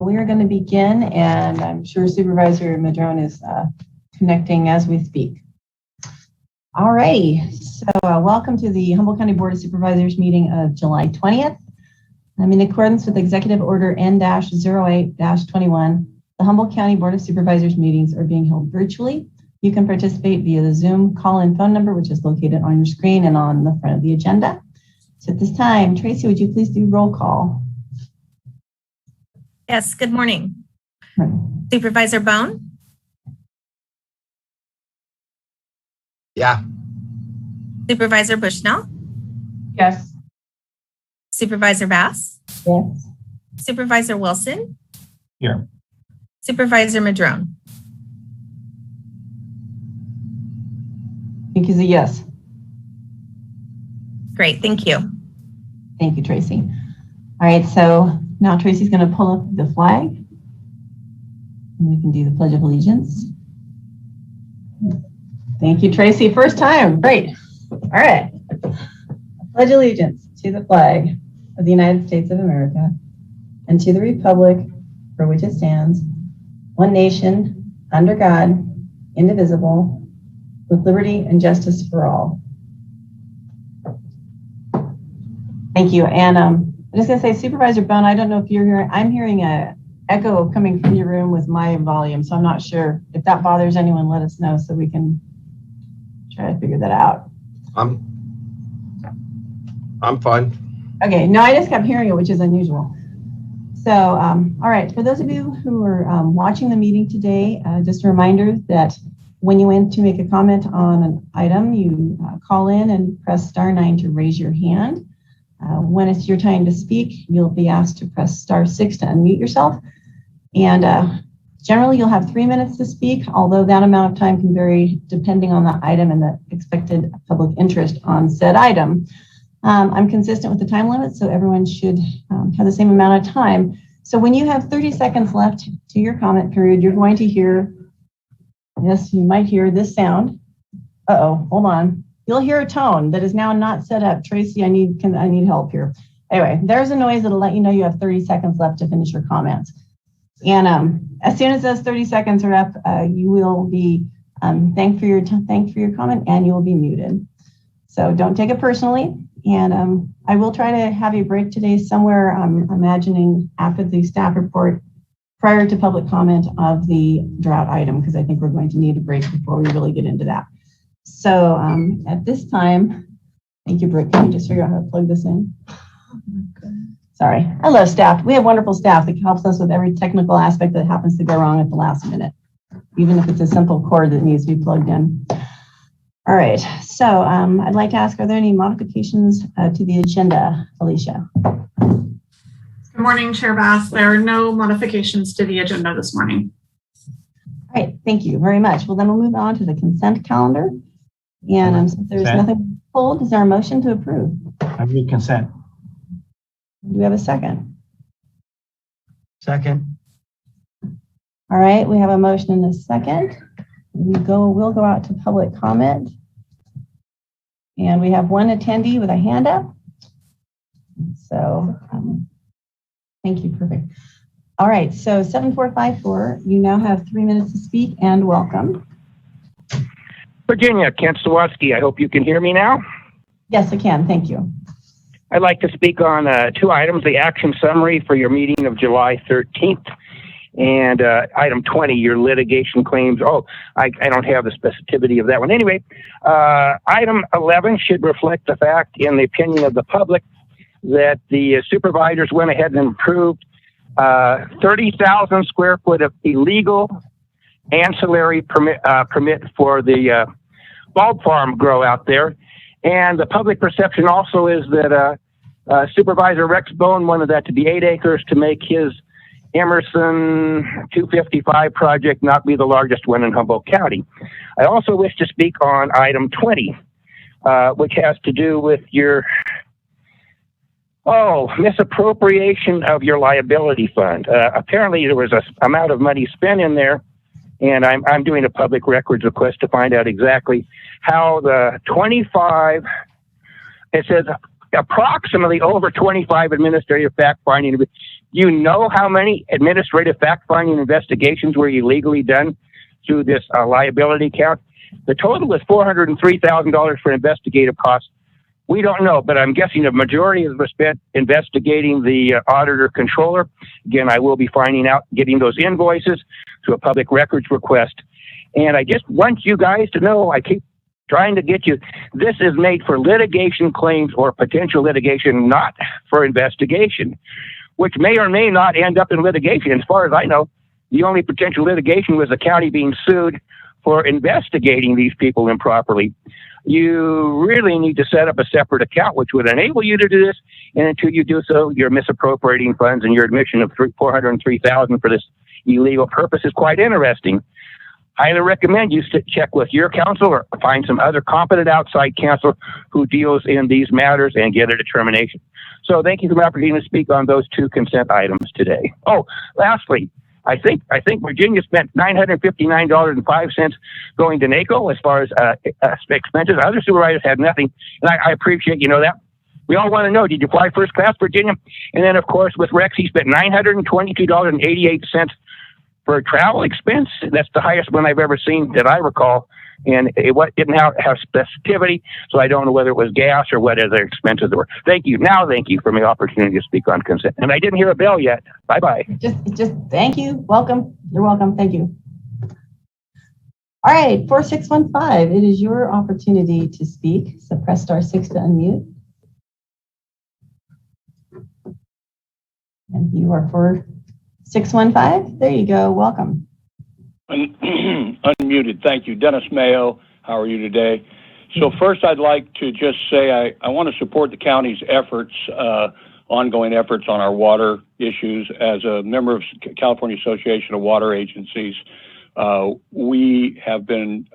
We are going to begin, and I'm sure Supervisor Madrone is connecting as we speak. All righty, so welcome to the Humboldt County Board of Supervisors meeting of July 20th. In accordance with Executive Order N-08-21, the Humboldt County Board of Supervisors meetings are being held virtually. You can participate via the Zoom call-in phone number, which is located on your screen and on the front of the agenda. So at this time, Tracy, would you please do roll call? Yes, good morning. Supervisor Bohn? Yeah. Supervisor Bushnell? Yes. Supervisor Bass? Yes. Supervisor Wilson? Here. Supervisor Madrone? I think he's a yes. Great, thank you. Thank you, Tracy. All right, so now Tracy's going to pull up the flag, and we can do the Pledge of Allegiance. Thank you, Tracy. First time. Great. All right. Pledge allegiance to the flag of the United States of America and to the republic for which it stands, one nation, under God, indivisible, with liberty and justice for all. Thank you. And I'm just going to say, Supervisor Bohn, I don't know if you're hearing, I'm hearing a echo coming from your room with my volume, so I'm not sure. If that bothers anyone, let us know so we can try to figure that out. I'm fine. Okay, no, I just kept hearing it, which is unusual. So, all right, for those of you who are watching the meeting today, just a reminder that when you want to make a comment on an item, you call in and press *9 to raise your hand. When it's your time to speak, you'll be asked to press *6 to unmute yourself. And generally, you'll have 3 minutes to speak, although that amount of time can vary depending on the item and the expected public interest on said item. I'm consistent with the time limit, so everyone should have the same amount of time. So when you have 30 seconds left to your comment period, you're going to hear, yes, you might hear this sound. Uh-oh, hold on. You'll hear a tone that is now not set up. Tracy, I need help here. Anyway, there's a noise that'll let you know you have 30 seconds left to finish your comments. And as soon as those 30 seconds are up, you will be thanked for your comment, and you will be muted. So don't take it personally. And I will try to have a break today somewhere, I'm imagining after the staff report, prior to public comment of the drought item, because I think we're going to need a break before we really get into that. So at this time, thank you, Britt. Can you just figure out how to plug this in? Sorry, I love staff. We have wonderful staff that helps us with every technical aspect that happens to go wrong at the last minute, even if it's a simple cord that needs to be plugged in. All right, so I'd like to ask, are there any modifications to the agenda, Alicia? Good morning, Chair Bass. There are no modifications to the agenda this morning. All right, thank you very much. Well, then we'll move on to the consent calendar. And since there's nothing pulled, is there a motion to approve? I move consent. Do we have a second? Second. All right, we have a motion and a second. We'll go out to public comment. And we have one attendee with a hand up. So thank you, perfect. All right, so 7454, you now have 3 minutes to speak, and welcome. Virginia, Kent Sawatsky. I hope you can hear me now. Yes, I can. Thank you. I'd like to speak on two items, the action summary for your meeting of July 13th and item 20, your litigation claims. Oh, I don't have the specificity of that one. Anyway, item 11 should reflect the fact, in the opinion of the public, that the supervisors went ahead and approved 30,000 square foot of illegal ancillary permit for the bulb farm grow out there. And the public perception also is that Supervisor Rex Bohn wanted that to be 8 acres to make his Emerson 255 project not be the largest one in Humboldt County. I also wish to speak on item 20, which has to do with your misappropriation of your liability fund. Apparently there was an amount of money spent in there, and I'm doing a public records request to find out exactly how the 25, it says approximately over 25 administrative fact-finding. Do you know how many administrative fact-finding investigations were illegally done through this liability account? The total was $403,000 for investigative costs. We don't know, but I'm guessing a majority of them were spent investigating the auditor controller. Again, I will be finding out, getting those invoices to a public records request. And I just want you guys to know, I keep trying to get you, this is made for litigation claims or potential litigation, not for investigation, which may or may not end up in litigation. As far as I know, the only potential litigation was the county being sued for investigating these people improperly. You really need to set up a separate account which would enable you to do this, and until you do so, you're misappropriating funds, and your admission of $403,000 for this illegal purpose is quite interesting. Highly recommend you check with your counsel or find some other competent outside counsel who deals in these matters and get a determination. So thank you for the opportunity to speak on those two consent items today. Oh, lastly, I think Virginia spent $959.05 going to NACO as far as expenses. Other supervisors had nothing, and I appreciate that. We all want to know, did you fly first class, Virginia? And then, of course, with Rex, he spent $922.88 for travel expense. That's the highest one I've ever seen that I recall. And it didn't have specificity, so I don't know whether it was gas or what other expenses there were. Thank you. Now, thank you for the opportunity to speak on consent. And I didn't hear a bell yet. Bye-bye. Just thank you. Welcome. You're welcome. Thank you. All right, 4615, it is your opportunity to speak. So press *6 to unmute. And you are for 615. There you go. Welcome. Unmuted. Thank you. Dennis Mayo. How are you today? So first, I'd like to just say I want to support the county's efforts, ongoing efforts on our water issues. As a member of California Association of Water Agencies, we have been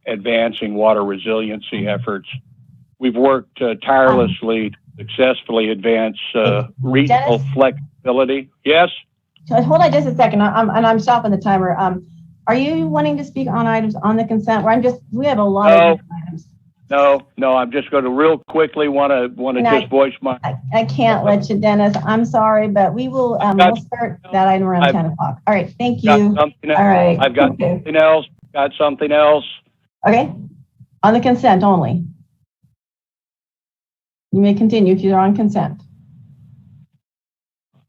advancing water resiliency efforts. We've worked tirelessly to successfully advance regional flexibility. Yes? Hold on just a second. I'm stopping the timer. Are you wanting to speak on items on the consent? We have a lot of items. No, I'm just going to real quickly want to just voice my. I can't let you, Dennis. I'm sorry, but we will we'll start that item around 10 o'clock. All right, thank you. All right. I've got something else. Okay, on the consent only. You may continue if you're on consent.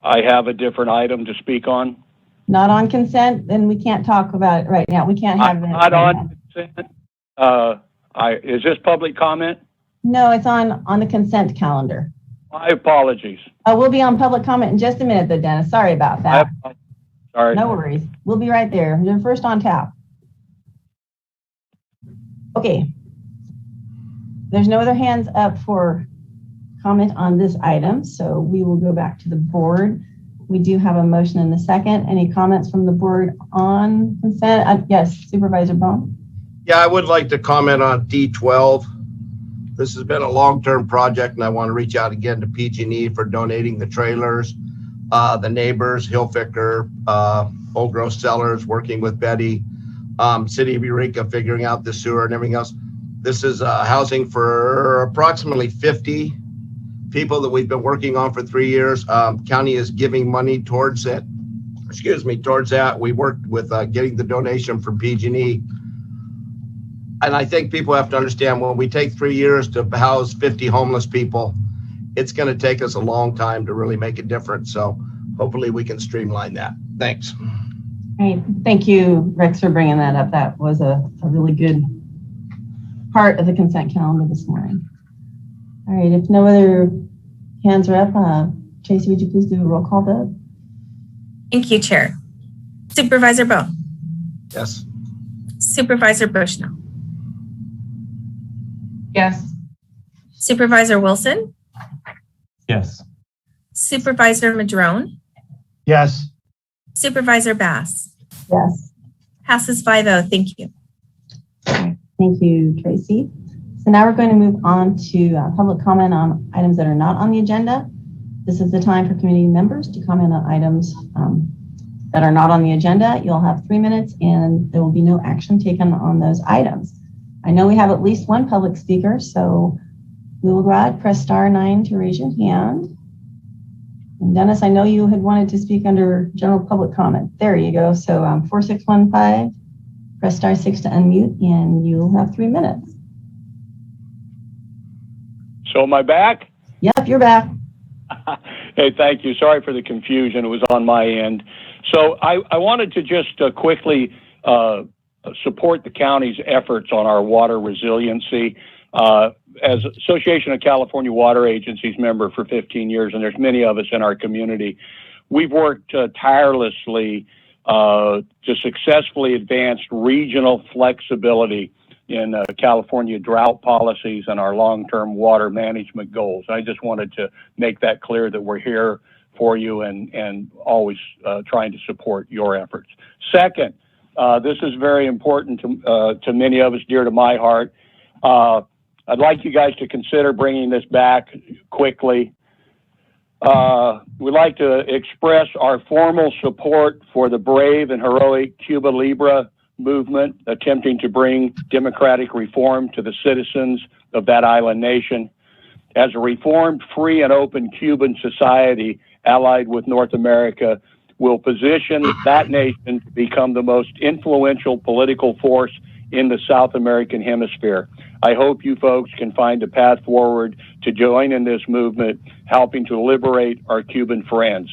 I have a different item to speak on. Not on consent, then we can't talk about it right now. We can't have it. Not on consent. Is this public comment? No, it's on the consent calendar. My apologies. We'll be on public comment in just a minute, though, Dennis. Sorry about that. Sorry. No worries. We'll be right there. You're first on tap. Okay. There's no other hands up for comment on this item, so we will go back to the board. We do have a motion and a second. Any comments from the board on consent? Yes, Supervisor Bohn. Yeah, I would like to comment on D12. This has been a long-term project, and I want to reach out again to PG&E for donating the trailers, the neighbors, Hilfiger, Old Grove Cellars, working with Betty, City of Eureka, figuring out the sewer and everything else. This is housing for approximately 50 people that we've been working on for 3 years. County is giving money towards it. Towards that. We worked with getting the donation from PG&E. And I think people have to understand, when we take 3 years to house 50 homeless people, it's going to take us a long time to really make a difference. So hopefully we can streamline that. Thanks. Great. Thank you, Rex, for bringing that up. That was a really good part of the consent calendar this morning. All right, if no other hands are up, Tracy, would you please do a roll call vote? Thank you, Chair. Supervisor Bohn. Yes. Supervisor Bushnell. Yes. Supervisor Wilson. Yes. Supervisor Madrone. Yes. Supervisor Bass. Yes. Passes 5-0. Thank you. Thank you, Tracy. So now we're going to move on to public comment on items that are not on the agenda. This is the time for community members to comment on items that are not on the agenda. You'll have 3 minutes and there will be no action taken on those items. I know we have at least one public speaker, so Gulrad, press *9 to raise your hand. And Dennis, I know you had wanted to speak under general public comment. There you go. So 4615, press *6 to unmute, and you'll have 3 minutes. So am I back? Yep, you're back. Hey, thank you. Sorry for the confusion. It was on my end. So I wanted to just quickly support the county's efforts on our water resiliency. As Association of California Water Agencies member for 15 years, and there's many of us in our community, we've worked tirelessly to successfully advance regional flexibility in California drought policies and our long-term water management goals. I just wanted to make that clear that we're here for you and always trying to support your efforts. Second, this is very important to many of us, dear to my heart. I'd like you guys to consider bringing this back quickly. We'd like to express our formal support for the brave and heroic Cuba Libre movement attempting to bring democratic reform to the citizens of that island nation. As a reformed, free, and open Cuban society allied with North America will position that nation to become the most influential political force in the South American hemisphere. I hope you folks can find a path forward to join in this movement, helping to liberate our Cuban friends.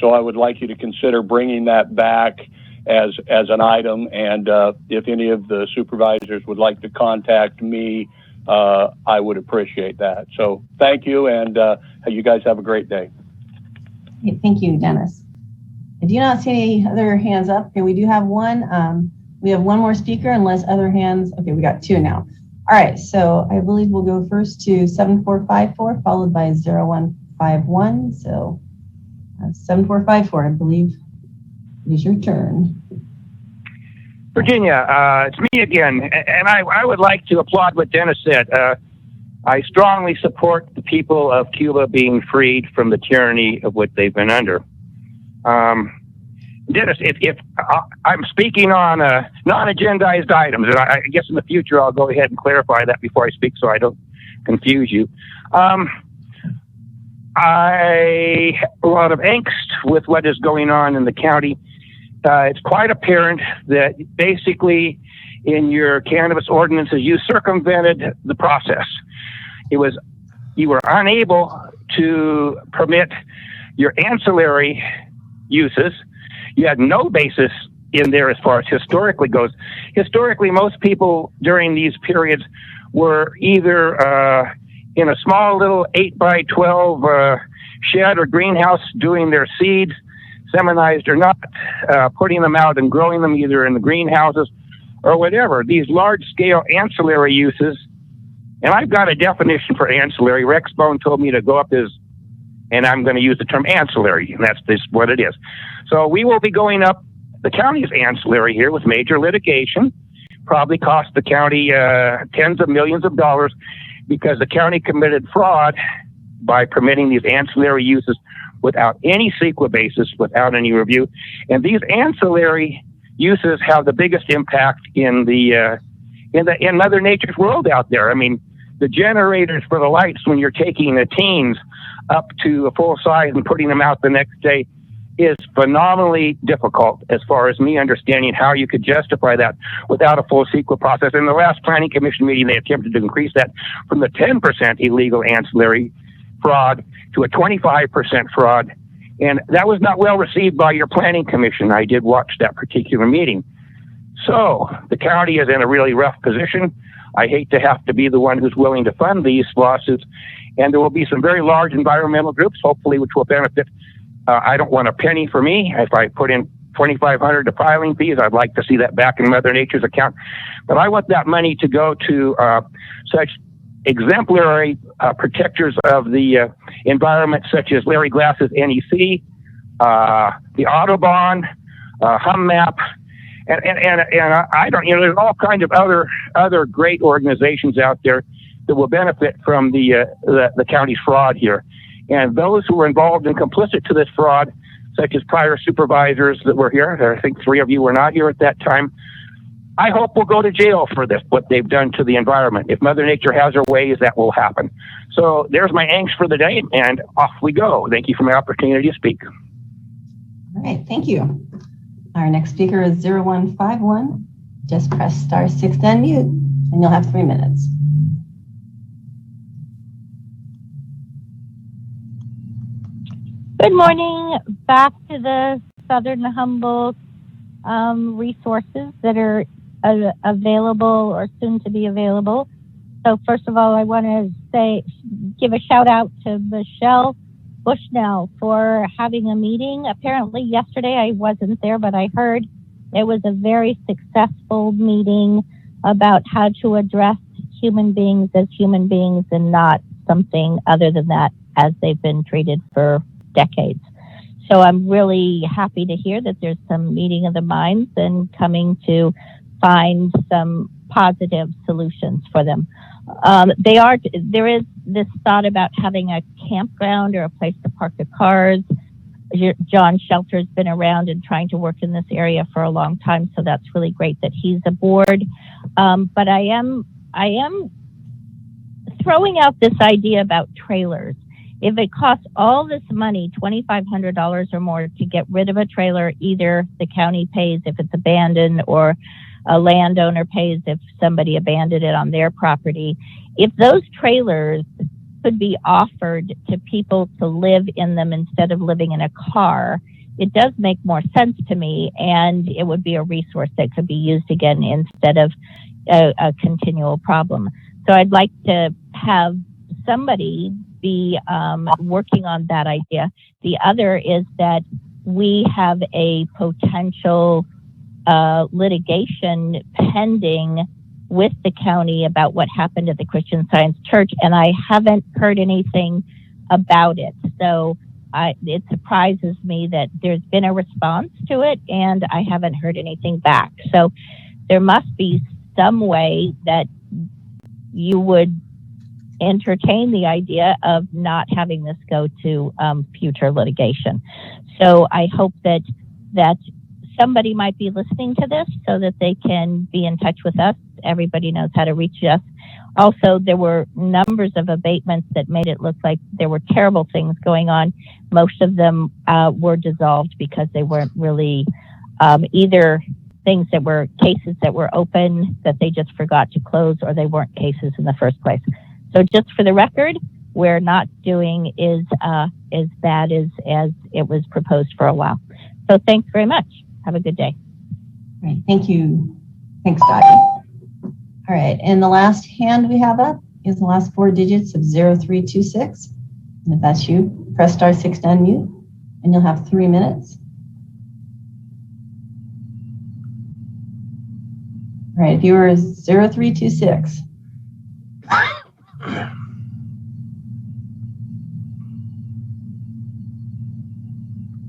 So I would like you to consider bringing that back as an item, and if any of the supervisors would like to contact me, I would appreciate that. So thank you, and you guys have a great day. Okay, thank you, Dennis. I do not see any other hands up. Okay, we do have one. We have one more speaker unless other hands. Okay, we got 2 now. All right, so I believe we'll go first to 7454, followed by 0151. So 7454, I believe it is your turn. Virginia, it's me again, and I would like to applaud what Dennis said. I strongly support the people of Cuba being freed from the tyranny of what they've been under. Dennis, if I'm speaking on non-agendized items, and I guess in the future I'll go ahead and clarify that before I speak so I don't confuse you. I have a lot of angst with what is going on in the county. It's quite apparent that basically in your cannabis ordinances, you circumvented the process. You were unable to permit your ancillary uses. You had no basis in there as far as historically goes. Historically, most people during these periods were either in a small little 8x12 shed or greenhouse doing their seeds, seminized or not, putting them out and growing them either in the greenhouses or whatever. These large-scale ancillary uses, and I've got a definition for ancillary. Rex Bohn told me to go up his, and I'm going to use the term ancillary, and that's just what it is. So we will be going up the county's ancillary here with major litigation, probably cost the county tens of millions of dollars because the county committed fraud by permitting these ancillary uses without any CEQA basis, without any review. And these ancillary uses have the biggest impact in Mother Nature's world out there. I mean, the generators for the lights when you're taking the teens up to a full size and putting them out the next day is phenomenally difficult as far as me understanding how you could justify that without a full CEQA process. In the last Planning Commission meeting, they attempted to increase that from the 10% illegal ancillary fraud to a 25% fraud. And that was not well received by your Planning Commission. I did watch that particular meeting. So the county is in a really rough position. I hate to have to be the one who's willing to fund these lawsuits. And there will be some very large environmental groups, hopefully, which will benefit. I don't want a penny for me. If I put in $2,500 to filing fees, I'd like to see that back in Mother Nature's account. But I want that money to go to such exemplary protectors of the environment, such as Larry Glass's NEC, the Autobahn, HumMap, and I don't, there's all kinds of other great organizations out there that will benefit from the county's fraud here. And those who were involved and complicit to this fraud, such as prior supervisors that were here, I think 3 of you were not here at that time, I hope we'll go to jail for this, what they've done to the environment. If Mother Nature has her ways, that will happen. So there's my angst for the day, and off we go. Thank you for my opportunity to speak. All right, thank you. Our next speaker is 0151. Just press star 6 to unmute, and you'll have 3 minutes. Good morning. Back to the Southern Humboldt resources that are available or soon to be available. So first of all, I want to give a shout out to Michelle Bushnell for having a meeting. Apparently yesterday I wasn't there, but I heard it was a very successful meeting about how to address human beings as human beings and not something other than that as they've been treated for decades. So I'm really happy to hear that there's some meeting of the minds and coming to find some positive solutions for them. There is this thought about having a campground or a place to park the cars. John Shelter's been around and trying to work in this area for a long time, so that's really great that he's aboard. But I am throwing out this idea about trailers. If it costs all this money, $2,500 or more, to get rid of a trailer, either the county pays if it's abandoned or a landowner pays if somebody abandoned it on their property. If those trailers could be offered to people to live in them instead of living in a car, it does make more sense to me, and it would be a resource that could be used again instead of a continual problem. So I'd like to have somebody be working on that idea. The other is that we have a potential litigation pending with the county about what happened at the Christian Science Church, and I haven't heard anything about it. So it surprises me that there's been a response to it, and I haven't heard anything back. So there must be some way that you would entertain the idea of not having this go to future litigation. So I hope that somebody might be listening to this so that they can be in touch with us. Everybody knows how to reach us. Also, there were numbers of abatements that made it look like there were terrible things going on. Most of them were dissolved because they weren't really either things that were cases that were open that they just forgot to close, or they weren't cases in the first place. So just for the record, we're not doing as bad as it was proposed for a while. So thanks very much. Have a good day. Great, thank you. Thanks, Dottie. All right, and the last hand we have up is the last 4 digits of 0326. And if that's you, press star 6 to unmute, and you'll have 3 minutes. All right, viewer is 0326.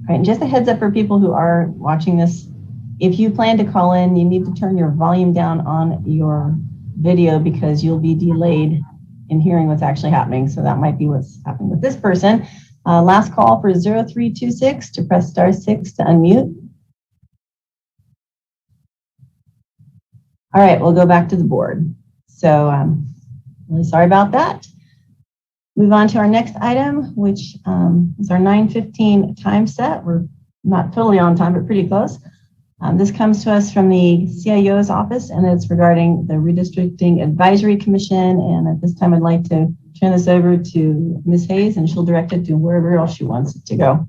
All right, and just a heads up for people who are watching this, if you plan to call in, you need to turn your volume down on your video because you'll be delayed in hearing what's actually happening. So that might be what's happening with this person. Last call for 0326 to press star 6 to unmute. All right, we'll go back to the board. So really sorry about that. Move on to our next item, which is our 9:15 time set. We're not totally on time, but pretty close. This comes to us from the CIO's office, and it's regarding the Redistricting Advisory Commission. And at this time, I'd like to turn this over to Ms. Hayes, and she'll direct it to wherever else she wants it to go.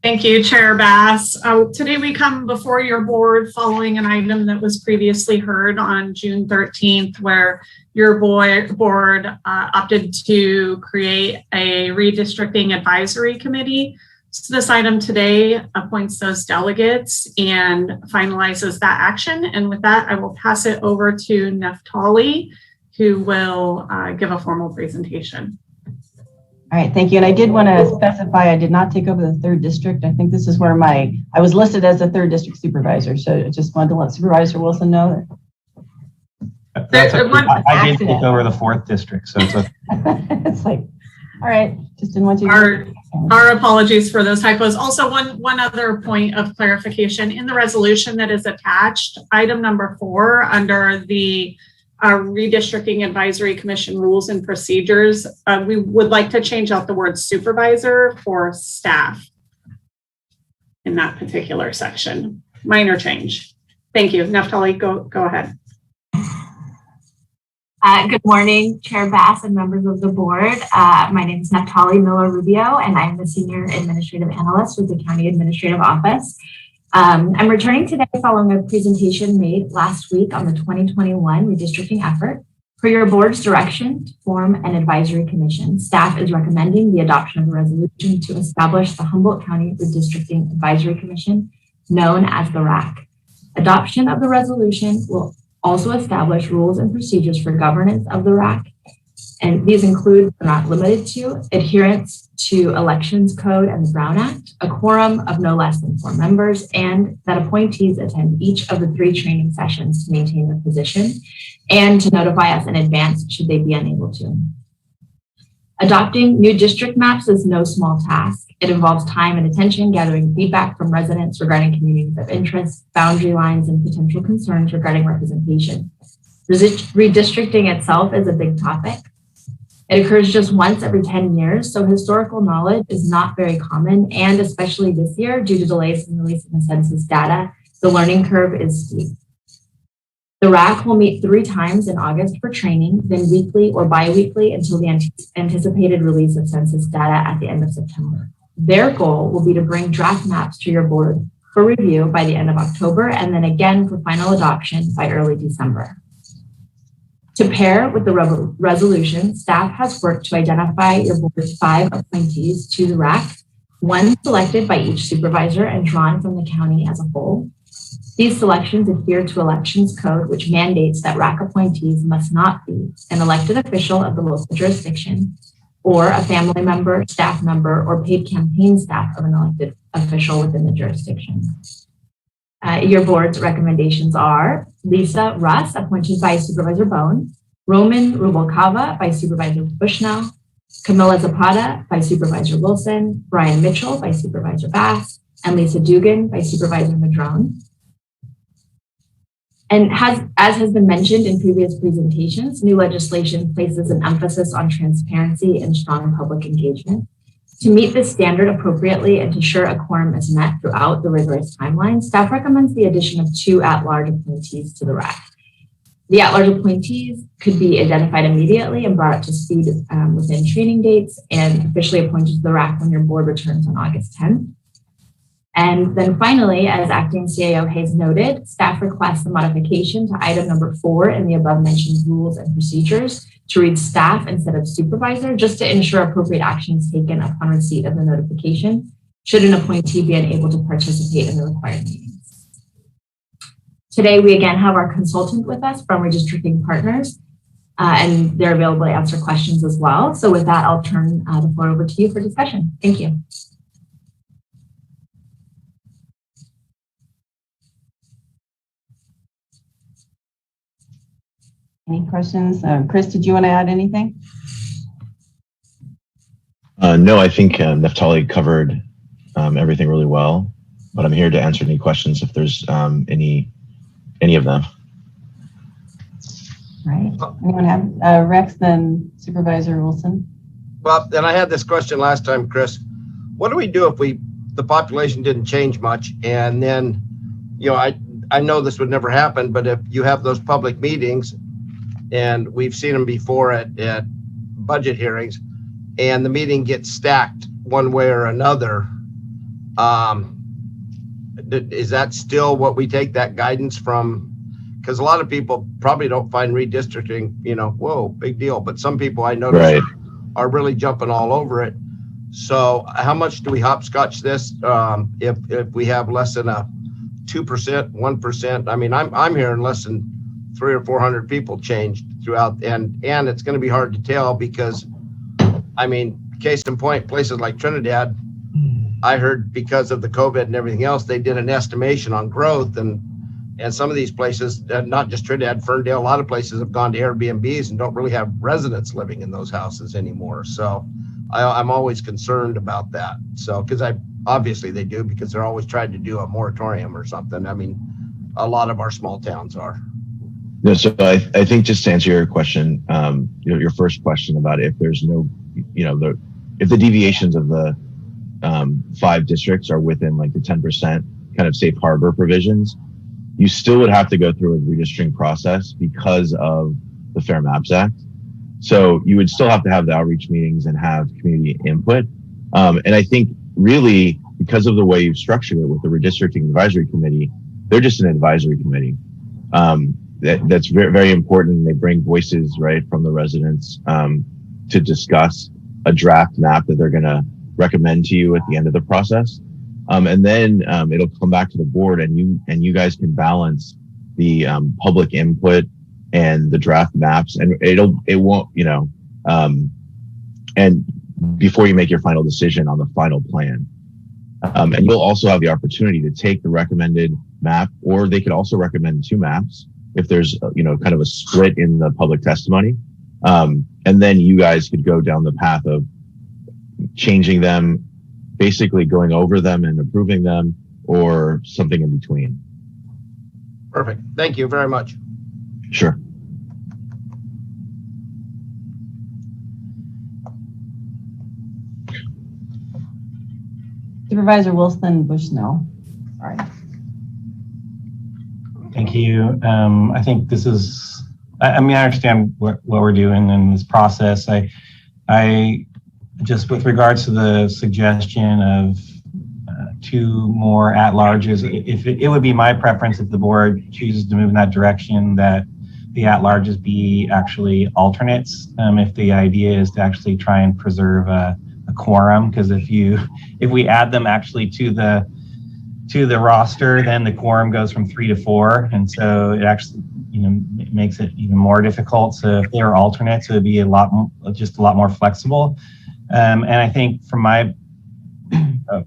Thank you, Chair Bass. Today we come before your board following an item that was previously heard on June 13th, where your board opted to create a redistricting advisory committee. So this item today appoints those delegates and finalizes that action. And with that, I will pass it over to Neftali, who will give a formal presentation. All right, thank you. And I did want to specify, I did not take over the 3rd district. I think this is where I was listed as the 3rd district supervisor. So I just wanted to let Supervisor Wilson know that. I did take over the 4th district, so it's a it's like, All right, just didn't want you to. Our apologies for those typos. Also, one other point of clarification in the resolution that is attached, item number 4 under the Redistricting Advisory Commission rules and procedures, we would like to change out the word supervisor for staff in that particular section. Minor change. Thank you. Naftali, go ahead. Good morning, Chair Bass and members of the board. My name is Naftali Miller-Rubio, and I'm the Senior Administrative Analyst with the County Administrative Office. I'm returning today following a presentation made last week on the 2021 redistricting effort. Per your board's direction to form an advisory commission, staff is recommending the adoption of a resolution to establish the Humboldt County Redistricting Advisory Commission, known as the RAC. Adoption of the resolution will also establish rules and procedures for governance of the RAC. And these include, but not limited to, adherence to Elections Code and the Brown Act, a quorum of no less than 4 members, and that appointees attend each of the 3 training sessions to maintain their position, and to notify us in advance should they be unable to. Adopting new district maps is no small task. It involves time and attention gathering feedback from residents regarding communities of interest, boundary lines, and potential concerns regarding representation. Redistricting itself is a big topic. It occurs just once every 10 years, so historical knowledge is not very common, and especially this year, due to delays in releasing the census data, the learning curve is steep. The RAC will meet 3 times in August for training, then weekly or bi-weekly until the anticipated release of census data at the end of September. Their goal will be to bring draft maps to your board for review by the end of October, and then again for final adoption by early December. To pair with the resolution, staff has worked to identify your board's 5 appointees to the RAC, 1 selected by each supervisor and drawn from the county as a whole. These selections adhere to Elections Code, which mandates that RAC appointees must not be an elected official of the local jurisdiction, or a family member, staff member, or paid campaign staff of an elected official within the jurisdiction. Your board's recommendations are Lisa Russ, appointed by Supervisor Bohn, Roman Rubalcava by Supervisor Bushnell, Camilla Zapata by Supervisor Wilson, Brian Mitchell by Supervisor Bass, and Lisa Dugan by Supervisor Madrone. And as has been mentioned in previous presentations, new legislation places an emphasis on transparency and strong public engagement. To meet this standard appropriately and to ensure a quorum is met throughout the rigorous timeline, staff recommends the addition of 2 at-large appointees to the RAC. The at-large appointees could be identified immediately and brought up to speed within training dates and officially appointed to the RAC when your board returns on August 10th. And then finally, as Acting CAO Hayes noted, staff requests a modification to item number 4 in the above mentioned rules and procedures to read staff instead of supervisor, just to ensure appropriate action is taken upon receipt of the notification, should an appointee be unable to participate in the required meetings. Today, we again have our consultant with us from Redistricting Partners, and they're available to answer questions as well. So with that, I'll turn the floor over to you for discussion. Thank you. Any questions? Chris, did you want to add anything? No, I think Naftali covered everything really well, but I'm here to answer any questions if there's any of them. All right. Anyone have Rex, then Supervisor Wilson? Well, then I had this question last time, Chris. What do we do if the population didn't change much, and then, I know this would never happen, but if you have those public meetings, and we've seen them before at budget hearings, and the meeting gets stacked one way or another, is that still what we take that guidance from? Because a lot of people probably don't find redistricting, whoa, big deal. But some people I notice are really jumping all over it. So how much do we hopscotch this if we have less than a 2%, 1%? I mean, I'm hearing less than 300 or 400 people changed throughout, and it's going to be hard to tell because, I mean, case in point, places like Trinidad, I heard because of the COVID and everything else, they did an estimation on growth, and some of these places, not just Trinidad, Ferndale, a lot of places have gone to Airbnbs and don't really have residents living in those houses anymore. So I'm always concerned about that. So, because obviously they do, because they're always trying to do a moratorium or something. I mean, a lot of our small towns are. No, so I think just to answer your question, your first question about if there's no, if the deviations of the 5 districts are within like the 10% kind of safe harbor provisions, you still would have to go through a redistricting process because of the Fair Maps Act. So you would still have to have the outreach meetings and have community input. And I think really because of the way you've structured it with the redistricting advisory committee, they're just an advisory committee. That's very, very important. They bring voices right from the residents to discuss a draft map that they're going to recommend to you at the end of the process. And then it'll come back to the board, and you guys can balance the public input and the draft maps, and it won't, and before you make your final decision on the final plan. And you'll also have the opportunity to take the recommended map, or they could also recommend 2 maps if there's, kind of a split in the public testimony. And then you guys could go down the path of changing them, basically going over them and approving them, or something in between. Perfect. Thank you very much. Sure. Supervisor Wilson Bushnell. Sorry. Thank you. I think this is, I understand what we're doing in this process. I just, with regards to the suggestion of 2 more at-larges, it would be my preference if the board chooses to move in that direction, that the at-larges be actually alternates. If the idea is to actually try and preserve a quorum, because if we add them actually to the roster, then the quorum goes from 3 to 4, and so it actually it makes it even more difficult. So if they are alternates, it would be a lot more flexible. And I think from my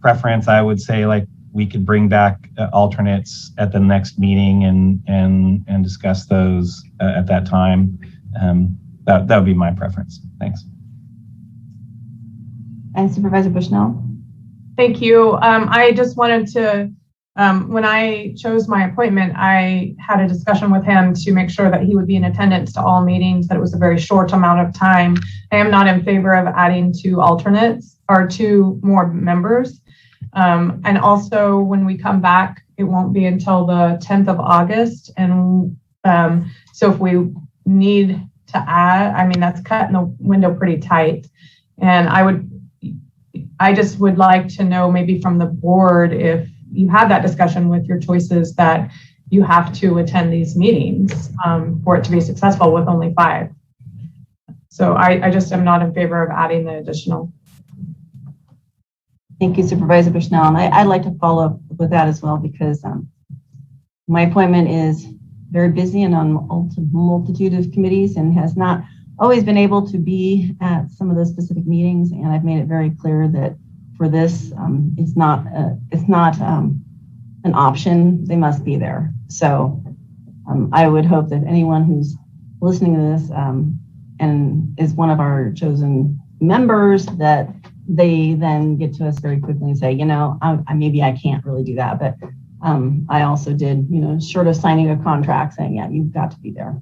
preference, I would say like we could bring back alternates at the next meeting and discuss those at that time. That would be my preference. Thanks. And Supervisor Bushnell. Thank you. I just wanted to, when I chose my appointment, I had a discussion with him to make sure that he would be in attendance to all meetings, that it was a very short amount of time. I am not in favor of adding 2 alternates or 2 more members. And also when we come back, it won't be until the 10th of August. And so if we need to add, that's cutting the window pretty tight. And I just would like to know maybe from the board, if you had that discussion with your choices, that you have to attend these meetings for it to be successful with only 5. So I just am not in favor of adding the additional. Thank you, Supervisor Bushnell. And I'd like to follow up with that as well, because my appointment is very busy and on a multitude of committees, and has not always been able to be at some of those specific meetings. And I've made it very clear that for this, it's not an option. They must be there. So I would hope that anyone who's listening to this and is one of our chosen members, that they then get to us very quickly and say, maybe I can't really do that. But I also did, short of signing a contract saying, yeah, you've got to be there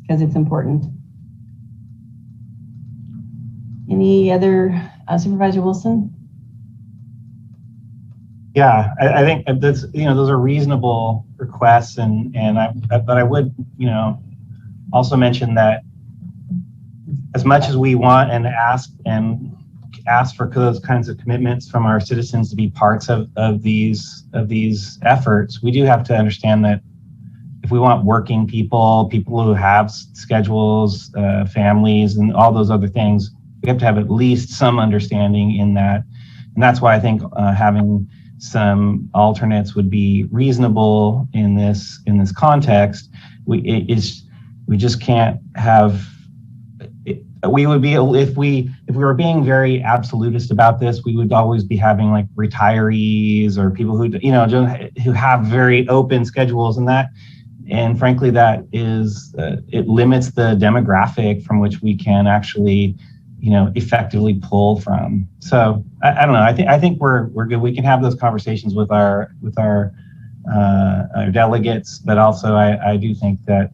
because it's important. Any other, Supervisor Wilson? Yeah, I think that's, those are reasonable requests, but I would, also mention that as much as we want and ask for those kinds of commitments from our citizens to be parts of these efforts, we do have to understand that if we want working people who have schedules, families, and all those other things, we have to have at least some understanding in that. And that's why I think having some alternates would be reasonable in this context. We just can't have. We would be, if we were being very absolutist about this, we would always be having like retirees or people who have very open schedules, and frankly that is it limits the demographic from which we can actually effectively pull from. So I don't know. I think we're good. We can have those conversations with our delegates, but also I do think that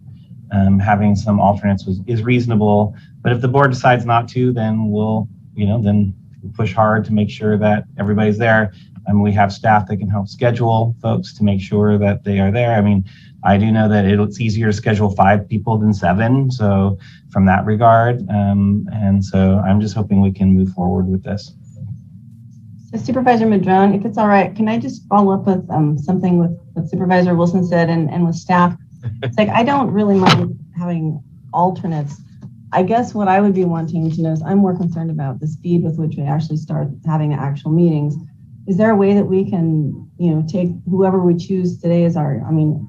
having some alternates is reasonable. But if the board decides not to, then we'll push hard to make sure that everybody's there. We have staff that can help schedule folks to make sure that they are there. I mean, I do know that it's easier to schedule 5 people than 7. So from that regard, and so I'm just hoping we can move forward with this. So Supervisor Madrone, if it's all right, can I just follow up with something with what Supervisor Wilson said and with staff? It's like, I don't really mind having alternates. I guess what I would be wanting to know is I'm more concerned about the speed with which we actually start having the actual meetings. Is there a way that we can, take whoever we choose today as our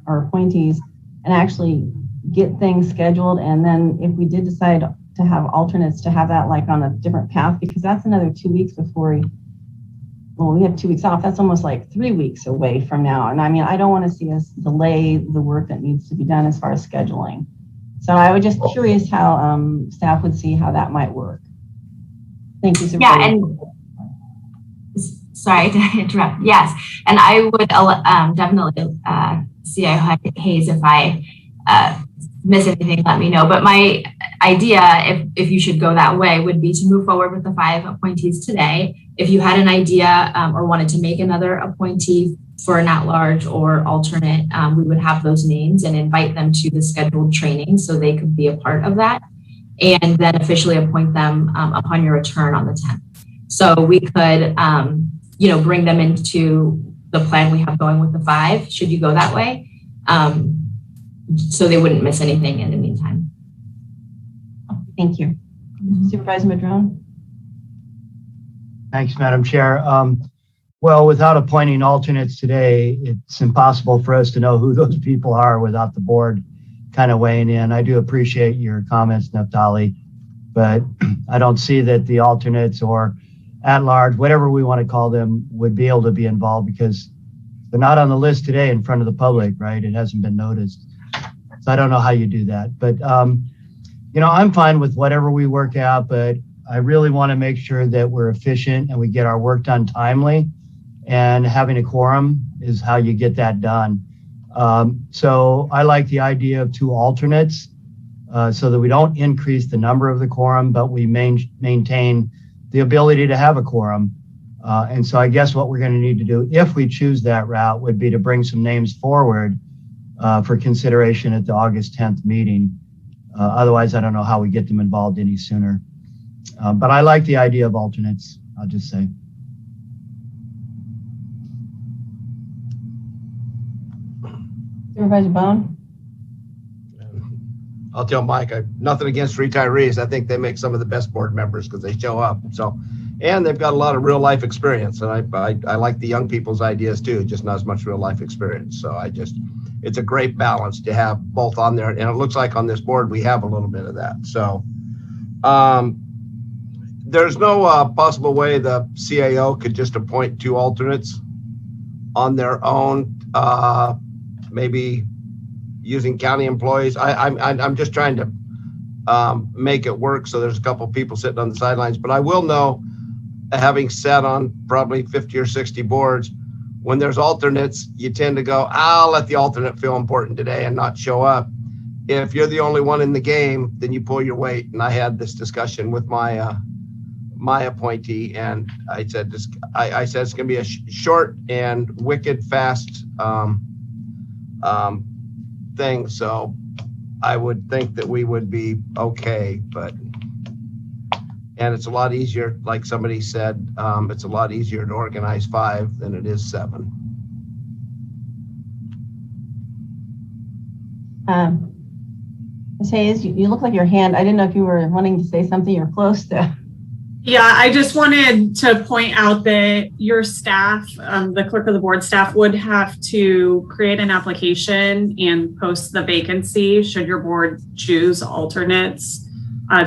appointees and actually get things scheduled? And then if we did decide to have alternates, to have that like on a different path, because that's another 2 weeks before we have 2 weeks off. That's almost like 3 weeks away from now. And I don't want to see us delay the work that needs to be done as far as scheduling. So I was just curious how staff would see how that might work. Thank you, Supervisor. Yeah, and sorry to interrupt. Yes, and I would definitely CIO Hayes, if I miss anything, let me know. But my idea, if you should go that way, would be to move forward with the 5 appointees today. If you had an idea or wanted to make another appointee for an at-large or alternate, we would have those names and invite them to the scheduled training so they could be a part of that, and then officially appoint them upon your return on the 10th. So we could, bring them into the plan we have going with the 5, should you go that way, so they wouldn't miss anything in the meantime. Thank you. Supervisor Madrone. Thanks, Madam Chair. Well, without appointing alternates today, it's impossible for us to know who those people are without the board kind of weighing in. I do appreciate your comments, Naphtali, but I don't see that the alternates or at-large, whatever we want to call them, would be able to be involved because they're not on the list today in front of the public, right? It hasn't been noticed. So I don't know how you do that. But, I'm fine with whatever we work out, but I really want to make sure that we're efficient and we get our work done timely. And having a quorum is how you get that done. So I like the idea of 2 alternates so that we don't increase the number of the quorum, but we maintain the ability to have a quorum. And so I guess what we're going to need to do, if we choose that route, would be to bring some names forward for consideration at the August 10th meeting. Otherwise, I don't know how we get them involved any sooner. But I like the idea of alternates, I'll just say. Supervisor Bohn. I'll tell Mike, nothing against retirees. I think they make some of the best board members because they show up. So, and they've got a lot of real life experience. And I like the young people's ideas too, just not as much real life experience. So it's a great balance to have both on there. And it looks like on this board, we have a little bit of that. So there's no possible way the CAO could just appoint 2 alternates on their own, maybe using county employees. I'm just trying to make it work so there's a couple people sitting on the sidelines. But I will know, having sat on probably 50 or 60 boards, when there's alternates, you tend to go, I'll let the alternate feel important today and not show up. If you're the only one in the game, then you pull your weight. And I had this discussion with my appointee, and I said it's going to be a short and wicked fast thing. So I would think that we would be okay, and it's a lot easier, like somebody said, it's a lot easier to organize 5 than it is 7. Ms. Hayes, you look like your hand. I didn't know if you were wanting to say something. You're close to. Yeah, I just wanted to point out that your staff, the clerk of the board staff, would have to create an application and post the vacancy should your board choose alternates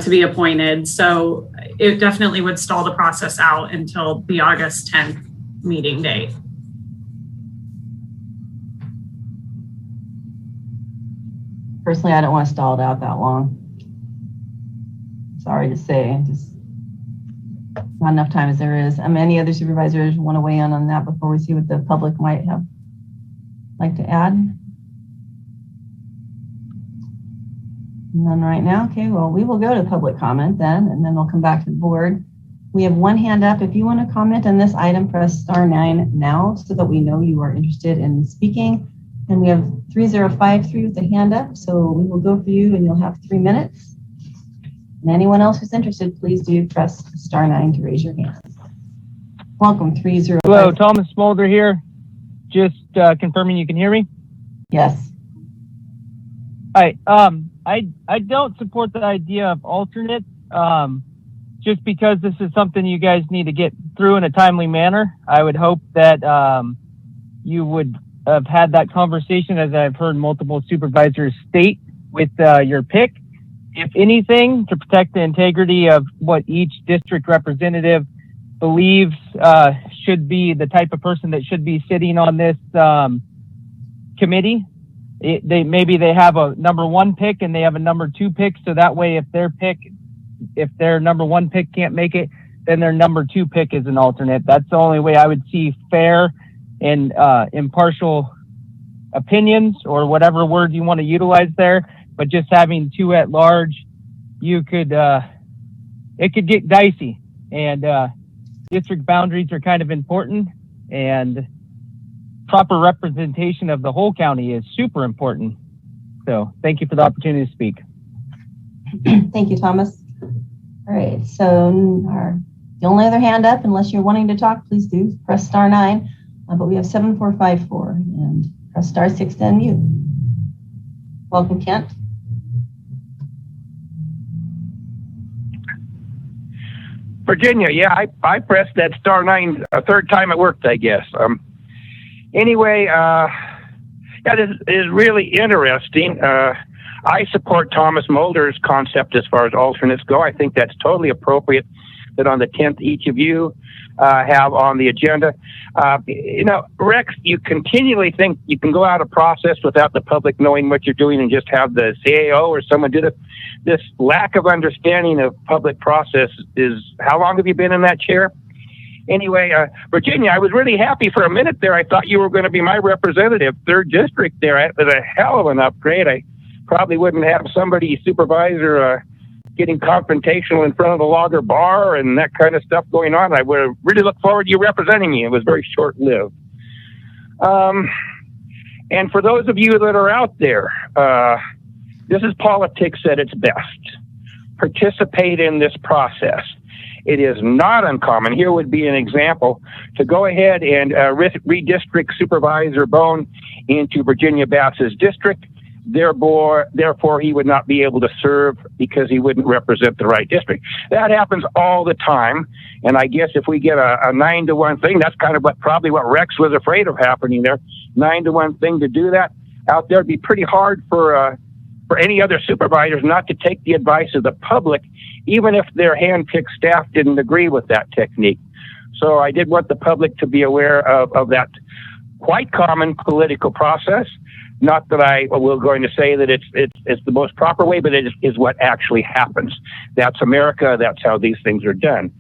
to be appointed. So it definitely would stall the process out until the August 10th meeting date. Personally, I don't want to stall it out that long. Sorry to say, Not enough time as there is. Any other supervisors want to weigh in on that before we see what the public might have like to add? None right now. Okay, well, we will go to public comment then, and then we'll come back to the board. We have one hand up. If you want to comment on this item, press *9 now so that we know you are interested in speaking. And we have 3053 with a hand up, so we will go for you and you'll have 3 minutes. And anyone else who's interested, please do press *9 to raise your hand. Welcome, 3053. Hello, Thomas Smolder here. Just confirming you can hear me? Yes. Hi. I don't support the idea of alternate, just because this is something you guys need to get through in a timely manner. I would hope that you would have had that conversation, as I've heard multiple supervisors state, with your pick. If anything, to protect the integrity of what each district representative believes should be the type of person that should be sitting on this committee. Maybe they have a number 1 pick and they have a number 2 pick, so that way if their number 1 pick can't make it, then their number 2 pick is an alternate. That's the only way I would see fair and impartial opinions, or whatever word you want to utilize there. But just having 2 at large, it could get dicey, and district boundaries are kind of important, and proper representation of the whole county is super important. So thank you for the opportunity to speak. Thank you, Thomas. All right, so the only other hand up, unless you're wanting to talk, please do press *9. But we have 7454 and press *6 to unmute. Welcome, Kent. Virginia, yeah, I pressed that *9 a third time it worked, I guess. Anyway, this is really interesting. I support Thomas Mulder's concept as far as alternates go. I think that's totally appropriate that on the 10th, each of you have on the agenda. Rex, you continually think you can go out of process without the public knowing what you're doing and just have the CAO or someone do it. This lack of understanding of public process is, how long have you been in that chair? Anyway, Virginia, I was really happy for a minute there. I thought you were going to be my representative, 3rd District there. It was a hell of an upgrade. I probably wouldn't have somebody supervisor getting confrontational in front of the logger bar and that kind of stuff going on. I would really look forward to you representing me. It was very short-lived. And for those of you that are out there, this is politics at its best. Participate in this process. It is not uncommon. Here would be an example to go ahead and redistrict Supervisor Bohn into Virginia Bass's district. Therefore, he would not be able to serve because he wouldn't represent the right district. That happens all the time. And I guess if we get a 9-to-1 thing, that's kind of probably what Rex was afraid of happening there. 9-to-1 thing to do that out there would be pretty hard for any other supervisors not to take the advice of the public, even if their hand-picked staff didn't agree with that technique. So I did want the public to be aware of that quite common political process. Not that I will going to say that it's the most proper way, but it is what actually happens. That's America. That's how these things are done.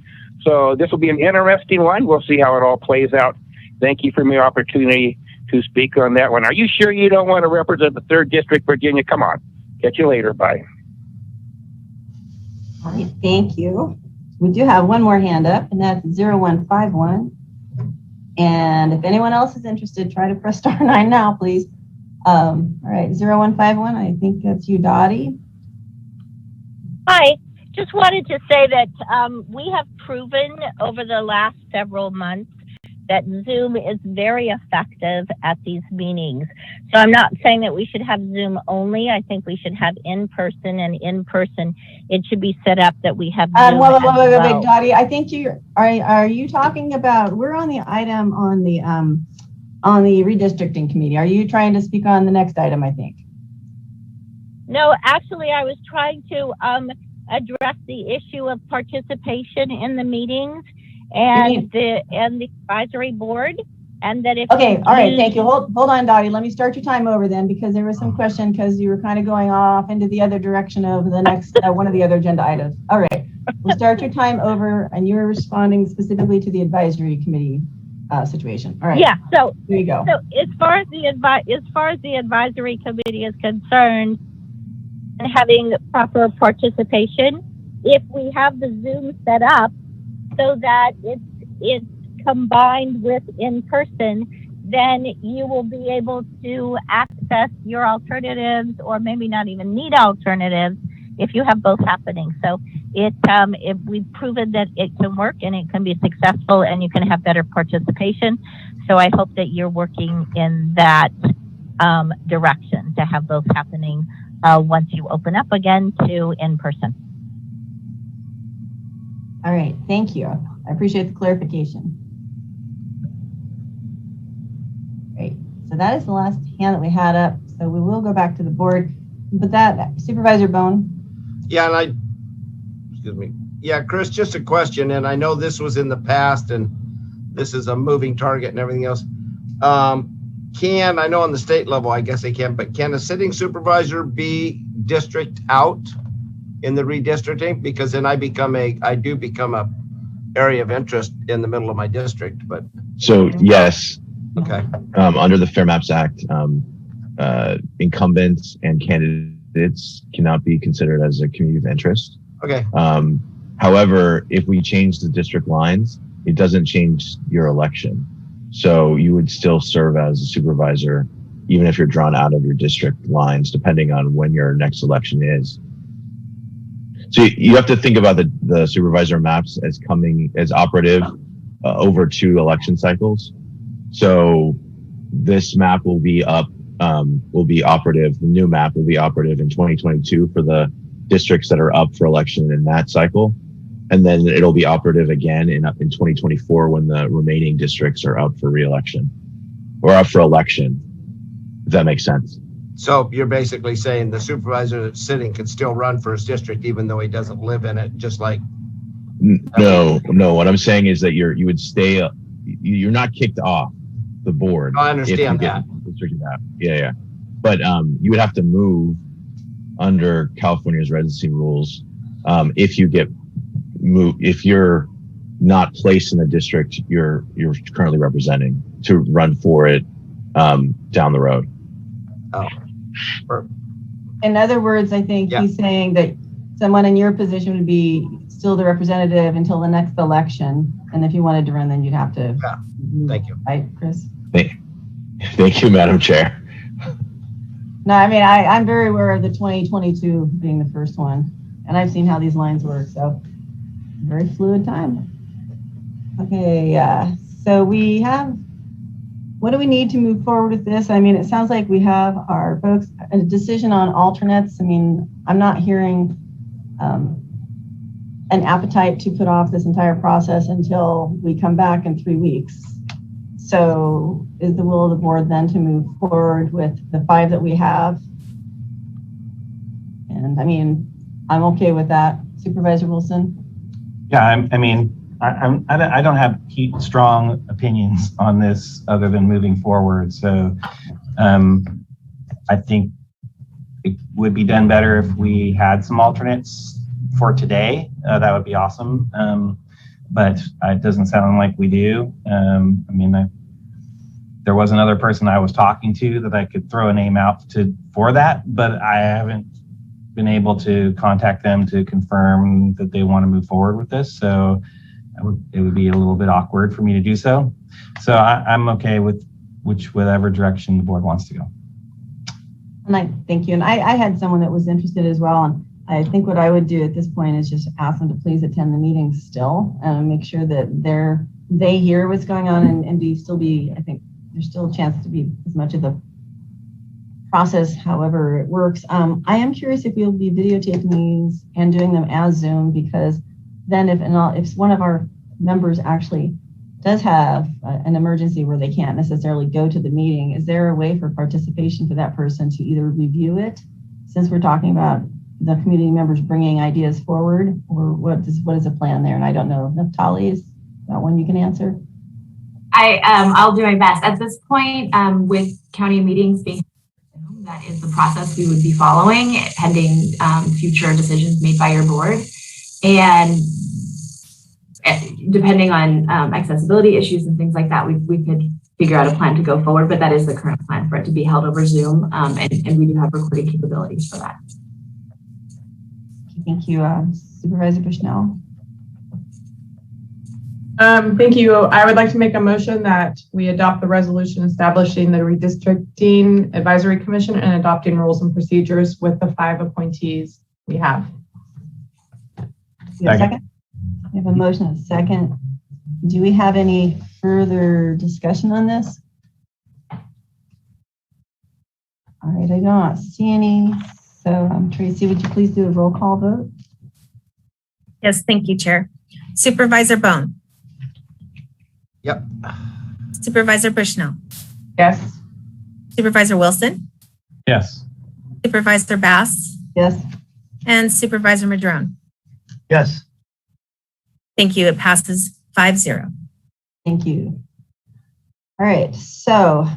So this will be an interesting one. We'll see how it all plays out. Thank you for the opportunity to speak on that one. Are you sure you don't want to represent the 3rd District, Virginia? Come on. Catch you later. Bye. All right, thank you. We do have one more hand up, and that's 0151. And if anyone else is interested, try to press *9 now, please. All right, 0151, I think that's you, Dottie. Hi, just wanted to say that we have proven over the last several months that Zoom is very effective at these meetings. So I'm not saying that we should have Zoom only. I think we should have in-person, and in-person, it should be set up that we have Zoom wait, Dottie, I think are you talking about, we're on the item on the redistricting committee. Are you trying to speak on the next item, I think? No, actually, I was trying to address the issue of participation in the meetings and the advisory board, and that if okay, all right, thank you. Hold on, Dottie. Let me start your time over then, because there was some question because you were kind of going off into the other direction of the next one of the other agenda items. All right, we'll start your time over, and you're responding specifically to the advisory committee situation. All right. Yeah. So there you go. So as far as the advisory committee is concerned, and having proper participation, if we have the Zoom set up so that it's combined with in person, then you will be able to access your alternatives, or maybe not even need alternatives if you have both happening. So if we've proven that it can work and it can be successful and you can have better participation. So I hope that you're working in that direction to have both happening once you open up again to in person. All right, thank you. I appreciate the clarification. Great, so that is the last hand that we had up. So we will go back to the board. But that, Supervisor Bohn. Yeah, excuse me. Yeah, Chris, just a question, and I know this was in the past, and this is a moving target and everything else. I know on the state level, I guess they can, but can a sitting supervisor be district out in the redistricting? Because then I do become a area of interest in the middle of my district, but. So yes. Okay. Under the Fair Maps Act, incumbents and candidates cannot be considered as a community of interest. Okay. However, if we change the district lines, it doesn't change your election. So you would still serve as a supervisor, even if you're drawn out of your district lines, depending on when your next election is. So you have to think about the supervisor maps as operative over 2 election cycles. So this map will be operative. The new map will be operative in 2022 for the districts that are up for election in that cycle. And then it'll be operative again in 2024 when the remaining districts are up for re-election or up for election, if that makes sense. So you're basically saying the supervisor that's sitting can still run for his district even though he doesn't live in it, just like. No. What I'm saying is that you would stay, you're not kicked off the board. I understand that. Yeah. But you would have to move under California's residency rules if you're not placed in the district you're currently representing to run for it down the road. Oh. In other words, I think he's saying that someone in your position would be still the representative until the next election. And if you wanted to run, then you'd have to. Yeah. Thank you. Right, Chris? Thank you, Madam Chair. No, I mean, I'm very aware of the 2022 being the first one. And I've seen how these lines work. So very fluid time. Okay, so we have, what do we need to move forward with this? I mean, it sounds like we have our folks, a decision on alternates. I mean, I'm not hearing an appetite to put off this entire process until we come back in 3 weeks. So is the will of the board then to move forward with the 5 that we have? And I mean, I'm okay with that. Supervisor Wilson? Yeah, I don't have strong opinions on this other than moving forward. So I think it would be done better if we had some alternates for today. That would be awesome. But it doesn't sound like we do. There was another person I was talking to that I could throw a name out for that, but I haven't been able to contact them to confirm that they want to move forward with this. So it would be a little bit awkward for me to do so. So I'm okay with whatever direction the board wants to go. And thank you. And I had someone that was interested as well. And I think what I would do at this point is just ask them to please attend the meetings still and make sure that they hear what's going on and I think there's still a chance to be as much of the process, however it works. I am curious if we'll be videotaping these and doing them as Zoom, because then if one of our members actually does have an emergency where they can't necessarily go to the meeting, is there a way for participation for that person to either review it, since we're talking about the community members bringing ideas forward, or what is the plan there? And I don't know, Naftali, is that one you can answer? I'll do my best. At this point, with county meetings being that is the process we would be following pending future decisions made by your board. And depending on accessibility issues and things like that, we could figure out a plan to go forward, but that is the current plan, for it to be held over Zoom. And we do have recording capabilities for that. Thank you, Supervisor Bushnell. Thank you. I would like to make a motion that we adopt the resolution establishing the Redistricting Advisory Commission and adopting rules and procedures with the 5 appointees we have. You have a second? We have a motion and a second. Do we have any further discussion on this? All right, I don't see any. So Tracy, would you please do a roll call vote? Yes, thank you, Chair. Supervisor Bohn. Yep. Supervisor Bushnell. Yes. Supervisor Wilson. Yes. Supervisor Bass. Yes. And Supervisor Madrone. Yes. Thank you. It passes 5-0. Thank you. All right, so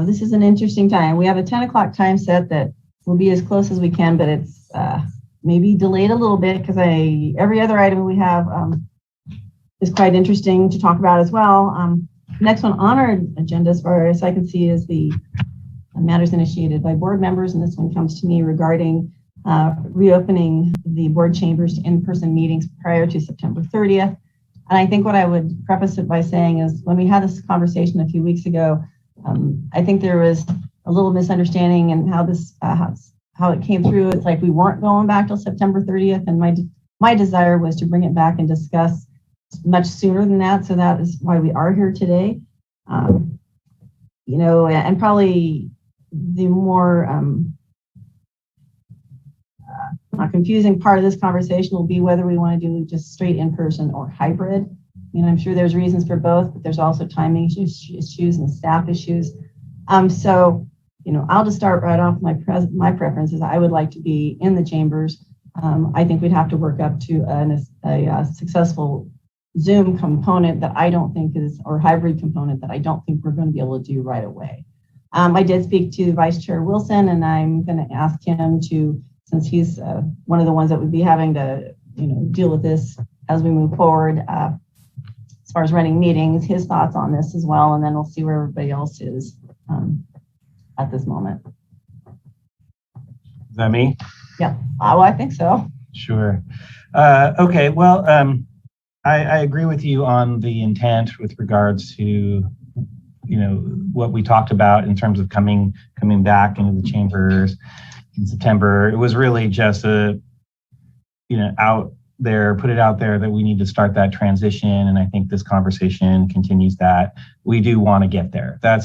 this is an interesting time. We have a 10 o'clock time set that will be as close as we can, but it's maybe delayed a little bit because every other item we have is quite interesting to talk about as well. Next one on our agenda, as far as I can see, is the matters initiated by board members, and this one comes to me regarding reopening the board chambers to in-person meetings prior to September 30th. And I think what I would preface it by saying is when we had this conversation a few weeks ago, I think there was a little misunderstanding in how this how it came through. It's like we weren't going back till September 30th, and my desire was to bring it back and discuss much sooner than that. So that is why we are here today. You know, and probably the more not confusing part of this conversation will be whether we want to do just straight in-person or hybrid. I mean, I'm sure there's reasons for both, but there's also timing issues and staff issues. So, you know, I'll just start right off. My preference is I would like to be in the chambers. I think we'd have to work up to a successful Zoom component that I don't think is, or hybrid component that I don't think we're going to be able to do right away. I did speak to Vice Chair Wilson, and I'm going to ask him to, since he's one of the ones that would be having to, you know, deal with this as we move forward, as far as running meetings, his thoughts on this as well, and then we'll see where everybody else is at this moment. Is that me? Yeah, well, I think so. Sure. Okay, well, I agree with you on the intent with regards to, you know, what we talked about in terms of coming back into the chambers in September. It was really just put it out there that we need to start that transition. And I think this conversation continues that. We do want to get there. I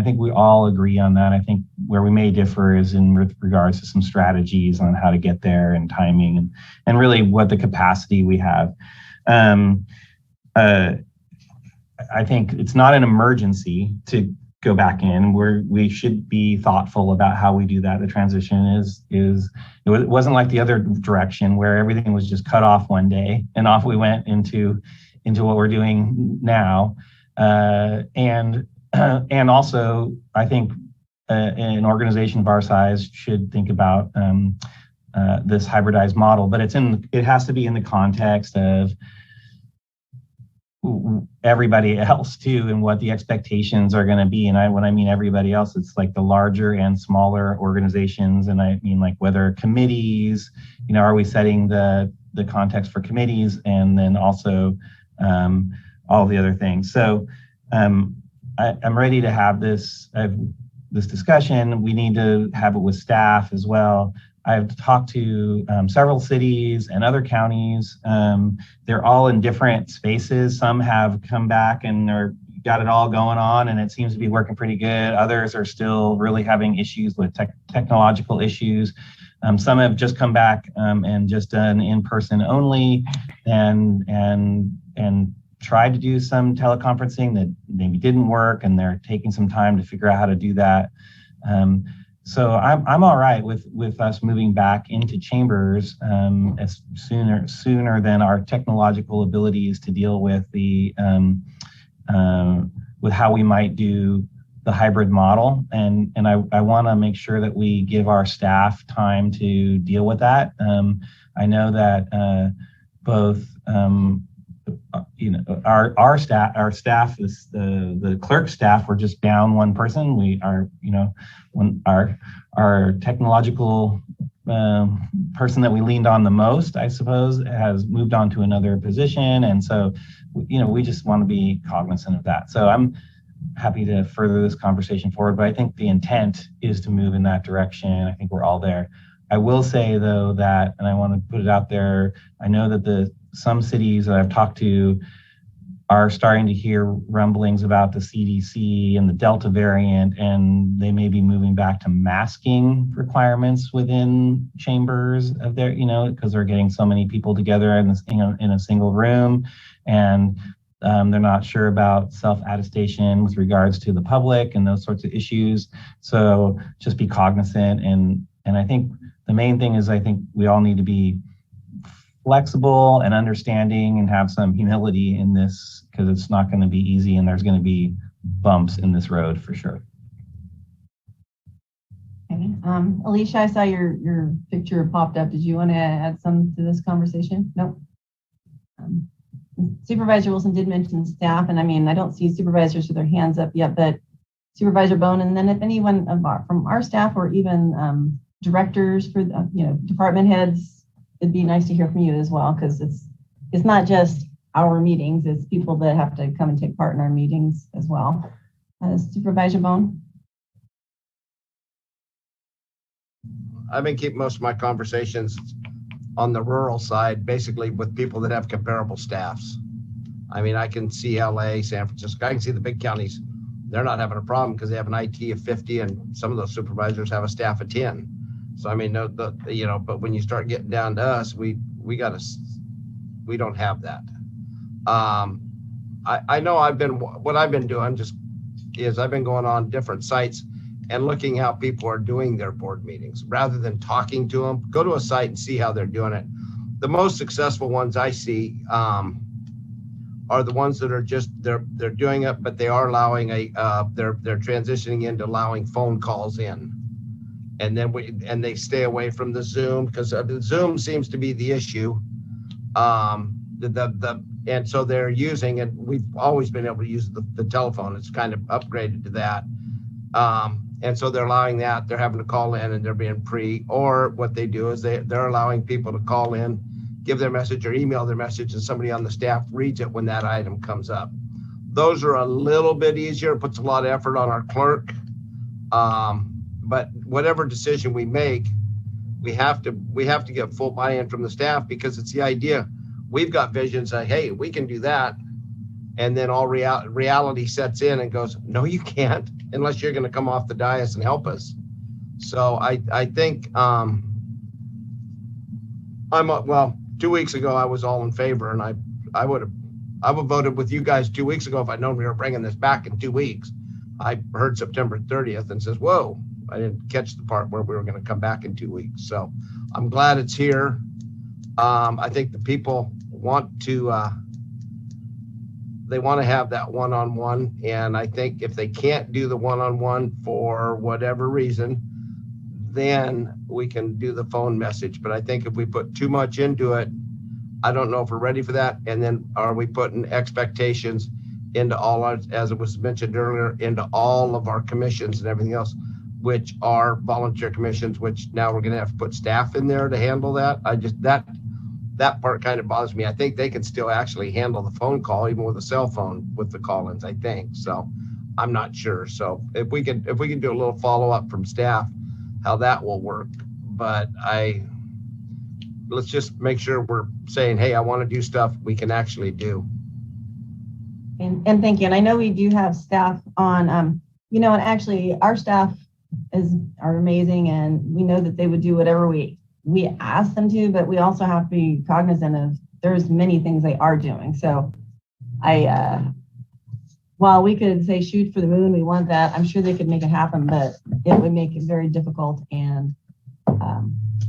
think we all agree on that. I think where we may differ is in regards to some strategies on how to get there and timing and really what the capacity we have. I think it's not an emergency to go back in. We should be thoughtful about how we do that. The transition it wasn't like the other direction where everything was just cut off one day and off we went into what we're doing now. And also I think an organization of our size should think about this hybridized model, but it has to be in the context of everybody else too, and what the expectations are going to be. And when I mean everybody else, it's like the larger and smaller organizations. And I mean, like, whether committees, you know, are we setting the context for committees, and then also all the other things. So I'm ready to have this discussion. We need to have it with staff as well. I've talked to several cities and other counties. They're all in different spaces. Some have come back and got it all going on, and it seems to be working pretty good. Others are still really having issues with technological issues. Some have just come back and just done in-person only, and tried to do some teleconferencing that maybe didn't work, and they're taking some time to figure out how to do that. So I'm all right with us moving back into chambers as sooner than our technological abilities to deal with with how we might do the hybrid model. And I want to make sure that we give our staff time to deal with that. I know that both our staff is the clerk staff. We're just down one person. We are, when our technological person that we leaned on the most, I suppose, has moved on to another position. And so, we just want to be cognizant of that. So I'm happy to further this conversation forward, but I think the intent is to move in that direction. I think we're all there. I will say though that, and I want to put it out there, I know that some cities that I've talked to are starting to hear rumblings about the CDC and the Delta variant, and they may be moving back to masking requirements within chambers of their, because they're getting so many people together in a single room, and they're not sure about self-attestation with regards to the public and those sorts of issues. So just be cognizant, and I think the main thing is I think we all need to be flexible and understanding and have some humility in this, because it's not going to be easy and there's going to be bumps in this road for sure. Okay. Alicia, I saw your picture popped up. Did you want to add some to this conversation? No. Supervisor Wilson did mention staff, and I don't see supervisors with their hands up yet, but Supervisor Bohn, and then if anyone from our staff or even directors for department heads, it'd be nice to hear from you as well, because it's not just our meetings, it's people that have to come and take part in our meetings as well. Supervisor Bohn? I've been keeping most of my conversations on the rural side, basically with people that have comparable staffs. I can see LA, San Francisco, I can see the big counties. They're not having a problem because they have an IT of 50 and some of those supervisors have a staff of 10. So, but when you start getting down to us, we don't have that. I know what I've been doing is I've been going on different sites and looking how people are doing their board meetings rather than talking to them. Go to a site and see how they're doing it. The most successful ones I see are the ones that are just they're doing it, but they are allowing they're transitioning into allowing phone calls in, and then they stay away from the Zoom, because the Zoom seems to be the issue. And so they're using, and we've always been able to use the telephone. It's kind of upgraded to that. And so they're allowing that. They're having to call in and they're being or what they do is they're allowing people to call in, give their message or email their message, and somebody on the staff reads it when that item comes up. Those are a little bit easier. It puts a lot of effort on our clerk. But whatever decision we make, we have to get full buy-in from the staff, because it's the idea. We've got visions like, hey, we can do that. And then all reality sets in and goes, no, you can't, unless you're going to come off the dais and help us. So I think, well, 2 weeks ago, I was all in favor, and I would have voted with you guys 2 weeks ago if I'd known we were bringing this back in 2 weeks. I heard September 30th and says, whoa, I didn't catch the part where we were going to come back in 2 weeks. So I'm glad it's here. I think the people want to have that one-on-one, and I think if they can't do the one-on-one for whatever reason, then we can do the phone message. But I think if we put too much into it, I don't know if we're ready for that. And then are we putting expectations into all our, as it was mentioned earlier, into all of our commissions and everything else, which are volunteer commissions, which now we're going to have to put staff in there to handle that. That part kind of bothers me. I think they can still actually handle the phone call, even with a cell phone, with the call-ins, I think. So I'm not sure. So if we can do a little follow-up from staff, how that will work. But let's just make sure we're saying, hey, I want to do stuff we can actually do. And thank you. And I know we do have staff on, and actually our staff are amazing, and we know that they would do whatever we ask them to, but we also have to be cognizant of there's many things they are doing. So while we could say shoot for the moon, we want that, I'm sure they could make it happen, but it would make it very difficult and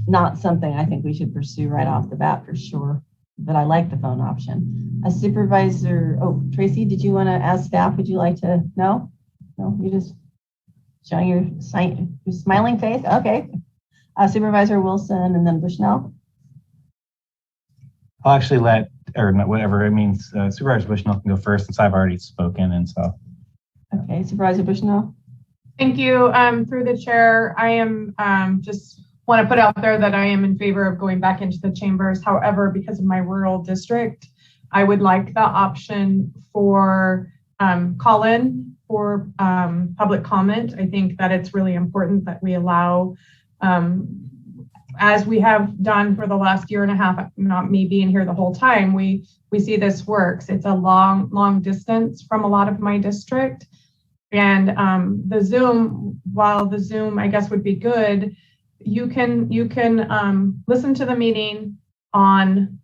not something I think we should pursue right off the bat for sure. But I like the phone option. A supervisor, Tracy, did you want to ask staff? Would you like to? No, you just showing your smiling face. Okay. Supervisor Wilson and then Bushnell. I'll actually let or not, whatever it means. Supervisor Bushnell can go first since I've already spoken, and so. Okay, Supervisor Bushnell. Thank you. Through the chair, I am just want to put out there that I am in favor of going back into the chambers. However, because of my rural district, I would like the option for call in for public comment. I think that it's really important that we allow, as we have done for the last year and a half, not me being here the whole time, we see this works. It's a long distance from a lot of my district. And the Zoom, while the Zoom, I guess, would be good, you can listen to the meeting on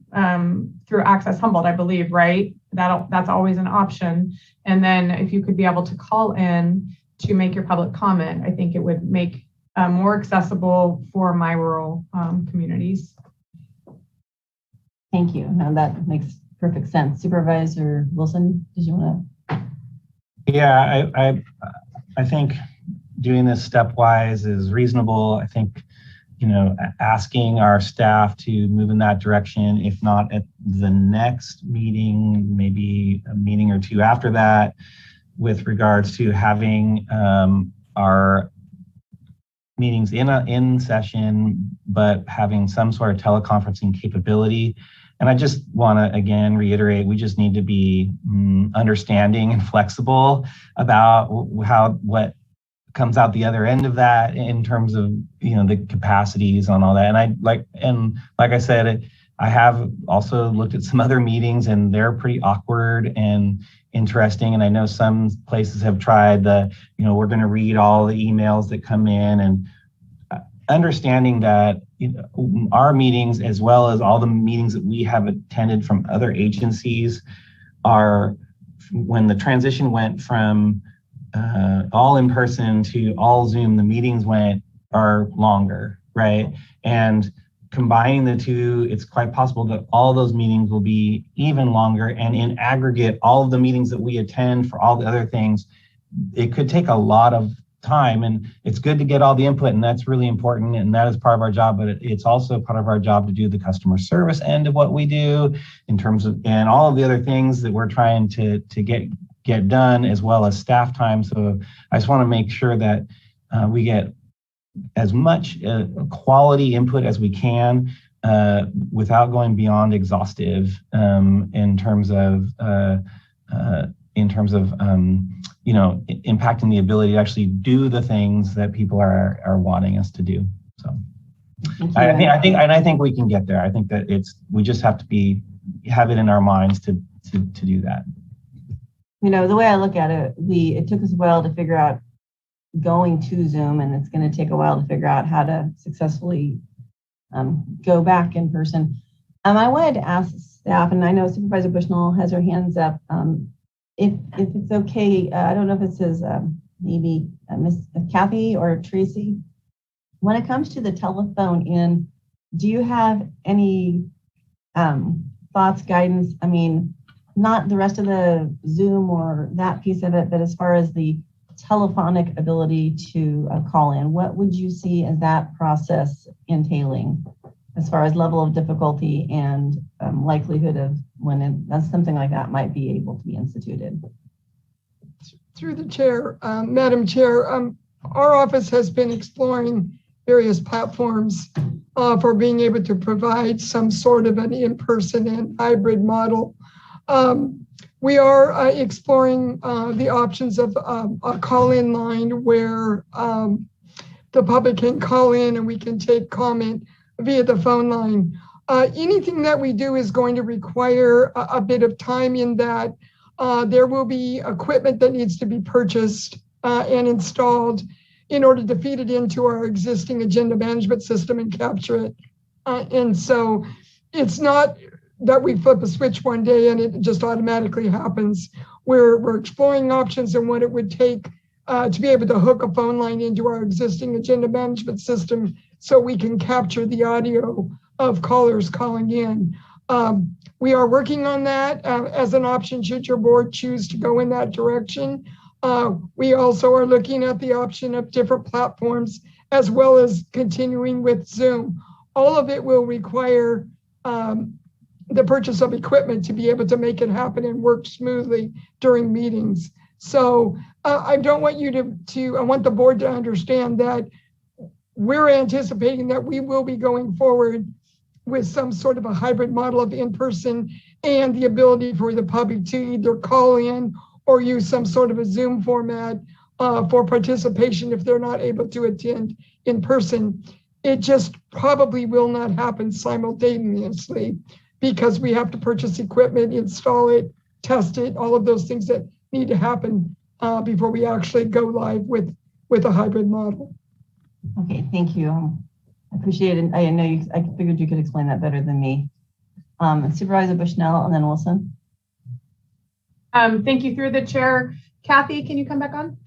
through Access Humboldt, I believe, right? That's always an option. And then if you could be able to call in to make your public comment, I think it would make more accessible for my rural communities. Thank you. Now that makes perfect sense. Supervisor Wilson, did you want to? Yeah, I think doing this stepwise is reasonable. I think, asking our staff to move in that direction, if not at the next meeting, maybe a meeting or two after that, with regards to having our meetings in session, but having some sort of teleconferencing capability. And I just want to, again, reiterate, we just need to be understanding and flexible about what comes out the other end of that in terms of, the capacities on all that. And like I said, I have also looked at some other meetings and they're pretty awkward and interesting. And I know some places have tried we're going to read all the emails that come in, and understanding that our meetings, as well as all the meetings that we have attended from other agencies, are, when the transition went from all in person to all Zoom, the meetings are longer, right? And combining the two, it's quite possible that all those meetings will be even longer. And in aggregate, all of the meetings that we attend for all the other things, it could take a lot of time, and it's good to get all the input, and that's really important, and that is part of our job. But it's also part of our job to do the customer service end of what we do, in terms of, and all of the other things that we're trying to get done, as well as staff time. So I just want to make sure that we get as much quality input as we can without going beyond exhaustive in terms of impacting the ability to actually do the things that people are wanting us to do. So I think we can get there. I think that we just have to have it in our minds to do that. The way I look at it, it took us a while to figure out going to Zoom, and it's going to take a while to figure out how to successfully go back in person. I wanted to ask staff, and I know Supervisor Bushnell has her hands up. If it's okay, I don't know if it says maybe Miss Kathy or Tracy. When it comes to the telephone in, do you have any thoughts, guidance? I mean, not the rest of the Zoom or that piece of it, but as far as the telephonic ability to call in, what would you see as that process entailing, as far as level of difficulty and likelihood of when that's something like that might be able to be instituted? Through the chair, Madam Chair, our office has been exploring various platforms for being able to provide some sort of an in-person and hybrid model. We are exploring the options of a call-in line where the public can call in and we can take comment via the phone line. Anything that we do is going to require a bit of time, in that there will be equipment that needs to be purchased and installed in order to feed it into our existing agenda management system and capture it. And so it's not that we flip a switch one day and it just automatically happens. We're exploring options and what it would take to be able to hook a phone line into our existing agenda management system so we can capture the audio of callers calling in. We are working on that as an option should your board choose to go in that direction. We also are looking at the option of different platforms, as well as continuing with Zoom. All of it will require the purchase of equipment to be able to make it happen and work smoothly during meetings. So I don't want you I want the board to understand that we're anticipating that we will be going forward with some sort of a hybrid model of in-person and the ability for the public to either call in or use some sort of a Zoom format for participation if they're not able to attend in person. It just probably will not happen simultaneously because we have to purchase equipment, install it, test it, all of those things that need to happen before we actually go live with a hybrid model. Okay, thank you. I appreciate it. I know I figured you could explain that better than me. Supervisor Bushnell and then Wilson. Thank you through the chair. Kathy, can you come back on?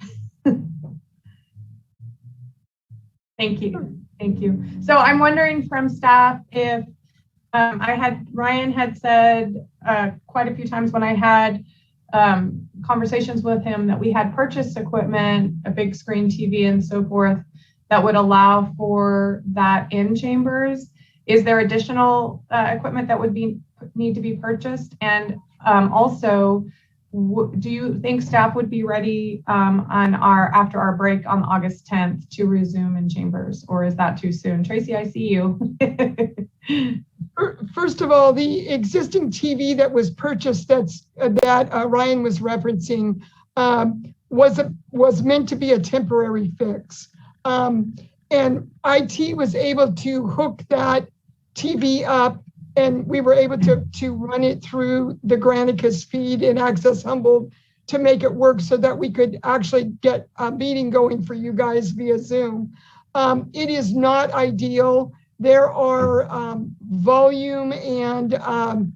Thank you. Thank you. So I'm wondering from staff if Ryan had said quite a few times when I had conversations with him that we had purchased equipment, a big screen TV and so forth, that would allow for that in chambers. Is there additional equipment that would need to be purchased? And also, do you think staff would be ready after our break on August 10th to resume in chambers, or is that too soon? Tracy, I see you. First of all, the existing TV that was purchased that Ryan was referencing was meant to be a temporary fix. And IT was able to hook that TV up, and we were able to run it through the Granicus feed in Access Humboldt to make it work so that we could actually get a meeting going for you guys via Zoom. It is not ideal. There are volume and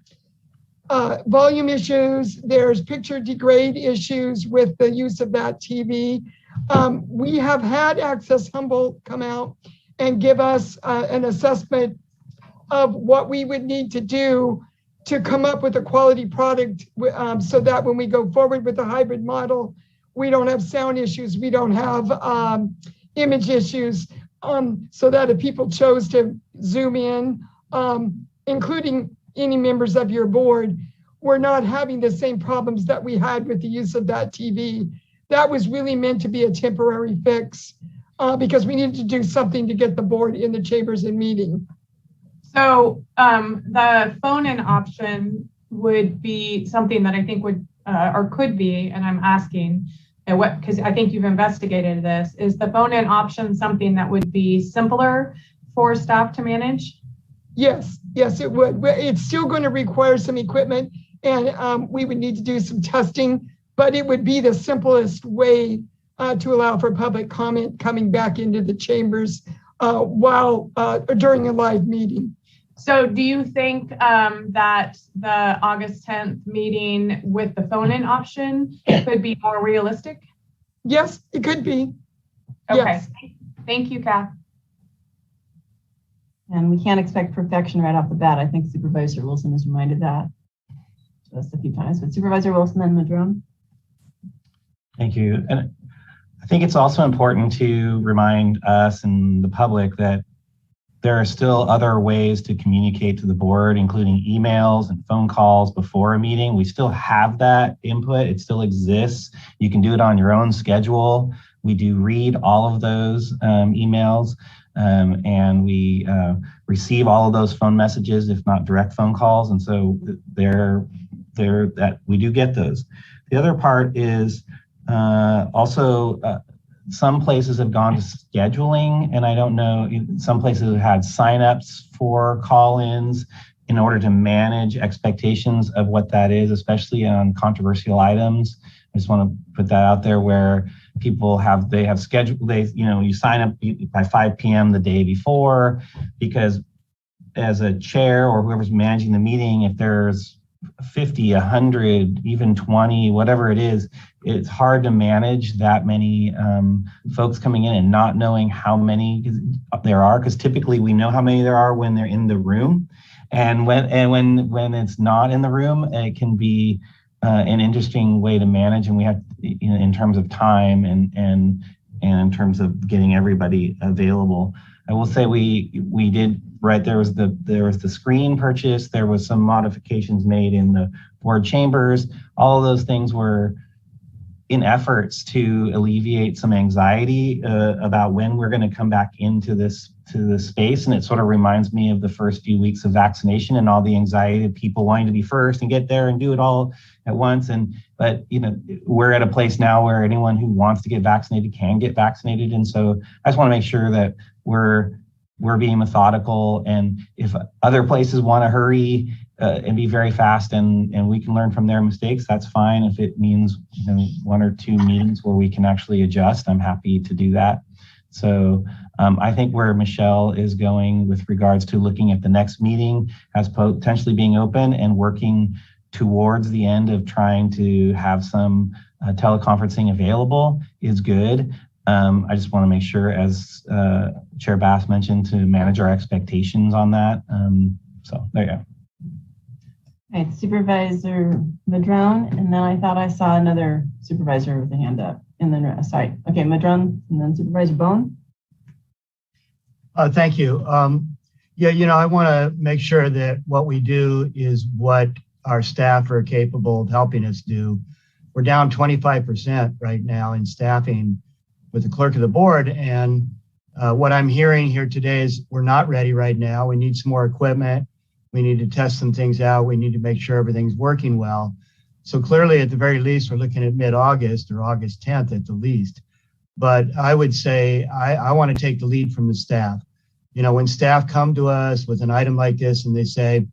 volume issues. There's picture degrade issues with the use of that TV. We have had Access Humboldt come out and give us an assessment of what we would need to do to come up with a quality product so that when we go forward with the hybrid model, we don't have sound issues, we don't have image issues, so that if people chose to Zoom in, including any members of your board, we're not having the same problems that we had with the use of that TV. That was really meant to be a temporary fix because we needed to do something to get the board in the chambers and meeting. So the phone-in option would be something that I think would or could be, and I'm asking, because I think you've investigated this, is the phone-in option something that would be simpler for staff to manage? Yes, it would. It's still going to require some equipment, and we would need to do some testing, but it would be the simplest way to allow for public comment coming back into the chambers while during a live meeting. So do you think that the August 10th meeting with the phone-in option could be more realistic? Yes, it could be. Okay, yes. Thank you, Kath. And we can't expect perfection right off the bat. I think Supervisor Wilson has reminded that just a few times, but Supervisor Wilson and Madrone. Thank you. And I think it's also important to remind us and the public that there are still other ways to communicate to the board, including emails and phone calls before a meeting. We still have that input. It still exists. You can do it on your own schedule. We do read all of those emails and we receive all of those phone messages, if not direct phone calls. And so that we do get those. The other part is also some places have gone to scheduling, and I don't know, some places have had signups for call-ins in order to manage expectations of what that is, especially on controversial items. I just want to put that out there where people have scheduled, you sign up by 5 p.m. the day before, because as a chair or whoever's managing the meeting, if there's 50, 100, even 20, whatever it is, it's hard to manage that many folks coming in and not knowing how many there are, because typically we know how many there are when they're in the room. And when it's not in the room, it can be an interesting way to manage, and we have, in terms of time and in terms of getting everybody available. I will say we did right, there was the screen purchase, there was some modifications made in the board chambers. All of those things were in efforts to alleviate some anxiety about when we're going to come back into this space. And it sort of reminds me of the first few weeks of vaccination and all the anxiety of people wanting to be first and get there and do it all at once. But we're at a place now where anyone who wants to get vaccinated can get vaccinated. And so I just want to make sure that we're being methodical, and if other places want to hurry and be very fast and we can learn from their mistakes, that's fine. If it means 1 or 2 meetings where we can actually adjust, I'm happy to do that. So I think where Michelle is going with regards to looking at the next meeting as potentially being open and working towards the end of trying to have some teleconferencing available is good. I just want to make sure, as Chair Bass mentioned, to manage our expectations on that. So there you go. All right, Supervisor Madrone, and then I thought I saw another supervisor with a hand up. And then, sorry, okay, Madrone, and then Supervisor Bohn. Thank you. Yeah, I want to make sure that what we do is what our staff are capable of helping us do. We're down 25% right now in staffing with the clerk of the board. And what I'm hearing here today is we're not ready right now. We need some more equipment. We need to test some things out. We need to make sure everything's working well. So clearly, at the very least, we're looking at mid-August or August 10th at the least. But I would say I want to take the lead from the staff. When staff come to us with an item like this and they say,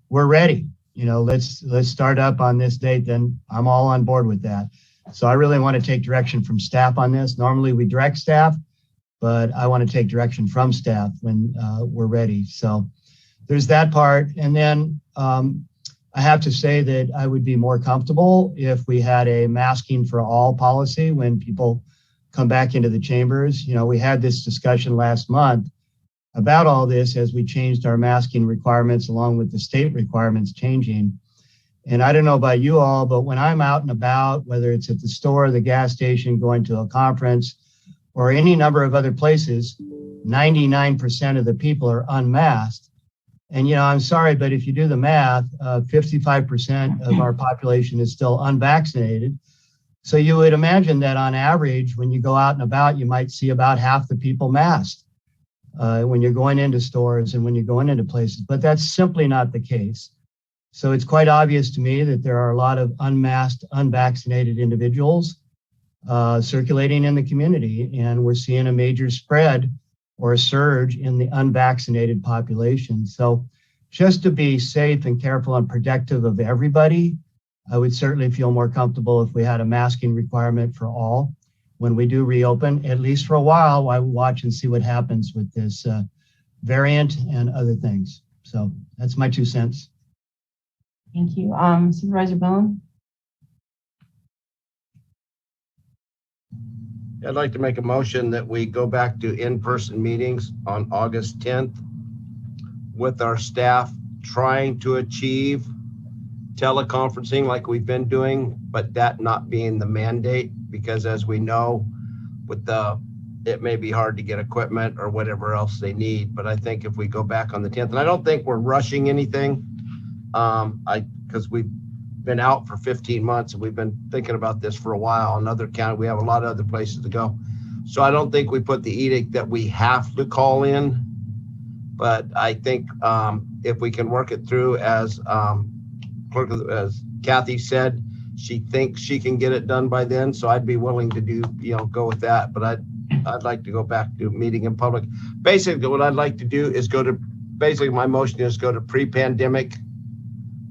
we're ready, let's start up on this date, then I'm all on board with that. So I really want to take direction from staff on this. Normally we direct staff, but I want to take direction from staff when we're ready. So there's that part. And then I have to say that I would be more comfortable if we had a masking for all policy when people come back into the chambers. We had this discussion last month about all this as we changed our masking requirements along with the state requirements changing. And I don't know about you all, but when I'm out and about, whether it's at the store, the gas station, going to a conference, or any number of other places, 99% of the people are unmasked. And, I'm sorry, but if you do the math, 55% of our population is still unvaccinated. So you would imagine that on average, when you go out and about, you might see about half the people masked when you're going into stores and when you're going into places. But that's simply not the case. So it's quite obvious to me that there are a lot of unmasked, unvaccinated individuals circulating in the community, and we're seeing a major spread or a surge in the unvaccinated population. So just to be safe and careful and protective of everybody, I would certainly feel more comfortable if we had a masking requirement for all when we do reopen, at least for a while we watch and see what happens with this variant and other things. So that's my 2 cents. Thank you. Supervisor Bohn. I'd like to make a motion that we go back to in-person meetings on August 10th with our staff trying to achieve teleconferencing like we've been doing, but that not being the mandate, because as we know, it may be hard to get equipment or whatever else they need. But I think if we go back on the 10th, and I don't think we're rushing anything, because we've been out for 15 months and we've been thinking about this for a while. Another county, we have a lot of other places to go. So I don't think we put the edict that we have to call in, but I think if we can work it through as Kathy said, she thinks she can get it done by then. So I'd be willing to go with that, but I'd like to go back to meeting in public. Basically what I'd like to do is my motion is go to pre-pandemic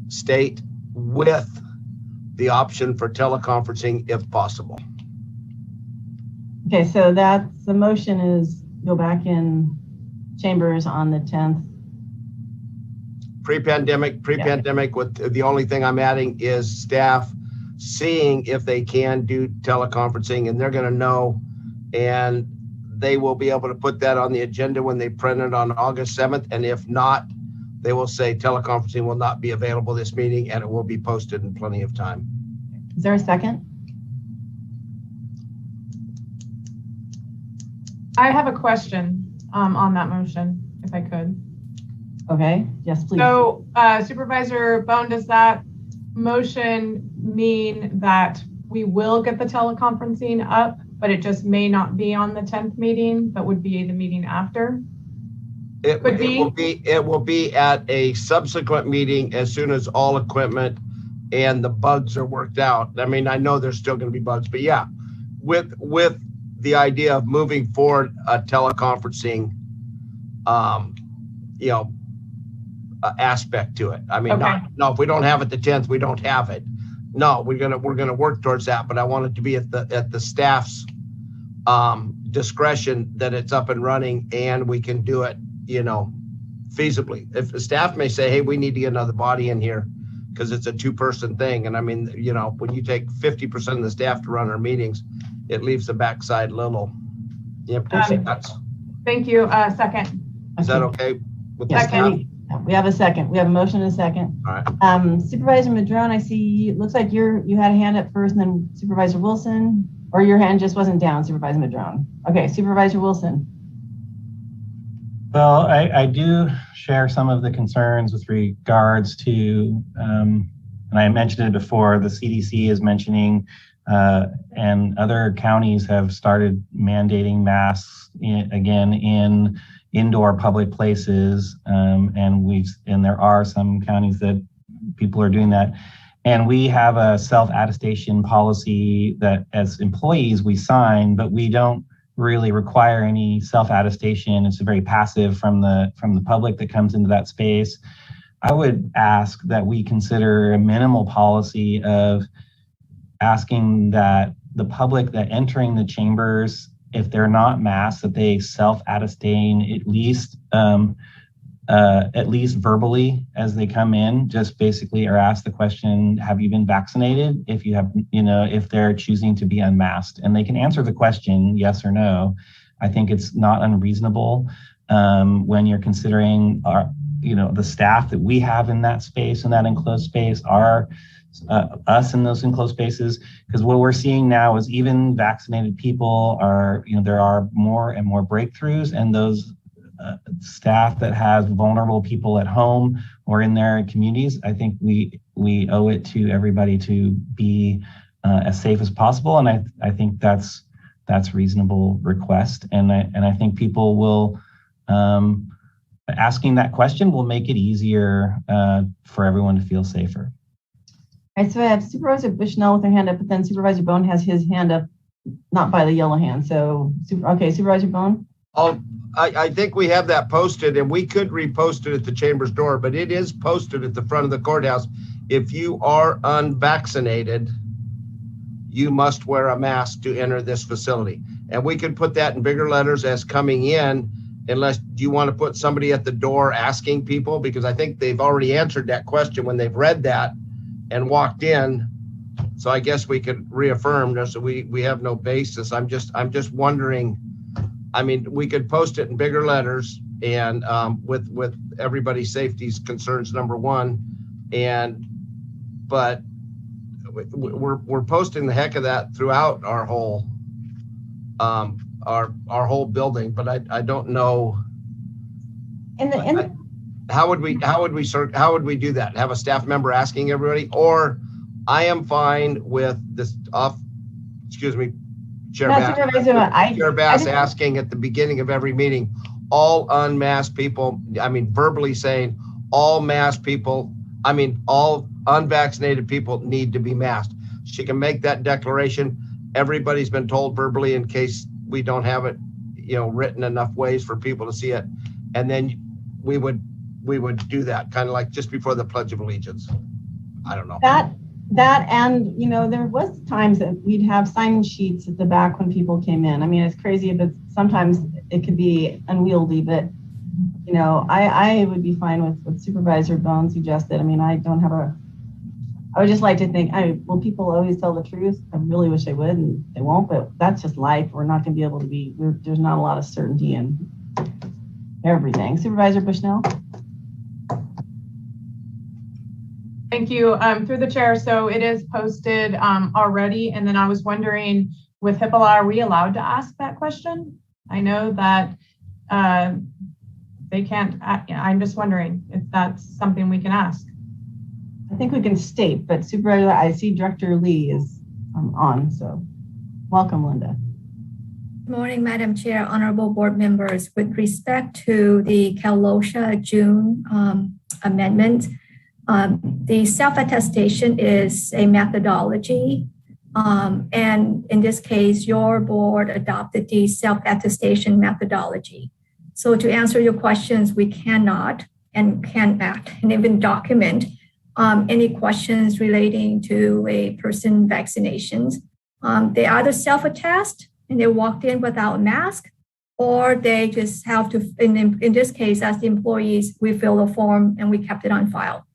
state with the option for teleconferencing if possible. Okay, so the motion is go back in chambers on the 10th. Pre-pandemic with the only thing I'm adding is staff seeing if they can do teleconferencing, and they're going to know, and they will be able to put that on the agenda when they print it on August 7th. And if not, they will say teleconferencing will not be available this meeting, and it will be posted in plenty of time. Is there a second? I have a question on that motion, if I could. Okay, yes, please. So Supervisor Bohn, does that motion mean that we will get the teleconferencing up, but it just may not be on the 10th meeting, but would be the meeting after? It will be at a subsequent meeting as soon as all equipment and the bugs are worked out. I mean, I know there's still going to be bugs, but yeah, with the idea of moving forward a teleconferencing, aspect to it. I mean, Okay. no, if we don't have it the 10th, we don't have it. No, we're gonna work towards that, but I want it to be at the staff's discretion that it's up and running and we can do it, feasibly. If the staff may say, hey, we need to get another body in here because it's a 2-person thing. And I mean, when you take 50% of the staff to run our meetings, it leaves the backside little. Thank you. Second. Is that okay with the Yes, staff? we have a second. We have a motion and a second. All right. Supervisor Madrone, I see, it looks like you had a hand up first and then Supervisor Wilson, or your hand just wasn't down, Supervisor Madrone. Okay, Supervisor Wilson. Well, I do share some of the concerns with regards to, and I mentioned it before, the CDC is mentioning, and other counties have started mandating masks again in indoor public places, and there are some counties that people are doing that. And we have a self-attestation policy that as employees we sign, but we don't really require any self-attestation. It's very passive from the public that comes into that space. I would ask that we consider a minimal policy of asking that the public that entering the chambers, if they're not masked, that they self-attestate at least verbally as they come in, just basically are asked the question, have you been vaccinated? If you have, if they're choosing to be unmasked, and they can answer the question, yes or no. I think it's not unreasonable when you're considering the staff that we have in that space, in that enclosed space, are us in those enclosed spaces, because what we're seeing now is even vaccinated people are, there are more and more breakthroughs, and those staff that has vulnerable people at home or in their communities, I think we owe it to everybody to be as safe as possible, and I think that's reasonable request, and I think people will asking that question will make it easier for everyone to feel safer. All right, so I have Supervisor Bushnell with her hand up, but then Supervisor Bohn has his hand up, not by the yellow hand. So, Supervisor Bohn? I think we have that posted, and we could repost it at the chamber's door, but it is posted at the front of the courthouse. If you are unvaccinated, you must wear a mask to enter this facility. And we could put that in bigger letters as coming in, unless you want to put somebody at the door asking people, because I think they've already answered that question when they've read that and walked in. So I guess we could reaffirm this. So we have no basis. I'm just wondering, I mean, we could post it in bigger letters and with everybody's safety concerns, number one. But we're posting the heck of that throughout our whole our whole building. But I don't know. How would we do that? Have a staff member asking everybody, or I am fine with this Chair Bass asking at the beginning of every meeting, all unmasked people, verbally saying all masked people, all unvaccinated people need to be masked. She can make that declaration. Everybody's been told verbally in case we don't have it, written enough ways for people to see it. And then we would do that kind of like just before the Pledge of Allegiance. I don't know. That and, there was times that we'd have sign sheets at the back when people came in. It's crazy, but sometimes it could be unwieldy, but, I would be fine with what Supervisor Bohn suggested. I would just like to think, will people always tell the truth? I really wish they would, and they won't, but that's just life. We're not going to be able to there's not a lot of certainty in everything. Supervisor Bushnell? Thank you. Through the chair, so it is posted already, and then I was wondering, with HIPAA law, are we allowed to ask that question? I know that they can't, I'm just wondering if that's something we can ask. I think we can state, but Supervisor, I see Director Lee is on, so welcome, Linda. Good morning, Madam Chair, honorable board members. With respect to the CalOSHA June amendment, the self-attestation is a methodology. And in this case, your board adopted the self-attestation methodology. So to answer your questions, we cannot and can't and even document any questions relating to a person vaccinations. They either self-attest and they walked in without a mask, or they just have to, in this case, as the employees, we fill a form and we kept it on file.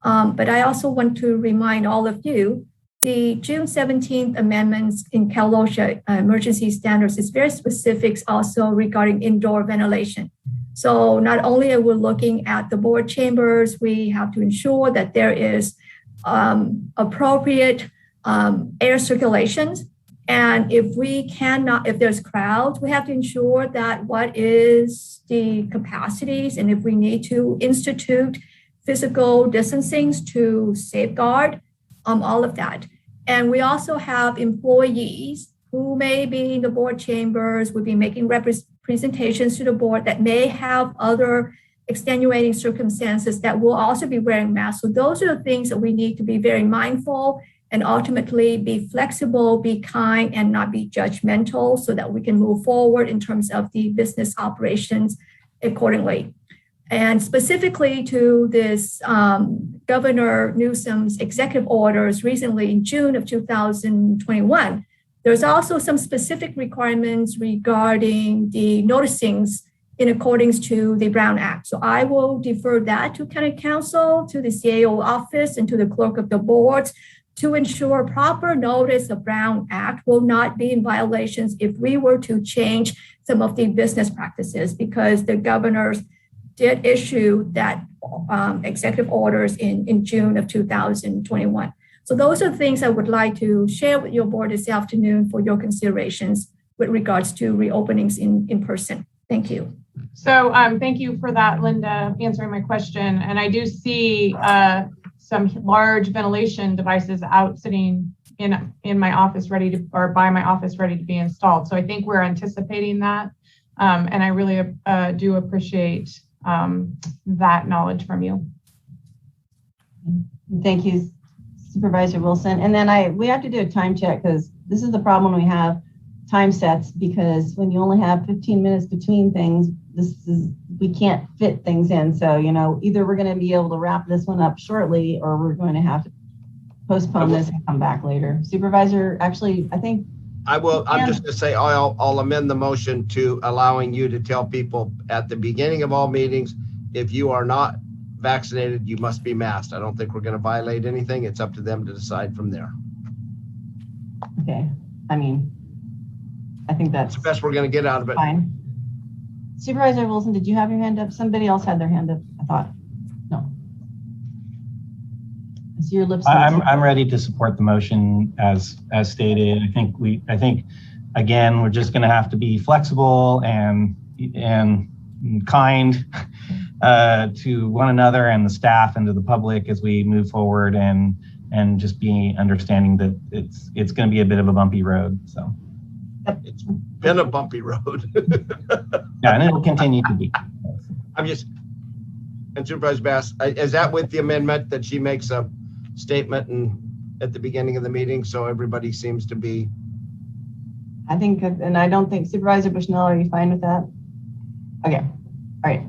But I also want to remind all of you, the June 17th amendments in CalOSHA emergency standards is very specific also regarding indoor ventilation. So not only are we looking at the board chambers, we have to ensure that there is appropriate air circulations. And if there's crowds, we have to ensure that what is the capacities, and if we need to institute physical distancing to safeguard all of that. And we also have employees who may be in the board chambers, will be making presentations to the board that may have other extenuating circumstances that will also be wearing masks. So those are the things that we need to be very mindful and ultimately be flexible, be kind, and not be judgmental so that we can move forward in terms of the business operations accordingly. And specifically to this Governor Newsom's executive orders recently in June of 2021, there's also some specific requirements regarding the noticings in accordance to the Brown Act. So I will defer that to County Council, to the CAO office, and to the clerk of the boards to ensure proper notice of Brown Act will not be in violations if we were to change some of the business practices, because the governors did issue that executive orders in June of 2021. So those are things I would like to share with your board this afternoon for your considerations with regards to reopenings in person. Thank you. So thank you for that, Linda, answering my question. And I do see some large ventilation devices out sitting in my office by my office ready to be installed. So I think we're anticipating that. And I really do appreciate that knowledge from you. Thank you, Supervisor Wilson. And then we have to do a time check, because this is the problem when we have time sets, because when you only have 15 minutes between things, we can't fit things in. So, either we're going to be able to wrap this one up shortly, or we're going to have to postpone this and come back later. Supervisor, actually, I think I will. I'm just going to say I'll amend the motion to allowing you to tell people at the beginning of all meetings, if you are not vaccinated, you must be masked. I don't think we're going to violate anything. It's up to them to decide from there. Okay. I think that's the best we're going to get out of it. Fine. Supervisor Wilson, did you have your hand up? Somebody else had their hand up, I thought. No. I see your lips. I'm ready to support the motion as stated. I think again, we're just going to have to be flexible and kind to one another and the staff and to the public as we move forward, and just be understanding that it's going to be a bit of a bumpy road. So. It's been a bumpy road. Yeah, and it'll continue to be. And Supervisor Bass, is that with the amendment that she makes a statement at the beginning of the meeting, so everybody seems to be? I think, and I don't think, Supervisor Bushnell, are you fine with that? Okay, all right.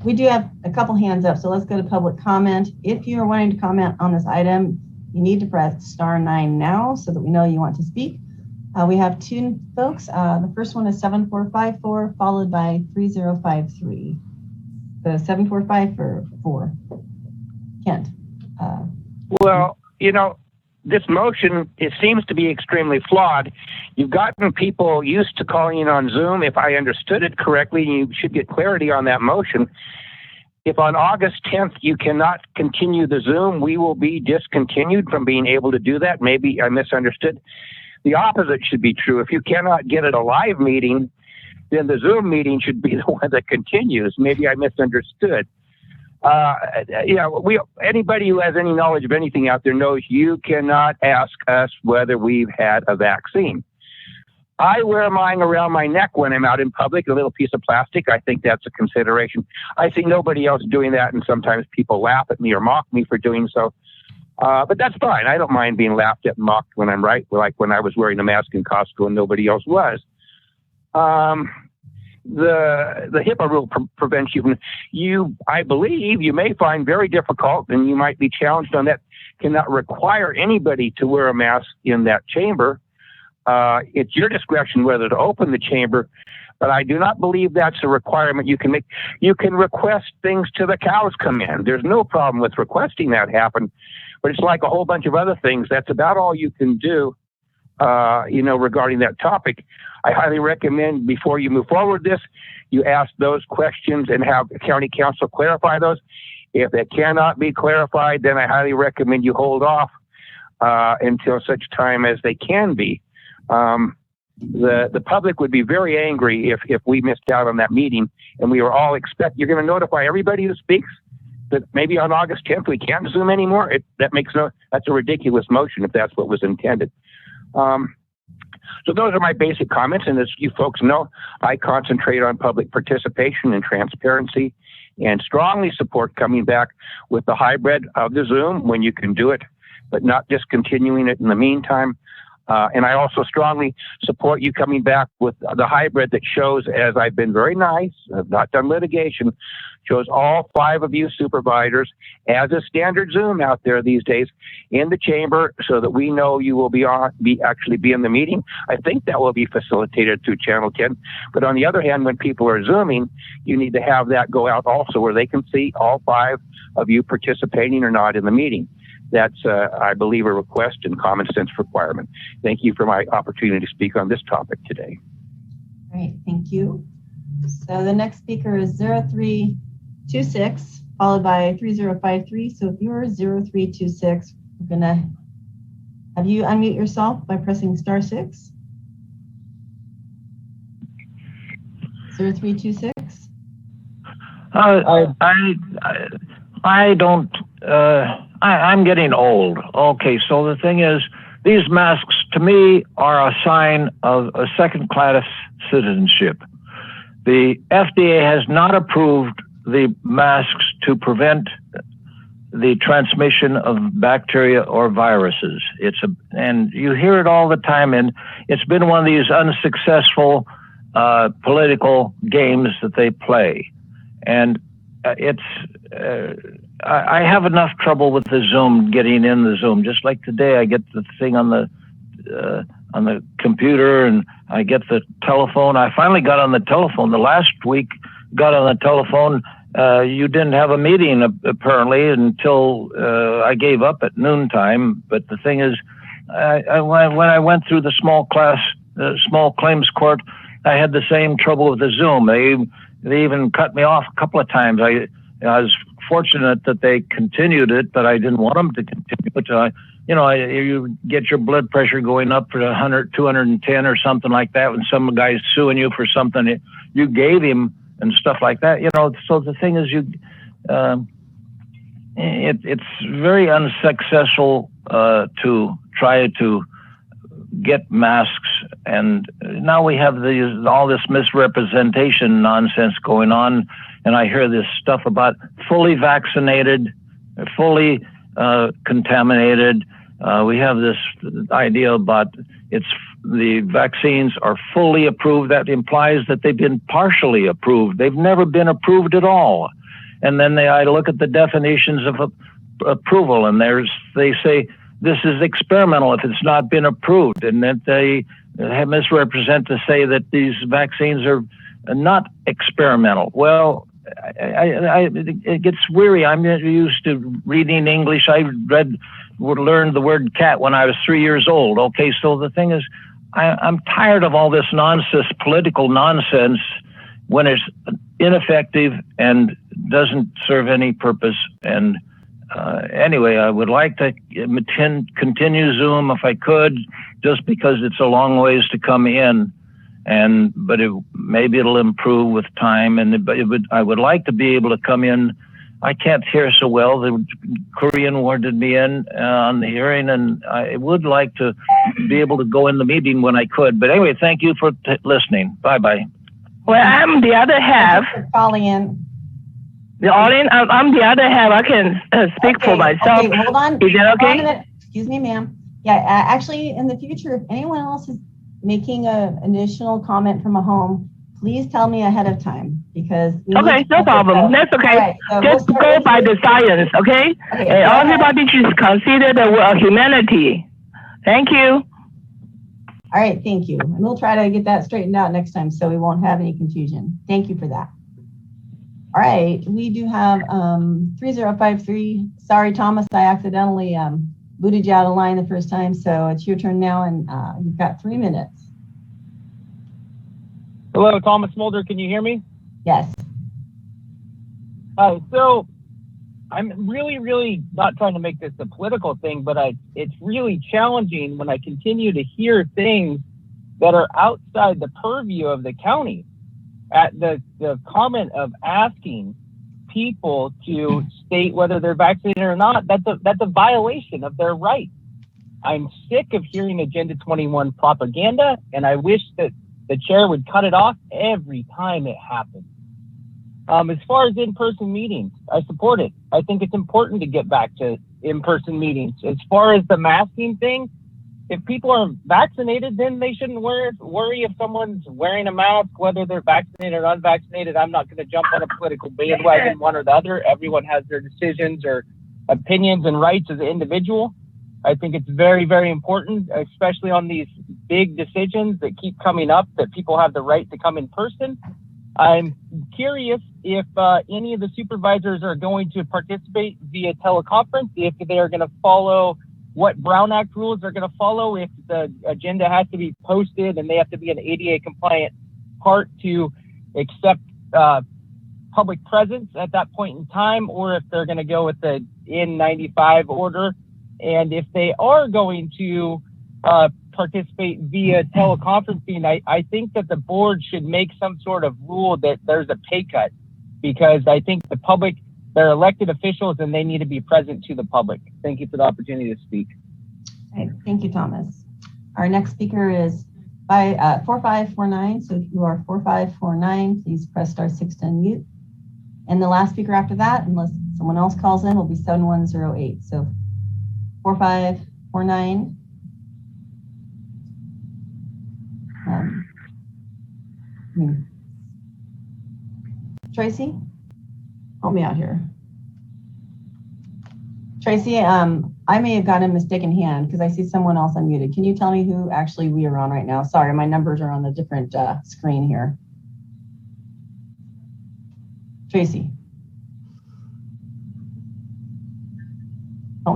We do have a couple hands up, so let's go to public comment. If you are wanting to comment on this item, you need to press *9 now so that we know you want to speak. We have two folks. The first one is 7454, followed by 3053. The 7454. Kent. Well, this motion, it seems to be extremely flawed. You've gotten people used to calling in on Zoom. If I understood it correctly, you should get clarity on that motion. If on August 10th you cannot continue the Zoom, we will be discontinued from being able to do that. Maybe I misunderstood. The opposite should be true. If you cannot get at a live meeting, then the Zoom meeting should be the one that continues. Maybe I misunderstood. Anybody who has any knowledge of anything out there knows you cannot ask us whether we've had a vaccine. I wear mine around my neck when I'm out in public, a little piece of plastic. I think that's a consideration. I see nobody else doing that, and sometimes people laugh at me or mock me for doing so. But that's fine. I don't mind being laughed at and mocked when I'm right, like when I was wearing a mask in Costco and nobody else was. The HIPAA rule prevents you, I believe, you may find very difficult, and you might be challenged on that, cannot require anybody to wear a mask in that chamber. It's your discretion whether to open the chamber, but I do not believe that's a requirement you can make. You can request things till the cows come in. There's no problem with requesting that happen, but it's like a whole bunch of other things. That's about all you can do, regarding that topic. I highly recommend before you move forward this, you ask those questions and have the county council clarify those. If it cannot be clarified, then I highly recommend you hold off until such time as they can be. The public would be very angry if we missed out on that meeting, and we were all you're going to notify everybody who speaks that maybe on August 10th we can't Zoom anymore. That's a ridiculous motion if that's what was intended. So those are my basic comments, and as you folks know, I concentrate on public participation and transparency, and strongly support coming back with the hybrid of the Zoom when you can do it, but not discontinuing it in the meantime. And I also strongly support you coming back with the hybrid that shows, as I've been very nice, I've not done litigation, shows all 5 of you supervisors as a standard Zoom out there these days in the chamber, so that we know you will actually be in the meeting. I think that will be facilitated through Channel 10. But on the other hand, when people are Zooming, you need to have that go out also where they can see all 5 of you participating or not in the meeting. That's, I believe, a request and common sense requirement. Thank you for my opportunity to speak on this topic today. Great, thank you. So the next speaker is 0326, followed by 3053. So if you're 0326, we're gonna have you unmute yourself by pressing *6. 0326. I'm getting old. Okay, so the thing is, these masks to me are a sign of a second-class citizenship. The FDA has not approved the masks to prevent the transmission of bacteria or viruses. And you hear it all the time, and it's been one of these unsuccessful political games that they play. And I have enough trouble with the Zoom, getting in the Zoom. Just like today, I get the thing on the computer, and I get the telephone. I finally got on the telephone. The last week, got on the telephone. You didn't have a meeting apparently until I gave up at noontime. But the thing is, when I went through the small claims court, I had the same trouble with the Zoom. They even cut me off a couple of times. I was fortunate that they continued it, but I didn't want them to continue. But you get your blood pressure going up for 100, 210 or something like that, when some guy's suing you for something you gave him and stuff like that. So the thing is, it's very unsuccessful to try to get masks, and now we have all this misrepresentation nonsense going on, and I hear this stuff about fully vaccinated, fully contaminated. We have this idea about the vaccines are fully approved. That implies that they've been partially approved. They've never been approved at all. And then I look at the definitions of approval, and they say this is experimental if it's not been approved, and that they misrepresent to say that these vaccines are not experimental. Well, it gets weary. I'm used to reading English. I learned the word cat when I was 3 years old. Okay, so the thing is, I'm tired of all this nonsense, political nonsense, when it's ineffective and doesn't serve any purpose. And anyway, I would like to continue Zoom if I could, just because it's a long ways to come in. but maybe it'll improve with time. I would like to be able to come in. I can't hear so well. The Korean warded me in on the hearing, and I would like to be able to go in the meeting when I could. But anyway, thank you for listening. Bye-bye. Well, I'm the other half. Calling in. I'm the other half. I can speak for myself. Okay, hold on. Is that okay? Excuse me, ma'am. Yeah, actually, in the future, if anyone else is making an additional comment from a home, please tell me ahead of time because. Okay, no problem. That's okay. Right, so just go by the science, okay? Everybody should consider the humanity. Thank you. All right, thank you. And we'll try to get that straightened out next time so we won't have any confusion. Thank you for that. All right, we do have 3053. Sorry, Thomas, I accidentally booted you out of line the first time, so it's your turn now, and you've got 3 minutes. Hello, Thomas Mulder. Can you hear me? Yes. So I'm really not trying to make this a political thing, but it's really challenging when I continue to hear things that are outside the purview of the county. At the comment of asking people to state whether they're vaccinated or not, that's a violation of their right. I'm sick of hearing Agenda 21 propaganda, and I wish that the chair would cut it off every time it happens. As far as in-person meetings, I support it. I think it's important to get back to in-person meetings. As far as the masking thing, if people are vaccinated, then they shouldn't worry if someone's wearing a mask, whether they're vaccinated or unvaccinated. I'm not going to jump on a political bandwagon, one or the other. Everyone has their decisions or opinions and rights as an individual. I think it's very, very important, especially on these big decisions that keep coming up, that people have the right to come in person. I'm curious if any of the supervisors are going to participate via teleconference, if they are going to follow what Brown Act rules are going to follow, if the agenda has to be posted and they have to be an ADA compliant part to accept public presence at that point in time, or if they're going to go with the N95 order. And if they are going to participate via teleconferencing, I think that the board should make some sort of rule that there's a pay cut, because I think the public, they're elected officials and they need to be present to the public. Thank you for the opportunity to speak. Okay, thank you, Thomas. Our next speaker is 4549. So if you are 4549, please press *6 to unmute. And the last speaker after that, unless someone else calls in, will be 7108. So 4549. Tracy, help me out here. Tracy, I may have gotten a mistaken hand because I see someone else unmuted. Can you tell me who actually we are on right now? Sorry, my numbers are on a different screen here. Tracy.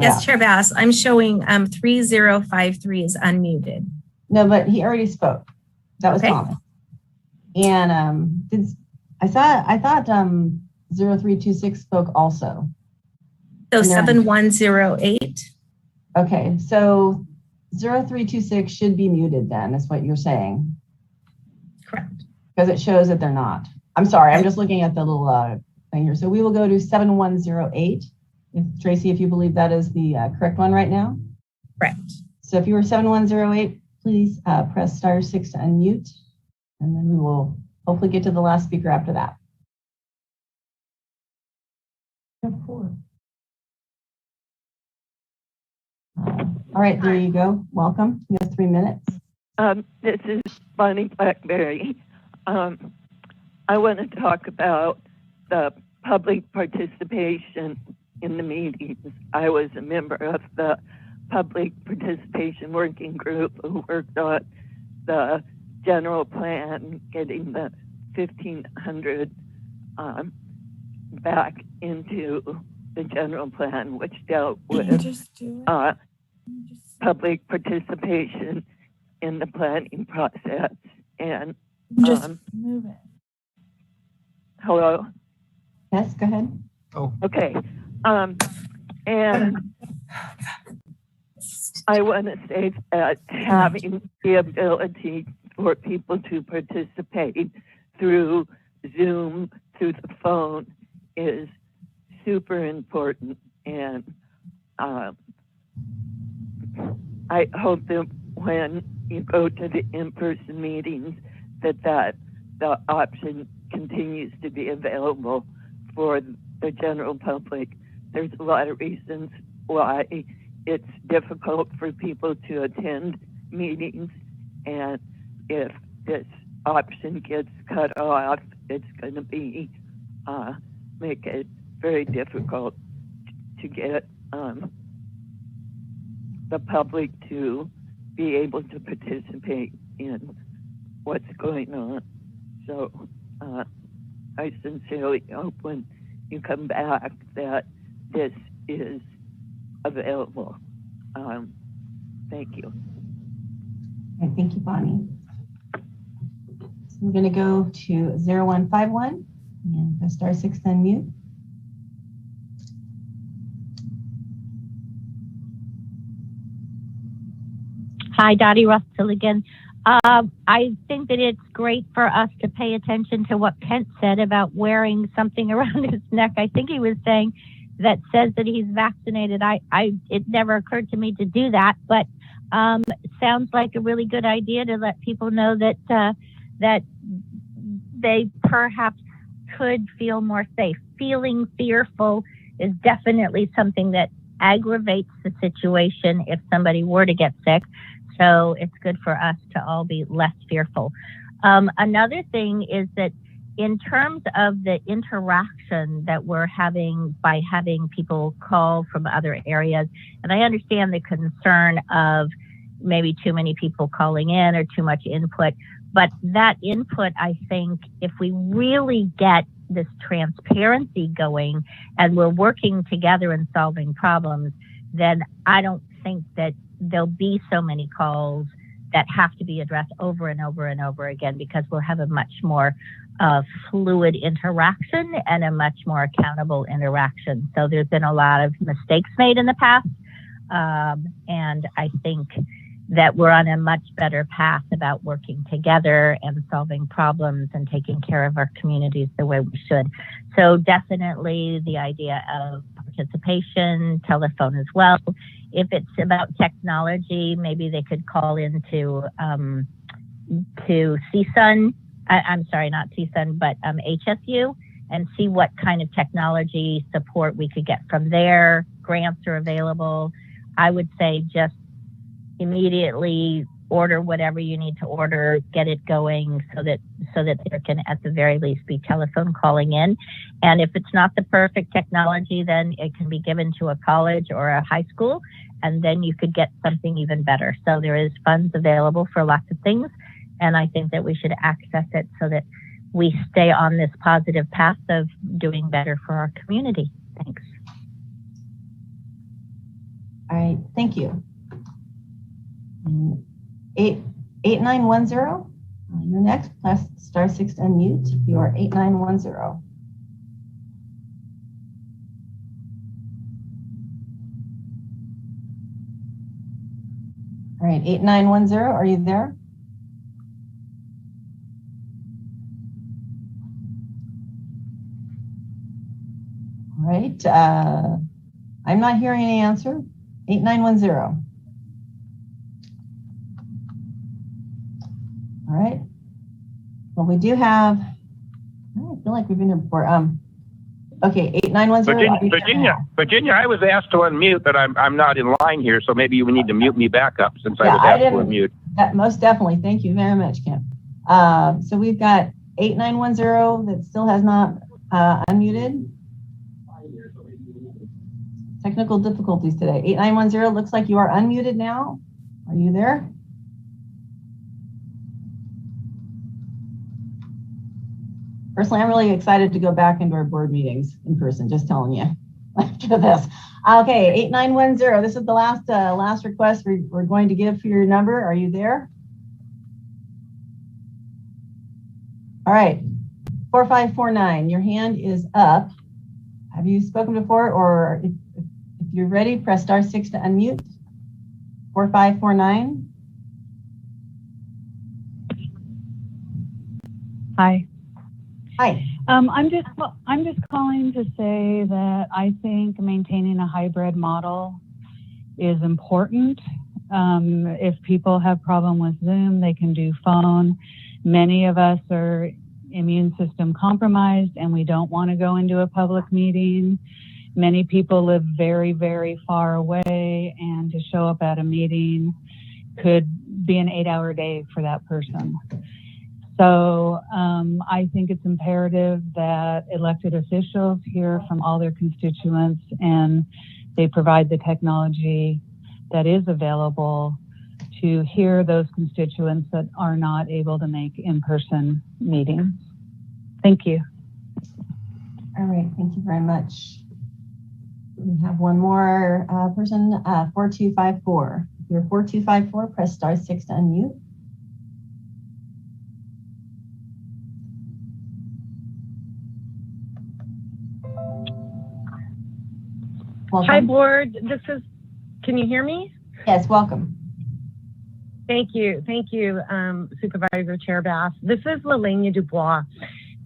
Yes, Chair Bass, I'm showing 3053 is unmuted. No, but he already spoke. That was Thomas. And I thought 0326 spoke also. So 7108. Okay, so 0326 should be muted then, is what you're saying. Correct. Because it shows that they're not. I'm sorry, I'm just looking at the little thing here. So we will go to 7108. Tracy, if you believe that is the correct one right now. Correct. So if you were 7108, please press *6 to unmute, and then we will hopefully get to the last speaker after that. All right, there you go. Welcome. You have 3 minutes. This is Bonnie Blackberry. I want to talk about the public participation in the meetings. I was a member of the public participation working group who worked on the general plan, getting the 1,500 back into the general plan, which dealt with public participation in the planning process. And just move it. Hello? Yes, go ahead. Oh. Okay. And I want to say that having the ability for people to participate through Zoom, through the phone, is super important. And I hope that when you go to the in-person meetings, that the option continues to be available for the general public. There's a lot of reasons why it's difficult for people to attend meetings, and if this option gets cut off, it's going to be make it very difficult to get the public to be able to participate in what's going on. So I sincerely hope when you come back that this is available. Thank you. Okay, thank you, Bonnie. So we're going to go to 0151 and press star 6 to unmute. Hi, Dottie Russell again. I think that it's great for us to pay attention to what Kent said about wearing something around his neck. I think he was saying that says that he's vaccinated. It never occurred to me to do that, but sounds like a really good idea to let people know that that they perhaps could feel more safe. Feeling fearful is definitely something that aggravates the situation if somebody were to get sick. So it's good for us to all be less fearful. Another thing is that in terms of the interaction that we're having by having people call from other areas, and I understand the concern of maybe too many people calling in or too much input, but that input, I think, if we really get this transparency going and we're working together and solving problems, then I don't think that there'll be so many calls that have to be addressed over and over and over again, because we'll have a much more fluid interaction and a much more accountable interaction. So there's been a lot of mistakes made in the past, and I think that we're on a much better path about working together and solving problems and taking care of our communities the way we should. So definitely the idea of participation, telephone as well. If it's about technology, maybe they could call into CSUN, I'm sorry, not CSUN, but HSU, and see what kind of technology support we could get from there. Grants are available. I would say just immediately order whatever you need to order, get it going so that there can at the very least be telephone calling in. And if it's not the perfect technology, then it can be given to a college or a high school, and then you could get something even better. So there is funds available for lots of things, and I think that we should access it so that we stay on this positive path of doing better for our community. Thanks. All right, thank you. 8910, you're next. Press star 6 to unmute. You are 8910. All right, 8910, are you there? All right, I'm not hearing any answer. 8910. All right. Well, we do have, I feel like we've been here before. Okay, 8910. Virginia, I was asked to unmute, but I'm not in line here, so maybe you need to mute me back up since I was asked to unmute. Most definitely. Thank you very much, Kim. So we've got 8910 that still has not unmuted. Technical difficulties today. 8910 looks like you are unmuted now. Are you there? Personally, I'm really excited to go back into our board meetings in person, just telling you after this. Okay, 8910, this is the last request we're going to give for your number. Are you there? All right, 4549, your hand is up. Have you spoken before, or if you're ready, press star 6 to unmute. 4549. Hi. Hi. I'm just calling to say that I think maintaining a hybrid model is important. If people have problem with Zoom, they can do phone. Many of us are immune system compromised and we don't want to go into a public meeting. Many people live very, very far away, and to show up at a meeting could be an 8-hour day for that person. So I think it's imperative that elected officials hear from all their constituents and they provide the technology that is available to hear those constituents that are not able to make in-person meetings. Thank you. All right, thank you very much. We have one more person, 4254. If you're 4254, press *6 to unmute. Welcome. Hi, board. Can you hear me? Yes, welcome. Thank you. Thank you, Supervisor Chair Bass. This is Lelania Dubois.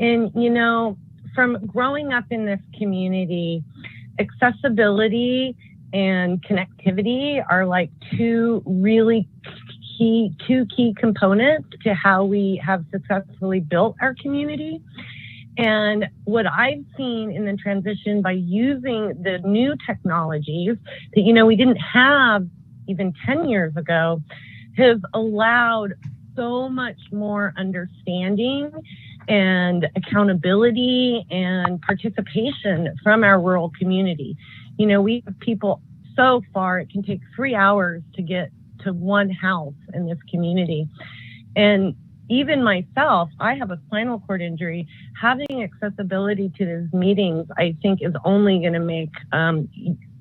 And, you know, from growing up in this community, accessibility and connectivity are like two key components to how we have successfully built our community. And what I've seen in the transition by using the new technologies that, you know, we didn't have even 10 years ago has allowed so much more understanding and accountability and participation from our rural community. You know, we have people so far, it can take 3 hours to get to one house in this community. And even myself, I have a spinal cord injury. Having accessibility to these meetings, I think, is only going to make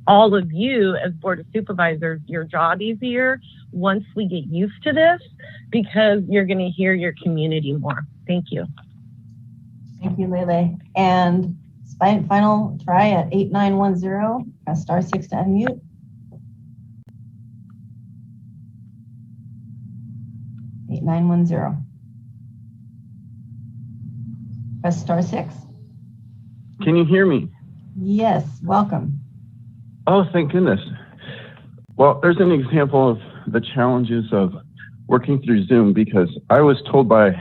all of you as Board of Supervisors, your job easier once we get used to this, because you're going to hear your community more. Thank you. Thank you, Lele. And final try at 8910. Press *6 to unmute. Press *6. Can you hear me? Yes, welcome. Oh, thank goodness. Well, there's an example of the challenges of working through Zoom, because I was told by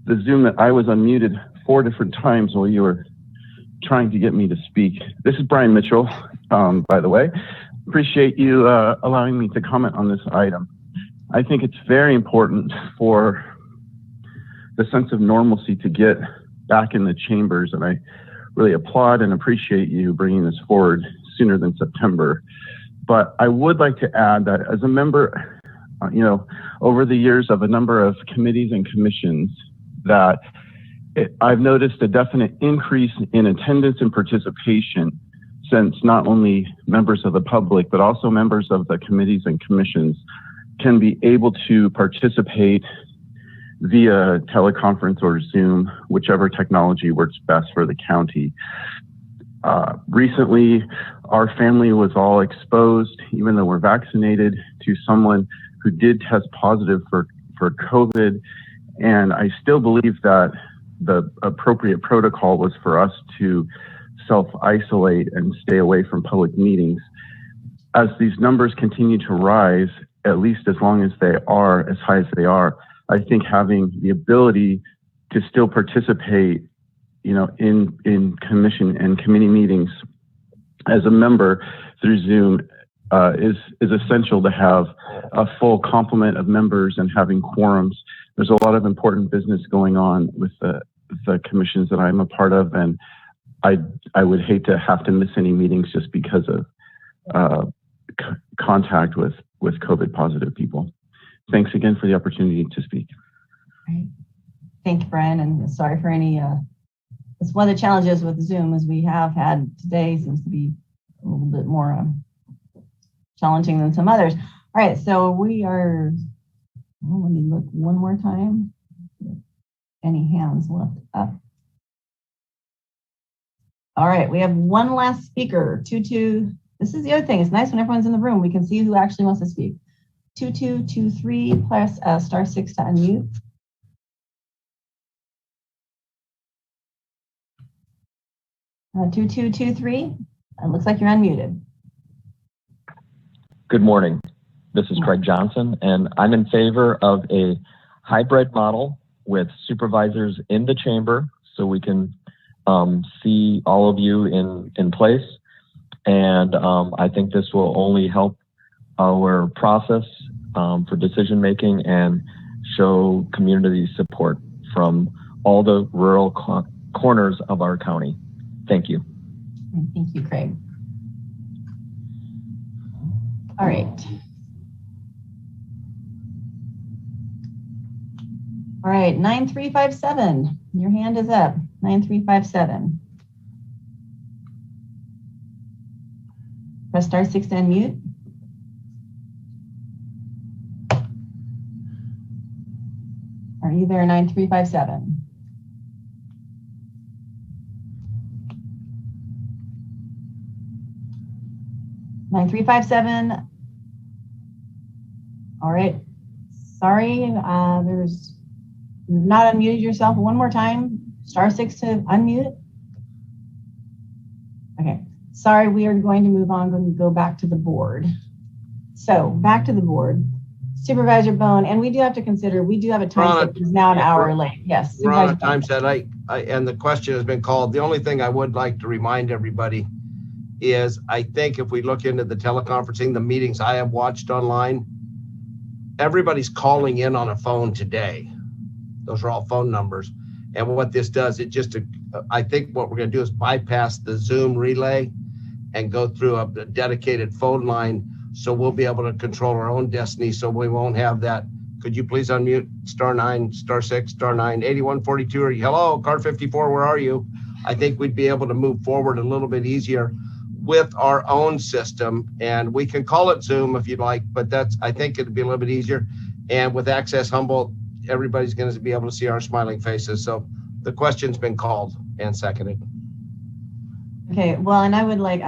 the Zoom that I was unmuted 4 different times while you were trying to get me to speak. This is Brian Mitchell, by the way. Appreciate you allowing me to comment on this item. I think it's very important for the sense of normalcy to get back in the chambers, and I really applaud and appreciate you bringing this forward sooner than September. But I would like to add that as a member, you know, over the years of a number of committees and commissions, that I've noticed a definite increase in attendance and participation since not only members of the public, but also members of the committees and commissions can be able to participate via teleconference or Zoom, whichever technology works best for the county. Recently, our family was all exposed, even though we're vaccinated, to someone who did test positive for COVID. And I still believe that the appropriate protocol was for us to self-isolate and stay away from public meetings. As these numbers continue to rise, at least as long as they are, as high as they are, I think having the ability to still participate, you know, in commission and committee meetings as a member through Zoom is essential to have a full complement of members and having quorums. There's a lot of important business going on with the commissions that I'm a part of, and I would hate to have to miss any meetings just because of contact with COVID positive people. Thanks again for the opportunity to speak. Right. Thank you, Brian, and sorry for any, it's one of the challenges with Zoom is we have had today seems to be a little bit more challenging than some others. All right, so we are, let me look one more time. Any hands left up? All right, we have one last speaker, 22. This is the other thing. It's nice when everyone's in the room. We can see who actually wants to speak. 2223 plus *6 to unmute. 2223, it looks like you're unmuted. Good morning. This is Craig Johnson, and I'm in favor of a hybrid model with supervisors in the chamber so we can see all of you in place. And I think this will only help our process for decision making and show community support from all the rural corners of our county. Thank you. Thank you, Craig. All right. All right, 9357, your hand is up, 9357. Press *6 to unmute. Are you there, 9357? All right, sorry, there's not unmuted yourself one more time. *6 to unmute. Okay, sorry, we are going to move on and go back to the board. So back to the board. Supervisor Bohn, and we do have to consider, we do have a time set that is now an hour late. Yes. We're on a time set. And the question has been called. The only thing I would like to remind everybody is I think if we look into the teleconferencing, the meetings I have watched online, everybody's calling in on a phone today. Those are all phone numbers. And what this does, I think what we're going to do is bypass the Zoom relay and go through a dedicated phone line. So we'll be able to control our own destiny. So we won't have that. Could you please unmute *9, *6, *9, 8142? Hello, car 54, where are you? I think we'd be able to move forward a little bit easier with our own system. And we can call it Zoom if you'd like, but I think it'd be a little bit easier. And with Access Humboldt, everybody's going to be able to see our smiling faces. So the question's been called and seconded. Okay, well, and I would like,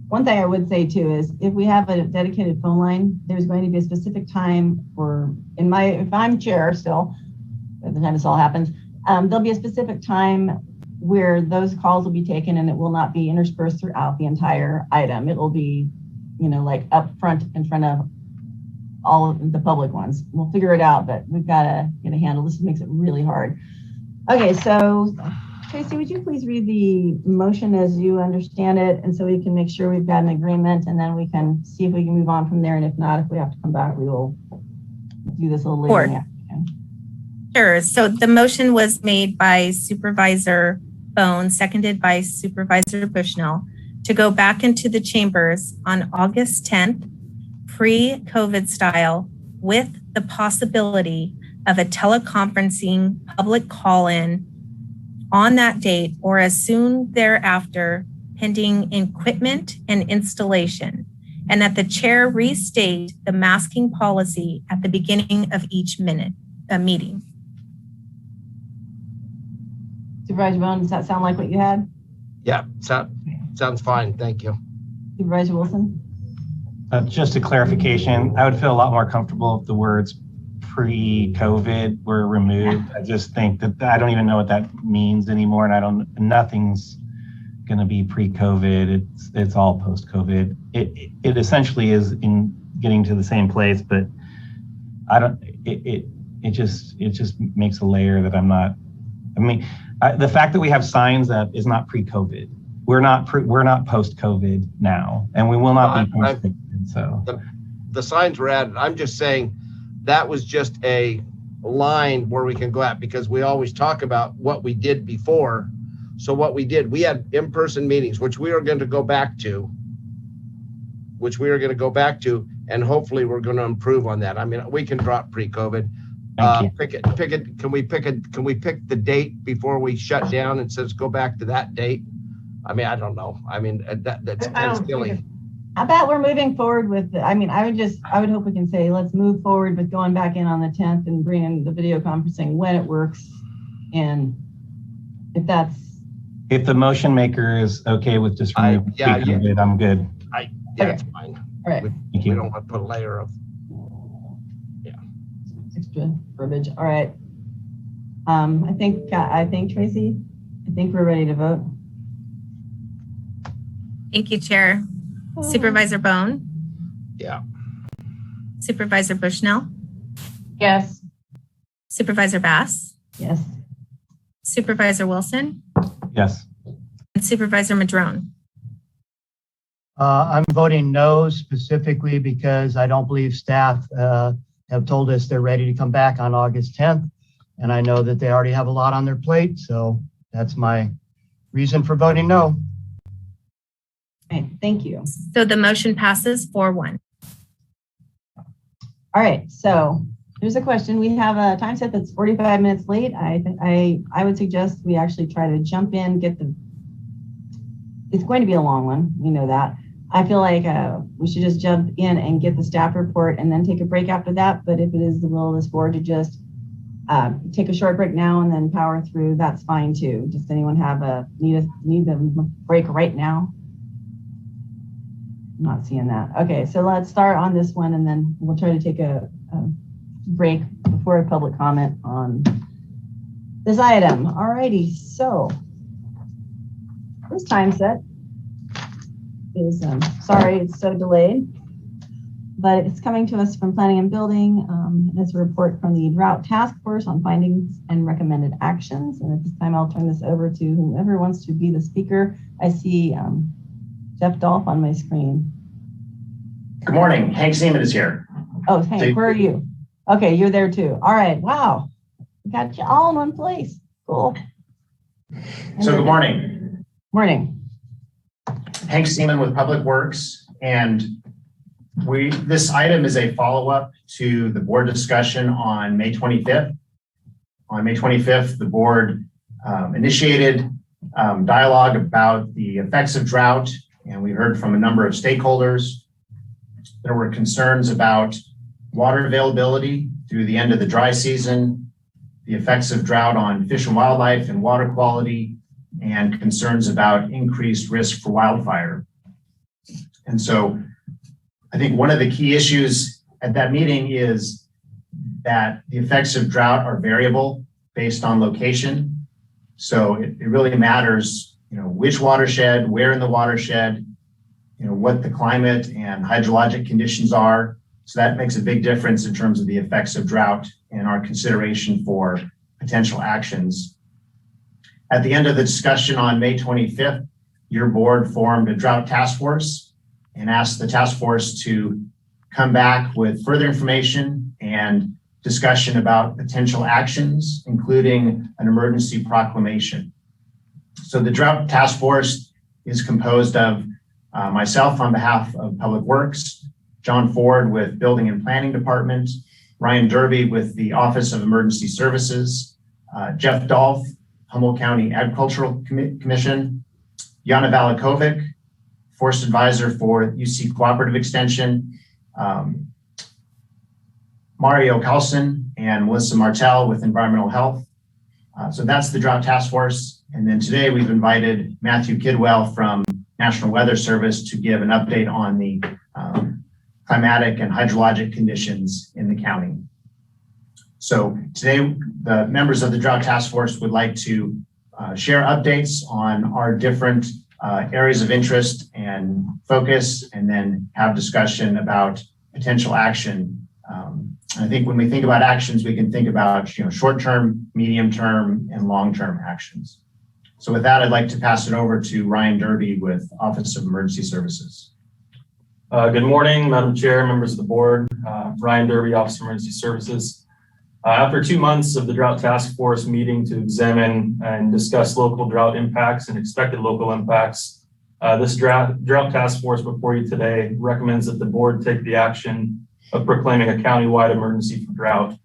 one thing I would say too is if we have a dedicated phone line, there's going to be a specific time for, if I'm chair still, by the time this all happens, there'll be a specific time where those calls will be taken and it will not be interspersed throughout the entire item. It will be, like up front in front of all of the public ones. We'll figure it out, but we've got to get a handle. This makes it really hard. Okay, so Tracy, would you please read the motion as you understand it, and so we can make sure we've got an agreement, and then we can see if we can move on from there. And if not, if we have to come back, we will do this a little later in the afternoon. Sure. So the motion was made by Supervisor Bohn, seconded by Supervisor Bushnell, to go back into the chambers on August 10th, pre-COVID style, with the possibility of a teleconferencing public call-in on that date or as soon thereafter, pending equipment and installation, and that the chair restate the masking policy at the beginning of each meeting. Supervisor Bohn, does that sound like what you had? Yeah, sounds fine. Thank you. Supervisor Wilson? Just a clarification, I would feel a lot more comfortable if the words pre-COVID were removed. I just think that I don't even know what that means anymore, and nothing's going to be pre-COVID. It's all post-COVID. It essentially is in getting to the same place, but I don't. It just makes a layer that I'm not. I mean, the fact that we have signs up is not pre-COVID. We're not post-COVID now, and we will not be post-COVID. So the signs were added. I'm just saying that was just a line where we can go at, because we always talk about what we did before. So what we did, we had in-person meetings, which we are going to go back to, and hopefully we're going to improve on that. I mean, we can drop pre-COVID. Pick it. Can we pick the date before we shut down and says go back to that date? I mean, I don't know. I mean, that's kind of silly. How about we're moving forward with, I would hope we can say, let's move forward with going back in on the 10th and bringing the video conferencing when it works. And if the motion maker is okay with just removing pre-COVID, I'm good. It's fine. All right. We don't want to put a layer of, extra verbiage. All right. I think Tracy, we're ready to vote. Thank you, Chair. Supervisor Bohn, Yeah. Supervisor Bushnell, Yes. Supervisor Bass, Yes. Supervisor Wilson, Yes. and Supervisor Madrone. I'm voting no specifically because I don't believe staff have told us they're ready to come back on August 10th. And I know that they already have a lot on their plate. So that's my reason for voting no. Okay, thank you. So the motion passes 4-1. All right, so here's a question. We have a time set that's 45 minutes late. I would suggest we actually try to jump in, it's going to be a long one, we know that. I feel like we should just jump in and get the staff report and then take a break after that. But if it is the will of this board to just take a short break now and then power through, that's fine too. Does anyone need the break right now? I'm not seeing that. Okay, so let's start on this one and then we'll try to take a break before a public comment on this item. All righty, so this time set is, sorry it's so delayed, but it's coming to us from Planning and Building. It's a report from the Drought Task Force on findings and recommended actions. And at this time, I'll turn this over to whoever wants to be the speaker. I see Jeff Dolph on my screen. Good morning. Hank Seaman is here. Oh, Hank, where are you? Okay, you're there too. All right, wow. We got you all in one place. Cool. So good morning. Morning. Hank Seaman with Public Works. And this item is a follow-up to the board discussion on May 25th. On May 25th, the board initiated dialogue about the effects of drought, and we heard from a number of stakeholders. There were concerns about water availability through the end of the dry season, the effects of drought on fish and wildlife and water quality, and concerns about increased risk for wildfire. And so I think one of the key issues at that meeting is that the effects of drought are variable based on location. So it really matters, which watershed, where in the watershed, what the climate and hydrologic conditions are. So that makes a big difference in terms of the effects of drought and our consideration for potential actions. At the end of the discussion on May 25th, your board formed a drought task force and asked the task force to come back with further information and discussion about potential actions, including an emergency proclamation. So the drought task force is composed of myself on behalf of Public Works, John Ford with Building and Planning Department, Ryan Derby with the Office of Emergency Services, Jeff Dolph, Humboldt County Agricultural Commission, Jana Valikovic, Forest Advisor for UC Cooperative Extension, Mario Carlson and Melissa Martell with Environmental Health. So that's the Drought Task Force. And then today we've invited Matthew Kidwell from National Weather Service to give an update on the climatic and hydrologic conditions in the county. So today, the members of the Drought Task Force would like to share updates on our different areas of interest and focus, and then have discussion about potential action. I think when we think about actions, we can think about short-term, medium-term, and long-term actions. So with that, I'd like to pass it over to Ryan Derby with Office of Emergency Services. Good morning, Madam Chair, members of the board. Ryan Derby, Office of Emergency Services. After 2 months of the Drought Task Force meeting to examine and discuss local drought impacts and expected local impacts, this drought task force before you today recommends that the board take the action of proclaiming a countywide emergency for drought.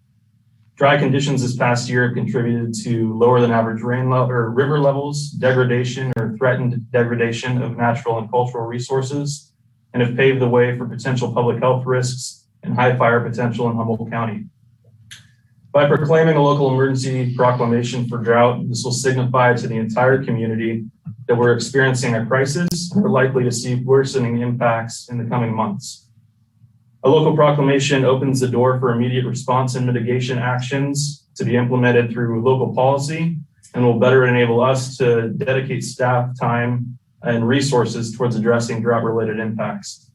Dry conditions this past year have contributed to lower than average rain level or river levels, degradation or threatened degradation of natural and cultural resources, and have paved the way for potential public health risks and high fire potential in Humboldt County. By proclaiming a local emergency proclamation for drought, this will signify to the entire community that we're experiencing a crisis and we're likely to see worsening impacts in the coming months. A local proclamation opens the door for immediate response and mitigation actions to be implemented through local policy and will better enable us to dedicate staff time and resources towards addressing drought-related impacts.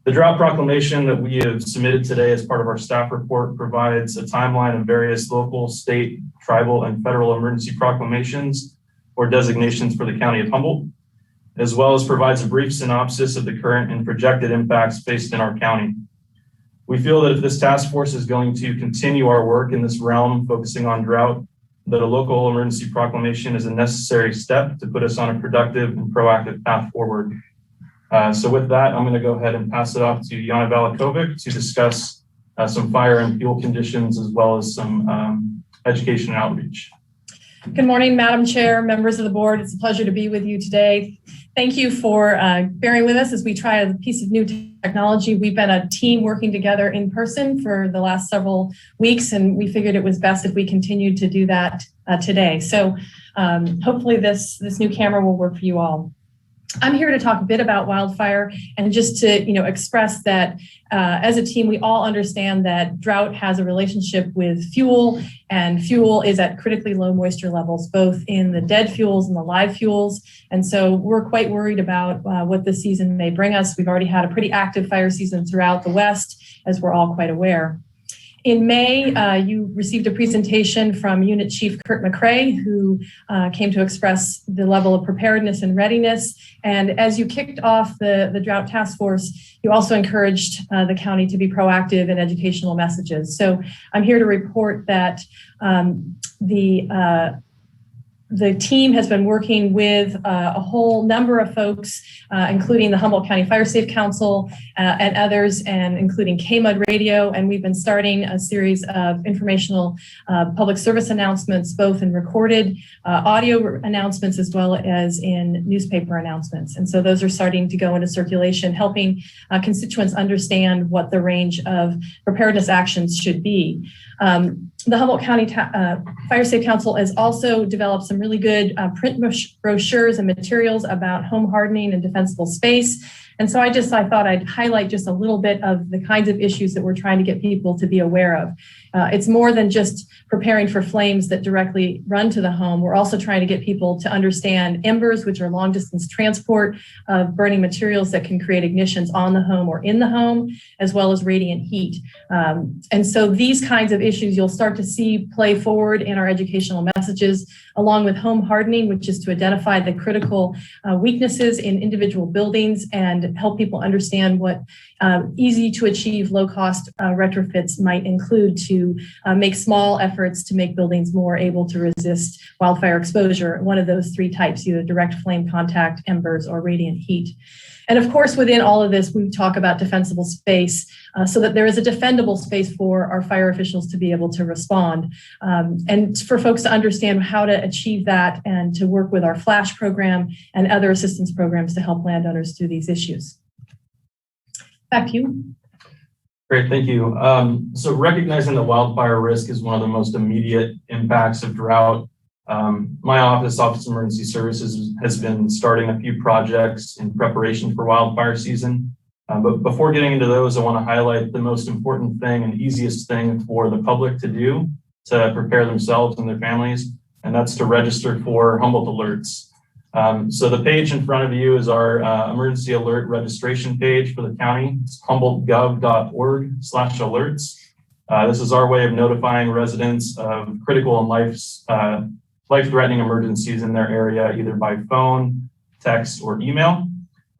The drought proclamation that we have submitted today as part of our staff report provides a timeline of various local, state, tribal, and federal emergency proclamations or designations for the County of Humboldt, as well as provides a brief synopsis of the current and projected impacts faced in our county. We feel that if this task force is going to continue our work in this realm, focusing on drought, that a local emergency proclamation is a necessary step to put us on a productive and proactive path forward. So with that, I'm going to go ahead and pass it off to Jana Valikovic to discuss some fire and fuel conditions, as well as some education and outreach. Good morning, Madam Chair, members of the board. It's a pleasure to be with you today. Thank you for bearing with us as we try a piece of new technology. We've been a team working together in person for the last several weeks, and we figured it was best if we continued to do that today. So hopefully this new camera will work for you all. I'm here to talk a bit about wildfire and just to express that as a team, we all understand that drought has a relationship with fuel, and fuel is at critically low moisture levels, both in the dead fuels and the live fuels. And so we're quite worried about what this season may bring us. We've already had a pretty active fire season throughout the West, as we're all quite aware. In May, you received a presentation from Unit Chief Kurt McCrae, who came to express the level of preparedness and readiness. And as you kicked off the Drought Task Force, you also encouraged the county to be proactive in educational messages. So I'm here to report that the team has been working with a whole number of folks, including the Humboldt County Fire Safe Council and others, and including KMUD Radio. And we've been starting a series of informational public service announcements, both in recorded audio announcements as well as in newspaper announcements. And so those are starting to go into circulation, helping constituents understand what the range of preparedness actions should be. The Humboldt County Fire Safe Council has also developed some really good print brochures and materials about home hardening and defensible space. And so I thought I'd highlight just a little bit of the kinds of issues that we're trying to get people to be aware of. It's more than just preparing for flames that directly run to the home. We're also trying to get people to understand embers, which are long distance transport of burning materials that can create ignitions on the home or in the home, as well as radiant heat. And so these kinds of issues you'll start to see play forward in our educational messages, along with home hardening, which is to identify the critical weaknesses in individual buildings and help people understand what easy to achieve low cost retrofits might include to make small efforts to make buildings more able to resist wildfire exposure. One of those three types, either direct flame contact, embers, or radiant heat. And of course, within all of this, we talk about defensible space so that there is a defendable space for our fire officials to be able to respond. And for folks to understand how to achieve that and to work with our FLASH program and other assistance programs to help landowners through these issues. Back to you. Great, thank you. So recognizing that wildfire risk is one of the most immediate impacts of drought, my office, Office of Emergency Services, has been starting a few projects in preparation for wildfire season. But before getting into those, I want to highlight the most important thing and easiest thing for the public to do to prepare themselves and their families, and that's to register for Humboldt Alerts. So the page in front of you is our emergency alert registration page for the county. It's humboldtgov.org/alerts. This is our way of notifying residents of critical and life-threatening emergencies in their area, either by phone, text, or email.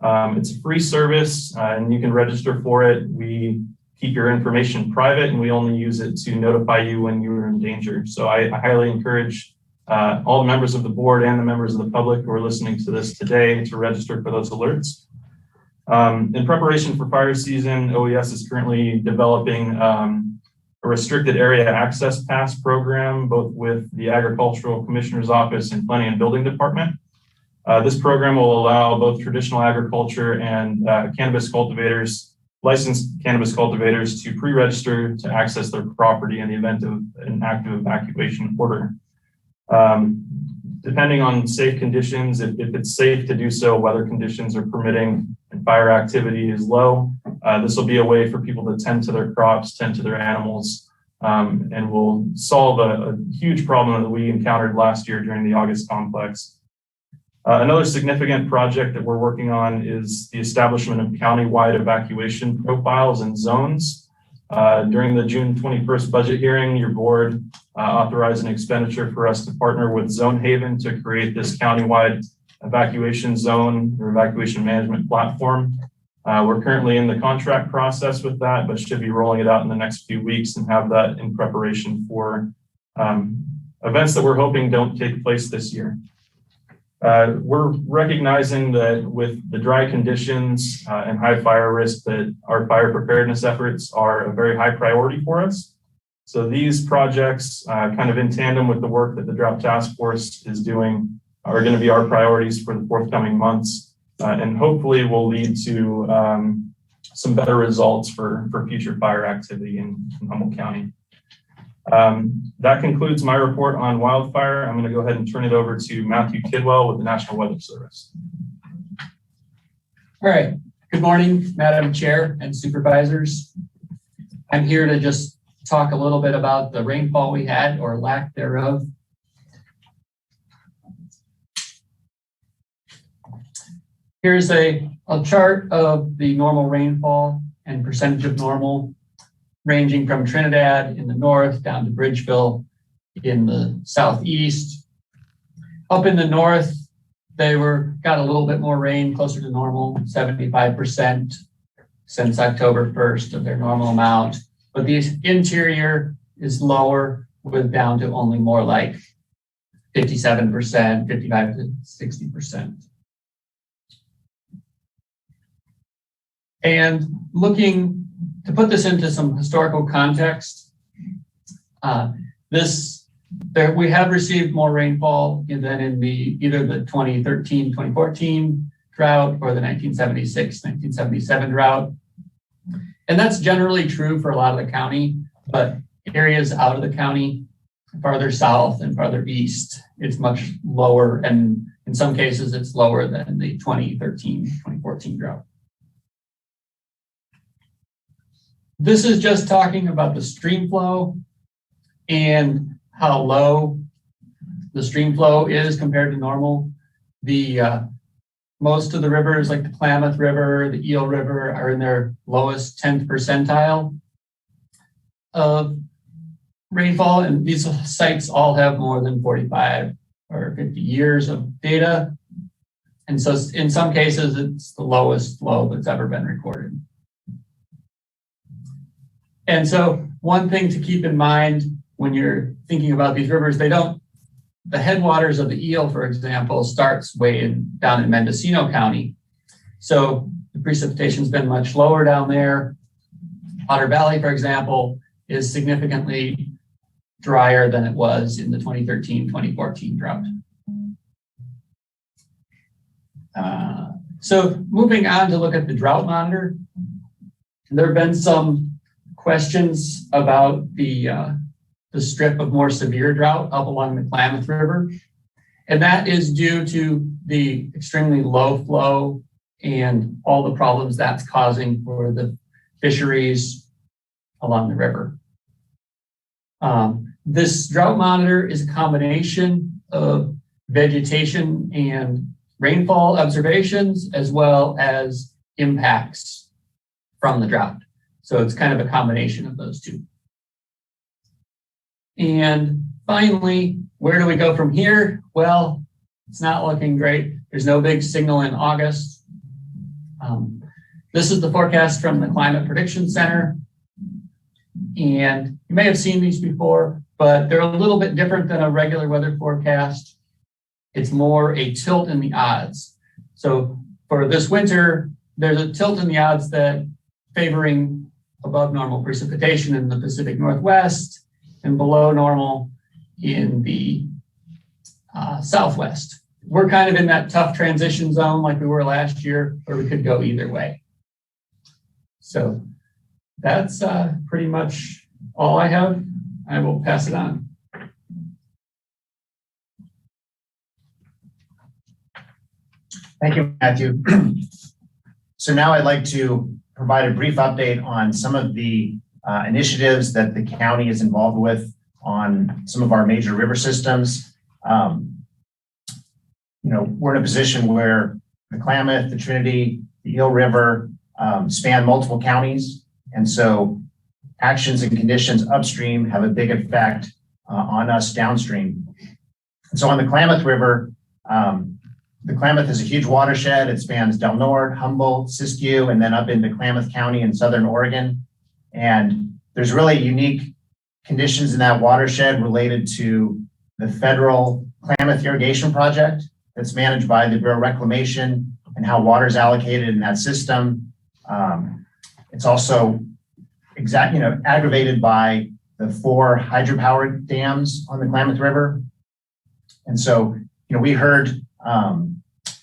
It's a free service and you can register for it. We keep your information private and we only use it to notify you when you're in danger. So I highly encourage all the members of the board and the members of the public who are listening to this today to register for those alerts. In preparation for fire season, OES is currently developing a restricted area access pass program, both with the Agricultural Commissioner's Office and Planning and Building Department. This program will allow both traditional agriculture and cannabis cultivators, licensed cannabis cultivators, to pre-register to access their property in the event of an active evacuation order. Depending on safe conditions, if it's safe to do so, weather conditions are permitting, and fire activity is low, this will be a way for people to tend to their crops, tend to their animals, and will solve a huge problem that we encountered last year during the August complex. Another significant project that we're working on is the establishment of countywide evacuation profiles and zones. During the June 21st budget hearing, your board authorized an expenditure for us to partner with Zone Haven to create this countywide evacuation zone or evacuation management platform. We're currently in the contract process with that, but should be rolling it out in the next few weeks and have that in preparation for events that we're hoping don't take place this year. We're recognizing that with the dry conditions and high fire risk, that our fire preparedness efforts are a very high priority for us. So these projects, kind of in tandem with the work that the Drought Task Force is doing, are going to be our priorities for the forthcoming months, and hopefully will lead to some better results for future fire activity in Humboldt County. That concludes my report on wildfire. I'm going to go ahead and turn it over to Matthew Kidwell with the National Weather Service. All right. Good morning, Madam Chair and Supervisors. I'm here to just talk a little bit about the rainfall we had or lack thereof. Here's a chart of the normal rainfall and percentage of normal, ranging from Trinidad in the north down to Bridgeville in the southeast. Up in the north, they got a little bit more rain, closer to normal, 75% since October 1st of their normal amount. But the interior is lower, with down to only more like 57%, 55 to 60%. And to put this into some historical context, we have received more rainfall than in either the 2013-2014 drought or the 1976-1977 drought. And that's generally true for a lot of the county, but areas out of the county, farther south and farther east, it's much lower. And in some cases, it's lower than the 2013-2014 drought. This is just talking about the stream flow and how low the stream flow is compared to normal. Most of the rivers, like the Klamath River, the Eel River, are in their lowest 10th percentile of rainfall. And these sites all have more than 45 or 50 years of data. And so in some cases, it's the lowest flow that's ever been recorded. And so one thing to keep in mind when you're thinking about these rivers, the headwaters of the Eel, for example, starts way down in Mendocino County. So the precipitation's been much lower down there. Otter Valley, for example, is significantly drier than it was in the 2013-2014 drought. So moving on to look at the drought monitor, there have been some questions about the strip of more severe drought up along the Klamath River. And that is due to the extremely low flow and all the problems that's causing for the fisheries along the river. This drought monitor is a combination of vegetation and rainfall observations, as well as impacts from the drought. So it's kind of a combination of those two. And finally, where do we go from here? Well, it's not looking great. There's no big signal in August. This is the forecast from the Climate Prediction Center. And you may have seen these before, but they're a little bit different than a regular weather forecast. It's more a tilt in the odds. So for this winter, there's a tilt in the odds that favoring above normal precipitation in the Pacific Northwest and below normal in the Southwest. We're kind of in that tough transition zone like we were last year, where we could go either way. So that's pretty much all I have. I will pass it on. Thank you, Matthew. So now I'd like to provide a brief update on some of the initiatives that the county is involved with on some of our major river systems. we're in a position where the Klamath, the Trinity, the Eel River span multiple counties. And so actions and conditions upstream have a big effect on us downstream. And so on the Klamath River, the Klamath is a huge watershed. It spans Del Norte, Humboldt, Siskiyou, and then up into Klamath County in Southern Oregon. And there's really unique conditions in that watershed related to the federal Klamath irrigation project that's managed by the Bureau of Reclamation and how water is allocated in that system. It's also aggravated by the 4 hydropower dams on the Klamath River. And so, we heard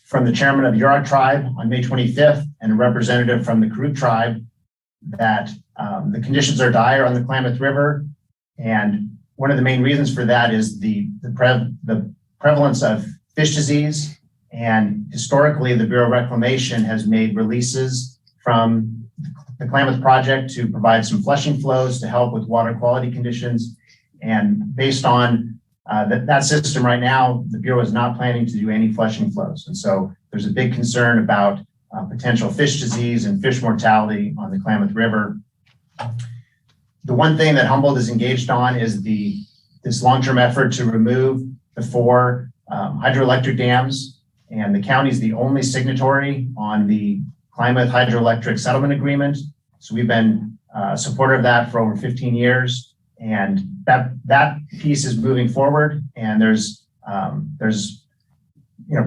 from the chairman of the Yurok tribe on May 25th and a representative from the Karuk tribe that the conditions are dire on the Klamath River. And one of the main reasons for that is the prevalence of fish disease. And historically, the Bureau of Reclamation has made releases from the Klamath project to provide some flushing flows to help with water quality conditions. And based on that system right now, the Bureau is not planning to do any flushing flows. And so there's a big concern about potential fish disease and fish mortality on the Klamath River. The one thing that Humboldt is engaged on is this long-term effort to remove the 4 hydroelectric dams. And the county is the only signatory on the Klamath Hydroelectric Settlement Agreement. So we've been a supporter of that for over 15 years. And that piece is moving forward. And there's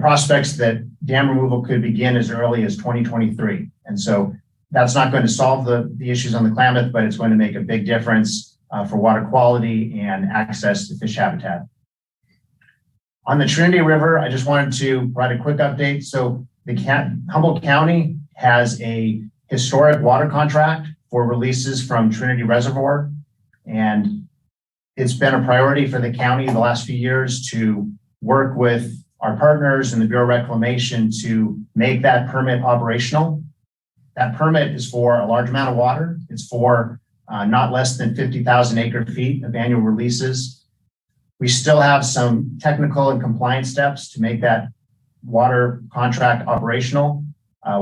prospects that dam removal could begin as early as 2023. And so that's not going to solve the issues on the Klamath, but it's going to make a big difference for water quality and access to fish habitat. On the Trinity River, I just wanted to provide a quick update. So Humboldt County has a historic water contract for releases from Trinity Reservoir. And it's been a priority for the county the last few years to work with our partners in the Bureau of Reclamation to make that permit operational. That permit is for a large amount of water. It's for not less than 50,000 acre feet of annual releases. We still have some technical and compliance steps to make that water contract operational.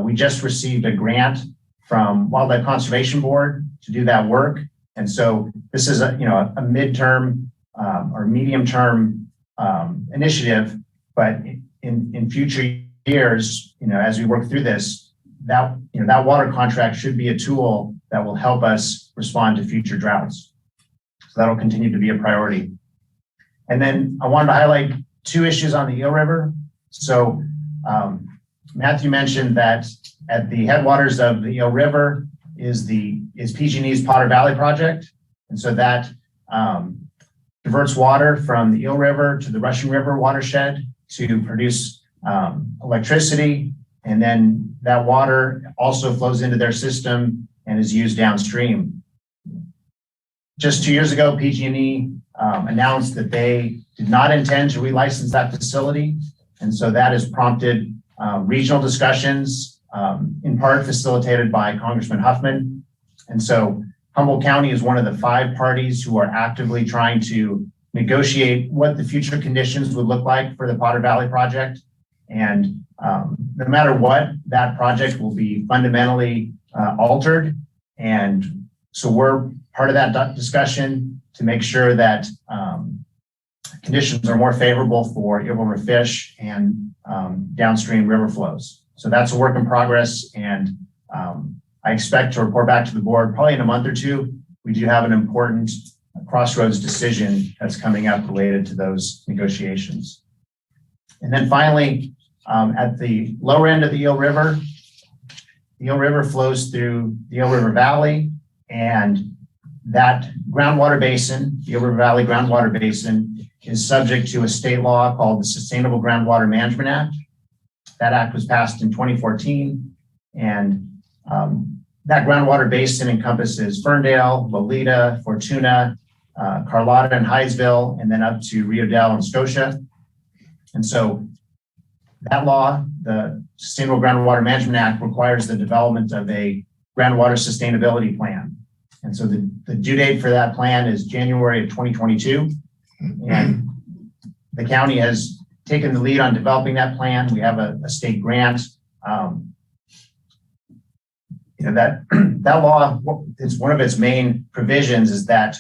We just received a grant from Wildlife Conservation Board to do that work. And so this is a midterm or medium-term initiative, but in future years, as we work through this, that water contract should be a tool that will help us respond to future droughts. So that'll continue to be a priority. And then I wanted to highlight 2 issues on the Eel River. So Matthew mentioned that at the headwaters of the Eel River is PG&E's Potter Valley project. And so that diverts water from the Eel River to the Russian River watershed to produce electricity. And then that water also flows into their system and is used downstream. Just 2 years ago, PG&E announced that they did not intend to relicense that facility. And so that has prompted regional discussions, in part facilitated by Congressman Huffman. And so Humboldt County is one of the 5 parties who are actively trying to negotiate what the future conditions would look like for the Potter Valley project. And no matter what, that project will be fundamentally altered. And so we're part of that discussion to make sure that conditions are more favorable for Eel River fish and downstream river flows. So that's a work in progress. And I expect to report back to the board probably in a month or 2. We do have an important crossroads decision that's coming up related to those negotiations. And then finally, at the lower end of the Eel River flows through the Eel River Valley, and that groundwater basin, the Eel River Valley groundwater basin, is subject to a state law called the Sustainable Groundwater Management Act. That act was passed in 2014, and that groundwater basin encompasses Ferndale, Lolita, Fortuna, Carlotta and Hydesville, and then up to Rio Dell and Scotia. And so that law, the Sustainable Groundwater Management Act, requires the development of a groundwater sustainability plan. And so the due date for that plan is January of 2022. And the county has taken the lead on developing that plan. We have a state grant. That law, it's one of its main provisions is that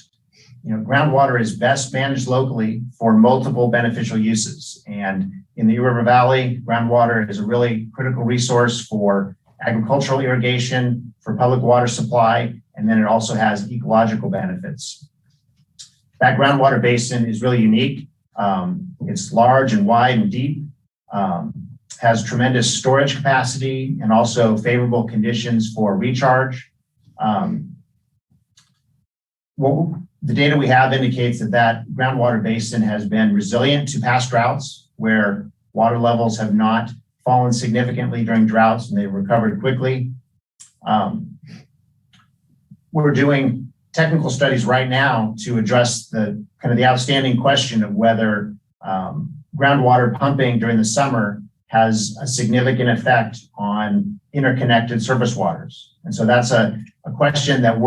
groundwater is best managed locally for multiple beneficial uses. And in the Eagle River Valley, groundwater is a really critical resource for agricultural irrigation, for public water supply, and then it also has ecological benefits. That groundwater basin is really unique. It's large and wide and deep, has tremendous storage capacity and also favorable conditions for recharge. The data we have indicates that groundwater basin has been resilient to past droughts where water levels have not fallen significantly during droughts and they've recovered quickly. We're doing technical studies right now to address the outstanding question of whether groundwater pumping during the summer has a significant effect on interconnected surface waters. And so that's a question that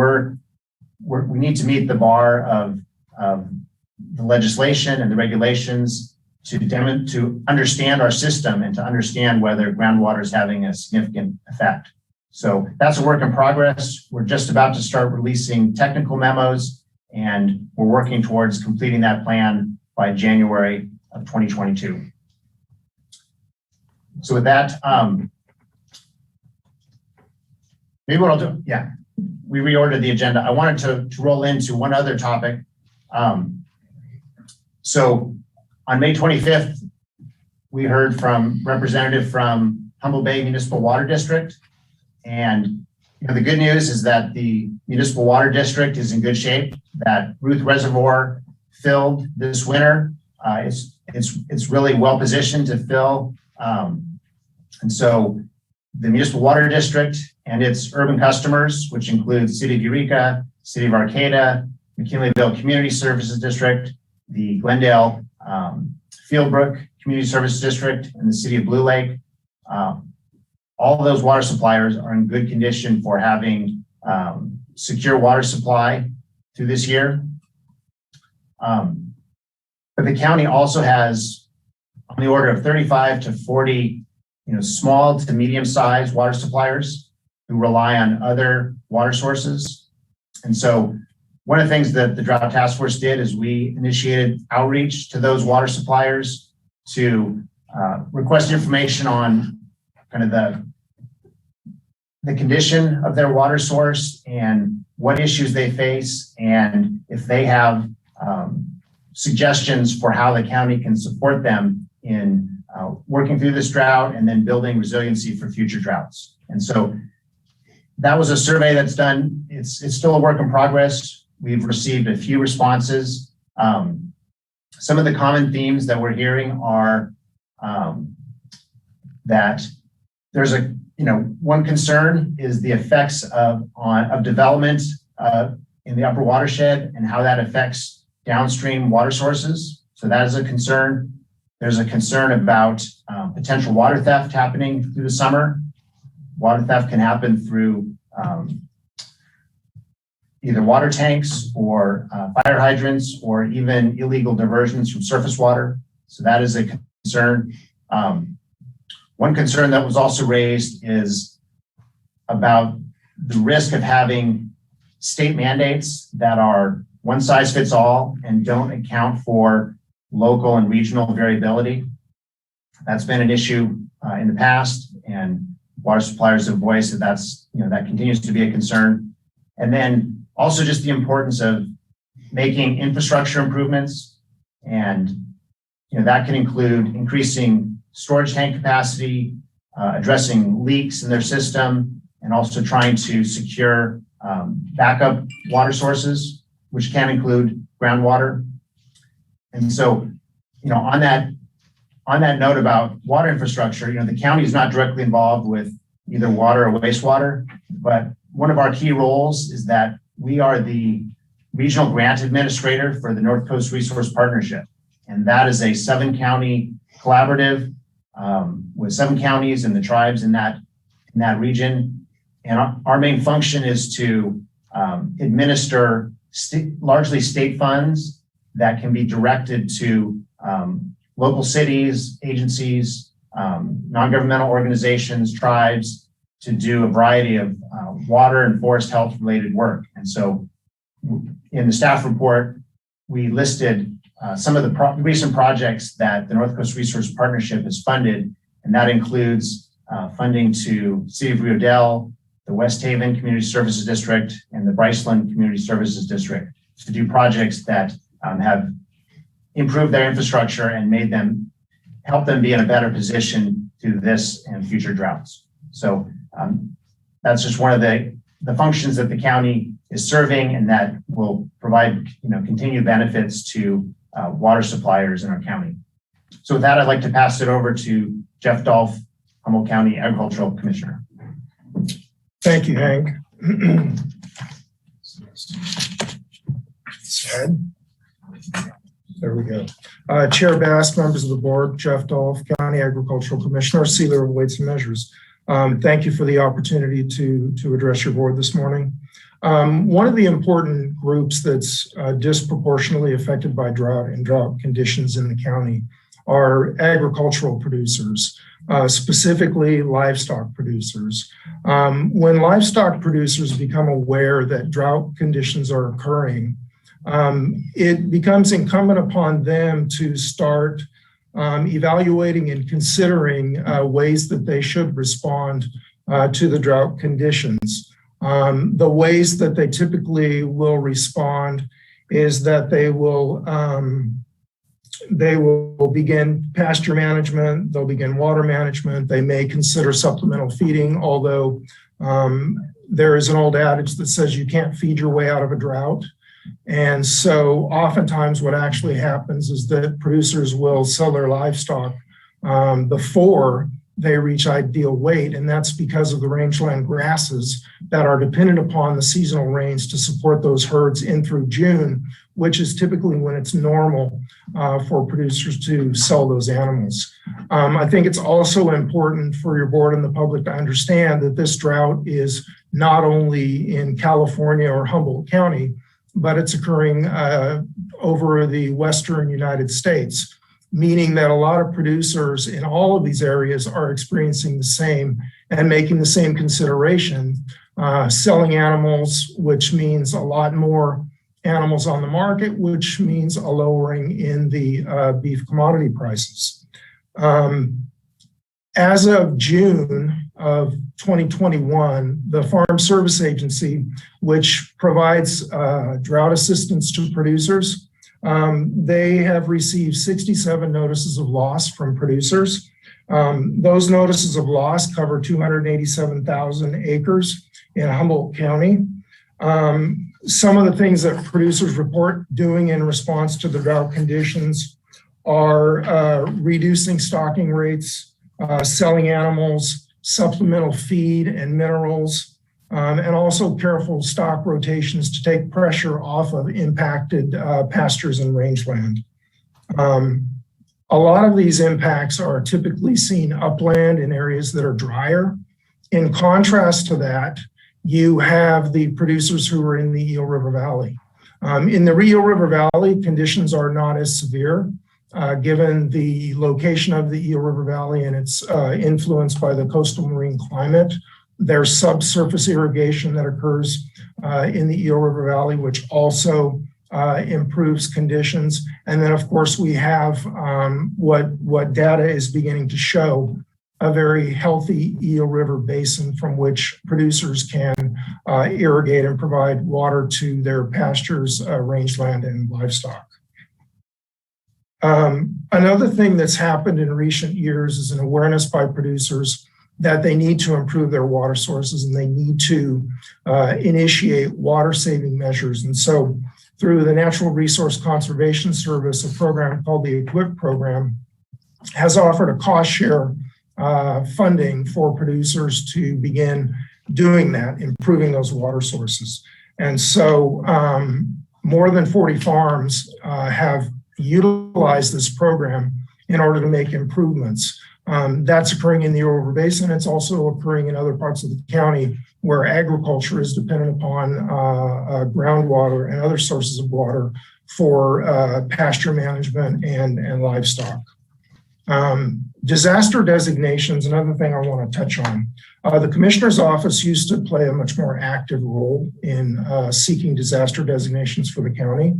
we need to meet the bar of the legislation and the regulations to understand our system and to understand whether groundwater is having a significant effect. So that's a work in progress. We're just about to start releasing technical memos, and we're working towards completing that plan by January of 2022. So with that, maybe what I'll do, we reordered the agenda. I wanted to roll into one other topic. So on May 25th, we heard from representative from Humboldt Bay Municipal Water District. And the good news is that the Municipal Water District is in good shape, that Ruth Reservoir filled this winter. It's really well positioned to fill. And so the Municipal Water District and its urban customers, which include City of Eureka, City of Arcata, McKinleyville Community Services District, the Glendale Fieldbrook Community Services District, and the City of Blue Lake. All of those water suppliers are in good condition for having secure water supply through this year. But the county also has on the order of 35 to 40 small to medium-sized water suppliers who rely on other water sources. And so one of the things that the Drought Task Force did is we initiated outreach to those water suppliers to request information on kind of the condition of their water source and what issues they face, and if they have suggestions for how the county can support them in working through this drought and then building resiliency for future droughts. And so that was a survey that's done. It's still a work in progress. We've received a few responses. Some of the common themes that we're hearing are that there's one concern is the effects of development in the upper watershed and how that affects downstream water sources. So that is a concern. There's a concern about potential water theft happening through the summer. Water theft can happen through either water tanks or fire hydrants or even illegal diversions from surface water. So that is a concern. One concern that was also raised is about the risk of having state mandates that are one size fits all and don't account for local and regional variability. That's been an issue in the past, and water suppliers have voiced that that continues to be a concern. And then also just the importance of making infrastructure improvements, and that can include increasing storage tank capacity, addressing leaks in their system, and also trying to secure backup water sources, which can include groundwater. And so, on that note about water infrastructure, the county is not directly involved with either water or wastewater, but one of our key roles is that we are the regional grant administrator for the North Coast Resource Partnership. And that is a 7-county collaborative with 7 counties and the tribes in that region. And our main function is to administer largely state funds that can be directed to local cities, agencies, non-governmental organizations, tribes, to do a variety of water and forest health related work. And so in the staff report, we listed some of the recent projects that the North Coast Resource Partnership has funded, and that includes funding to City of Rio Dell, the West Haven Community Services District, and the Bryceland Community Services District to do projects that have improved their infrastructure and help them be in a better position through this and future droughts. So that's just one of the functions that the county is serving, and that will provide continued benefits to water suppliers in our county. So with that, I'd like to pass it over to Jeff Dolph, Humboldt County Agricultural Commissioner. Thank you, Hank. There we go. Chair Bass, members of the board, Jeff Dolph, County Agricultural Commissioner, Sealer of Weights and Measures. Thank you for the opportunity to address your board this morning. One of the important groups that's disproportionately affected by drought and drought conditions in the county are agricultural producers, specifically livestock producers. When livestock producers become aware that drought conditions are occurring, it becomes incumbent upon them to start evaluating and considering ways that they should respond to the drought conditions. The ways that they typically will respond is that they will begin pasture management, they'll begin water management, they may consider supplemental feeding, although there is an old adage that says you can't feed your way out of a drought. And so oftentimes what actually happens is that producers will sell their livestock before they reach ideal weight. And that's because of the rangeland grasses that are dependent upon the seasonal rains to support those herds in through June, which is typically when it's normal for producers to sell those animals. I think it's also important for your board and the public to understand that this drought is not only in California or Humboldt County, but it's occurring over the Western United States, meaning that a lot of producers in all of these areas are experiencing the same and making the same consideration, selling animals, which means a lot more animals on the market, which means a lowering in the beef commodity prices. As of June of 2021, the Farm Service Agency, which provides drought assistance to producers, they have received 67 notices of loss from producers. Those notices of loss cover 287,000 acres in Humboldt County. Some of the things that producers report doing in response to the drought conditions are reducing stocking rates, selling animals, supplemental feed and minerals, and also careful stock rotations to take pressure off of impacted pastures and rangeland. A lot of these impacts are typically seen upland in areas that are drier. In contrast to that, you have the producers who are in the Eel River Valley. In the Rio River Valley, conditions are not as severe. Given the location of the Eel River Valley and its influence by the coastal marine climate. There's subsurface irrigation that occurs in the Eel River Valley, which also improves conditions. And then, of course, we have what data is beginning to show, a very healthy Eel River basin from which producers can irrigate and provide water to their pastures, rangeland, and livestock. Another thing that's happened in recent years is an awareness by producers that they need to improve their water sources and they need to initiate water saving measures. And so through the Natural Resource Conservation Service, a program called the EQIP program has offered a cost share funding for producers to begin doing that, improving those water sources. And so more than 40 farms have utilized this program in order to make improvements. That's occurring in the Eel River Basin. It's also occurring in other parts of the county where agriculture is dependent upon groundwater and other sources of water for pasture management and livestock. Disaster designations, another thing I want to touch on. The Commissioner's Office used to play a much more active role in seeking disaster designations for the county.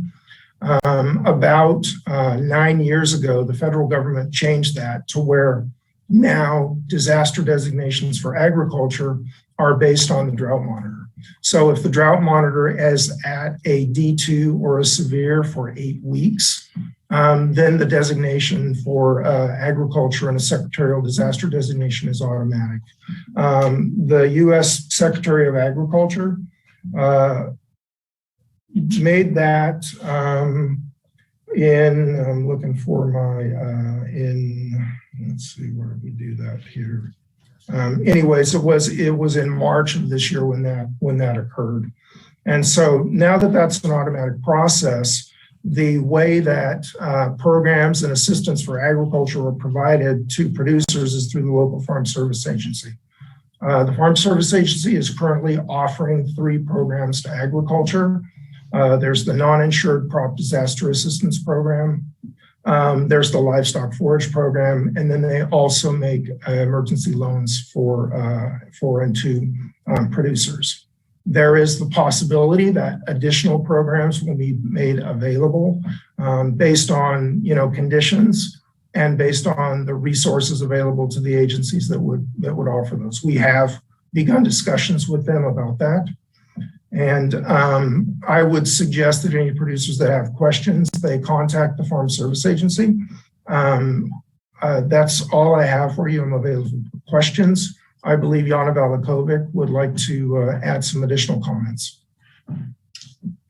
About 9 years ago, the federal government changed that to where now disaster designations for agriculture are based on the drought monitor. So if the drought monitor is at a D2 or a severe for 8 weeks, then the designation for agriculture and a secretarial disaster designation is automatic. The U.S. Secretary of Agriculture made that I'm looking for my, let's see, where did we do that here? Anyways, it was in March of this year when that occurred. And so now that that's an automatic process, the way that programs and assistance for agriculture are provided to producers is through the local Farm Service Agency. The Farm Service Agency is currently offering 3 programs to agriculture. There's the non-insured crop disaster assistance program. There's the livestock forage program, and then they also make emergency loans for and to producers. There is the possibility that additional programs will be made available based on conditions and based on the resources available to the agencies that would offer those. We have begun discussions with them about that. And I would suggest that any producers that have questions, they contact the Farm Service Agency. That's all I have for you. I'm available for questions. I believe Yana Valakovic would like to add some additional comments.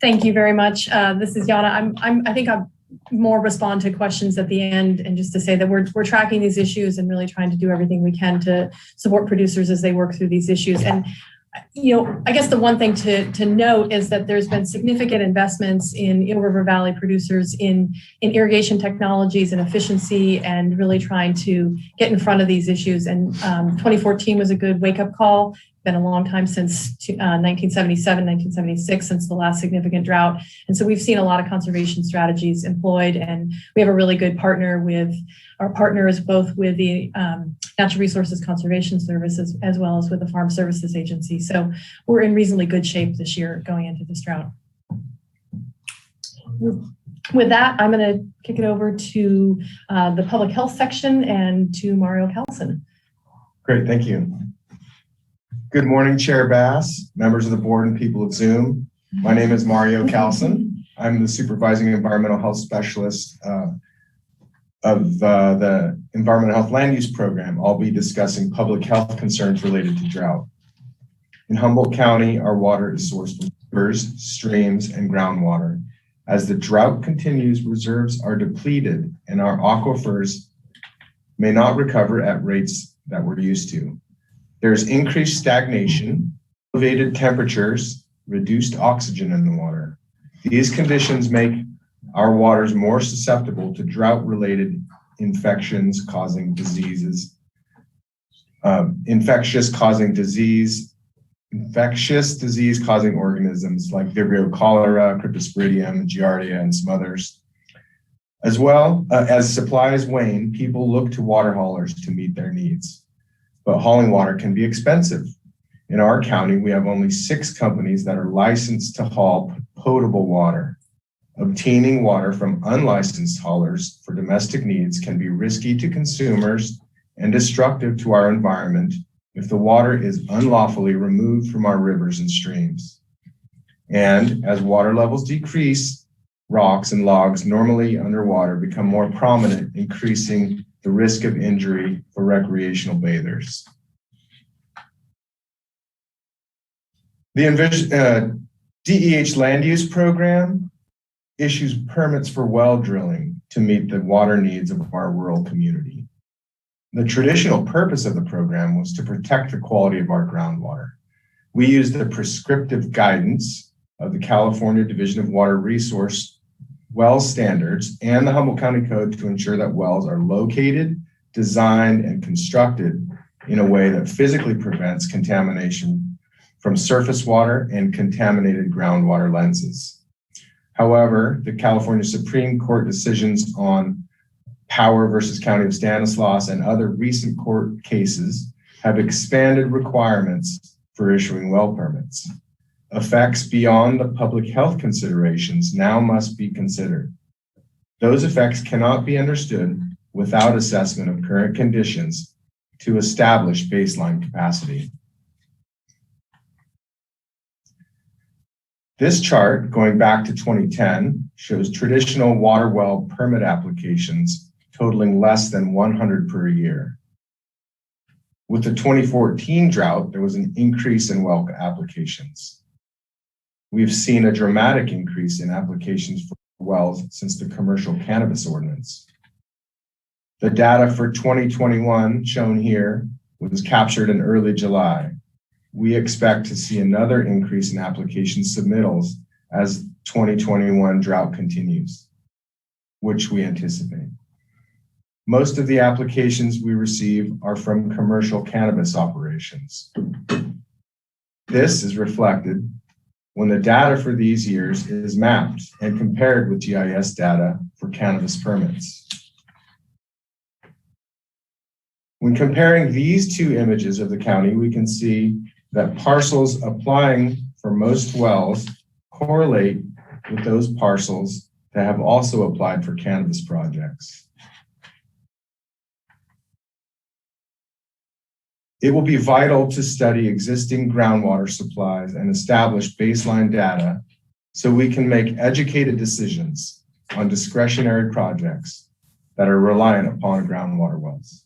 Thank you very much. This is Yana. I think I'll more respond to questions at the end, and just to say that we're tracking these issues and really trying to do everything we can to support producers as they work through these issues. And I guess the one thing to note is that there's been significant investments in Eel River Valley producers in irrigation technologies and efficiency, and really trying to get in front of these issues. And 2014 was a good wake-up call. Been a long time since 1977, 1976, since the last significant drought. And so we've seen a lot of conservation strategies employed, and we have a really good partner with, our partner is both with the Natural Resources Conservation Services as well as with the Farm Services Agency. So we're in reasonably good shape this year going into this drought. With that, I'm going to kick it over to the public health section and to Mario Carlson. Great, thank you. Good morning, Chair Bass, members of the board, and people of Zoom. My name is Mario Carlson. I'm the Supervising Environmental Health Specialist of the Environmental Health Land Use Program. I'll be discussing public health concerns related to drought. In Humboldt County, our water is sourced from rivers, streams, and groundwater. As the drought continues, reserves are depleted and our aquifers may not recover at rates that we're used to. There's increased stagnation, elevated temperatures, reduced oxygen in the water. These conditions make our waters more susceptible to drought-related infections causing diseases, infectious disease causing organisms like Vibrio cholera, Cryptosporidium, Giardia, and some others. As well, as supplies wane, people look to water haulers to meet their needs. But hauling water can be expensive. In our county, we have only 6 companies that are licensed to haul potable water. Obtaining water from unlicensed haulers for domestic needs can be risky to consumers and destructive to our environment if the water is unlawfully removed from our rivers and streams. And as water levels decrease, rocks and logs normally underwater become more prominent, increasing the risk of injury for recreational bathers. The DEH land use program issues permits for well drilling to meet the water needs of our rural community. The traditional purpose of the program was to protect the quality of our groundwater. We use the prescriptive guidance of the California Division of Water Resource well standards and the Humboldt County Code to ensure that wells are located, designed, and constructed in a way that physically prevents contamination from surface water and contaminated groundwater lenses. However, the California Supreme Court decisions on Power versus County of Stanislaus, and other recent court cases have expanded requirements for issuing well permits. Effects beyond the public health considerations now must be considered. Those effects cannot be understood without assessment of current conditions to establish baseline capacity. This chart, going back to 2010, shows traditional water well permit applications totaling less than 100 per year. With the 2014 drought, there was an increase in well applications. We've seen a dramatic increase in applications for wells since the commercial cannabis ordinance. The data for 2021 shown here was captured in early July. We expect to see another increase in application submittals as 2021 drought continues, which we anticipate. Most of the applications we receive are from commercial cannabis operations. This is reflected when the data for these years is mapped and compared with GIS data for cannabis permits. When comparing these two images of the county, we can see that parcels applying for most wells correlate with those parcels that have also applied for cannabis projects. It will be vital to study existing groundwater supplies and establish baseline data so we can make educated decisions on discretionary projects that are reliant upon groundwater wells.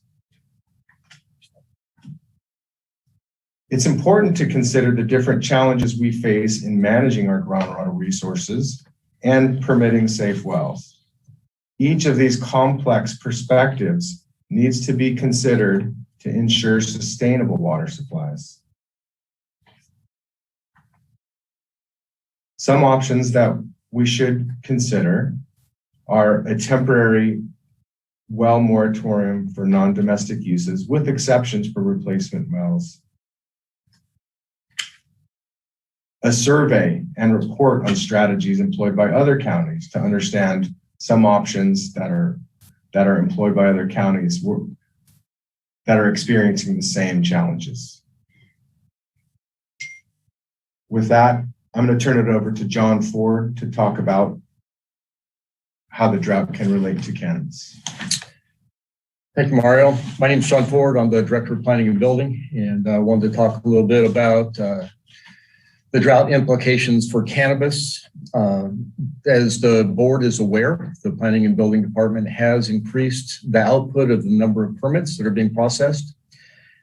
It's important to consider the different challenges we face in managing our groundwater resources and permitting safe wells. Each of these complex perspectives needs to be considered to ensure sustainable water supplies. Some options that we should consider are a temporary well moratorium for non-domestic uses with exceptions for replacement wells. A survey and report on strategies employed by other counties to understand some options that are employed by other counties that are experiencing the same challenges. With that, I'm going to turn it over to John Ford to talk about how the drought can relate to cannabis. Thank you, Mario. My name is John Ford. I'm the Director of Planning and Building, and I wanted to talk a little bit about the drought implications for cannabis. As the board is aware, the Planning and Building Department has increased the output of the number of permits that are being processed.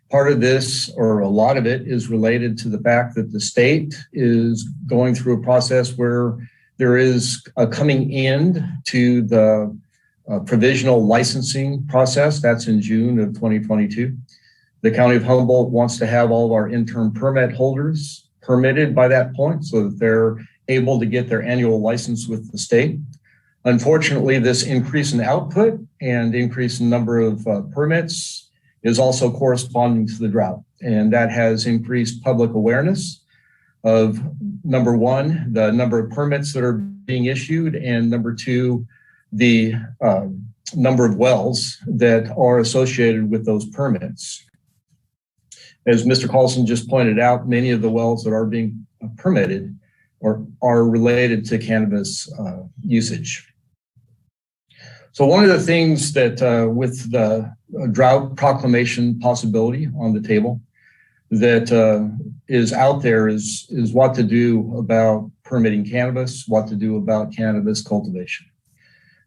Part of this, or a lot of it, is related to the fact that the state is going through a process where there is a coming end to the provisional licensing process. That's in June of 2022. The County of Humboldt wants to have all of our interim permit holders permitted by that point so that they're able to get their annual license with the state. Unfortunately, this increase in output and increase in number of permits is also corresponding to the drought. And that has increased public awareness of, number one, the number of permits that are being issued, and number two, the number of wells that are associated with those permits. As Mr. Carlson just pointed out, many of the wells that are being permitted are related to cannabis usage. So one of the things that with the drought proclamation possibility on the table that is out there is what to do about permitting cannabis, what to do about cannabis cultivation.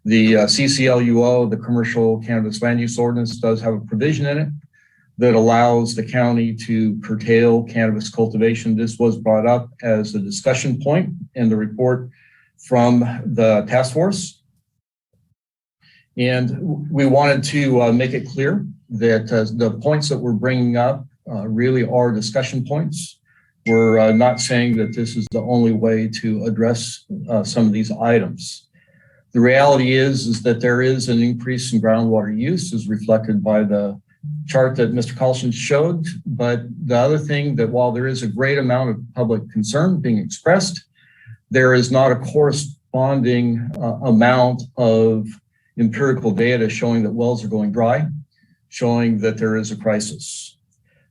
The CCLUO, the Commercial Cannabis Land Use Ordinance, does have a provision in it that allows the county to curtail cannabis cultivation. This was brought up as a discussion point in the report from the task force. And we wanted to make it clear that the points that we're bringing up really are discussion points. We're not saying that this is the only way to address some of these items. The reality is that there is an increase in groundwater use as reflected by the chart that Mr. Carlson showed. But the other thing that while there is a great amount of public concern being expressed, there is not a corresponding amount of empirical data showing that wells are going dry, showing that there is a crisis.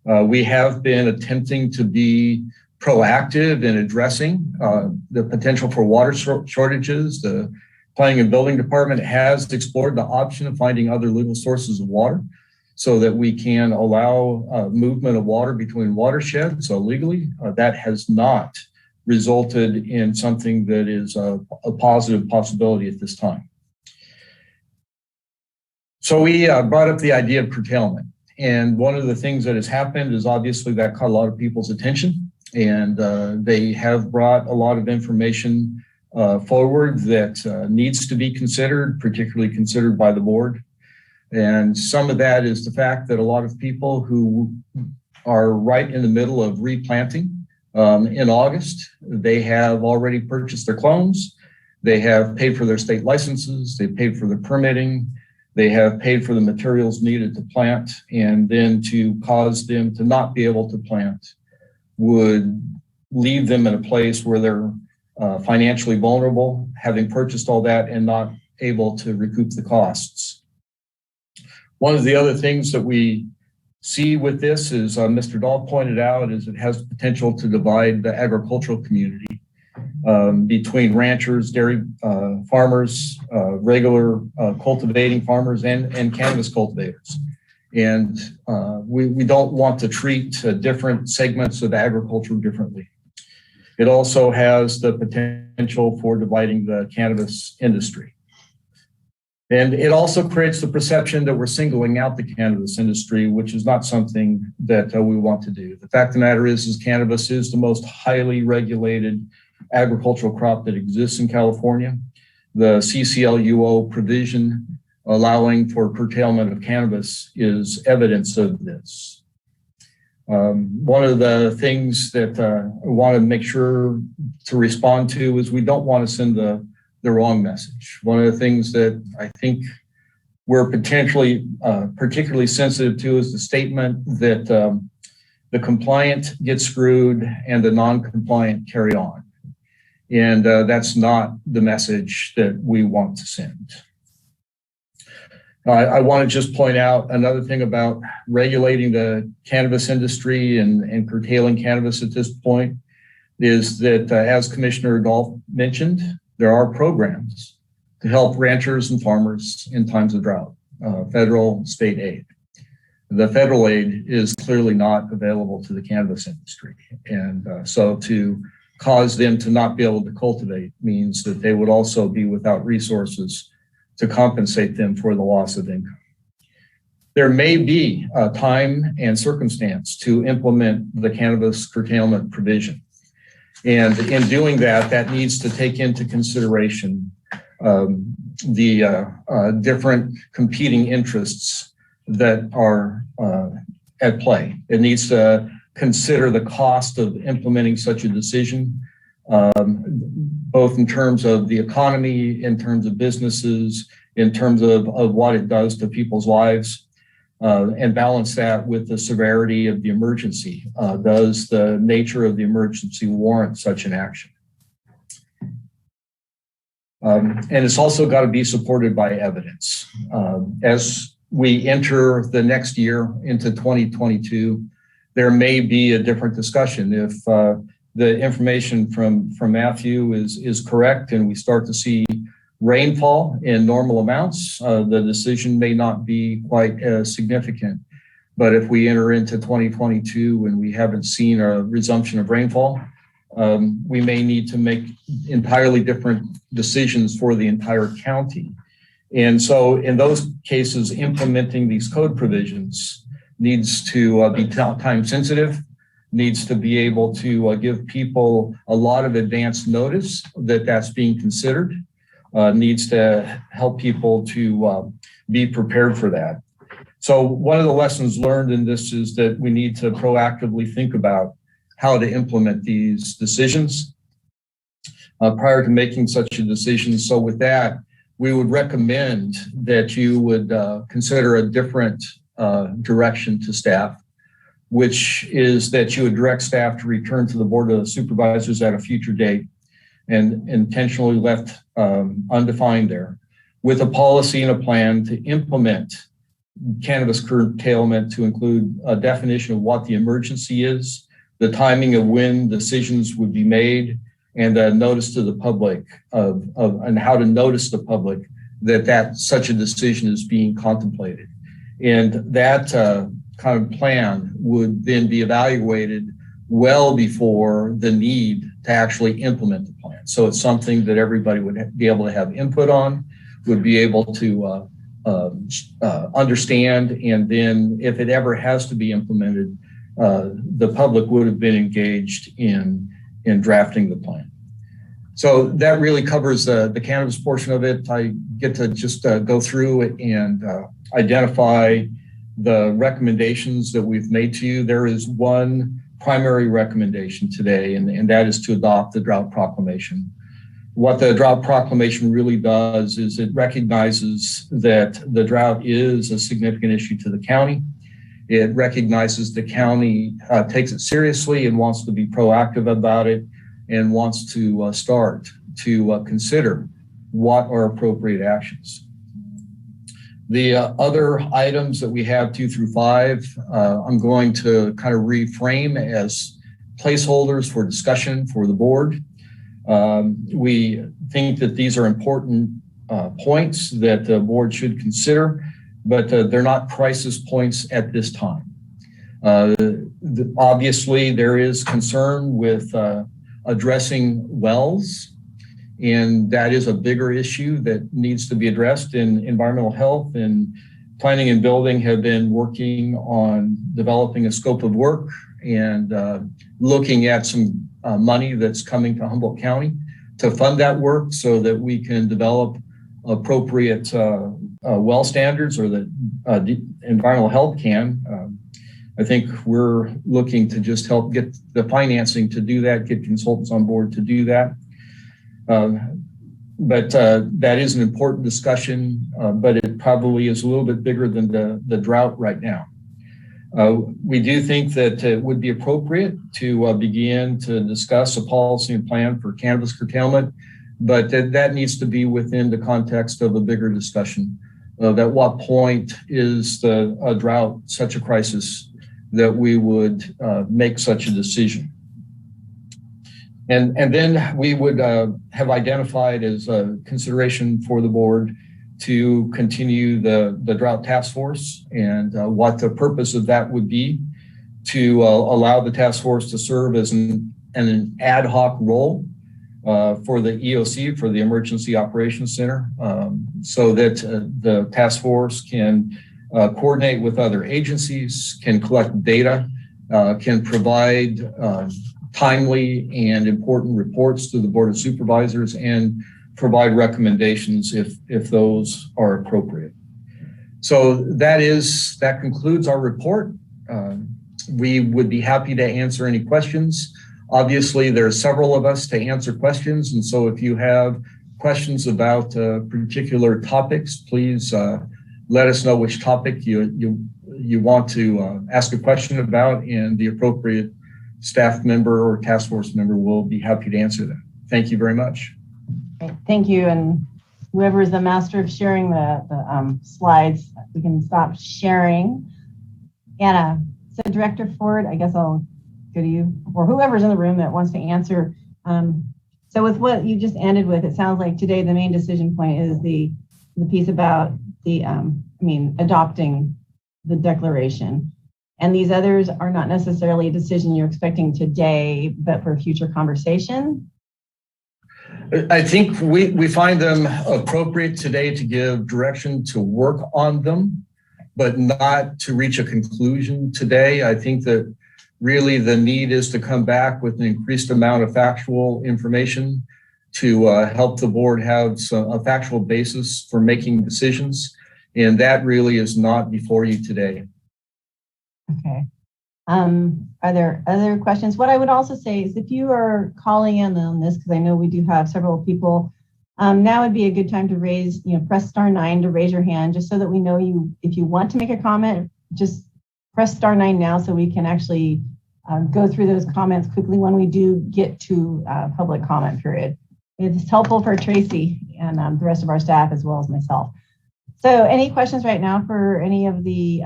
We have been attempting to be proactive in addressing the potential for water shortages. The Planning and Building Department has explored the option of finding other legal sources of water so that we can allow movement of water between watersheds legally. That has not resulted in something that is a positive possibility at this time. So we brought up the idea of curtailment. And one of the things that has happened is obviously that caught a lot of people's attention. And they have brought a lot of information forward that needs to be considered, particularly considered by the board. And some of that is the fact that a lot of people who are right in the middle of replanting in August, they have already purchased their clones. They have paid for their state licenses. They paid for their permitting. They have paid for the materials needed to plant, and then to cause them to not be able to plant would leave them in a place where they're financially vulnerable, having purchased all that and not able to recoup the costs. One of the other things that we see with this is Mr. Dahl pointed out is it has the potential to divide the agricultural community between ranchers, dairy farmers, regular cultivating farmers, and cannabis cultivators. And we don't want to treat different segments of agriculture differently. It also has the potential for dividing the cannabis industry. And it also creates the perception that we're singling out the cannabis industry, which is not something that we want to do. The fact of the matter is cannabis is the most highly regulated agricultural crop that exists in California. The CCLUO provision allowing for curtailment of cannabis is evidence of this. One of the things that I want to make sure to respond to is we don't want to send the wrong message. One of the things that I think we're potentially particularly sensitive to is the statement that the compliant get screwed and the non-compliant carry on. And that's not the message that we want to send. I want to just point out another thing about regulating the cannabis industry and curtailing cannabis at this point is that, as Commissioner Dahl mentioned, there are programs to help ranchers and farmers in times of drought, federal, state aid. The federal aid is clearly not available to the cannabis industry. And so to cause them to not be able to cultivate means that they would also be without resources to compensate them for the loss of income. There may be a time and circumstance to implement the cannabis curtailment provision. And in doing that, that needs to take into consideration the different competing interests that are at play. It needs to consider the cost of implementing such a decision, both in terms of the economy, in terms of businesses, in terms of what it does to people's lives, and balance that with the severity of the emergency. Does the nature of the emergency warrant such an action? And it's also got to be supported by evidence. As we enter the next year into 2022, there may be a different discussion. If the information from Matthew is correct and we start to see rainfall in normal amounts, the decision may not be quite as significant. But if we enter into 2022 and we haven't seen a resumption of rainfall, we may need to make entirely different decisions for the entire county. And so in those cases, implementing these code provisions needs to be time sensitive, needs to be able to give people a lot of advance notice that that's being considered, needs to help people to be prepared for that. So one of the lessons learned in this is that we need to proactively think about how to implement these decisions prior to making such a decision. So with that, we would recommend that you would consider a different direction to staff, which is that you would direct staff to return to the Board of Supervisors at a future date and intentionally left undefined there with a policy and a plan to implement cannabis curtailment, to include a definition of what the emergency is, the timing of when decisions would be made, and a notice to the public and how to notice the public that such a decision is being contemplated. And that kind of plan would then be evaluated well before the need to actually implement the plan. So it's something that everybody would be able to have input on, would be able to understand, and then if it ever has to be implemented, the public would have been engaged in drafting the plan. So that really covers the cannabis portion of it. I get to just go through it and identify the recommendations that we've made to you. There is one primary recommendation today, and that is to adopt the drought proclamation. What the drought proclamation really does is it recognizes that the drought is a significant issue to the county. It recognizes the county takes it seriously and wants to be proactive about it, and wants to start to consider what are appropriate actions. The other items that we have 2 through 5, I'm going to kind of reframe as placeholders for discussion for the board. We think that these are important points that the board should consider, but they're not crisis points at this time. Obviously, there is concern with addressing wells, and that is a bigger issue that needs to be addressed. In environmental health and planning and building have been working on developing a scope of work and looking at some money that's coming to Humboldt County to fund that work so that we can develop appropriate well standards, or that environmental health can. I think we're looking to just help get the financing to do that, get consultants on board to do that. But that is an important discussion, but it probably is a little bit bigger than the drought right now. We do think that it would be appropriate to begin to discuss a policy and plan for cannabis curtailment, but that needs to be within the context of a bigger discussion of at what point is the drought such a crisis that we would make such a decision. And then we would have identified as a consideration for the board to continue the drought task force, and what the purpose of that would be, to allow the task force to serve as an ad hoc role for the EOC, for the Emergency Operations Center, so that the task force can coordinate with other agencies, can collect data, can provide timely and important reports to the Board of Supervisors, and provide recommendations if those are appropriate. So that concludes our report. We would be happy to answer any questions. Obviously, there are several of us to answer questions, and so if you have questions about particular topics, please let us know which topic you want to ask a question about, and the appropriate staff member or task force member will be happy to answer that. Thank you very much. Great. Thank you. And whoever is the master of sharing the slides, we can stop sharing. Anna, so Director Ford, I guess I'll go to you, or whoever's in the room that wants to answer. So with what you just ended with, it sounds like today the main decision point is the piece about adopting the declaration. And these others are not necessarily a decision you're expecting today, but for future conversation? I think we find them appropriate today to give direction to work on them, but not to reach a conclusion today. I think that really the need is to come back with an increased amount of factual information to help the board have a factual basis for making decisions. And that really is not before you today. Okay. Are there other questions? What I would also say is if you are calling in on this, because I know we do have several people, now would be a good time to press *9 to raise your hand, just so that we know if you want to make a comment, just press *9 now so we can actually go through those comments quickly when we do get to public comment period. it's helpful for Tracy and the rest of our staff as well as myself. So any questions right now for any of the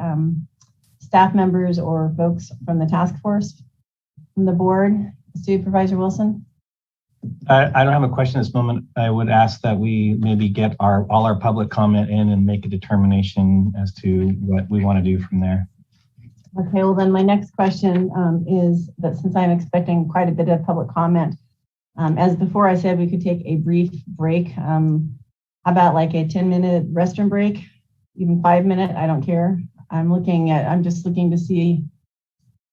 staff members or folks from the task force, from the board? Supervisor Wilson? I don't have a question at this moment. I would ask that we maybe get all our public comment in and make a determination as to what we want to do from there. Okay, well then my next question is that since I'm expecting quite a bit of public comment, as before I said, we could take a brief break. How about like a 10-minute restroom break, even 5-minute, I don't care. I'm just looking to see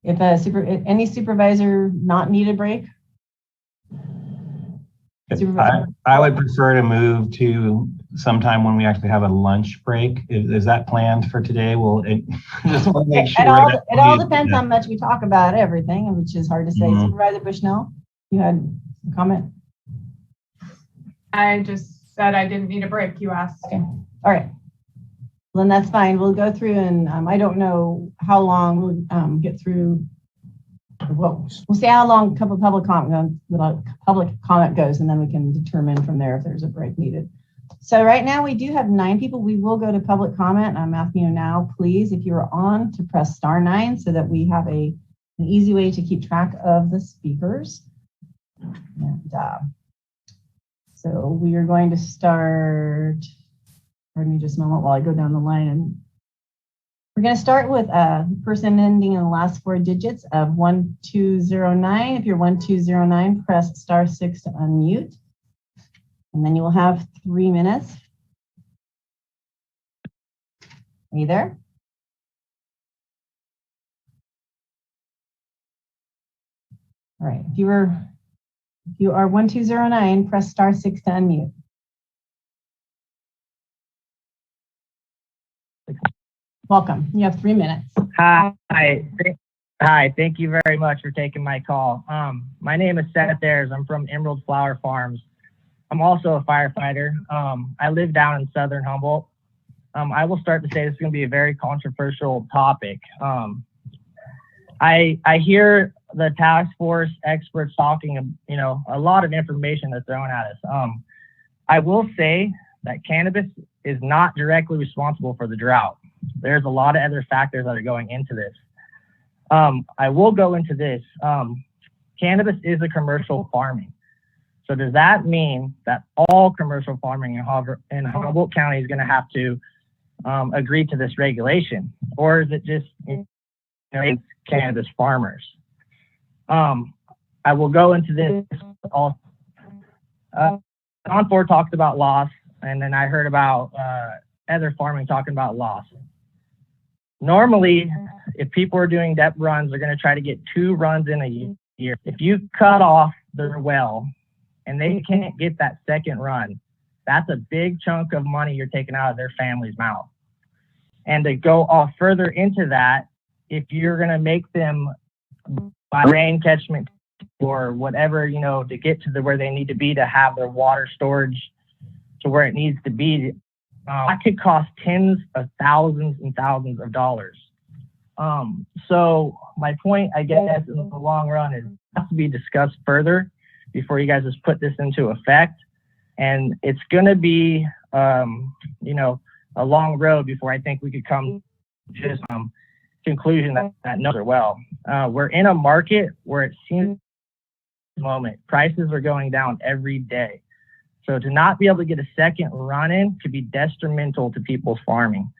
if any supervisor not need a break. I would prefer to move to sometime when we actually have a lunch break. Is that planned for today? Just want to make sure. It all depends how much we talk about everything, which is hard to say. Supervisor Bushnell, you had a comment? I just said I didn't need a break. You asked. Okay. All right. Well, then that's fine. We'll go through and I don't know how long we'll get through. We'll see how long public comment goes, and then we can determine from there if there's a break needed. So right now we do have 9 people. We will go to public comment. I'm asking you now, please, if you're on, to press *9 so that we have an easy way to keep track of the speakers. And so we are going to start. Pardon me just a moment while I go down the line. And we're going to start with a person ending in the last 4 digits of 1209. If you're 1209, press *6 to unmute. And then you will have 3 minutes. Are you there? All right. If you are 1209, press *6 to unmute. Welcome. You have 3 minutes. Hi. Thank you very much for taking my call. My name is Seth Ayers. I'm from Emerald Flower Farms. I'm also a firefighter. I live down in southern Humboldt. I will start to say this is going to be a very controversial topic. I hear the task force experts talking, a lot of information that's thrown at us. I will say that cannabis is not directly responsible for the drought. There's a lot of other factors that are going into this. I will go into this. Cannabis is a commercial farming. So does that mean that all commercial farming in Humboldt County is going to have to agree to this regulation? Or is it just cannabis farmers? I will go into this also. John Ford talked about loss, and then I heard about other farming talking about loss. Normally, if people are doing depth runs, they're going to try to get 2 runs in a year. If you cut off their well and they can't get that second run, that's a big chunk of money you're taking out of their family's mouth. And to go off further into that, if you're going to make them buy rain catchment or whatever, to get to where they need to be to have their water storage to where it needs to be, that could cost tens of thousands and thousands of dollars. So my point, I guess, in the long run is it has to be discussed further before you guys just put this into effect. And it's going to be, a long road before I think we could come to just conclusion that knows are well. We're in a market where it seems at the moment prices are going down every day. So to not be able to get a second run in could be detrimental to people's farming.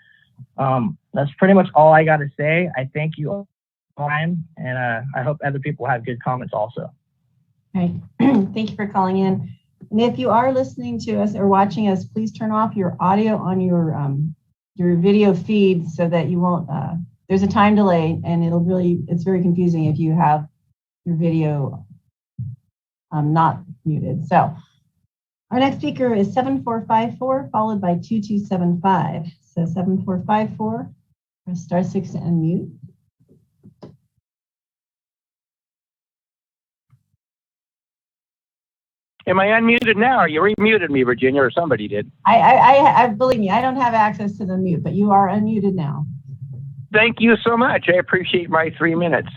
That's pretty much all I got to say. I thank you all for your time, and I hope other people have good comments also. Okay. Thank you for calling in. And if you are listening to us or watching us, please turn off your audio on your video feed so that you won't, there's a time delay and it's very confusing if you have your video not muted. So our next speaker is 7454 followed by 2275. So 7454, press *6 to unmute. Am I unmuted now? Or you remuted me, Virginia, or somebody did? I believe me, I don't have access to the mute, but you are unmuted now. Thank you so much. I appreciate my 3 minutes.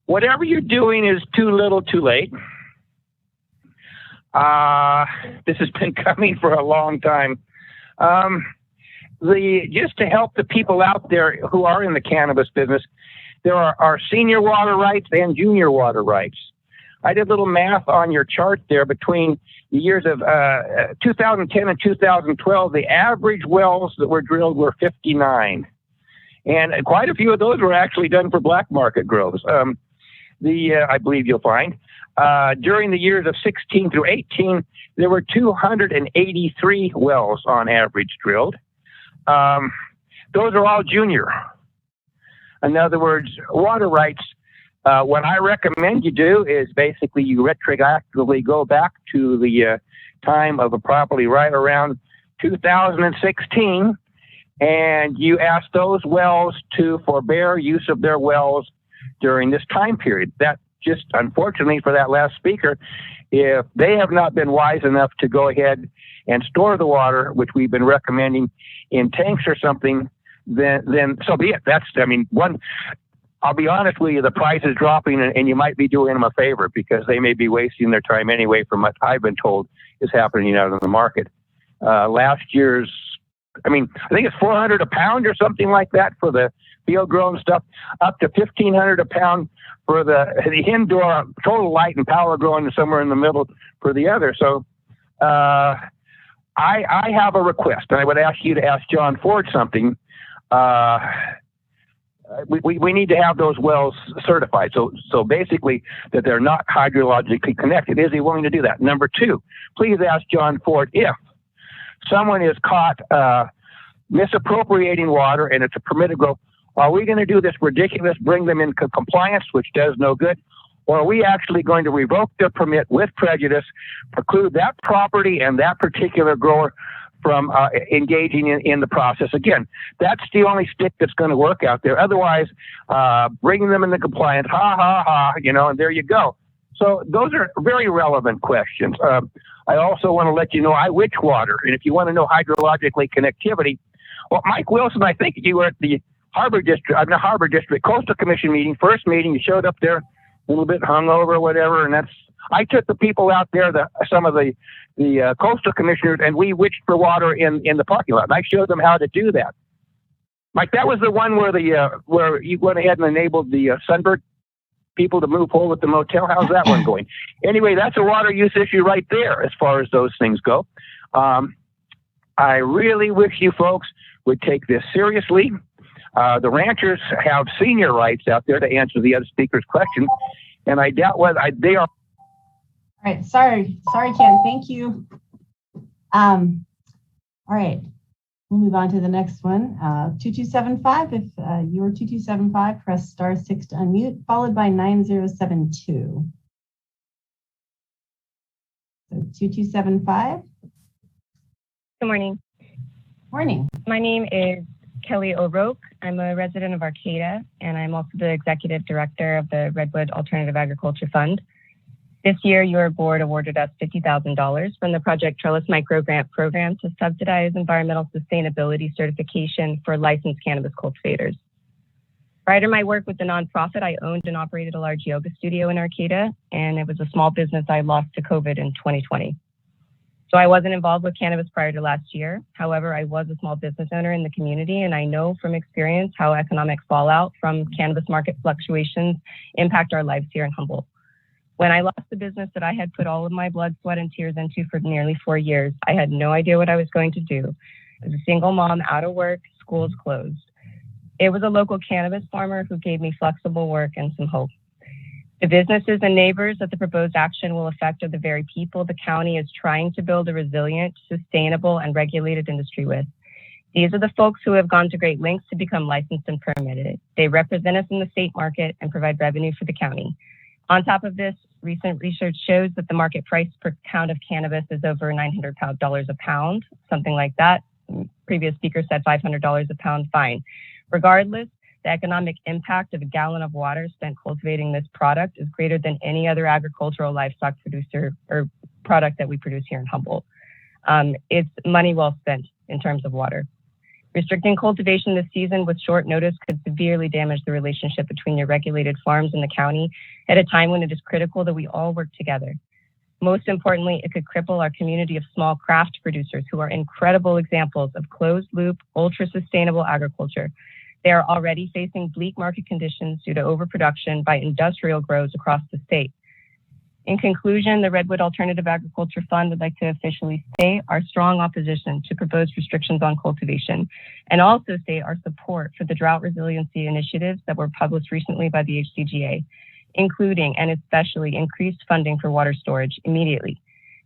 Whatever you're doing is too little, too late. This has been coming for a long time. Just to help the people out there who are in the cannabis business, there are senior water rights and junior water rights. I did a little math on your chart there between the years of 2010 and 2012. The average wells that were drilled were 59. And quite a few of those were actually done for black market grows. I believe you'll find during the years of 16 through 18, there were 283 wells on average drilled. Those are all junior. In other words, water rights, what I recommend you do is basically you retroactively go back to the time of a property right around 2016, and you ask those wells to forbear use of their wells during this time period. That just, unfortunately for that last speaker, if they have not been wise enough to go ahead and store the water, which we've been recommending in tanks or something, then so be it. I'll be honest with you, the price is dropping and you might be doing them a favor because they may be wasting their time anyway from what I've been told is happening out in the market. Last year's, I think it's $400 a pound or something like that for the field grown stuff, up to $1,500 a pound for the indoor total light and power growing, somewhere in the middle for the other. So I have a request, and I would ask you to ask John Ford something. We need to have those wells certified. So basically that they're not hydrologically connected. Is he willing to do that? Number two, please ask John Ford if someone is caught misappropriating water and it's a permitted grow, are we going to do this ridiculous, bring them in compliance, which does no good? Or are we actually going to revoke their permit with prejudice, preclude that property and that particular grower from engaging in the process? Again, that's the only stick that's going to work out there. Otherwise, bringing them into compliance, and there you go. So those are very relevant questions. I also want to let you know I witch water, and if you want to know hydrologically connectivity, well, Mike Wilson, I think you were at the Harbor District Coastal Commission meeting, first meeting. You showed up there a little bit hungover or whatever, and I took the people out there, some of the coastal commissioners, and we witched for water in the parking lot. And I showed them how to do that. Mike, that was the one where you went ahead and enabled the Sunbird people to move forward with the motel. How's that one going? Anyway, that's a water use issue right there as far as those things go. I really wish you folks would take this seriously. The ranchers have senior rights out there to answer the other speaker's question, and I doubt whether they are. All right, sorry, Ken, thank you. All right, we'll move on to the next one. 2275, if you're 2275, press *6 to unmute, followed by 9072. So 2275. Good morning. Morning. My name is Kelly O'Rourke. I'm a resident of Arcata, and I'm also the executive director of the Redwood Alternative Agriculture Fund. This year, your board awarded us $50,000 from the Project Trellis Micro Grant Program to subsidize environmental sustainability certification for licensed cannabis cultivators. Prior to my work with the nonprofit, I owned and operated a large yoga studio in Arcata, and it was a small business I lost to COVID in 2020. So I wasn't involved with cannabis prior to last year. However, I was a small business owner in the community, and I know from experience how economic fallout from cannabis market fluctuations impact our lives here in Humboldt. When I lost the business that I had put all of my blood, sweat, and tears into for nearly 4 years, I had no idea what I was going to do. As a single mom, out of work, schools closed. It was a local cannabis farmer who gave me flexible work and some hope. The businesses and neighbors that the proposed action will affect are the very people the county is trying to build a resilient, sustainable, and regulated industry with. These are the folks who have gone to great lengths to become licensed and permitted. They represent us in the state market and provide revenue for the county. On top of this, recent research shows that the market price per count of cannabis is over $900 a pound, something like that. Previous speaker said $500 a pound, fine. Regardless, the economic impact of a gallon of water spent cultivating this product is greater than any other agricultural livestock producer or product that we produce here in Humboldt. It's money well spent in terms of water. Restricting cultivation this season with short notice could severely damage the relationship between your regulated farms and the county at a time when it is critical that we all work together. Most importantly, it could cripple our community of small craft producers who are incredible examples of closed-loop, ultra-sustainable agriculture. They are already facing bleak market conditions due to overproduction by industrial grows across the state. In conclusion, the Redwood Alternative Agriculture Fund would like to officially state our strong opposition to proposed restrictions on cultivation, and also state our support for the drought resiliency initiatives that were published recently by the HCGA, including and especially increased funding for water storage immediately.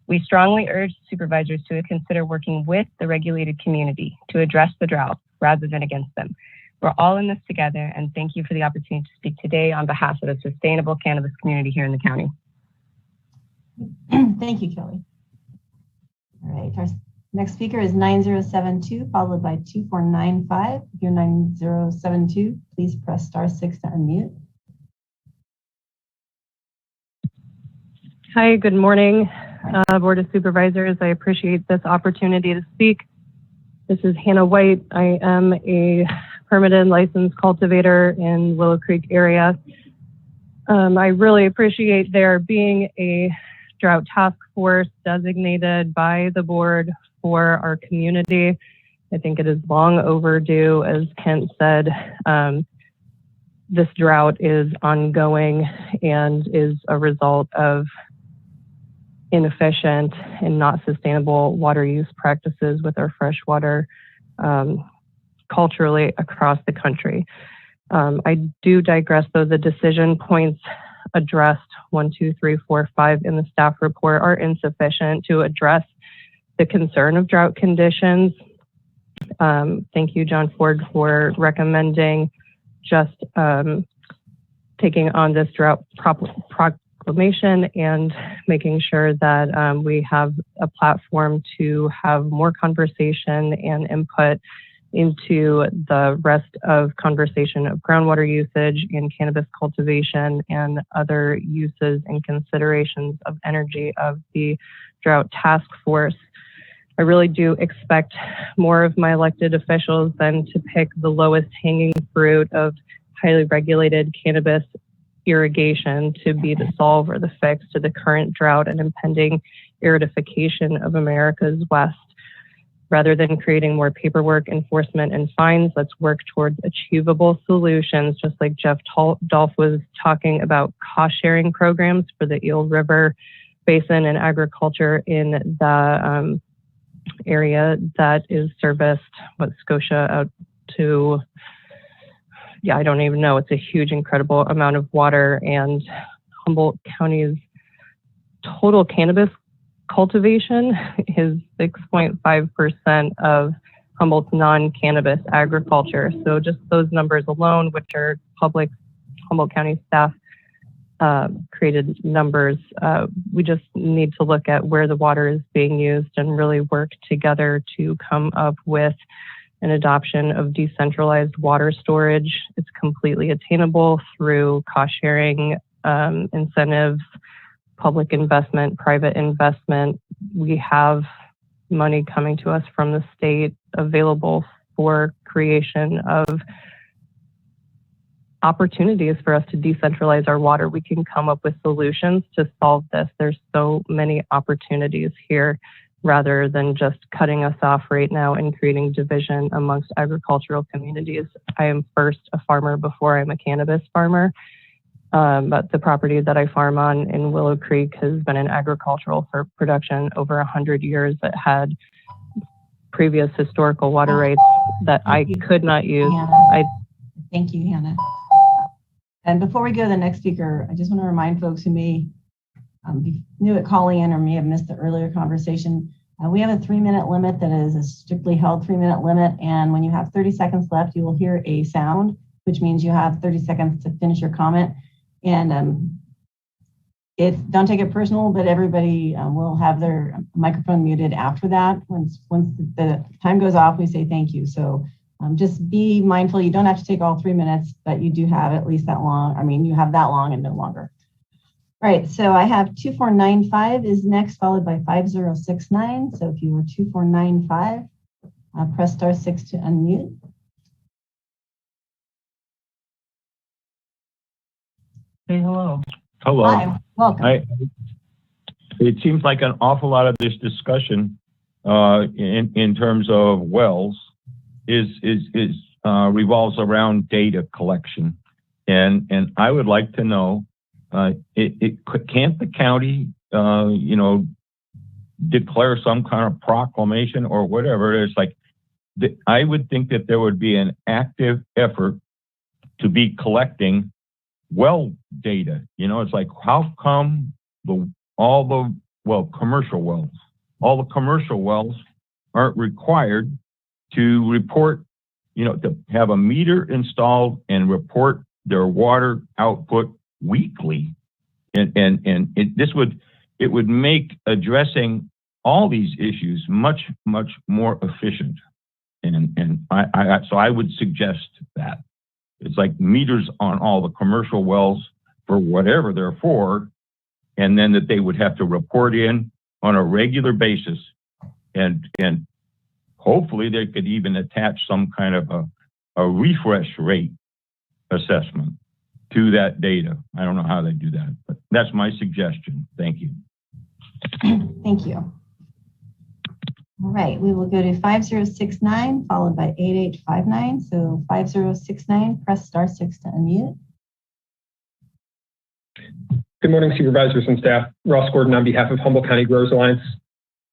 We strongly urge supervisors to consider working with the regulated community to address the drought rather than against them. We're all in this together, and thank you for the opportunity to speak today on behalf of the sustainable cannabis community here in the county. Thank you, Kelly. All right, our next speaker is 9072, followed by 2495. If you're 9072, please press *6 to unmute. Hi, good morning, Board of Supervisors. I appreciate this opportunity to speak. This is Hannah White. I am a permitted licensed cultivator in Willow Creek area. I really appreciate there being a drought task force designated by the board for our community. I think it is long overdue. As Kent said, this drought is ongoing and is a result of inefficient and not sustainable water use practices with our freshwater culturally across the country. I do digress though. The decision points addressed 1, 2, 3, 4, 5 in the staff report are insufficient to address the concern of drought conditions. Thank you, John Ford, for recommending just taking on this drought proclamation and making sure that we have a platform to have more conversation and input into the rest of conversation of groundwater usage and cannabis cultivation and other uses and considerations of energy of the drought task force. I really do expect more of my elected officials than to pick the lowest hanging fruit of highly regulated cannabis irrigation to be the solve or the fix to the current drought and impending aridification of America's West. Rather than creating more paperwork, enforcement, and fines, let's work towards achievable solutions, just like Jeff Dolph was talking about cost-sharing programs for the Eel River Basin and agriculture in the area that is serviced, Scotia out to, I don't even know. It's a huge, incredible amount of water, and Humboldt County's total cannabis cultivation is 6.5% of Humboldt's non-cannabis agriculture. So just those numbers alone, which are public Humboldt County staff created numbers, we just need to look at where the water is being used and really work together to come up with an adoption of decentralized water storage. It's completely attainable through cost sharing incentives, public investment, private investment. We have money coming to us from the state available for creation of opportunities for us to decentralize our water. We can come up with solutions to solve this. There's so many opportunities here rather than just cutting us off right now and creating division amongst agricultural communities. I am first a farmer before I'm a cannabis farmer. But the property that I farm on in Willow Creek has been in agricultural for production over 100 years. It had previous historical water rights that I could not use. Thank you, Hannah. And before we go to the next speaker, I just want to remind folks who may be new at calling in or may have missed the earlier conversation. We have a 3-minute limit that is a strictly held 3-minute limit. And when you have 30 seconds left, you will hear a sound, which means you have 30 seconds to finish your comment. And don't take it personal, but everybody will have their microphone muted after that. Once the time goes off, we say thank you. So just be mindful. You don't have to take all 3 minutes, but you do have at least that long. I mean, you have that long and no longer. All right, so I have 2495 is next, followed by 5069. So if you were 2495, press *6 to unmute. Hey, hello. Hi, welcome. it seems like an awful lot of this discussion in terms of wells revolves around data collection. And I would like to know, can't the county, declare some kind of proclamation or whatever? It's like, I would think that there would be an active effort to be collecting well data. It's like, how come all the commercial wells aren't required to report, to have a meter installed and report their water output weekly. It would make addressing all these issues much, much more efficient. So I would suggest that it's like meters on all the commercial wells for whatever they're for, and then that they would have to report in on a regular basis, and hopefully they could even attach some kind of a refresh rate assessment to that data. I don't know how they do that, but that's my suggestion. Thank you. Thank you. All right, we will go to 5069 followed by 8859. So 5069, press *6 to unmute. Good morning, supervisors and staff. Ross Gordon on behalf of Humboldt County Growers Alliance.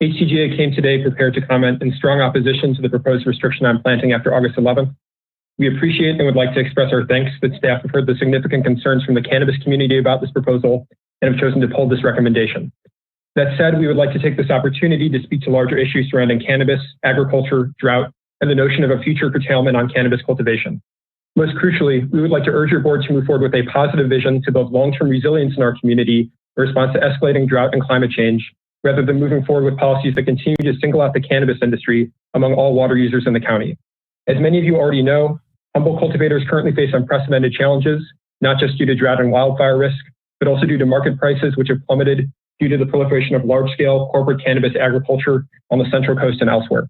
HCGA came today prepared to comment in strong opposition to the proposed restriction on planting after August 11th. We appreciate and would like to express our thanks that staff have heard the significant concerns from the cannabis community about this proposal and have chosen to pull this recommendation. That said, we would like to take this opportunity to speak to larger issues surrounding cannabis, agriculture, drought, and the notion of a future curtailment on cannabis cultivation. Most crucially, we would like to urge your board to move forward with a positive vision to build long-term resilience in our community in response to escalating drought and climate change, rather than moving forward with policies that continue to single out the cannabis industry among all water users in the county. As many of you already know, Humboldt cultivators currently face unprecedented challenges, not just due to drought and wildfire risk, but also due to market prices which have plummeted due to the proliferation of large-scale corporate cannabis agriculture on the Central Coast and elsewhere.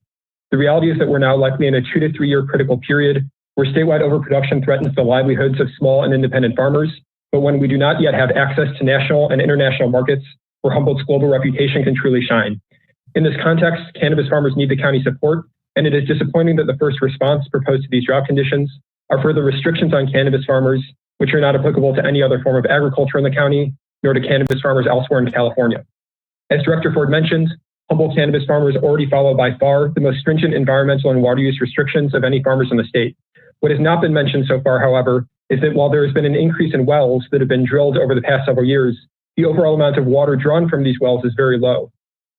The reality is that we're now likely in a 2 to 3 year critical period where statewide overproduction threatens the livelihoods of small and independent farmers, but when we do not yet have access to national and international markets where Humboldt's global reputation can truly shine. In this context, cannabis farmers need the county support, and it is disappointing that the first response proposed to these drought conditions are further restrictions on cannabis farmers, which are not applicable to any other form of agriculture in the county, nor to cannabis farmers elsewhere in California. As Director Ford mentioned, Humboldt cannabis farmers already follow by far the most stringent environmental and water use restrictions of any farmers in the state. What has not been mentioned so far, however, is that while there has been an increase in wells that have been drilled over the past several years, the overall amount of water drawn from these wells is very low.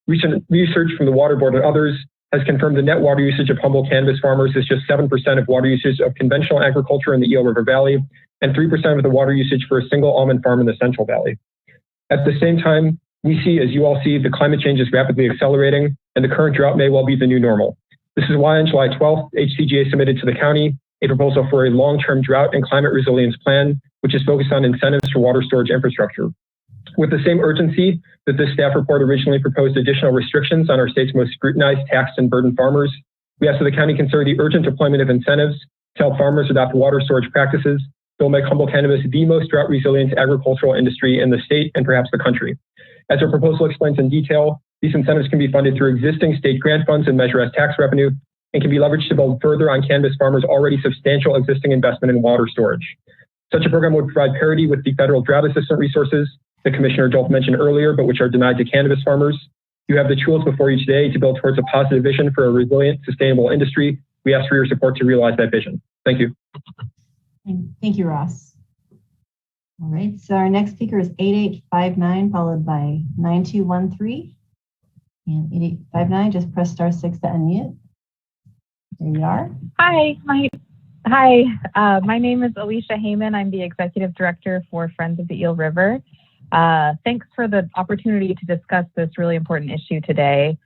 Recent research from the Water Board and others has confirmed the net water usage of Humboldt cannabis farmers is just 7% of water usage of conventional agriculture in the Eel River Valley and 3% of the water usage for a single almond farm in the Central Valley. At the same time, we see, as you all see, the climate change is rapidly accelerating and the current drought may well be the new normal. This is why on July 12th, HCGA submitted to the county a proposal for a long-term drought and climate resilience plan, which is focused on incentives for water storage infrastructure. With the same urgency that this staff report originally proposed additional restrictions on our state's most scrutinized, taxed, and burdened farmers, we ask that the county consider the urgent deployment of incentives to help farmers adopt water storage practices that will make Humboldt cannabis the most drought-resilient agricultural industry in the state and perhaps the country. As our proposal explains in detail, these incentives can be funded through existing state grant funds and measure as tax revenue, and can be leveraged to build further on cannabis farmers' already substantial existing investment in water storage. Such a program would provide parity with the federal drought assistance resources that Commissioner Dolph mentioned earlier, but which are denied to cannabis farmers. You have the tools before you today to build towards a positive vision for a resilient, sustainable industry. We ask for your support to realize that vision. Thank you. Thank you, Ross. All right, so our next speaker is 8859 followed by 9213. And 8859, just press *6 to unmute. There you are. Hi, my name is Alicia Heyman. I'm the Executive Director for Friends of the Eel River. Thanks for the opportunity to discuss this really important issue today.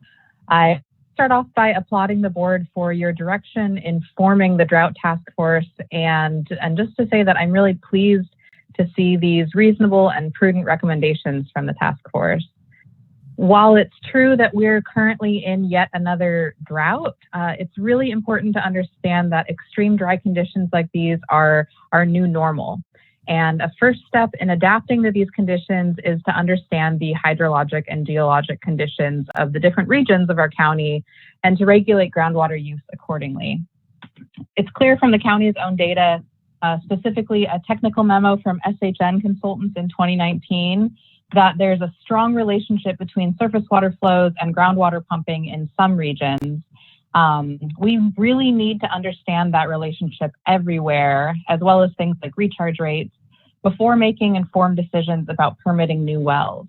I start off by applauding the board for your direction in forming the Drought Task Force, and just to say that I'm really pleased to see these reasonable and prudent recommendations from the task force. While it's true that we're currently in yet another drought, it's really important to understand that extreme dry conditions like these are our new normal. And a first step in adapting to these conditions is to understand the hydrologic and geologic conditions of the different regions of our county and to regulate groundwater use accordingly. It's clear from the county's own data, specifically a technical memo from SHN Consultants in 2019, that there's a strong relationship between surface water flows and groundwater pumping in some regions. We really need to understand that relationship everywhere, as well as things like recharge rates, before making informed decisions about permitting new wells.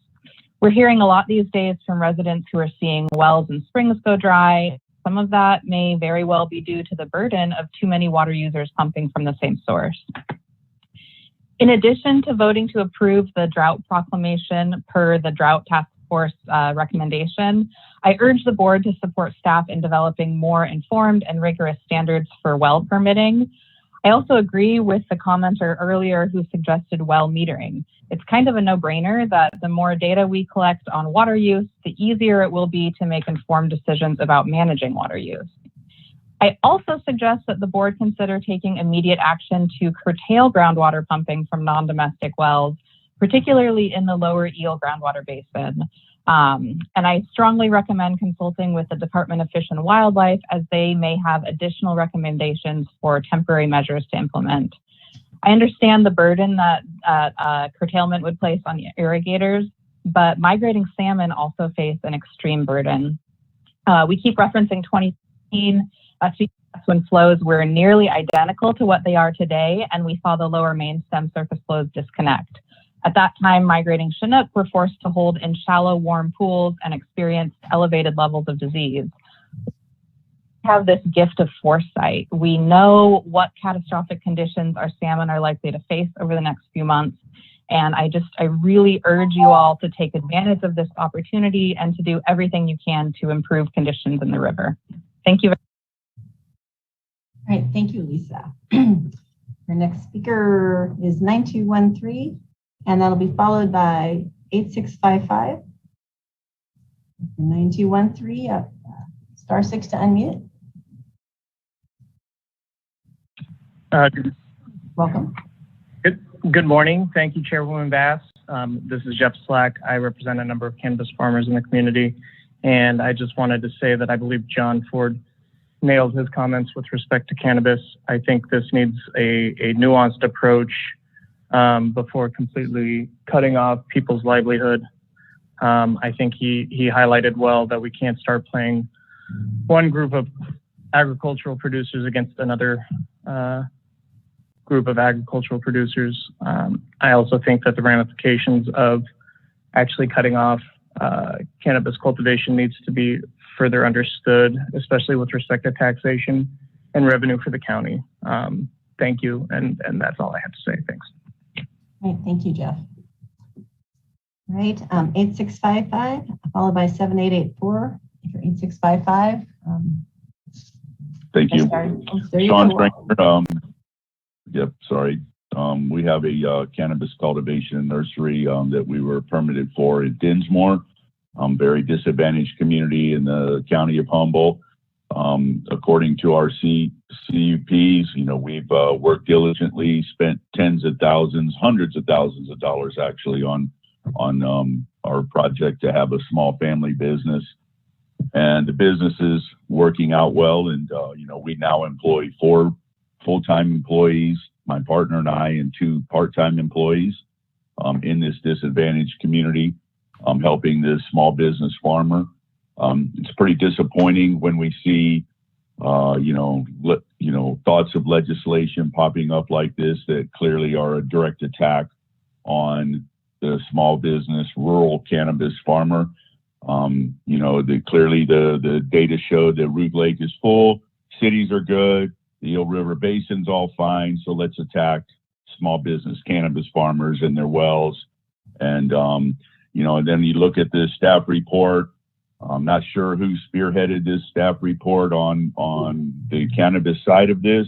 We're hearing a lot these days from residents who are seeing wells and springs go dry. Some of that may very well be due to the burden of too many water users pumping from the same source. In addition to voting to approve the drought proclamation per the Drought Task Force recommendation, I urge the board to support staff in developing more informed and rigorous standards for well permitting. I also agree with the commenter earlier who suggested well metering. It's kind of a no-brainer that the more data we collect on water use, the easier it will be to make informed decisions about managing water use. I also suggest that the board consider taking immediate action to curtail groundwater pumping from non-domestic wells, particularly in the lower Eel groundwater basin. And I strongly recommend consulting with the Department of Fish and Wildlife, as they may have additional recommendations for temporary measures to implement. I understand the burden that curtailment would place on irrigators, but migrating salmon also face an extreme burden. We keep referencing 2015, when flows were nearly identical to what they are today, and we saw the lower main stem surface flows disconnect. At that time, migrating Chinook were forced to hold in shallow, warm pools and experienced elevated levels of disease. We have this gift of foresight. We know what catastrophic conditions our salmon are likely to face over the next few months. And I really urge you all to take advantage of this opportunity and to do everything you can to improve conditions in the river. Thank you. All right, thank you, Lisa. Our next speaker is 9213, and that'll be followed by 8655. 9213, *6 to unmute. Welcome. Good morning. Thank you, Chairwoman Bass. This is Jeff Slack. I represent a number of cannabis farmers in the community, and I just wanted to say that I believe John Ford nailed his comments with respect to cannabis. I think this needs a nuanced approach before completely cutting off people's livelihood. I think he highlighted well that we can't start playing one group of agricultural producers against another group of agricultural producers. I also think that the ramifications of actually cutting off cannabis cultivation needs to be further understood, especially with respect to taxation and revenue for the county. Thank you, and that's all I have to say. Thanks. All right, thank you, Jeff. All right, 8655, followed by 7884. If you're 8655. Thank you. Sean Springer. Yep, sorry. We have a cannabis cultivation and nursery that we were permitted for in Dinsmore. Very disadvantaged community in the county of Humboldt. According to our CUPs, we've worked diligently, spent tens of thousands, hundreds of thousands of dollars actually on our project to have a small family business. And the business is working out well. And, we now employ 4 full-time employees, my partner and I, and 2 part-time employees in this disadvantaged community, helping this small business farmer. It's pretty disappointing when we see, thoughts of legislation popping up like this that clearly are a direct attack on the small business, rural cannabis farmer. Clearly the data showed that Root Lake is full, cities are good, the Eel River Basin's all fine, so let's attack small business cannabis farmers and their wells. And, and then you look at the staff report. I'm not sure who spearheaded this staff report on the cannabis side of this.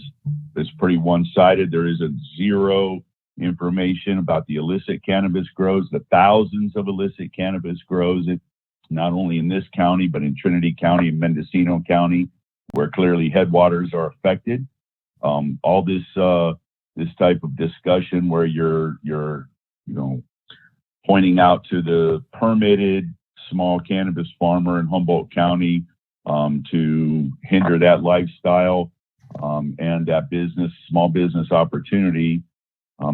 It's pretty one-sided. There is zero information about the illicit cannabis grows, the thousands of illicit cannabis grows, not only in this county, but in Trinity County and Mendocino County, where clearly headwaters are affected. All this this type of discussion where you're pointing out to the permitted small cannabis farmer in Humboldt County to hinder that lifestyle and that small business opportunity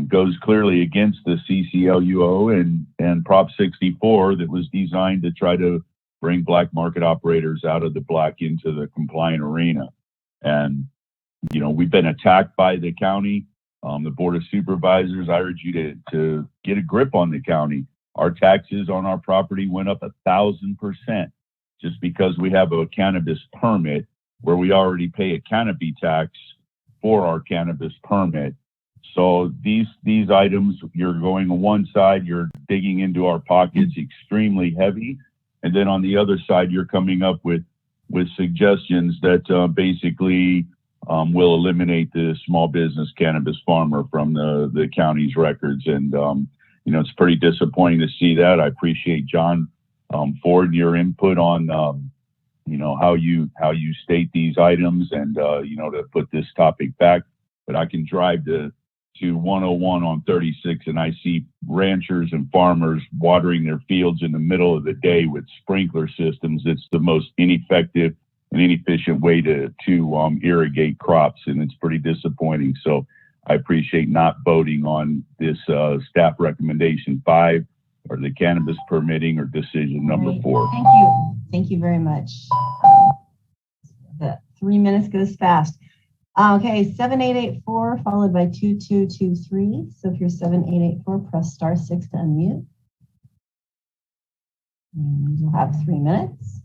goes clearly against the CCLUO and Prop 64 that was designed to try to bring black market operators out of the black into the compliant arena. And, we've been attacked by the county, the Board of Supervisors. I urge you to get a grip on the county. Our taxes on our property went up 1,000% just because we have a cannabis permit where we already pay a canopy tax for our cannabis permit. So these items, you're going on one side, you're digging into our pockets extremely heavy. And then on the other side, you're coming up with suggestions that basically will eliminate the small business cannabis farmer from the county's records. And, it's pretty disappointing to see that. I appreciate John Ford and your input on, how you state these items and, to put this topic back. But I can drive to 101 on 36 and I see ranchers and farmers watering their fields in the middle of the day with sprinkler systems. It's the most ineffective and inefficient way to irrigate crops, and it's pretty disappointing. So I appreciate not voting on this staff recommendation 5 or the cannabis permitting or decision number 4. Thank you. Thank you very much. The 3 minutes goes fast. Okay, 7884 followed by 2223. So if you're 7884, press *6 to unmute. And you'll have 3 minutes.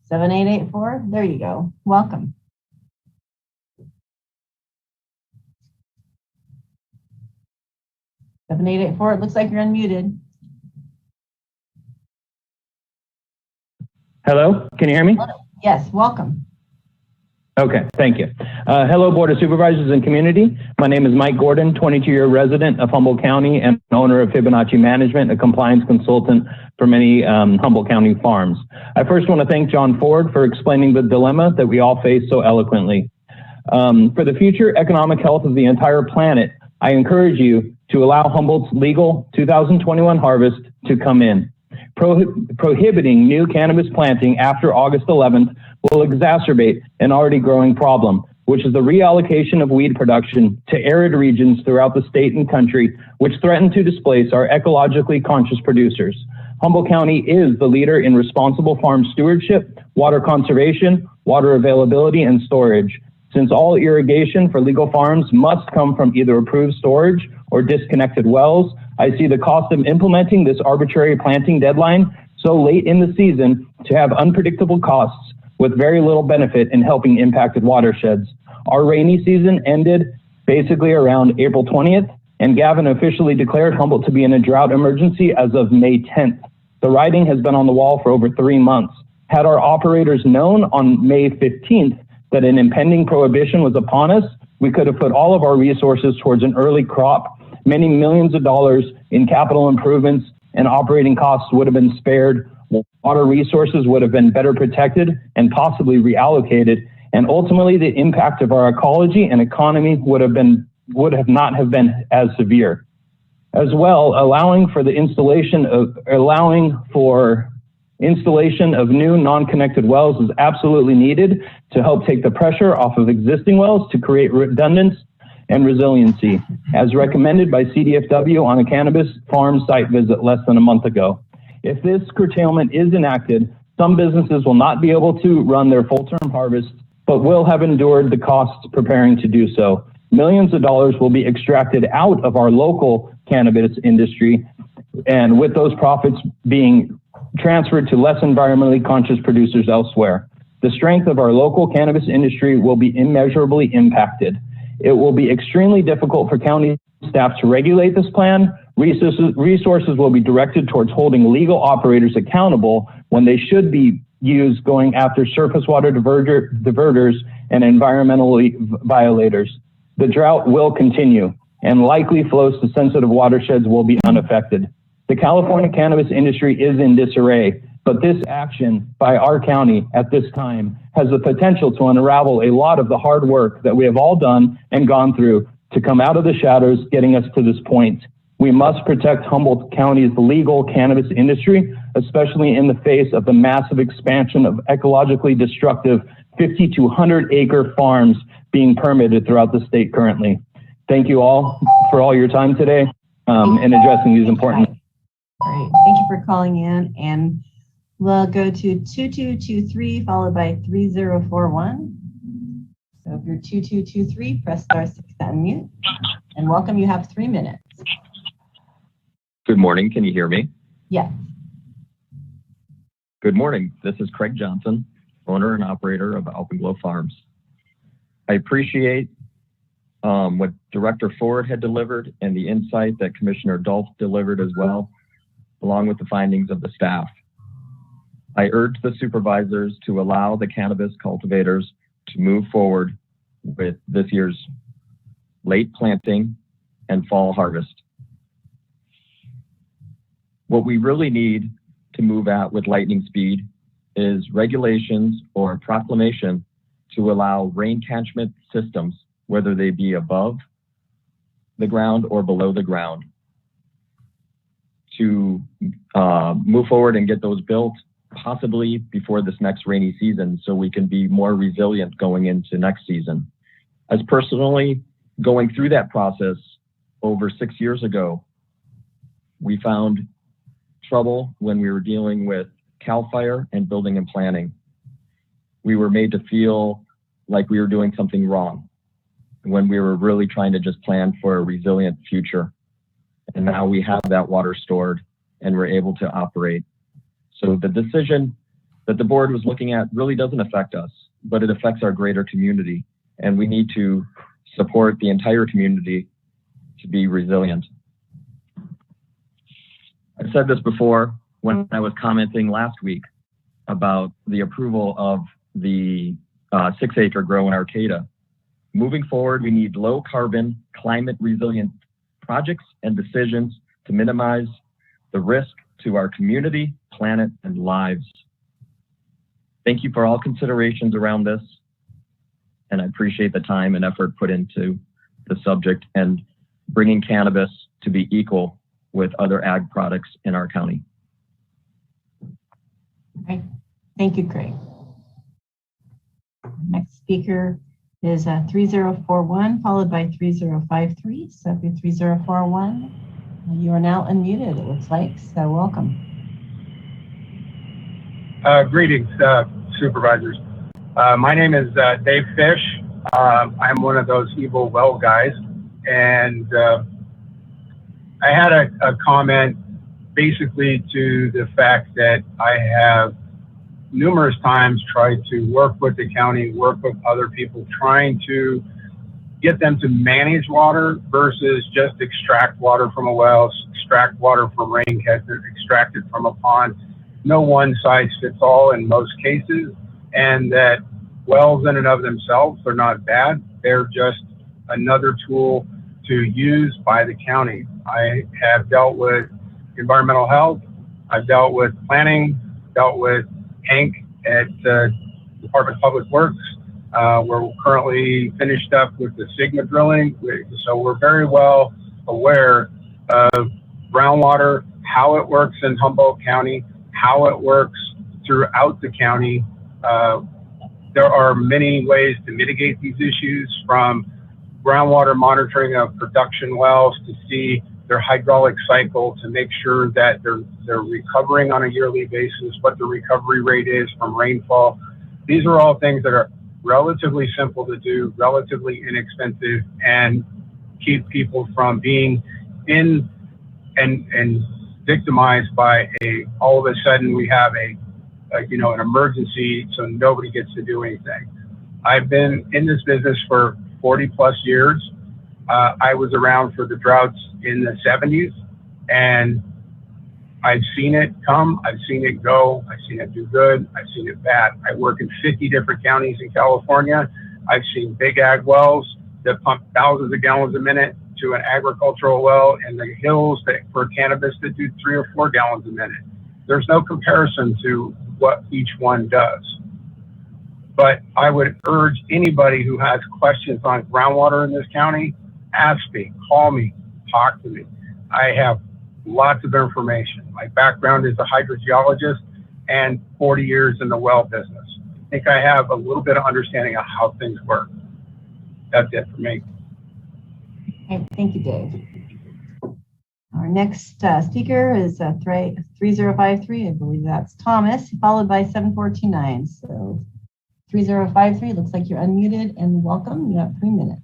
7884, there you go. Welcome. It looks like you're unmuted. Hello, can you hear me? Yes, welcome. Okay, thank you. Hello, Board of Supervisors and community. My name is Mike Gordon, 22-year resident of Humboldt County and owner of Fibonacci Management, a compliance consultant for many Humboldt County farms. I first want to thank John Ford for explaining the dilemma that we all face so eloquently. For the future economic health of the entire planet, I encourage you to allow Humboldt's legal 2021 harvest to come in. Prohibiting new cannabis planting after August 11th will exacerbate an already growing problem, which is the reallocation of weed production to arid regions throughout the state and country, which threaten to displace our ecologically conscious producers. Humboldt County is the leader in responsible farm stewardship, water conservation, water availability, and storage. Since all irrigation for legal farms must come from either approved storage or disconnected wells, I see the cost of implementing this arbitrary planting deadline so late in the season to have unpredictable costs with very little benefit in helping impacted watersheds. Our rainy season ended basically around April 20th, and Gavin officially declared Humboldt to be in a drought emergency as of May 10th. The writing has been on the wall for over 3 months. Had our operators known on May 15th that an impending prohibition was upon us, we could have put all of our resources towards an early crop. Many millions of dollars in capital improvements and operating costs would have been spared. Water resources would have been better protected and possibly reallocated. And ultimately, the impact of our ecology and economy would not have been as severe. As well, allowing for installation of new non-connected wells is absolutely needed to help take the pressure off of existing wells to create redundancy and resiliency, as recommended by CDFW on a cannabis farm site visit less than a month ago. If this curtailment is enacted, some businesses will not be able to run their full-term harvests, but will have endured the costs preparing to do so. Millions of dollars will be extracted out of our local cannabis industry, and with those profits being transferred to less environmentally conscious producers elsewhere. The strength of our local cannabis industry will be immeasurably impacted. It will be extremely difficult for county staff to regulate this plan. Resources will be directed towards holding legal operators accountable when they should be used going after surface water diverters and environmentally violators. The drought will continue, and likely flows to sensitive watersheds will be unaffected. The California cannabis industry is in disarray. But this action by our county at this time has the potential to unravel a lot of the hard work that we have all done and gone through to come out of the shadows, getting us to this point. We must protect Humboldt County's legal cannabis industry, especially in the face of the massive expansion of ecologically destructive 50 to 100 acre farms being permitted throughout the state currently. Thank you all for all your time today in addressing these important. Great. Thank you for calling in. And we'll go to 2223 followed by 3041. So if you're 2223, press star 6 to unmute. And welcome, you have 3 minutes. Good morning. Can you hear me? Yes. Good morning. This is Craig Johnson, owner and operator of Alpenglow Farms. I appreciate what Director Ford had delivered and the insight that Commissioner Dolph delivered as well, along with the findings of the staff. I urge the supervisors to allow the cannabis cultivators to move forward with this year's late planting and fall harvest. What we really need to move at with lightning speed is regulations or a proclamation to allow rain catchment systems, whether they be above the ground or below the ground, to move forward and get those built possibly before this next rainy season so we can be more resilient going into next season. As personally going through that process over 6 years ago, we found trouble when we were dealing with CAL FIRE and building and planning. We were made to feel like we were doing something wrong when we were really trying to just plan for a resilient future. And now we have that water stored and we're able to operate. So the decision that the board was looking at really doesn't affect us, but it affects our greater community. And we need to support the entire community to be resilient. I've said this before when I was commenting last week about the approval of the 6-acre grow in Arcata. Moving forward, we need low carbon, climate resilient projects and decisions to minimize the risk to our community, planet, and lives. Thank you for all considerations around this, and I appreciate the time and effort put into the subject and bringing cannabis to be equal with other ag products in our county. Right. Thank you, Craig. Next speaker is 3041 followed by 3053. So if you're 3041, you are now unmuted, it looks like. So welcome. Greetings, supervisors. My name is Dave Fish. I'm one of those evil well guys. And I had a comment basically to the fact that I have numerous times tried to work with the county, work with other people, trying to get them to manage water versus just extract water from a well, extract water from rain catchment, extract it from a pond. No one size fits all in most cases, and that wells in and of themselves are not bad. They're just another tool to use by the county. I have dealt with environmental health. I've dealt with planning, dealt with Hank at Department of Public Works. We're currently finished up with the Sigma drilling. So we're very well aware of groundwater, how it works in Humboldt County, how it works throughout the county. There are many ways to mitigate these issues, from groundwater monitoring of production wells to see their hydraulic cycle to make sure that they're recovering on a yearly basis, what the recovery rate is from rainfall. These are all things that are relatively simple to do, relatively inexpensive, and keep people from being in and victimized by all of a sudden we have an emergency, so nobody gets to do anything. I've been in this business for 40 plus years. I was around for the droughts in the 70s, and I've seen it come, I've seen it go, I've seen it do good, I've seen it bad. I work in 50 different counties in California. I've seen big ag wells that pump thousands of gallons a minute to an agricultural well in the hills for cannabis that do 3 or 4 gallons a minute. There's no comparison to what each one does. But I would urge anybody who has questions on groundwater in this county, ask me, call me, talk to me. I have lots of information. My background is a hydrogeologist and 40 years in the well business. I think I have a little bit of understanding of how things work. That's it for me. Okay, thank you, Dave. Our next speaker is 3053. I believe that's Thomas, followed by 7429. So 3053, looks like you're unmuted, and welcome. You have 3 minutes.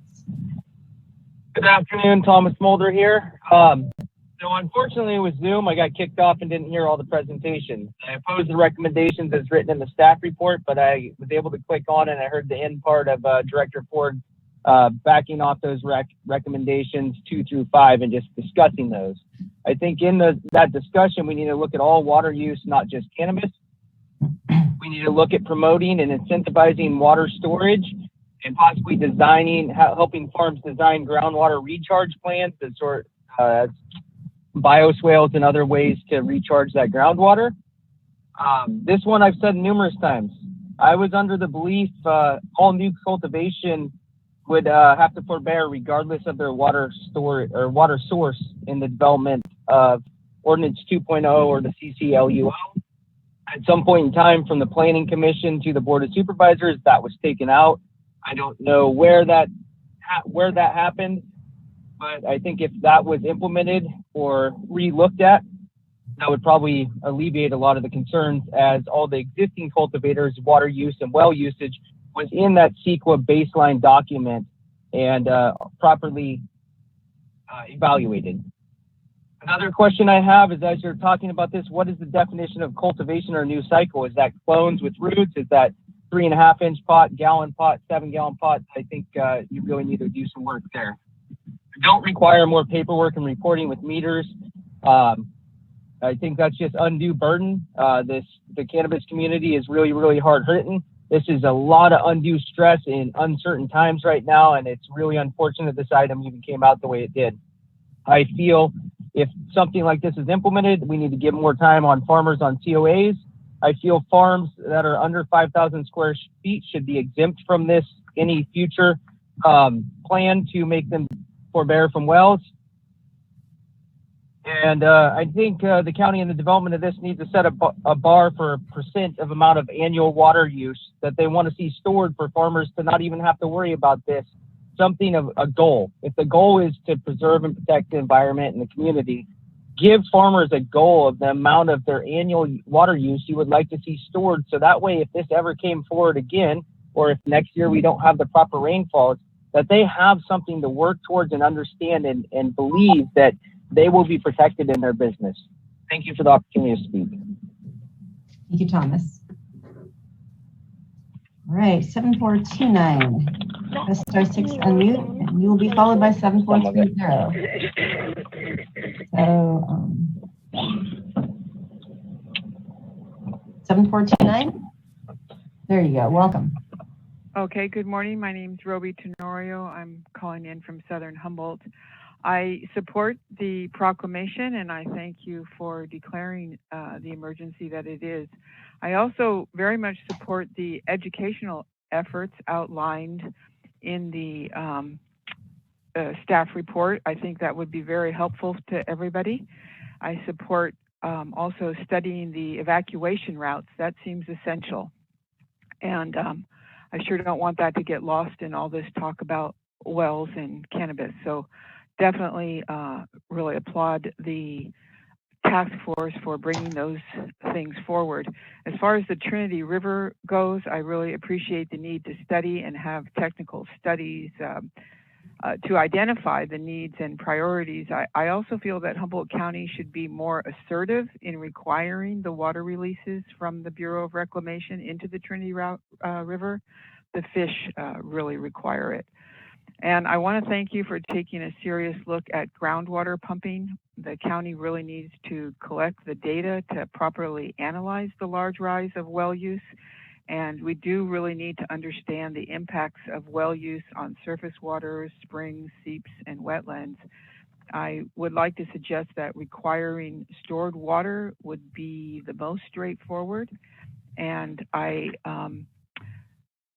Good afternoon, Thomas Mulder here. So unfortunately with Zoom, I got kicked off and didn't hear all the presentations. I opposed the recommendations as written in the staff report, but I was able to click on and I heard the end part of Director Ford backing off those recommendations 2 through 5 and just discussing those. I think in that discussion, we need to look at all water use, not just cannabis. We need to look at promoting and incentivizing water storage and possibly helping farms design groundwater recharge plans that sort bioswales and other ways to recharge that groundwater. This one I've said numerous times. I was under the belief all new cultivation would have to forbear regardless of their water source in the development of Ordinance 2.0 or the CCLUO. At some point in time from the Planning Commission to the Board of Supervisors, that was taken out. I don't know where that happened, but I think if that was implemented or re-looked at, that would probably alleviate a lot of the concerns, as all the existing cultivators' water use and well usage was in that CEQA baseline document and properly evaluated. Another question I have is, as you're talking about this, what is the definition of cultivation or new cycle? Is that clones with roots? Is that 3.5-inch pot, gallon pot, 7-gallon pot? I think you really need to do some work there. Don't require more paperwork and reporting with meters. I think that's just undue burden. The cannabis community is really, really hard hitting. This is a lot of undue stress in uncertain times right now, and it's really unfortunate this item even came out the way it did. I feel if something like this is implemented, we need to give more time on farmers on COAs. I feel farms that are under 5,000 square feet should be exempt from this, any future plan to make them forbear from wells. And I think the county in the development of this needs to set a bar for % of amount of annual water use that they want to see stored for farmers to not even have to worry about this. Something of a goal. If the goal is to preserve and protect the environment and the community, give farmers a goal of the amount of their annual water use you would like to see stored. So that way, if this ever came forward again, or if next year we don't have the proper rainfalls, that they have something to work towards and understand and believe that they will be protected in their business. Thank you for the opportunity to speak. Thank you, Thomas. All right, 7429. Press star 6 unmute, and you will be followed by 7430. So, 7429. There you go. Welcome. Okay, good morning. My name is Roby Tenorio. I'm calling in from Southern Humboldt. I support the proclamation, and I thank you for declaring the emergency that it is. I also very much support the educational efforts outlined in the staff report. I think that would be very helpful to everybody. I support also studying the evacuation routes. That seems essential. And I sure don't want that to get lost in all this talk about wells and cannabis. So definitely really applaud the task force for bringing those things forward. As far as the Trinity River goes, I really appreciate the need to study and have technical studies to identify the needs and priorities. I also feel that Humboldt County should be more assertive in requiring the water releases from the Bureau of Reclamation into the Trinity River. The fish really require it. And I want to thank you for taking a serious look at groundwater pumping. The county really needs to collect the data to properly analyze the large rise of well use. And we do really need to understand the impacts of well use on surface waters, springs, seeps, and wetlands. I would like to suggest that requiring stored water would be the most straightforward. And I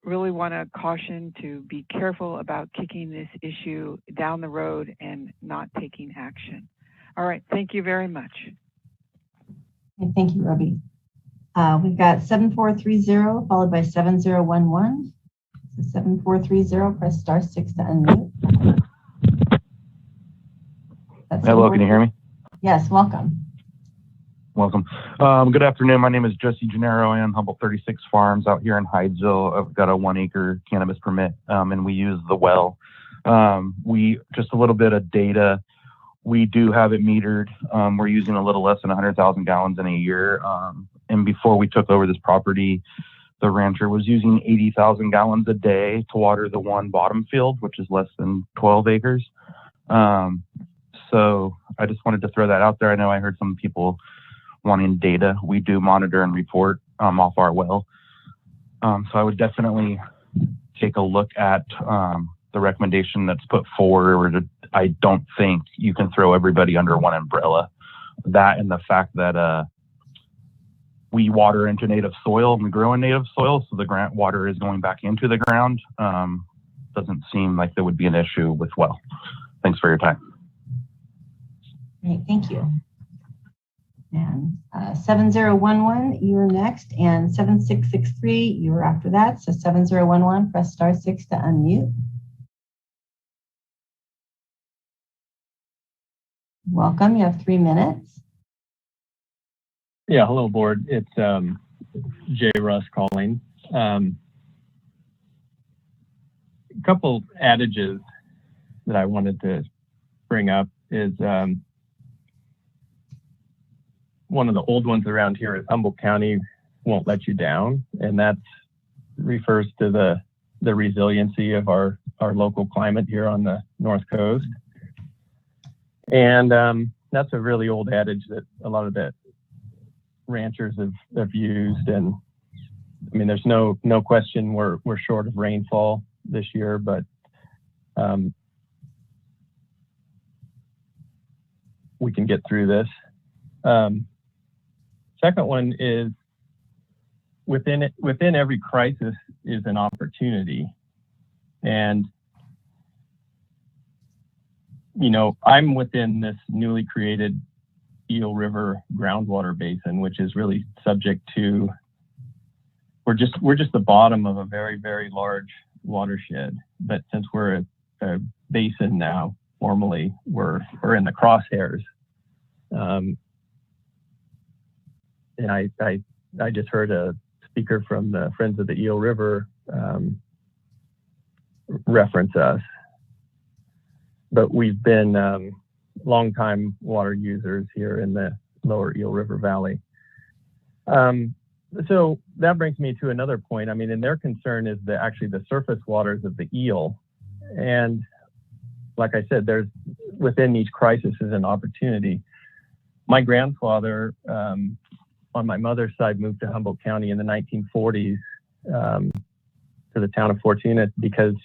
really want to caution to be careful about kicking this issue down the road and not taking action. All right, thank you very much. Okay, thank you, Roby. We've got 7430 followed by 7011. So 7430, press *6 to unmute. Hello, can you hear me? Yes, welcome. Welcome. Good afternoon. My name is Jesse Gennaro. I own Humboldt 36 Farms out here in Hydesville. I've got a 1 acre cannabis permit, and we use the well. Just a little bit of data. We do have it metered. We're using a little less than 100,000 gallons in a year. And before we took over this property, the rancher was using 80,000 gallons a day to water the one bottom field, which is less than 12 acres. So I just wanted to throw that out there. I know I heard some people wanting data. We do monitor and report off our well. So I would definitely take a look at the recommendation that's put forward. I don't think you can throw everybody under one umbrella. That and the fact that we water into native soil and we grow in native soil, so the water is going back into the ground. Doesn't seem like there would be an issue with well. Thanks for your time. Great, thank you. And 7011, you're next, and 7663, you're after that. So 7011, press *6 to unmute. Welcome, you have 3 minutes. Yeah, hello board. It's Jay Russ calling. A couple adages that I wanted to bring up is one of the old ones around here is Humboldt County won't let you down, and that refers to the resiliency of our local climate here on the North Coast. And that's a really old adage that a lot of the ranchers have used. And I mean, there's no question we're short of rainfall this year, but we can get through this. Second one is within every crisis is an opportunity. And you know, I'm within this newly created Eel River groundwater basin, which is really subject to, we're just the bottom of a very, very large watershed. But since we're a basin now, formally, we're in the crosshairs. And I just heard a speaker from the Friends of the Eel River reference us. But we've been longtime water users here in the lower Eel River Valley. So that brings me to another point. I mean, and their concern is actually the surface waters of the eel. And like I said, there's within each crisis is an opportunity. My grandfather on my mother's side moved to Humboldt County in the 1940s to the town of Fortuna because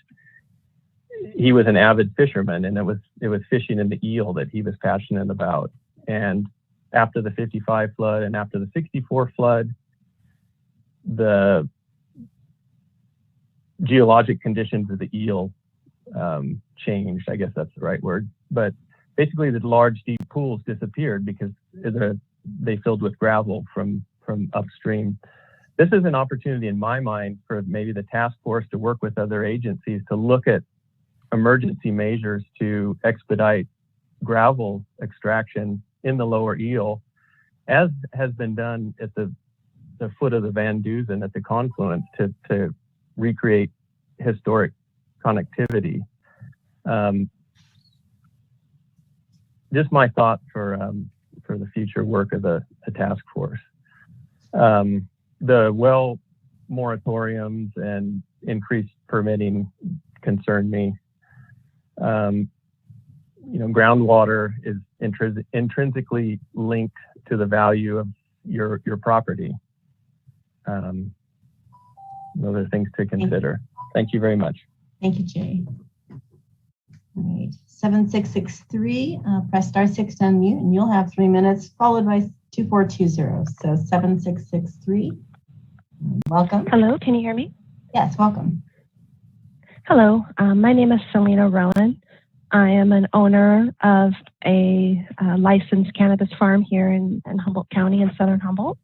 he was an avid fisherman, and it was fishing in the eel that he was passionate about. And after the 55 flood and after the 64 flood, the geologic conditions of the eel changed. I guess that's the right word. But basically the large deep pools disappeared because they filled with gravel from upstream. This is an opportunity in my mind for maybe the task force to work with other agencies to look at emergency measures to expedite gravel extraction in the lower eel, as has been done at the foot of the Van Dusen at the confluence to recreate historic connectivity. Just my thought for the future work of the task force. The well moratoriums and increased permitting concern me. You know, groundwater is intrinsically linked to the value of your property. Those are things to consider. Thank you very much. Thank you, Jay. All right, 7663, press star 6 to unmute, and you'll have 3 minutes, followed by 2420. So 7663, welcome. Hello, can you hear me? Yes, welcome. Hello, my name is Selena Rowan. I am an owner of a licensed cannabis farm here in Humboldt County in Southern Humboldt.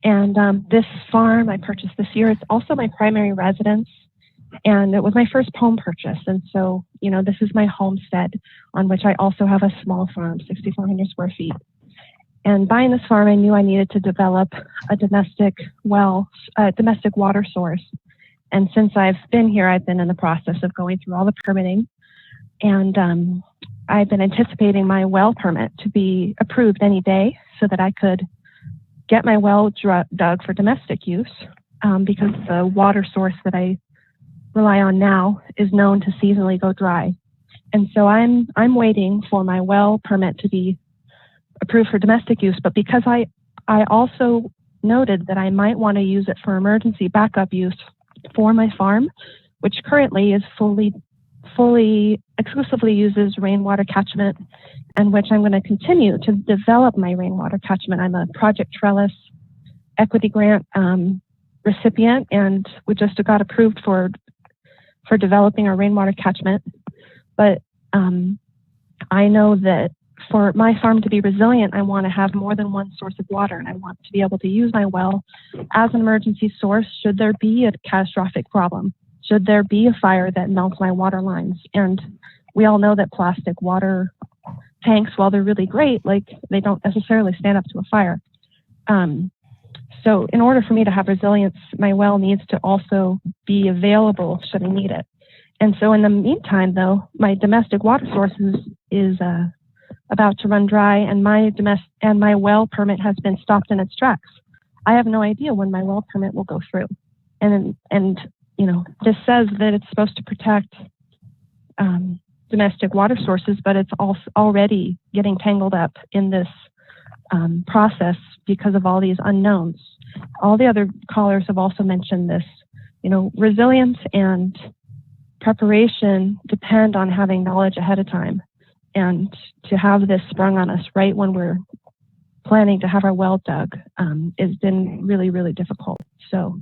And this farm I purchased this year, it's also my primary residence. And it was my first home purchase. And so, you know, this is my homestead on which I also have a small farm, 6,400 square feet. And buying this farm, I knew I needed to develop a domestic water source. And since I've been here, I've been in the process of going through all the permitting. And I've been anticipating my well permit to be approved any day so that I could get my well dug for domestic use because the water source that I rely on now is known to seasonally go dry. And so I'm waiting for my well permit to be approved for domestic use, but because I also noted that I might want to use it for emergency backup use for my farm, which currently is exclusively uses rainwater catchment, and which I'm going to continue to develop my rainwater catchment. I'm a Project Trellis equity grant recipient, and we just got approved for developing our rainwater catchment. But I know that for my farm to be resilient, I want to have more than one source of water, and I want to be able to use my well as an emergency source should there be a catastrophic problem, should there be a fire that melts my water lines. And we all know that plastic water tanks, while they're really great, like they don't necessarily stand up to a fire. So in order for me to have resilience, my well needs to also be available should I need it. And so in the meantime, though, my domestic water source is about to run dry, and my well permit has been stopped in its tracks. I have no idea when my well permit will go through. And you know, this says that it's supposed to protect domestic water sources, but it's also already getting tangled up in this process because of all these unknowns. All the other callers have also mentioned this. You know, resilience and preparation depend on having knowledge ahead of time. And to have this sprung on us right when we're planning to have our well dug has been really, really difficult. So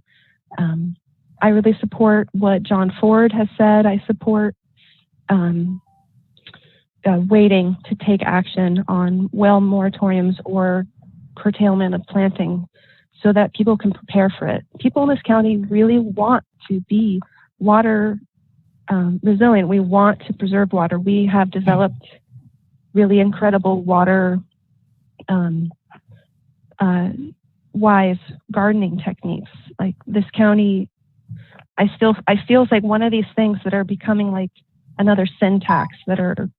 I really support what John Ford has said. I support waiting to take action on well moratoriums or curtailment of planting so that people can prepare for it. People in this county really want to be water resilient. We want to preserve water. We have developed really incredible water wise gardening techniques. Like this county, I feel like one of these things that are becoming like another sin tax that are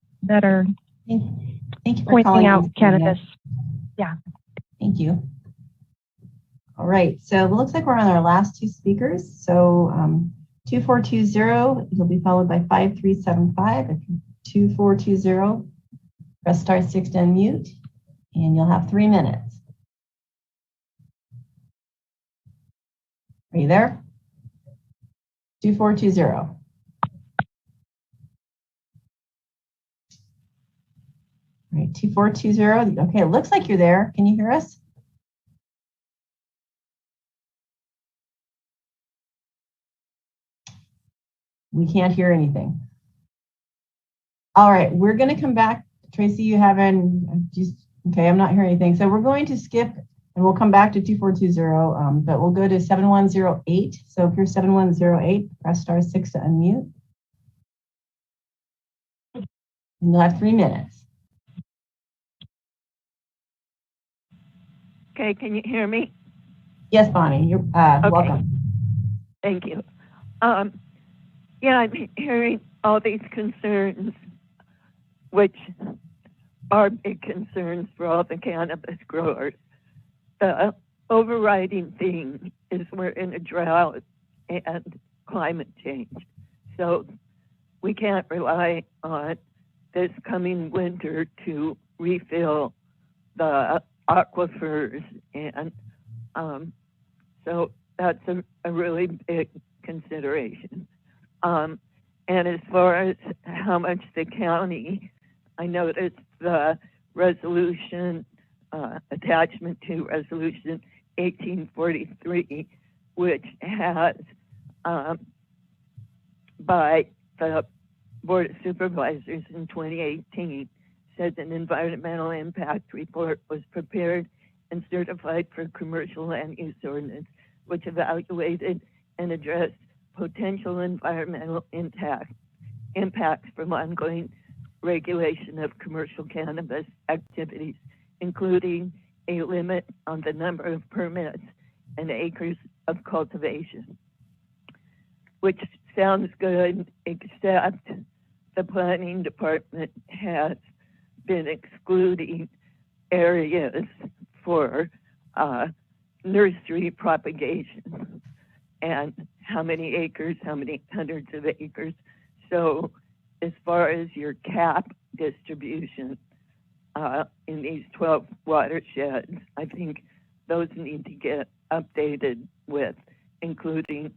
Thank you for pointing out calling. cannabis. Yeah. Thank you. All right, so it looks like we're on our last two speakers. So 2420, you'll be followed by 5375. If you're 2420, press star 6 to unmute, and you'll have 3 minutes. Are you there? 2420. All right, 2420. Okay, it looks like you're there. Can you hear us? We can't hear anything. All right, we're going to come back. Tracy, you haven't just, okay, I'm not hearing anything. So we're going to skip and we'll come back to 2420, but we'll go to 7108. So if you're 7108, press star 6 to unmute. And you'll have 3 minutes. Okay, can you hear me? Yes, Bonnie, you're Okay. welcome. Thank you. Yeah, I'm hearing all these concerns, which are big concerns for all the cannabis growers. The overriding thing is we're in a drought and climate change. So we can't rely on this coming winter to refill the aquifers, and so that's a really big consideration. And as far as how much the county, I noticed the resolution, attachment to resolution 1843, which has, by the Board of Supervisors in 2018, says an environmental impact report was prepared and certified for commercial land use ordinance, which evaluated and addressed potential environmental impacts from ongoing regulation of commercial cannabis activities, including a limit on the number of permits and acres of cultivation, which sounds good, except the planning department has been excluding areas for nursery propagation, and how many acres, how many hundreds of acres. So as far as your cap distribution in these 12 watersheds, I think those need to get updated with including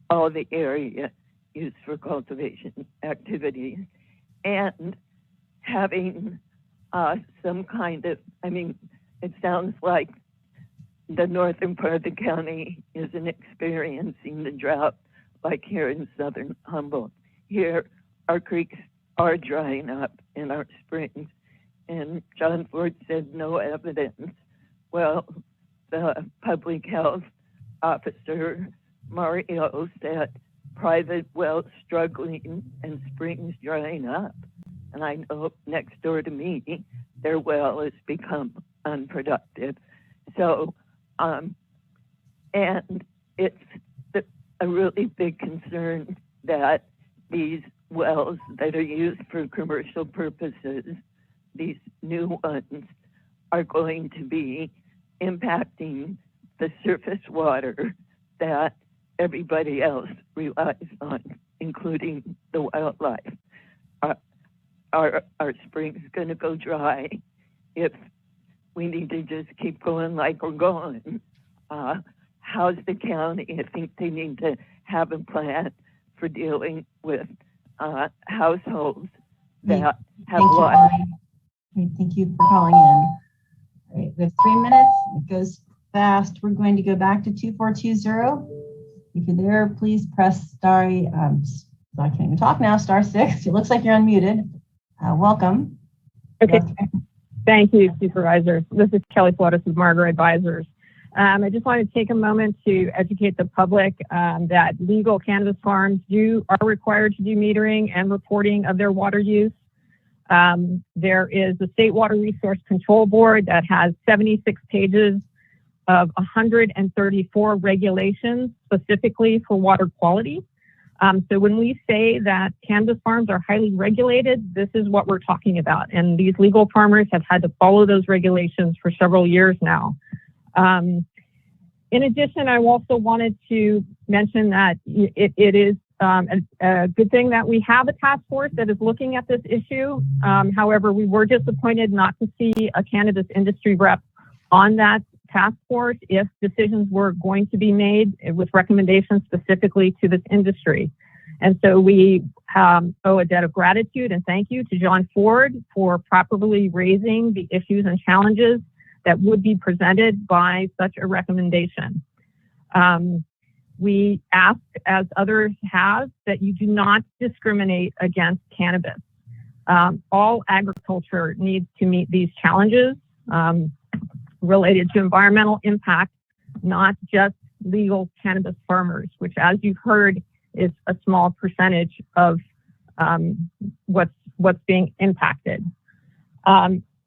all the area used for cultivation activities, and having some kind of, I mean, it sounds like the northern part of the county isn't experiencing the drought like here in southern Humboldt. Here, our creeks are drying up in our springs, and John Ford said no evidence. Well, the public health officer, Mario, said private wells struggling and springs drying up. And I know next door to me, their well has become unproductive. So, and it's a really big concern that these wells that are used for commercial purposes, these new ones, are going to be impacting the surface water that everybody else relies on, including the wildlife. Our spring's going to go dry if we need to just keep going like we're going. How's the county? I think they need to have a plan for dealing with households that have water. Thank you for calling in. All right, we have 3 minutes. It goes fast. We're going to go back to 2420. If you're there, please press star. I can't even talk now. Star 6. It looks like you're unmuted. Welcome. Okay. Thank you, Supervisors. This is Kelly Flores with Madrone Advisors. I just want to take a moment to educate the public that legal cannabis farms are required to do metering and reporting of their water use. There is the State Water Resource Control Board that has 76 pages of 134 regulations specifically for water quality. So when we say that cannabis farms are highly regulated, this is what we're talking about. And these legal farmers have had to follow those regulations for several years now. In addition, I also wanted to mention that it is a good thing that we have a task force that is looking at this issue. However, we were disappointed not to see a cannabis industry rep on that task force if decisions were going to be made with recommendations specifically to this industry. And so we owe a debt of gratitude and thank you to John Ford for properly raising the issues and challenges that would be presented by such a recommendation. We ask, as others have, that you do not discriminate against cannabis. All agriculture needs to meet these challenges related to environmental impact, not just legal cannabis farmers, which, as you've heard, is a small percentage of what's being impacted.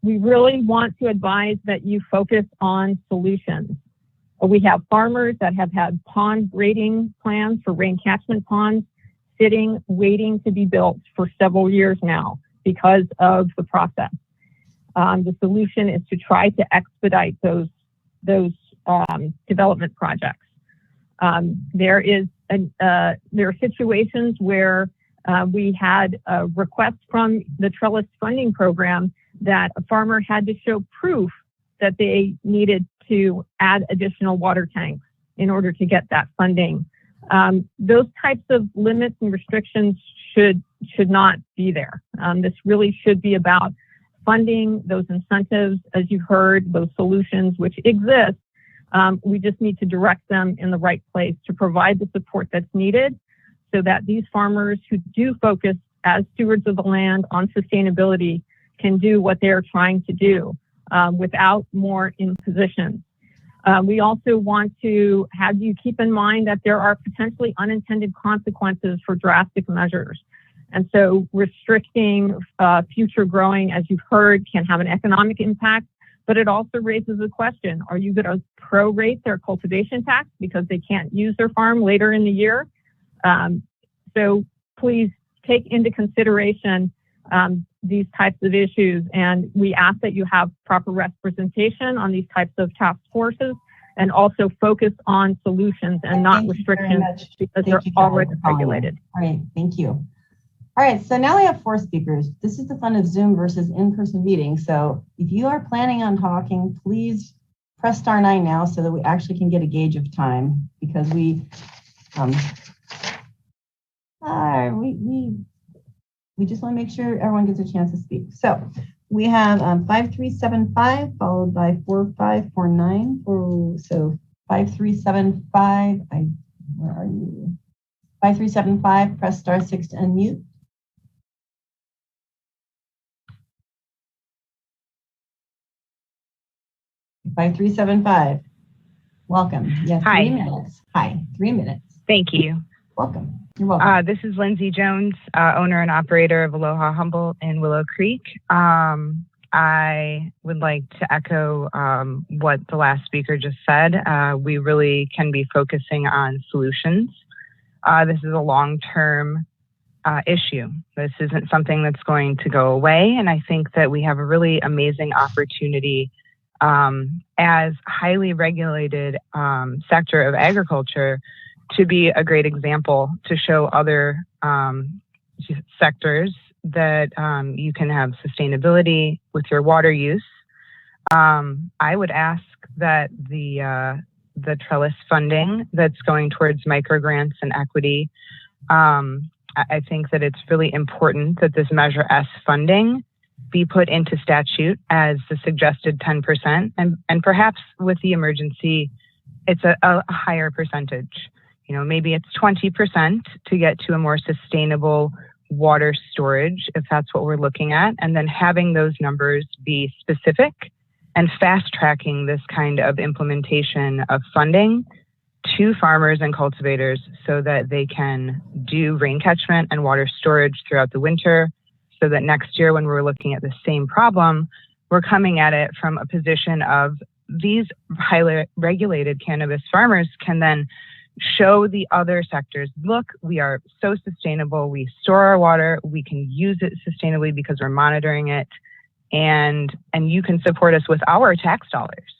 We really want to advise that you focus on solutions. We have farmers that have had pond grading plans for rain catchment ponds sitting, waiting to be built for several years now because of the process. The solution is to try to expedite those development projects. There are situations where we had a request from the Trellis funding program that a farmer had to show proof that they needed to add additional water tanks in order to get that funding. Those types of limits and restrictions should not be there. This really should be about funding those incentives, as you heard, those solutions which exist. We just need to direct them in the right place to provide the support that's needed so that these farmers who do focus as stewards of the land on sustainability can do what they're trying to do without more impositions. We also want to have you keep in mind that there are potentially unintended consequences for drastic measures. And so restricting future growing, as you've heard, can have an economic impact, but it also raises the question, are you going to prorate their cultivation tax because they can't use their farm later in the year? So please take into consideration these types of issues, and we ask that you have proper representation on these types of task forces and also focus on solutions and not restrictions because they're already regulated. All right, thank you. All right, so now we have 4 speakers. This is the fun of Zoom versus in-person meetings. So if you are planning on talking, please press *9 now so that we actually can get a gauge of time, because we just want to make sure everyone gets a chance to speak. So we have 5375 followed by 4549. So 5375, where are you? 5375, press *6 to unmute. 5375. Welcome. Yes, Hi. 3 minutes. Hi, 3 minutes. Thank you. Welcome. You're welcome. This is Lindsay Jones, owner and operator of Aloha Humboldt in Willow Creek. I would like to echo what the last speaker just said. We really can be focusing on solutions. This is a long-term issue. This isn't something that's going to go away, and I think that we have a really amazing opportunity as highly regulated sector of agriculture to be a great example to show other sectors that you can have sustainability with your water use. I would ask that the trellis funding that's going towards microgrants and equity, I think that it's really important that this Measure S funding be put into statute as the suggested 10%, and perhaps with the emergency, it's a higher percentage. You know, maybe it's 20% to get to a more sustainable water storage, if that's what we're looking at, and then having those numbers be specific and fast tracking this kind of implementation of funding to farmers and cultivators so that they can do rain catchment and water storage throughout the winter, so that next year when we're looking at the same problem, we're coming at it from a position of these highly regulated cannabis farmers can then show the other sectors, look, we are so sustainable, we store our water, we can use it sustainably because we're monitoring it, and you can support us with our tax dollars,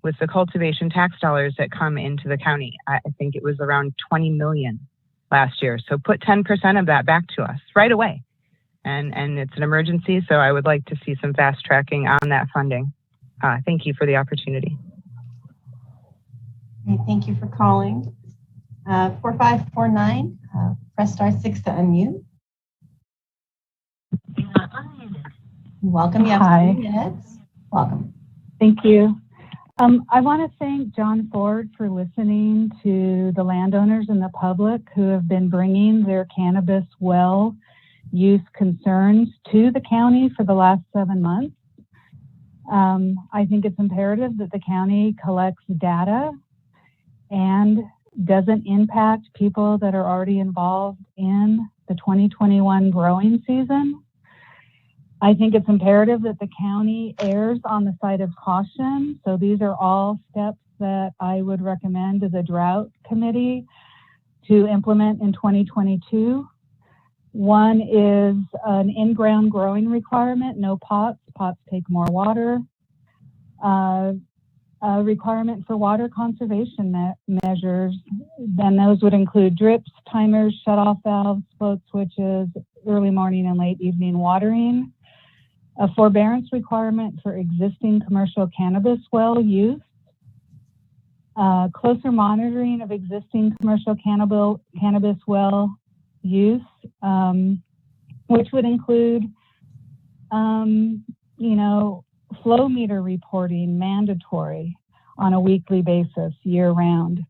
with the cultivation tax dollars that come into the county. I think it was around 20 million last year. So put 10% of that back to us right away. And it's an emergency, so I would like to see some fast tracking on that funding. Thank you for the opportunity. Okay, thank you for calling. 4549, press *6 to unmute. Welcome. You have Hi. 3 minutes. Welcome. Thank you. I want to thank John Ford for listening to the landowners and the public who have been bringing their cannabis well use concerns to the county for the last 7 months. I think it's imperative that the county collects data and doesn't impact people that are already involved in the 2021 growing season. I think it's imperative that the county errs on the side of caution. So these are all steps that I would recommend to the drought committee to implement in 2022. One is an in-ground growing requirement, no pots. Pots take more water. A requirement for water conservation measures, then those would include drips, timers, shutoff valves, float switches, early morning and late evening watering. A forbearance requirement for existing commercial cannabis well use. closer monitoring of existing commercial cannabis well use, which would include, flow meter reporting mandatory on a weekly basis year round.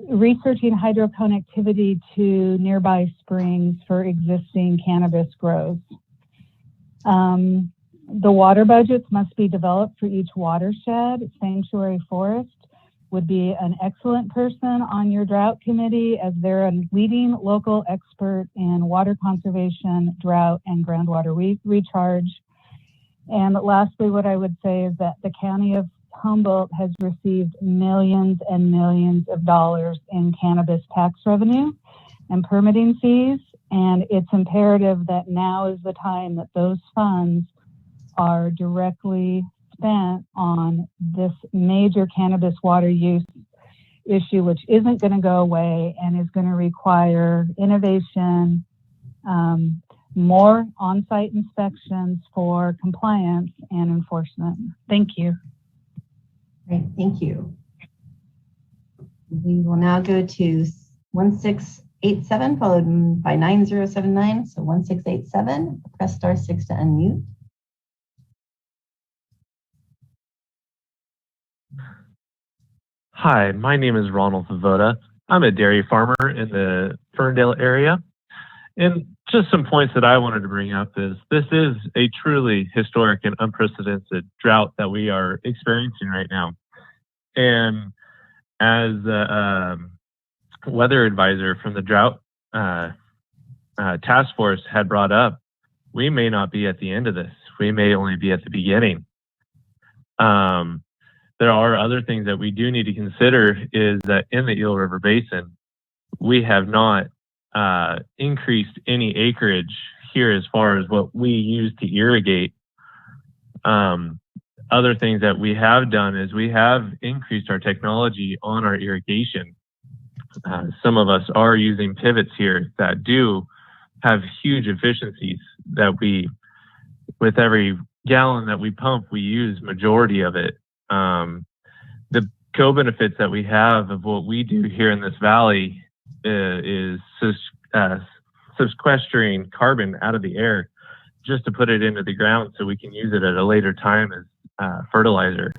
Researching hydroconnectivity to nearby springs for existing cannabis grows. The water budgets must be developed for each watershed. Sanctuary Forest would be an excellent person on your drought committee, as they're a leading local expert in water conservation, drought, and groundwater recharge. And lastly, what I would say is that the County of Humboldt has received millions and millions of dollars in cannabis tax revenue and permitting fees, and it's imperative that now is the time that those funds are directly spent on this major cannabis water use issue, which isn't going to go away and is going to require innovation, more on-site inspections for compliance and enforcement. Thank you. Great, thank you. We will now go to 1687 followed by 9079. So 1687, press *6 to unmute. Hi, my name is Ronald Voda. I'm a dairy farmer in the Ferndale area. And just some points that I wanted to bring up is this is a truly historic and unprecedented drought that we are experiencing right now. And as a weather advisor from the drought task force had brought up, we may not be at the end of this. We may only be at the beginning. There are other things that we do need to consider is that in the Eel River Basin, we have not increased any acreage here as far as what we use to irrigate. Other things that we have done is we have increased our technology on our irrigation. Some of us are using pivots here that do have huge efficiencies that with every gallon that we pump, we use majority of it. The co-benefits that we have of what we do here in this valley is sequestering carbon out of the air just to put it into the ground so we can use it at a later time as fertilizer.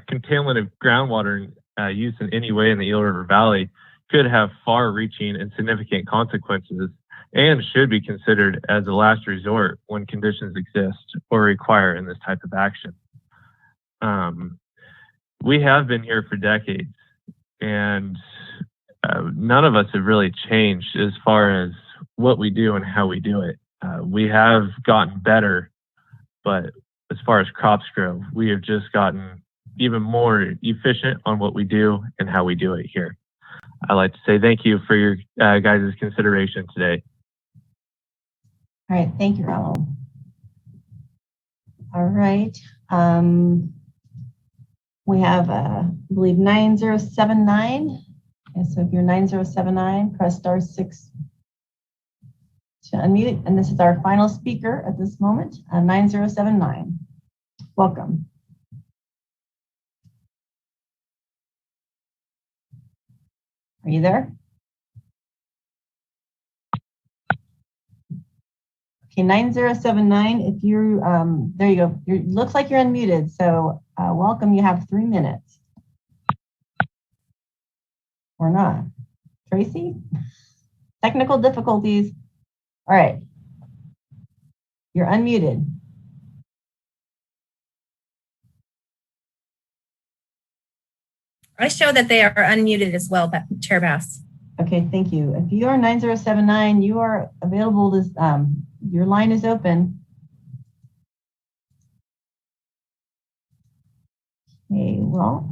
Contaminated groundwater use in any way in the Eel River Valley could have far-reaching and significant consequences and should be considered as a last resort when conditions exist or require in this type of action. We have been here for decades, and none of us have really changed as far as what we do and how we do it. We have gotten better, but as far as crops grow, we have just gotten even more efficient on what we do and how we do it here. I'd like to say thank you for your guys' consideration today. All right, thank you, Ronald. All right, we have, I believe, 9079. Okay, so if you're 9079, press *6 to unmute. And this is our final speaker at this moment, 9079. Welcome. Are you there? Okay, 9079, if you're, there you go. Looks like you're unmuted, so welcome, you have 3 minutes. Or not. Tracy? Technical difficulties. All right. You're unmuted. I show that they are unmuted as well, Chair Bass. Okay, thank you. If you are 9079, you are available to, your line is open. Okay, well,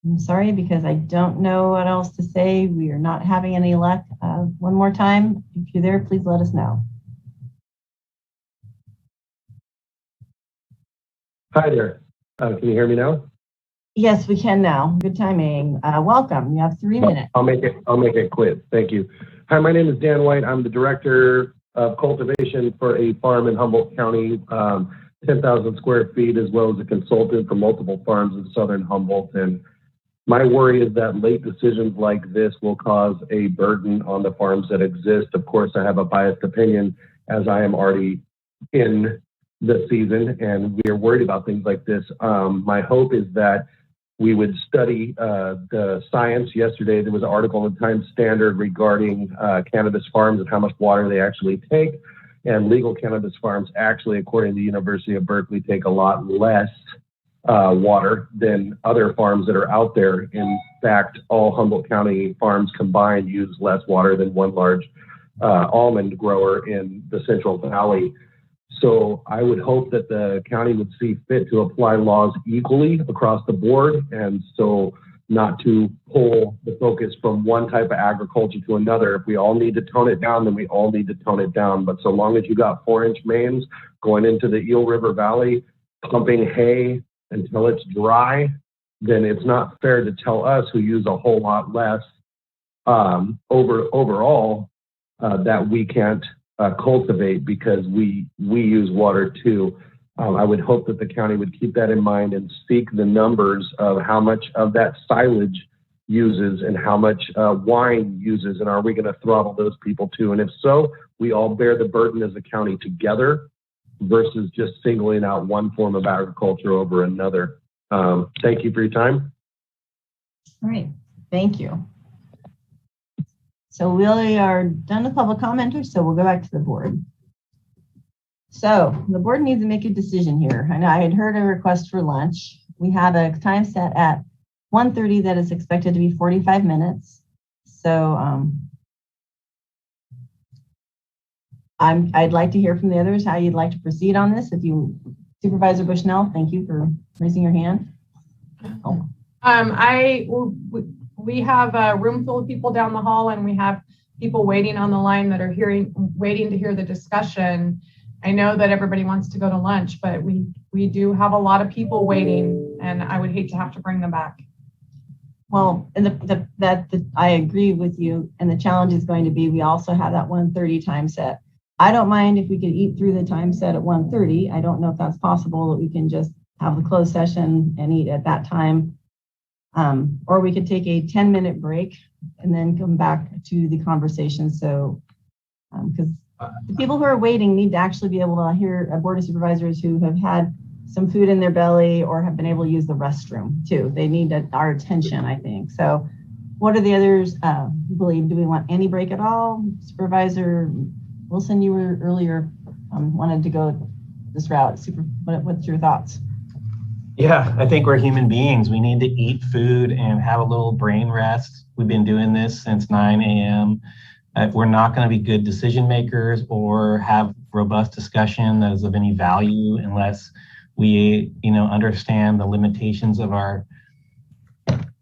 I'm sorry because I don't know what else to say. We are not having any luck. One more time, if you're there, please let us know. Hi there. Can you hear me now? Yes, we can now. Good timing. Welcome. You have 3 minutes. I'll make it quick. Thank you. Hi, my name is Dan White. I'm the director of cultivation for a farm in Humboldt County, 10,000 square feet, as well as a consultant for multiple farms in southern Humboldt. And my worry is that late decisions like this will cause a burden on the farms that exist. Of course, I have a biased opinion as I am already in the season and we are worried about things like this. My hope is that we would study the science. Yesterday, there was an article in the Times Standard regarding cannabis farms and how much water they actually take. And legal cannabis farms actually, according to the University of Berkeley, take a lot less water than other farms that are out there. In fact, all Humboldt County farms combined use less water than one large almond grower in the Central Valley. So I would hope that the county would see fit to apply laws equally across the board, and so not to pull the focus from one type of agriculture to another. If we all need to tone it down, then we all need to tone it down. But so long as you got 4-inch mains going into the Eel River Valley, pumping hay until it's dry, then it's not fair to tell us who use a whole lot less overall that we can't cultivate because we use water too. I would hope that the county would keep that in mind and seek the numbers of how much of that silage uses and how much wine uses, and are we going to throttle those people too? And if so, we all bear the burden as a county together versus just singling out one form of agriculture over another. Thank you for your time. All right, thank you. So we are done with public commenters, so we'll go back to the board. So the board needs to make a decision here. I know I had heard a request for lunch. We have a time set at 1:30 that is expected to be 45 minutes. So I'd like to hear from the others how you'd like to proceed on this. If you, Supervisor Bushnell, thank you for raising your hand. Oh. We have a room full of people down the hall, and we have people waiting on the line that are waiting to hear the discussion. I know that everybody wants to go to lunch, but we do have a lot of people waiting, and I would hate to have to bring them back. Well, and I agree with you. And the challenge is going to be, we also have that 1:30 time set. I don't mind if we could eat through the time set at 1:30. I don't know if that's possible, that we can just have the closed session and eat at that time. Or we could take a 10-minute break and then come back to the conversation. So, because the people who are waiting need to actually be able to hear a board of supervisors who have had some food in their belly or have been able to use the restroom too. They need our attention, I think. So what are the others believe? Do we want any break at all? Supervisor Wilson, you were earlier wanted to go this route. What's your thoughts? Yeah, I think we're human beings. We need to eat food and have a little brain rest. We've been doing this since 9 a.m. We're not going to be good decision makers or have robust discussion that is of any value unless we, understand the limitations of our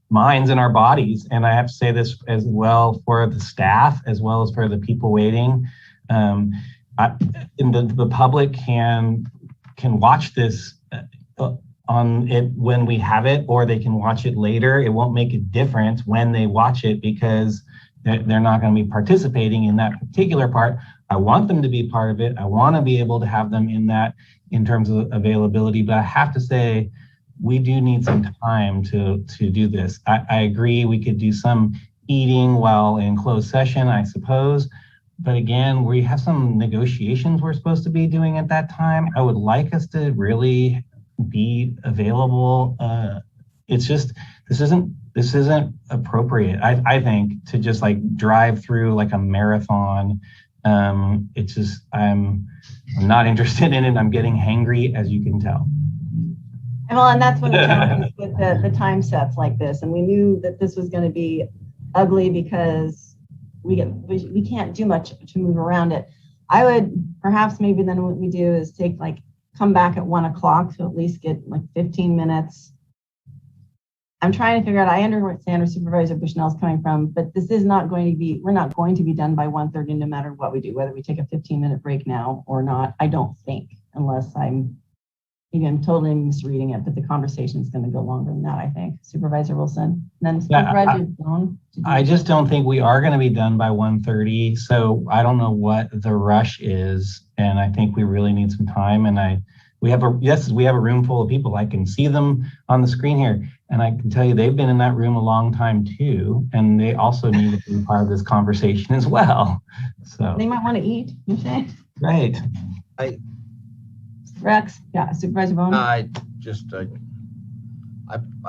minds and our bodies. And I have to say this as well for the staff, as well as for the people waiting. The public can watch this on it when we have it, or they can watch it later. It won't make a difference when they watch it because they're not going to be participating in that particular part. I want them to be part of it. I want to be able to have them in that in terms of availability, but I have to say we do need some time to do this. I agree we could do some eating while in closed session, I suppose. But again, we have some negotiations we're supposed to be doing at that time. I would like us to really be available. It's just, this isn't appropriate, I think, to just like drive through like a marathon. It's just, I'm not interested in it. I'm getting hangry, as you can tell. Well, and that's one of the challenges with the time sets like this. And we knew that this was going to be ugly because we can't do much to move around it. I would perhaps maybe then what we do is come back at 1 o'clock to at least get like 15 minutes. I'm trying to figure out, I understand where Supervisor Bushnell is coming from, but this is not going to be, we're not going to be done by 1:30 no matter what we do, whether we take a 15-minute break now or not, I don't think, unless I'm maybe I'm totally misreading it, but the conversation is going to go longer than that, I think. Supervisor Wilson, and then Supervisor Bohn. I just don't think we are going to be done by 1:30. So I don't know what the rush is. And I think we really need some time. And we have a room full of people. I can see them on the screen here. And I can tell you, they've been in that room a long time too. And they also need to be part of this conversation as well. So they might want to eat, you're saying? Right. Rex, yeah, Supervisor Bohn. I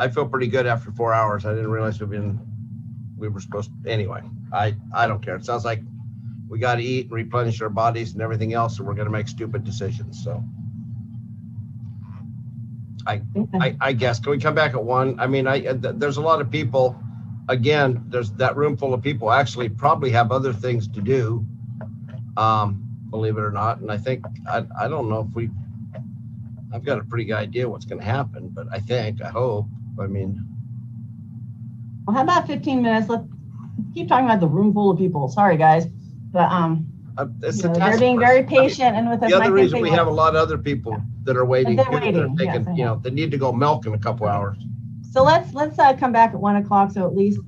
feel pretty good after 4 hours. I didn't realize we were supposed to, anyway, I don't care. It sounds like we got to eat and replenish our bodies and everything else, and we're going to make stupid decisions. So I guess, can we come back at 1? I mean, there's a lot of people, again, there's that room full of people actually probably have other things to do, believe it or not. And I think, I don't know if I've got a pretty good idea what's going to happen, but I hope, well, how about 15 minutes? Let's keep talking about the room full of people. Sorry, guys. But they're being very patient and with us. The other reason we have a lot of other people that are waiting, they need to go milk in a couple hours. So let's come back at 1 o'clock. So at least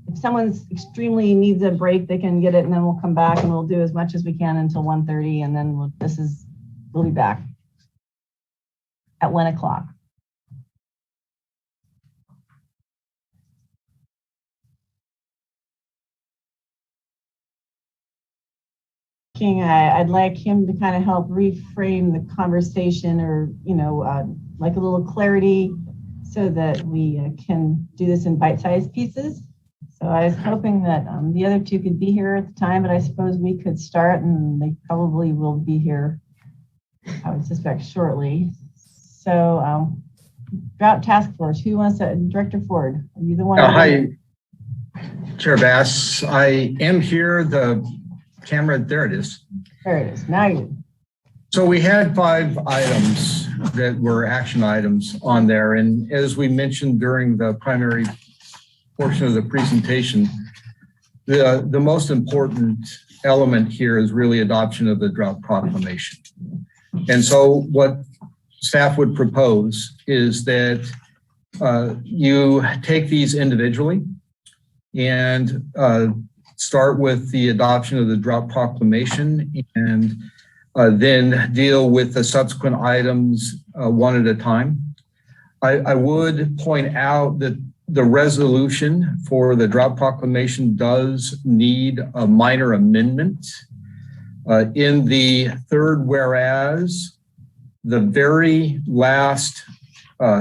if someone's extremely needs a break, they can get it, and then we'll come back and we'll do as much as we can until 1:30, and then we'll be back at 1 o'clock. I'd like him to kind of help reframe the conversation, or like a little clarity, so that we can do this in bite-sized pieces. So I was hoping that the other two could be here at the time, but I suppose we could start, and they probably will be here, I would suspect, shortly. So Drought Task Force, who wants to? Director Ford, are you the one? Hi, Chair Bass. I am here. The camera, there it is. There it is. Now you. So we had 5 items that were action items on there. And as we mentioned during the primary portion of the presentation, the most important element here is really adoption of the drought proclamation. And so what staff would propose is that you take these individually and start with the adoption of the drought proclamation, and then deal with the subsequent items one at a time. I would point out that the resolution for the drought proclamation does need a minor amendment. In the third whereas, the very last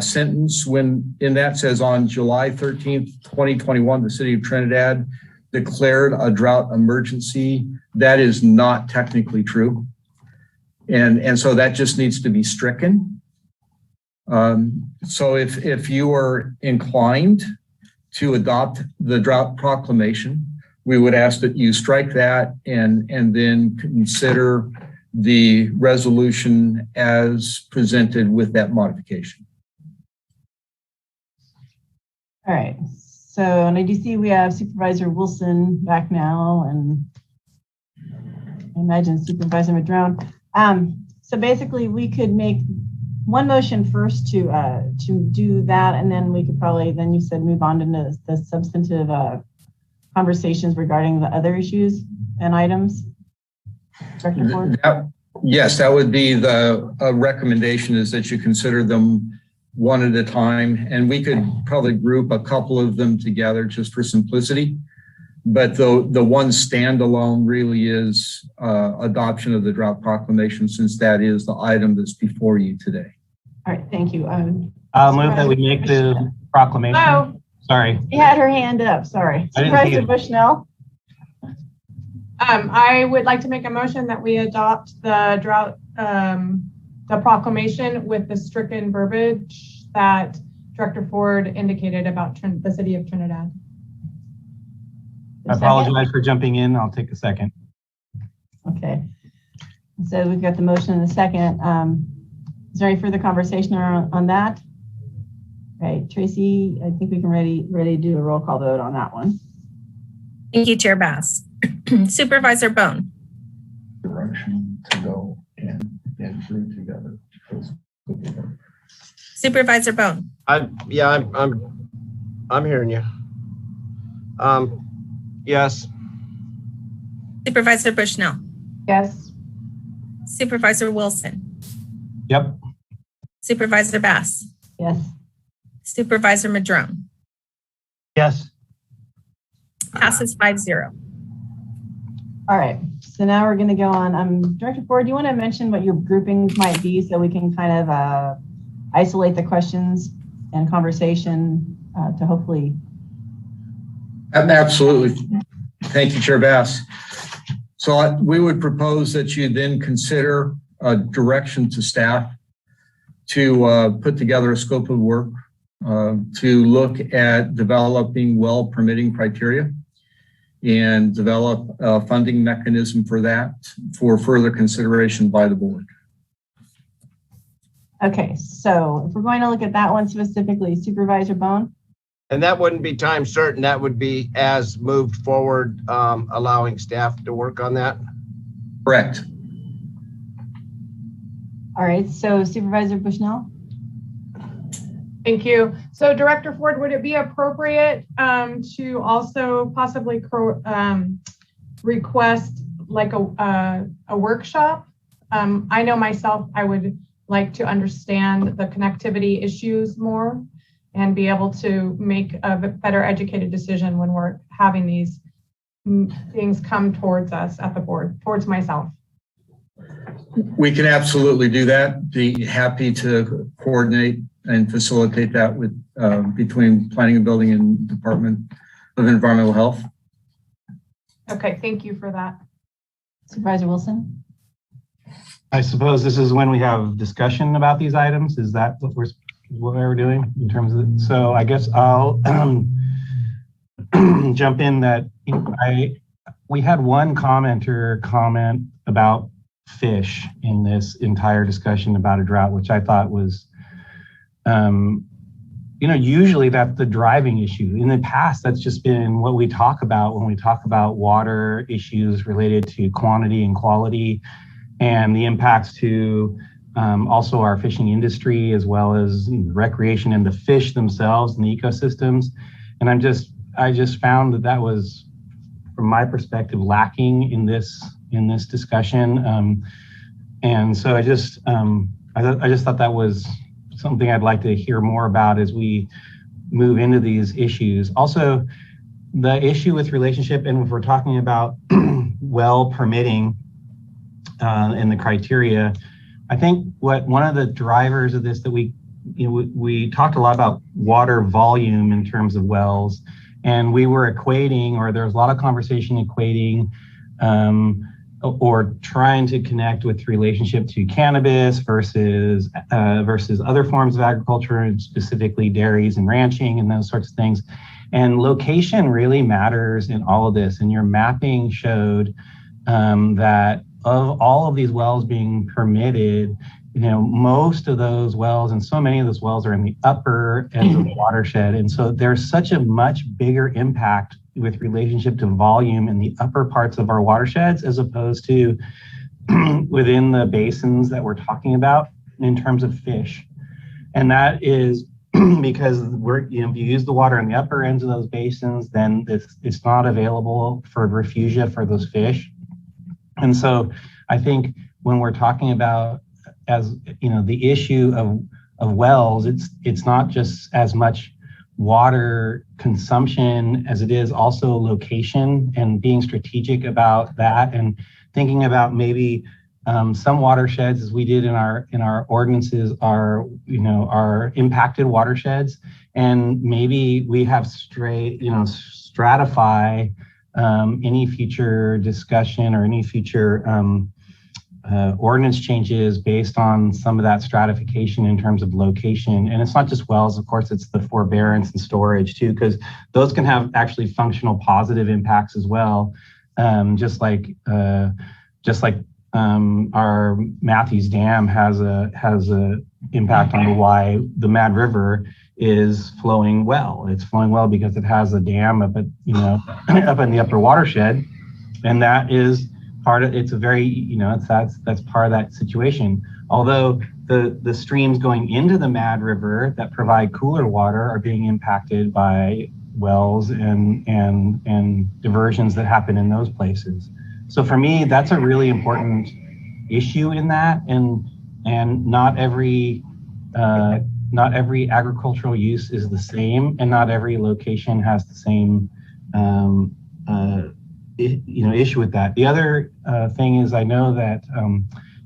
sentence in that says, on July 13th, 2021, the city of Trinidad declared a drought emergency. That is not technically true. And so that just needs to be stricken. So if you are inclined to adopt the drought proclamation, we would ask that you strike that and then consider the resolution as presented with that modification. All right. So, and I do see we have Supervisor Wilson back now, and I imagine Supervisor Madrone. So basically, we could make one motion first to do that, and then we could probably, then you said, move on to the substantive conversations regarding the other issues and items. Director Ford? Yes, that would be the recommendation, is that you consider them one at a time, and we could probably group a couple of them together just for simplicity. But the one standalone really is adoption of the drought proclamation, since that is the item that's before you today. All right, thank you. I'll move that we make the proclamation. Oh, sorry. She had her hand up. Sorry. Supervisor Bushnell. I would like to make a motion that we adopt the drought, the proclamation with the stricken verbiage that Director Ford indicated about the city of Trinidad. I apologize for jumping in. I'll take a second. Okay. So we've got the motion and the second. Is there any further conversation on that? Right, Tracy, I think we can ready to do a roll call vote on that one. Thank you, Chair Bass. Supervisor Bohn. Direction to go and through together. Supervisor Bohn. Yeah, I'm hearing you. Yes. Supervisor Bushnell. Yes. Supervisor Wilson. Yep. Supervisor Bass. Yes. Supervisor Madrone. Yes. Passes 5-0. All right, so now we're going to go on. Director Ford, do you want to mention what your groupings might be so we can kind of isolate the questions and conversation to hopefully. Absolutely. Thank you, Chair Bass. So we would propose that you then consider a direction to staff to put together a scope of work to look at developing well permitting criteria and develop a funding mechanism for that for further consideration by the board. Okay, so if we're going to look at that one specifically, Supervisor Bohn? And that wouldn't be time certain, that would be as moved forward, allowing staff to work on that? Correct. All right, so Supervisor Bushnell? Thank you. So Director Ford, would it be appropriate to also possibly request like a workshop? I know myself, I would like to understand the connectivity issues more and be able to make a better educated decision when we're having these things come towards us at the board, towards myself. We can absolutely do that. Be happy to coordinate and facilitate that with between Planning and Building and Department of Environmental Health. Okay, thank you for that. Supervisor Wilson? I suppose this is when we have discussion about these items. Is that what we're doing in terms of, so I guess I'll jump in that we had one commenter comment about fish in this entire discussion about a drought, which I thought was, usually that's the driving issue. In the past, that's just been what we talk about when we talk about water issues related to quantity and quality and the impacts to also our fishing industry, as well as recreation and the fish themselves and the ecosystems. And I just found that was, from my perspective, lacking in this discussion. And so I just thought that was something I'd like to hear more about as we move into these issues. Also, the issue with relationship, and if we're talking about well permitting and the criteria, I think one of the drivers of this that we talked a lot about water volume in terms of wells, and we were equating, or there was a lot of conversation equating or trying to connect with relationship to cannabis versus other forms of agriculture, and specifically dairies and ranching and those sorts of things. And location really matters in all of this. And your mapping showed that of all of these wells being permitted, most of those wells and so many of those wells are in the upper ends of the watershed. And so there's such a much bigger impact with relationship to volume in the upper parts of our watersheds as opposed to within the basins that we're talking about in terms of fish. And that is because if you use the water in the upper ends of those basins, then it's not available for refugia for those fish. And so I think when we're talking about, as the issue of wells, it's not just as much water consumption as it is also location, and being strategic about that, and thinking about maybe some watersheds, as we did in our ordinances, are impacted watersheds, and maybe we have stratify any future discussion or any future ordinance changes based on some of that stratification in terms of location. And it's not just wells, of course, it's the forbearance and storage too, because those can have actually functional positive impacts as well. Just like our Matthews Dam has a impact on why the Mad River is flowing well. It's flowing well because it has a dam up in the upper watershed, and that is part of it's a very, you know, that's part of that situation. Although the streams going into the Mad River that provide cooler water are being impacted by wells and diversions that happen in those places. So for me, that's a really important issue in that, and not every agricultural use is the same, and not every location has the same issue with that. The other thing is, I know that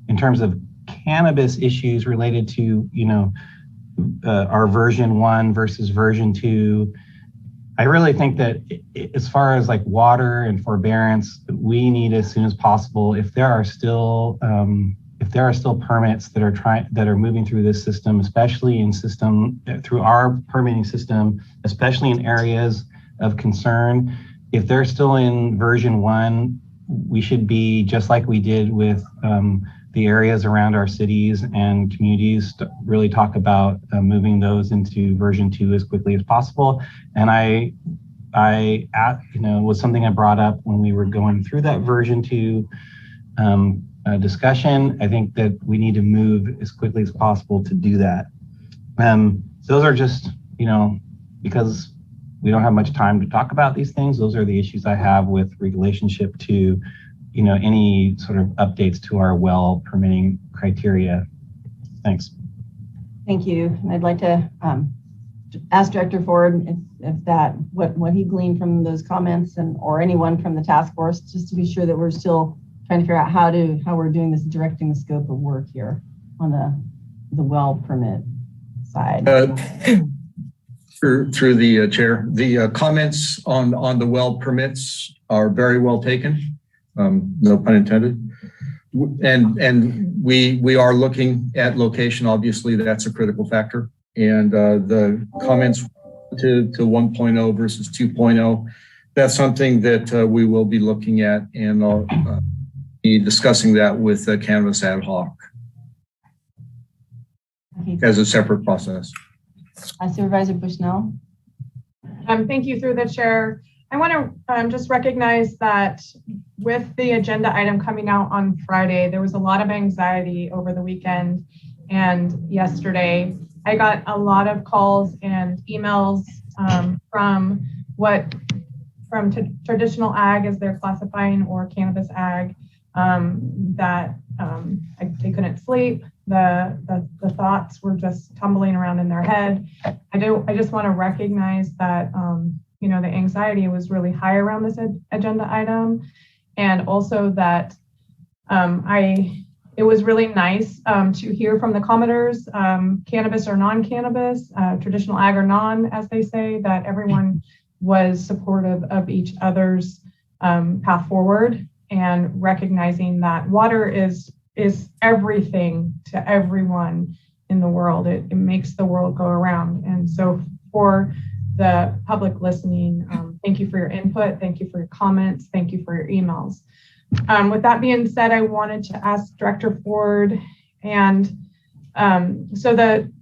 in terms of cannabis issues related to our version 1 versus version 2, I really think that as far as like water and forbearance, we need as soon as possible, if there are still permits that are moving through this system, especially through our permitting system, especially in areas of concern, if they're still in version 1, we should be just like we did with the areas around our cities and communities, really talk about moving those into version 2 as quickly as possible. And was something I brought up when we were going through that version 2 discussion. I think that we need to move as quickly as possible to do that. Those are just, because we don't have much time to talk about these things, those are the issues I have with relationship to any sort of updates to our well permitting criteria. Thanks. Thank you. And I'd like to ask Director Ford if what he gleaned from those comments, or anyone from the task force, just to be sure that we're still trying to figure out how we're doing this, directing the scope of work here on the well permit side. Through the chair, the comments on the well permits are very well taken. No pun intended. And we are looking at location. Obviously, that's a critical factor. And the comments to 1.0 versus 2.0, that's something that we will be looking at, and I'll be discussing that with Canvas Ad Hoc as a separate process. Supervisor Bushnell. Thank you through the chair. I want to just recognize that with the agenda item coming out on Friday, there was a lot of anxiety over the weekend and yesterday. I got a lot of calls and emails from traditional ag, as they're classifying, or cannabis ag, that they couldn't sleep. The thoughts were just tumbling around in their head. I just want to recognize that the anxiety was really high around this agenda item, and also that it was really nice to hear from the commenters, cannabis or non-cannabis, traditional ag or non, as they say, that everyone was supportive of each other's path forward, and recognizing that water is everything to everyone in the world. It makes the world go around. And so for the public listening, thank you for your input. Thank you for your comments. Thank you for your emails. With that being said, I wanted to ask Director Ford, and so the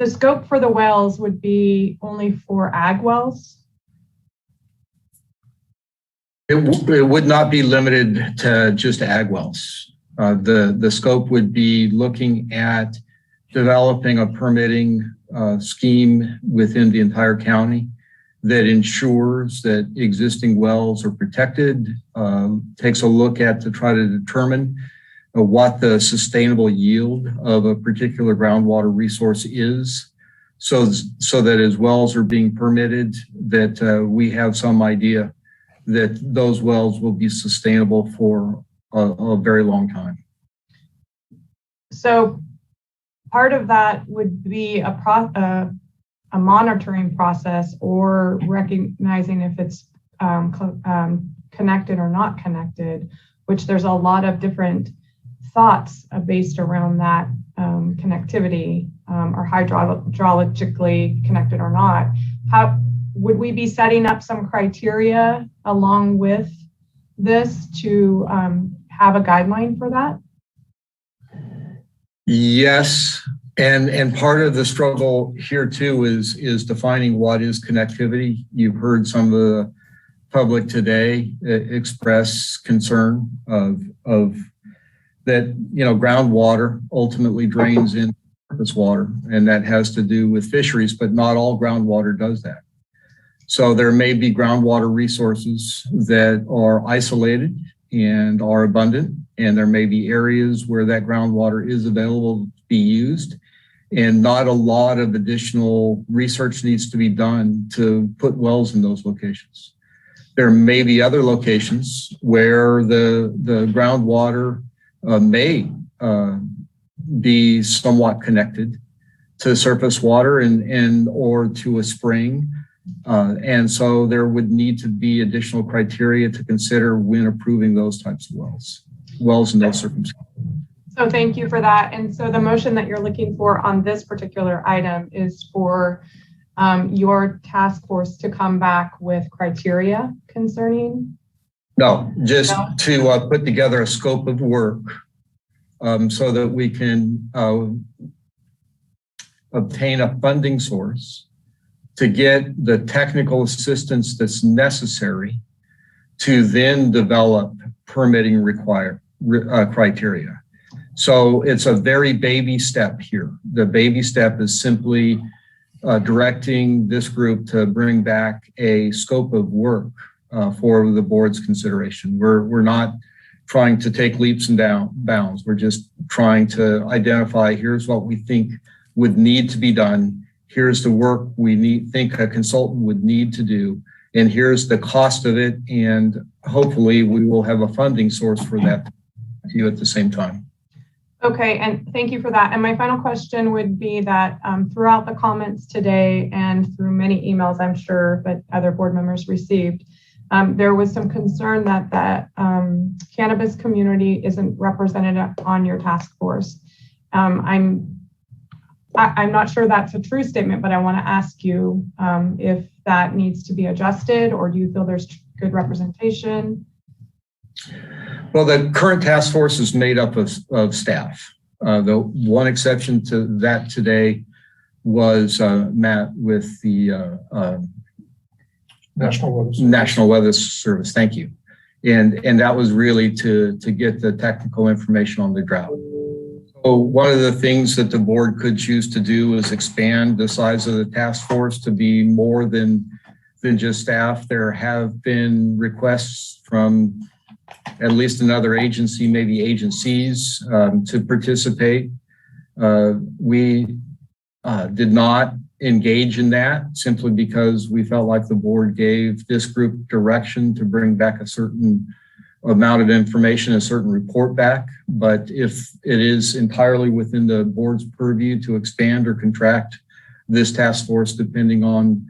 scope for the wells would be only for ag wells? It would not be limited to just ag wells. The scope would be looking at developing a permitting scheme within the entire county that ensures that existing wells are protected, takes a look at to try to determine what the sustainable yield of a particular groundwater resource is, so that as wells are being permitted, that we have some idea that those wells will be sustainable for a very long time. So part of that would be a monitoring process, or recognizing if it's connected or not connected, which there's a lot of different thoughts based around that connectivity, or hydrologically connected or not. How would we be setting up some criteria along with this to have a guideline for that? Yes, and part of the struggle here too is defining what is connectivity. You've heard some of public today express concern of that, groundwater ultimately drains in surface water, and that has to do with fisheries, but not all groundwater does that. So there may be groundwater resources that are isolated and are abundant, and there may be areas where that groundwater is available to be used, and not a lot of additional research needs to be done to put wells in those locations. There may be other locations where the groundwater may be somewhat connected to surface water and or to a spring. And so there would need to be additional criteria to consider when approving those types of wells in those circumstances. So thank you for that. And so the motion that you're looking for on this particular item is for your task force to come back with criteria concerning? No, just to put together a scope of work so that we can obtain a funding source to get the technical assistance that's necessary to then develop permitting criteria. So it's a very baby step here. The baby step is simply directing this group to bring back a scope of work for the board's consideration. We're not trying to take leaps and bounds. We're just trying to identify, here's what we think would need to be done. Here's the work we think a consultant would need to do. And here's the cost of it. And hopefully we will have a funding source for that to you at the same time. Okay, and thank you for that. And my final question would be that throughout the comments today and through many emails, I'm sure that other board members received, there was some concern that the cannabis community isn't represented on your task force. I'm not sure that's a true statement, but I want to ask you if that needs to be adjusted, or do you feel there's good representation? Well, the current task force is made up of staff. The one exception to that today was Matt with the National Weather Service. Thank you. And that was really to get the technical information on the drought. So one of the things that the board could choose to do is expand the size of the task force to be more than just staff. There have been requests from at least another agency, maybe agencies, to participate. We did not engage in that simply because we felt like the board gave this group direction to bring back a certain amount of information, a certain report back. But if it is entirely within the board's purview to expand or contract this task force, depending on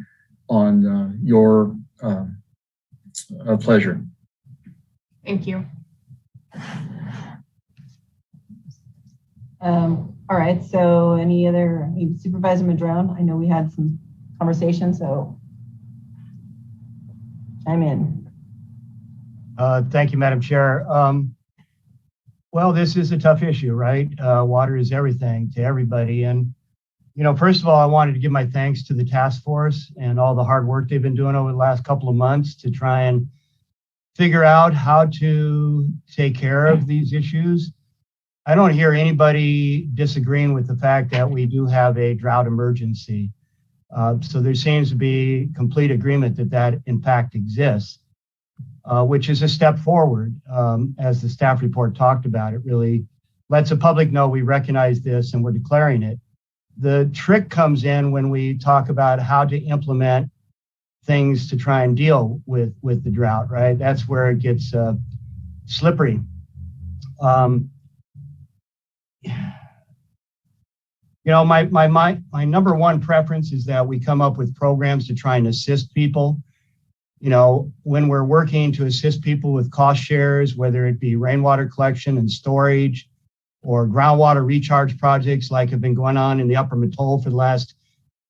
your pleasure. Thank you. All right, so any other, Supervisor Madrone? I know we had some conversation, so I'm in. Thank you, Madam Chair. Well, this is a tough issue, right? Water is everything to everybody. And, first of all, I wanted to give my thanks to the task force and all the hard work they've been doing over the last couple of months to try and figure out how to take care of these issues. I don't hear anybody disagreeing with the fact that we do have a drought emergency. So there seems to be complete agreement that in fact exists, which is a step forward. As the staff report talked about, it really lets the public know we recognize this and we're declaring it. The trick comes in when we talk about how to implement things to try and deal with the drought, right? That's where it gets slippery. My number one preference is that we come up with programs to try and assist people. When we're working to assist people with cost shares, whether it be rainwater collection and storage or groundwater recharge projects like have been going on in the Upper Mattole for the last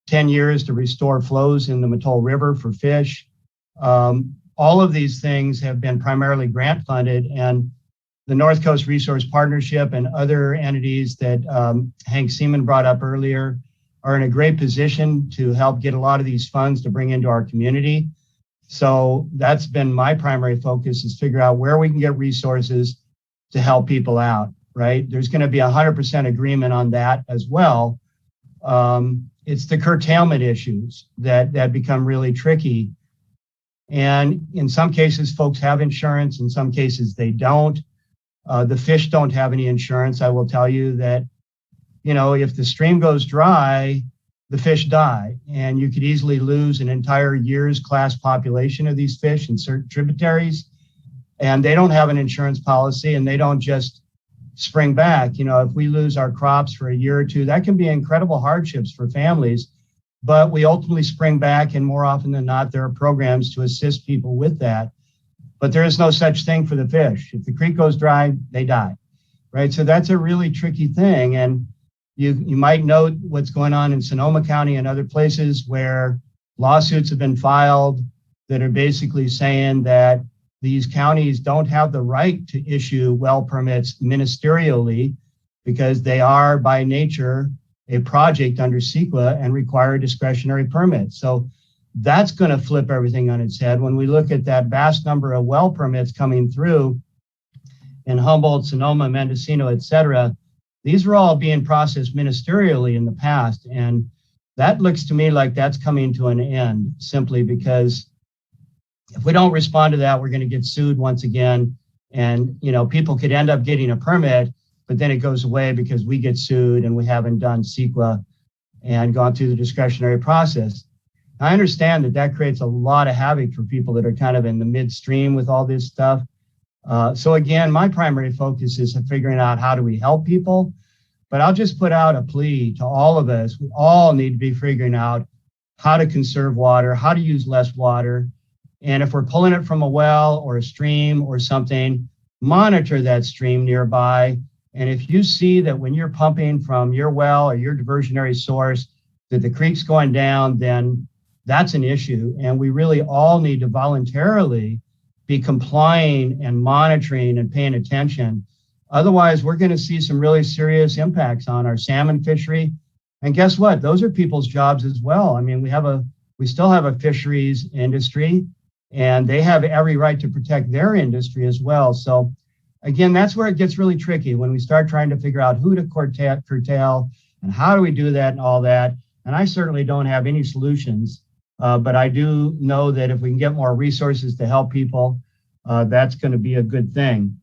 10 years to restore flows in the Mattole River for fish. All of these things have been primarily grant funded, and the North Coast Resource Partnership and other entities that Hank Seaman brought up earlier are in a great position to help get a lot of these funds to bring into our community. So that's been my primary focus, is figure out where we can get resources to help people out, right? There's going to be 100% agreement on that as well. It's the curtailment issues that become really tricky. And in some cases, folks have insurance. In some cases, they don't. The fish don't have any insurance. I will tell you that, if the stream goes dry, the fish die. And you could easily lose an entire year's class population of these fish in certain tributaries. And they don't have an insurance policy, and they don't just spring back. If we lose our crops for a year or two, that can be incredible hardships for families. But we ultimately spring back, and more often than not, there are programs to assist people with that. But there is no such thing for the fish. If the creek goes dry, they die, right? So that's a really tricky thing. And you might note what's going on in Sonoma County and other places where lawsuits have been filed that are basically saying that these counties don't have the right to issue well permits ministerially because they are by nature a project under CEQA and require a discretionary permit. So that's going to flip everything on its head when we look at that vast number of well permits coming through in Humboldt, Sonoma, Mendocino, et cetera. These are all being processed ministerially in the past. And that looks to me like that's coming to an end, simply because if we don't respond to that, we're going to get sued once again. And, people could end up getting a permit, but then it goes away because we get sued and we haven't done CEQA and gone through the discretionary process. I understand that creates a lot of havoc for people that are kind of in the midstream with all this stuff. So again, my primary focus is figuring out how do we help people, but I'll just put out a plea to all of us. We all need to be figuring out how to conserve water, how to use less water. And if we're pulling it from a well or a stream or something, monitor that stream nearby. And if you see that when you're pumping from your well or your diversionary source, that the creek's going down, then that's an issue. And we really all need to voluntarily be complying and monitoring and paying attention. Otherwise, we're going to see some really serious impacts on our salmon fishery. And guess what? Those are people's jobs as well. I mean, we still have a fisheries industry, and they have every right to protect their industry as well. So again, that's where it gets really tricky when we start trying to figure out who to curtail and how do we do that and all that. And I certainly don't have any solutions, but I do know that if we can get more resources to help people, that's going to be a good thing.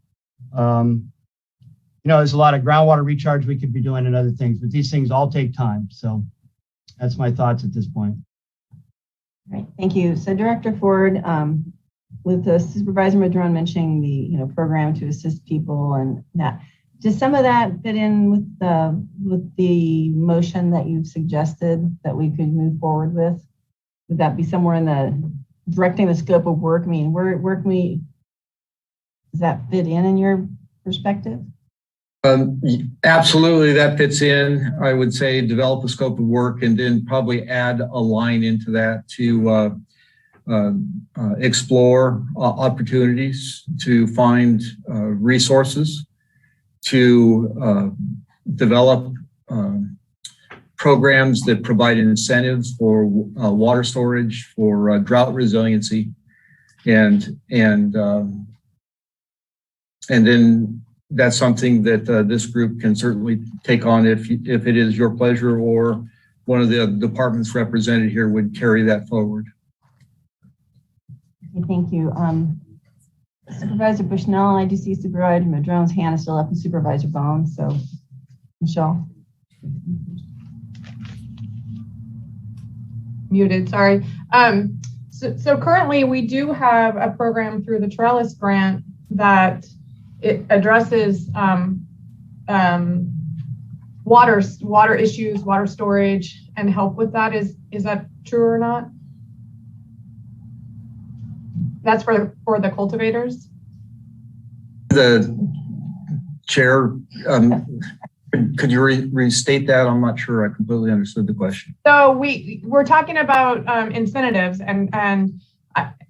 There's a lot of groundwater recharge we could be doing and other things, but these things all take time. So that's my thoughts at this point. All right, thank you. So Director Ford, with the Supervisor Madrone mentioning the program to assist people and that, does some of that fit in with the motion that you've suggested that we could move forward with? Would that be somewhere in the directing the scope of work? I mean, where can we, does that fit in your perspective? Absolutely, that fits in. I would say develop a scope of work and then probably add a line into that to explore opportunities, to find resources, to develop programs that provide incentives for water storage, for drought resiliency, and then that's something that this group can certainly take on if it is your pleasure or one of the departments represented here would carry that forward. Okay, thank you. Supervisor Bushnell, I do see Supervisor Madrone's hand is still up, and Supervisor Bohn. So, Michelle. Muted, sorry. So currently we do have a program through the Trellis grant that it addresses water issues, water storage, and help with that. Is that true or not? That's for the cultivators? The chair, could you restate that? I'm not sure I completely understood the question. So we're talking about incentives, and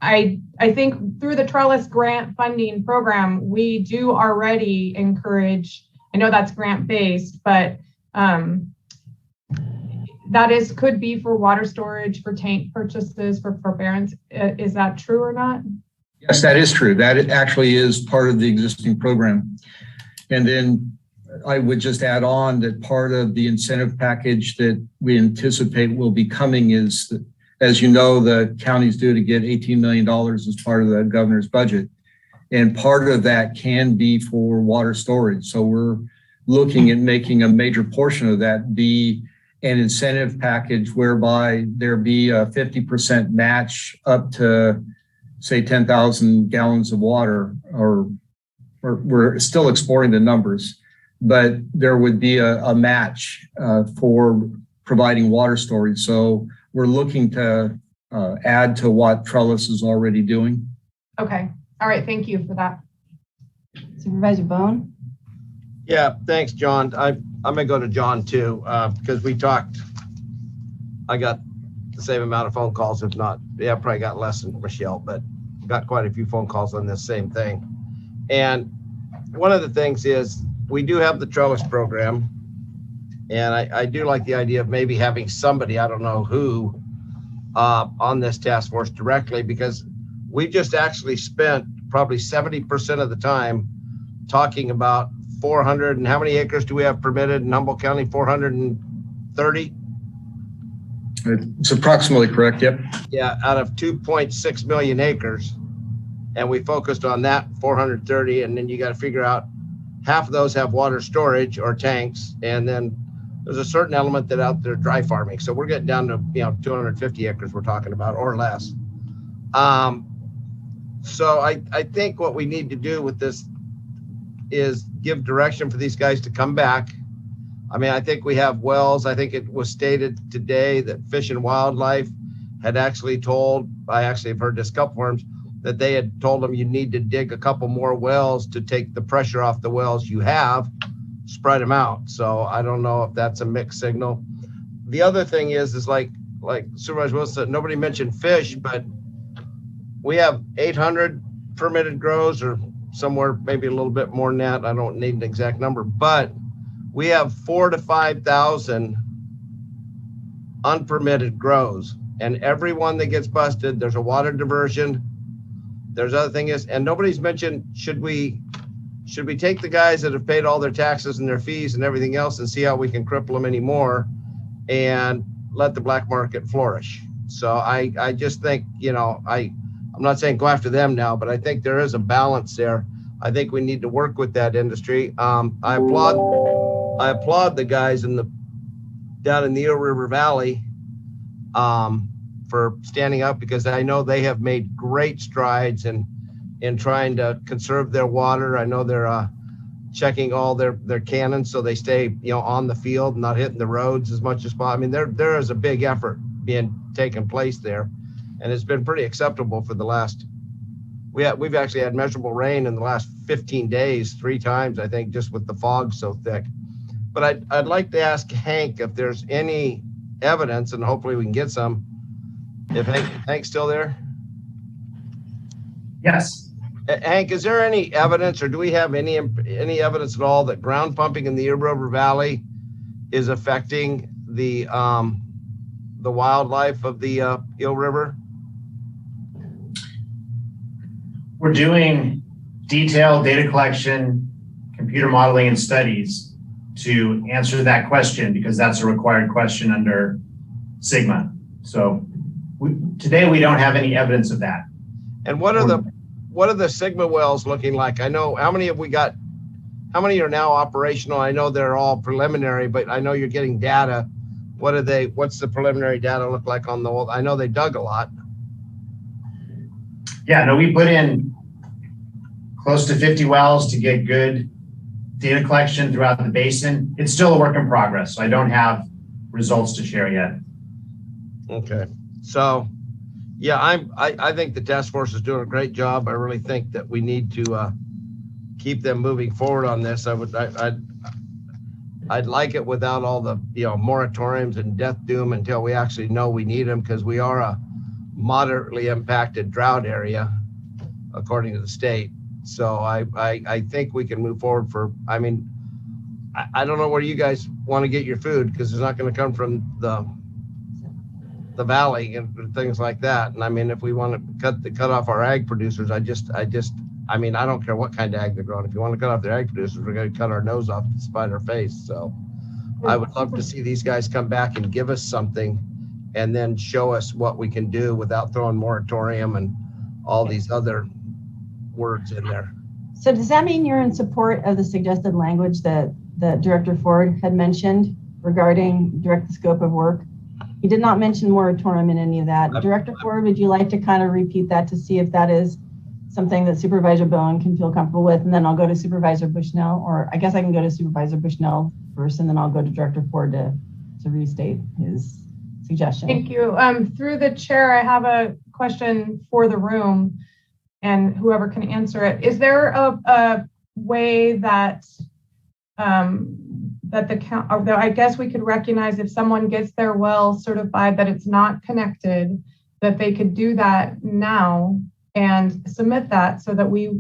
I think through the Trellis grant funding program, we do already encourage, I know that's grant based, but that could be for water storage, for tank purchases, for forbearance. Is that true or not? Yes, that is true. That actually is part of the existing program. And then I would just add on that part of the incentive package that we anticipate will be coming is, that, as you know, the county's due to get $18 million as part of the governor's budget. And part of that can be for water storage. So we're looking at making a major portion of that be an incentive package whereby there be a 50% match up to, say, 10,000 gallons of water, or we're still exploring the numbers, but there would be a match for providing water storage. So we're looking to add to what Trellis is already doing. Okay. All right. Thank you for that. Supervisor Bohn? Yeah, thanks, John. I'm gonna go to John too, because we talked. I got the same amount of phone calls, if not, yeah, probably got less than Michelle, but got quite a few phone calls on this same thing. And one of the things is we do have the Trellis program, and I do like the idea of maybe having somebody, I don't know who, on this task force directly, because we just actually spent probably 70% of the time talking about 400, and how many acres do we have permitted in Humboldt County? 430? It's approximately correct, yep. Yeah, out of 2.6 million acres. And we focused on that 430, and then you got to figure out half of those have water storage or tanks, and then there's a certain element that out there dry farming. So we're getting down to 250 acres we're talking about or less. So I think what we need to do with this is give direction for these guys to come back. I mean, I think we have wells. I think it was stated today that Fish and Wildlife had actually told, I actually have heard this a couple times, that they had told them you need to dig a couple more wells to take the pressure off the wells you have, spread them out. So I don't know if that's a mixed signal. The other thing is like Supervisor Wilson said, nobody mentioned fish, but we have 800 permitted grows, or somewhere maybe a little bit more than that. I don't need an exact number, but we have 4,000 to 5,000 unpermitted grows, and every one that gets busted, there's a water diversion. There's other things, and nobody's mentioned, should we take the guys that have paid all their taxes and their fees and everything else and see how we can cripple them anymore and let the black market flourish? So I just think, I'm not saying go after them now, but I think there is a balance there. I think we need to work with that industry. I applaud the guys down in the Eel River Valley for standing up, because I know they have made great strides in trying to conserve their water. I know they're checking all their cannons so they stay on the field, not hitting the roads as much as possible. I mean, there is a big effort being taken place there, and it's been pretty acceptable for the last. We've actually had measurable rain in the last 15 days, 3 times, I think, just with the fog so thick. But I'd like to ask Hank if there's any evidence, and hopefully we can get some. If Hank's still there? Yes. Hank, is there any evidence, or do we have any evidence at all that ground pumping in the Eel River Valley is affecting the wildlife of the Eel River? We're doing detailed data collection, computer modeling, and studies to answer that question, because that's a required question under SGMA. So today we don't have any evidence of that. And what are the SGMA wells looking like? I know, how many have we got? How many are now operational? I know they're all preliminary, but I know you're getting data. What's the preliminary data look like on the well? I know they dug a lot. Yeah, no, we put in close to 50 wells to get good data collection throughout the basin. It's still a work in progress, so I don't have results to share yet. Okay, so yeah, I think the task force is doing a great job. I really think that we need to keep them moving forward on this. I'd like it without all the moratoriums and death doom until we actually know we need them, because we are a moderately impacted drought area according to the state. So I think we can move forward I don't know where you guys want to get your food, because it's not going to come from the the valley and things like that. And I mean, if we want to cut off our ag producers, I mean, I don't care what kind of ag they're growing. If you want to cut off their ag producers, we're going to cut our nose off to spite our face. So I would love to see these guys come back and give us something and then show us what we can do without throwing moratorium and all these other words in there. So does that mean you're in support of the suggested language that Director Ford had mentioned regarding direct scope of work? He did not mention moratorium in any of that. Director Ford, would you like to kind of repeat that to see if that is something that Supervisor Bohn can feel comfortable with? And then I'll go to Supervisor Bushnell, or I guess I can go to Supervisor Bushnell first, and then I'll go to Director Ford to restate his suggestion. Thank you. Through the chair, I have a question for the room and whoever can answer it. Is there a way that I guess we could recognize if someone gets their well certified that it's not connected, that they could do that now and submit that so that we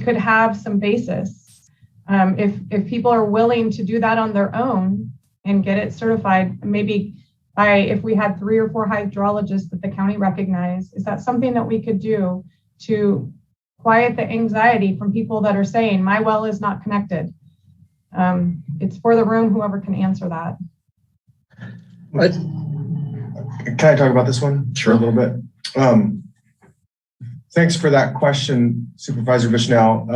could have some basis. If people are willing to do that on their own and get it certified, maybe if we had 3 or 4 hydrologists that the county recognized, is that something that we could do to quiet the anxiety from people that are saying, my well is not connected? It's for the room, whoever can answer that. Can I talk about this one? Sure. A little bit. Thanks for that question, Supervisor Bushnell.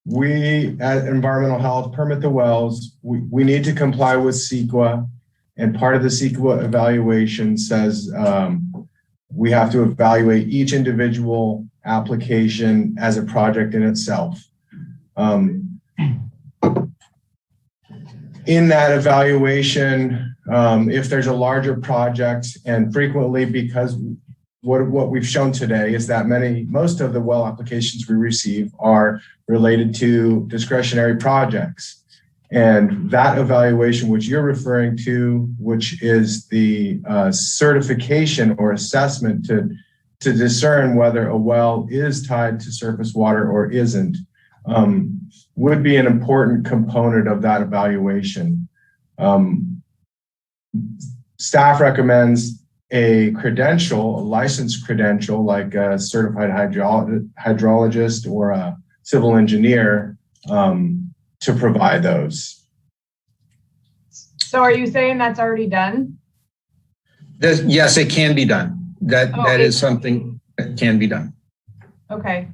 We at Environmental Health permit the wells. We need to comply with CEQA, and part of the CEQA evaluation says we have to evaluate each individual application as a project in itself. In that evaluation, if there's a larger project, and frequently, because what we've shown today is that most of the well applications we receive are related to discretionary projects. And that evaluation, which you're referring to, which is the certification or assessment to discern whether a well is tied to surface water or isn't, would be an important component of that evaluation. Staff recommends a licensed credential, like a certified hydrologist or a civil engineer, to provide those. So are you saying that's already done? Yes, it can be done. That is something that can be done. Okay.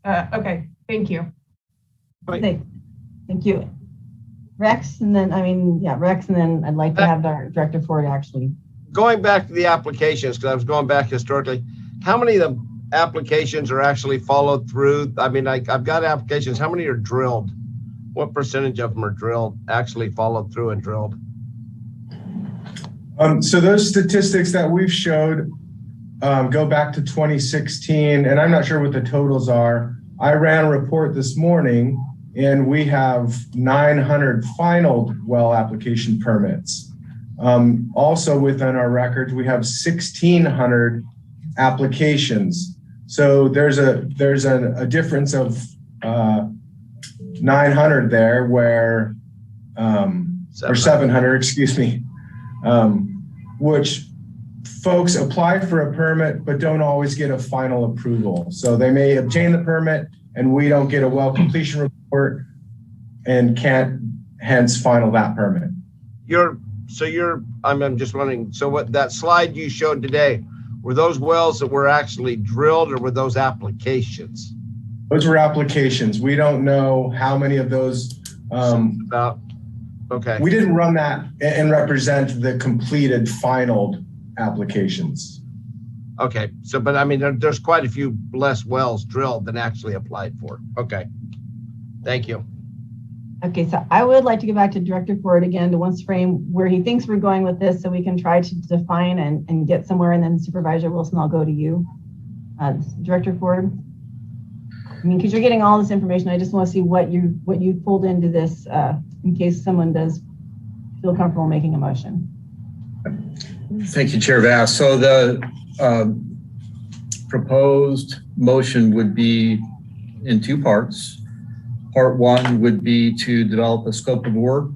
Okay. Thank you. Thank you. Rex, and then, Rex, and then I'd like to have Director Ford actually. Going back to the applications, because I was going back historically, how many of the applications are actually followed through? I mean, I've got applications. How many are drilled? What percentage of them are drilled, actually followed through and drilled? So those statistics that we've showed go back to 2016, and I'm not sure what the totals are. I ran a report this morning, and we have 900 final well application permits. Also within our records, we have 1,600 applications. So there's a difference of 900 there, where or 700, excuse me, which folks apply for a permit but don't always get a final approval. So they may obtain the permit and we don't get a well completion report and can't hence final that permit. I'm just wondering, so what that slide you showed today, were those wells that were actually drilled, or were those applications? Those were applications. We don't know how many of those. Okay. We didn't run that and represent the completed final applications. Okay. So, but I mean, there's quite a few less wells drilled than actually applied for. Okay. Thank you. Okay, so I would like to get back to Director Ford again to once frame where he thinks we're going with this, so we can try to define and get somewhere. And then Supervisor Wilson, I'll go to you. Director Ford. I mean, because you're getting all this information, I just want to see what you pulled into this in case someone does feel comfortable making a motion. Thank you, Chair Vass. So the proposed motion would be in 2 parts. Part 1 would be to develop a scope of work,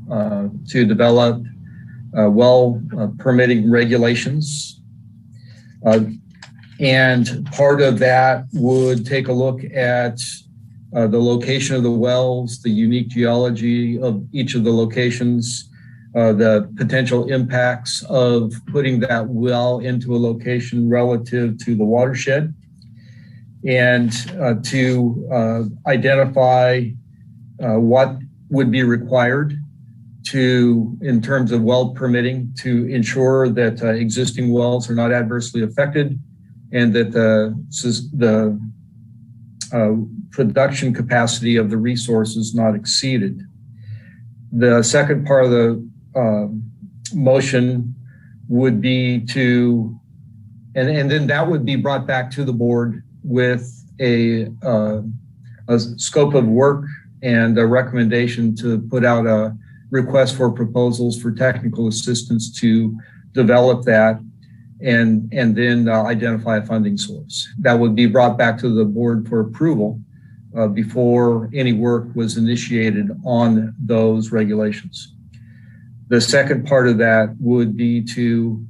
to develop permitting regulations. And part of that would take a look at the location of the wells, the unique geology of each of the locations, the potential impacts of putting that well into a location relative to the watershed, and to identify what would be required in terms of well permitting to ensure that existing wells are not adversely affected and that the production capacity of the resource is not exceeded. The second part of the motion would be to, and then that would be brought back to the board with a scope of work and a recommendation to put out a request for proposals for technical assistance to develop that and then identify a funding source. That would be brought back to the board for approval before any work was initiated on those regulations. The second part of that would be to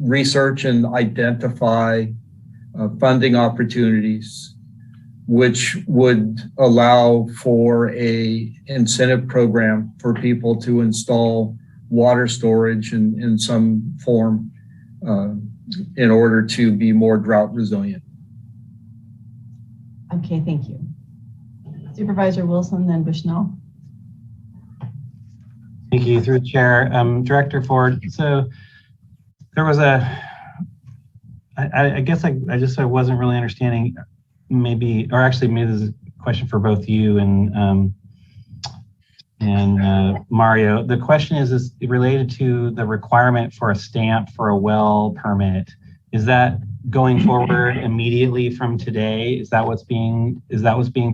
research and identify funding opportunities which would allow for a incentive program for people to install water storage in some form in order to be more drought resilient. Okay, thank you. Supervisor Wilson, then Bushnell. Thank you, through the chair. Director Ford, so there was I guess I wasn't really understanding maybe this is a question for both you and Mario. The question is related to the requirement for a stamp for a well permit. Is that going forward immediately from today? Is that what's being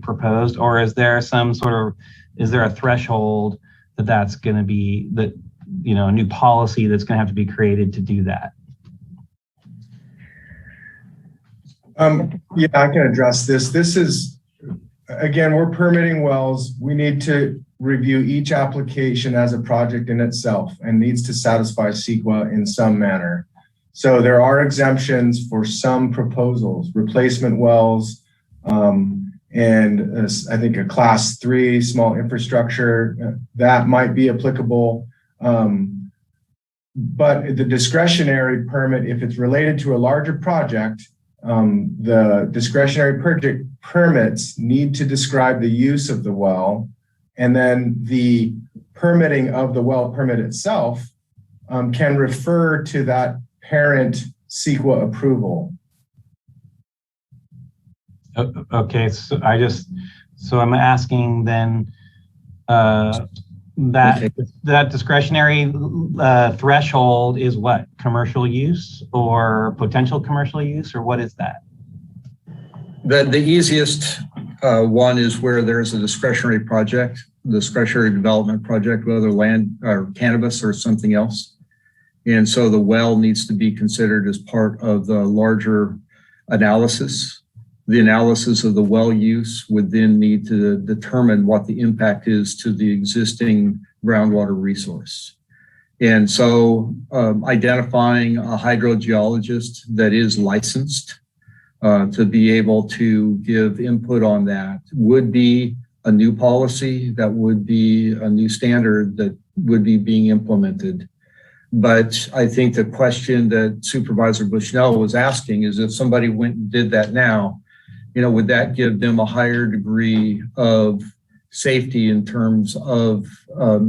proposed, or is there a threshold that's going to be a new policy that's going to have to be created to do that? Yeah, I can address this. This is, again, we're permitting wells. We need to review each application as a project in itself and needs to satisfy CEQA in some manner. So there are exemptions for some proposals, replacement wells, and I think a class 3 small infrastructure that might be applicable. But the discretionary permit, if it's related to a larger project, the discretionary project permits need to describe the use of the well, and then the permitting of the well permit itself can refer to that parent CEQA approval. Okay, so I'm asking then that discretionary threshold is what? Commercial use or potential commercial use, or what is that? The easiest one is where there's a discretionary development project, whether land or cannabis or something else. And so the well needs to be considered as part of the larger analysis. The analysis of the well use would then need to determine what the impact is to the existing groundwater resource. And so identifying a hydrogeologist that is licensed to be able to give input on that would be a new policy, that would be a new standard that would be being implemented. But I think the question that Supervisor Bushnell was asking is, if somebody went and did that now, would that give them a higher degree of safety in terms of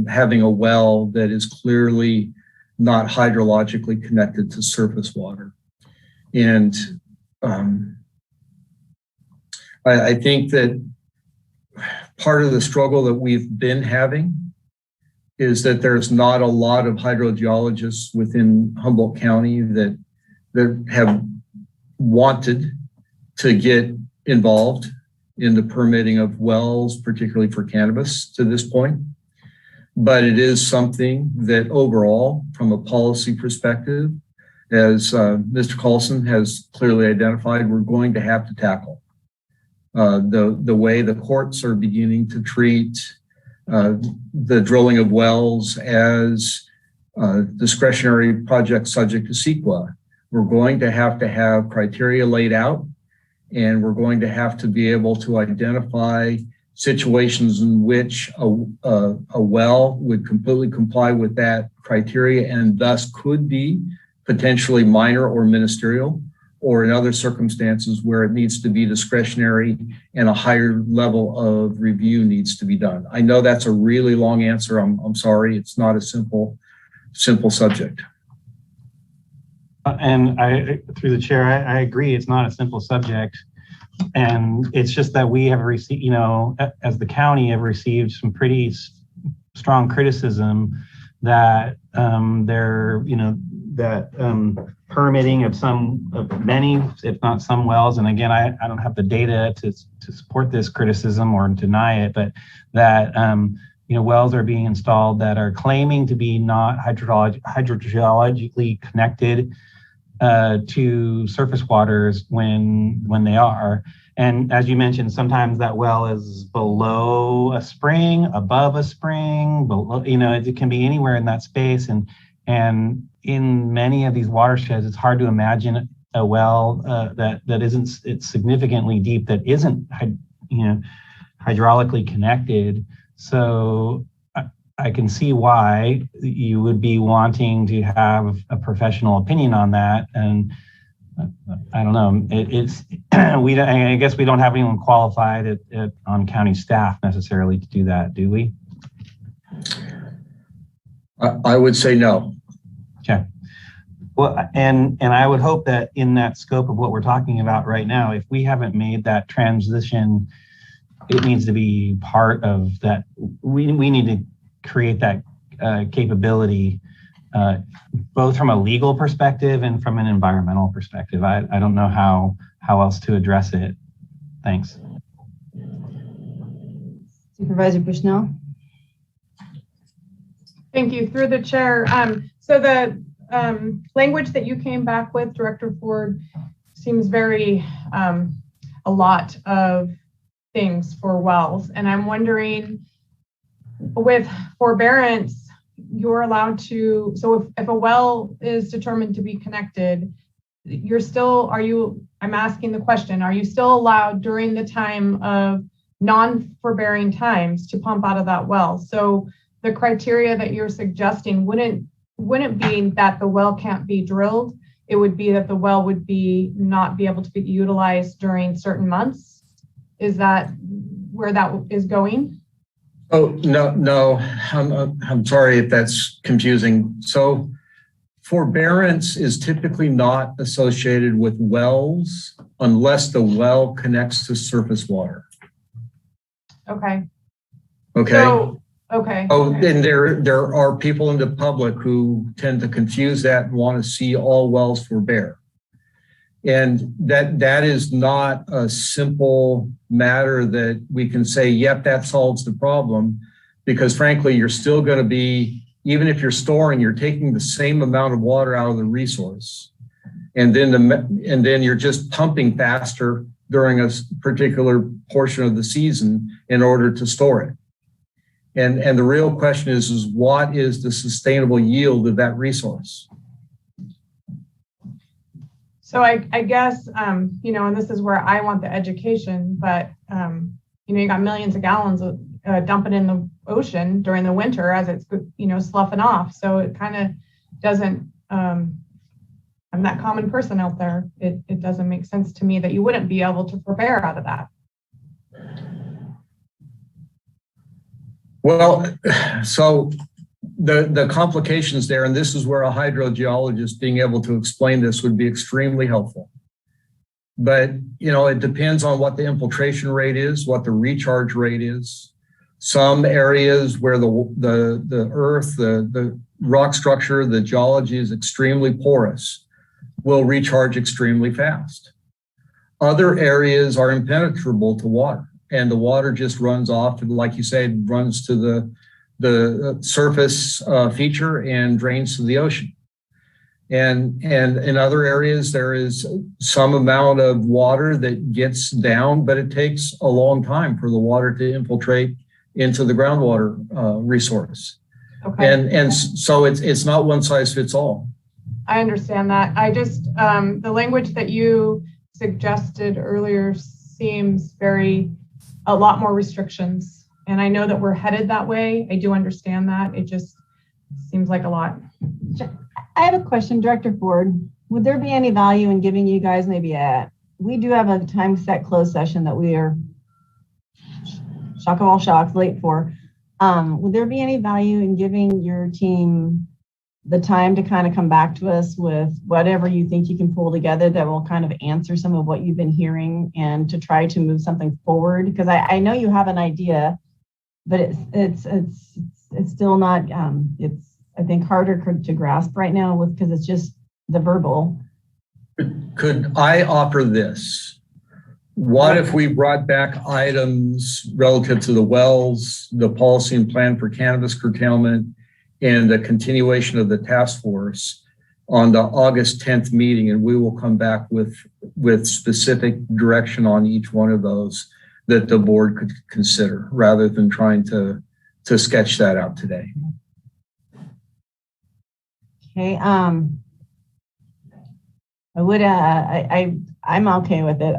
having a well that is clearly not hydrologically connected to surface water? And I think that part of the struggle that we've been having is that there's not a lot of hydrogeologists within Humboldt County that have wanted to get involved in the permitting of wells, particularly for cannabis to this point. But it is something that overall, from a policy perspective, as Mr. Carlson has clearly identified, we're going to have to tackle. The way the courts are beginning to treat the drilling of wells as discretionary projects subject to CEQA. We're going to have criteria laid out, and we're going to have to be able to identify situations in which a well would completely comply with that criteria and thus could be potentially minor or ministerial, or in other circumstances where it needs to be discretionary and a higher level of review needs to be done. I know that's a really long answer. I'm sorry. It's not a simple subject. And through the chair, I agree. It's not a simple subject. And it's just that we have received, as the county have received some pretty strong criticism that permitting of many, if not some wells, and again, I don't have the data to support this criticism or deny it, but that wells are being installed that are claiming to be not hydrogeologically connected to surface waters when they are. And as you mentioned, sometimes that well is below a spring, above a spring, below, it can be anywhere in that space. And in many of these watersheds, it's hard to imagine a well that isn't, it's significantly deep, that isn't, hydraulically connected. So I can see why you would be wanting to have a professional opinion on that. And I don't know, I guess we don't have anyone qualified on county staff necessarily to do that, do we? I would say no. Okay. Well, and I would hope that in that scope of what we're talking about right now, if we haven't made that transition, it needs to be part of that. We need to create that capability, both from a legal perspective and from an environmental perspective. I don't know how else to address it. Thanks. Supervisor Bushnell. Thank you. Through the chair. So the language that you came back with, Director Ford, seems very a lot of things for wells. And I'm wondering, with forbearance, you're allowed to, so if a well is determined to be connected, I'm asking the question, are you still allowed during the time of non-forbearing times to pump out of that well? So the criteria that you're suggesting wouldn't be that the well can't be drilled. It would be that the well would not be able to be utilized during certain months. Is that where that is going? Oh, no. I'm sorry if that's confusing. So forbearance is typically not associated with wells unless the well connects to surface water. Okay. Okay. Okay. Oh, and there are people in the public who tend to confuse that and want to see all wells forbear. And that is not a simple matter that we can say, yep, that solves the problem, because frankly, you're still going to be, even if you're storing, you're taking the same amount of water out of the resource. And then you're just pumping faster during a particular portion of the season in order to store it. And the real question is what is the sustainable yield of that resource? So I guess, and this is where I want the education, but, you got millions of gallons of dumping in the ocean during the winter as it's, sloughing off. So it kind of doesn't, I'm that common person out there. It doesn't make sense to me that you wouldn't be able to forbear out of that. Well, so the complications there, and this is where a hydrogeologist being able to explain this would be extremely helpful. But, it depends on what the infiltration rate is, what the recharge rate is. Some areas where the earth, the rock structure, the geology is extremely porous will recharge extremely fast. Other areas are impenetrable to water, and the water just runs off to, like you said, runs to the surface feature and drains to the ocean. And in other areas, there is some amount of water that gets down, but it takes a long time for the water to infiltrate into the groundwater resource. Okay. And so it's not one size fits all. I understand that. I just, the language that you suggested earlier seems a lot more restrictions. And I know that we're headed that way. I do understand that. It just seems like a lot. I have a question, Director Ford. Would there be any value in giving you guys we do have a time set closed session that we are shock of all shocks late for. Would there be any value in giving your team the time to kind of come back to us with whatever you think you can pull together that will kind of answer some of what you've been hearing and to try to move something forward? Because I know you have an idea, but it's still not, it's, I think, harder to grasp right now because it's just the verbal. Could I offer this? What if we brought back items relative to the wells, the policy and plan for cannabis curtailment, and the continuation of the task force on the August 10th meeting, and we will come back with specific direction on each one of those that the board could consider, rather than trying to sketch that out today. Okay. I'm okay with it.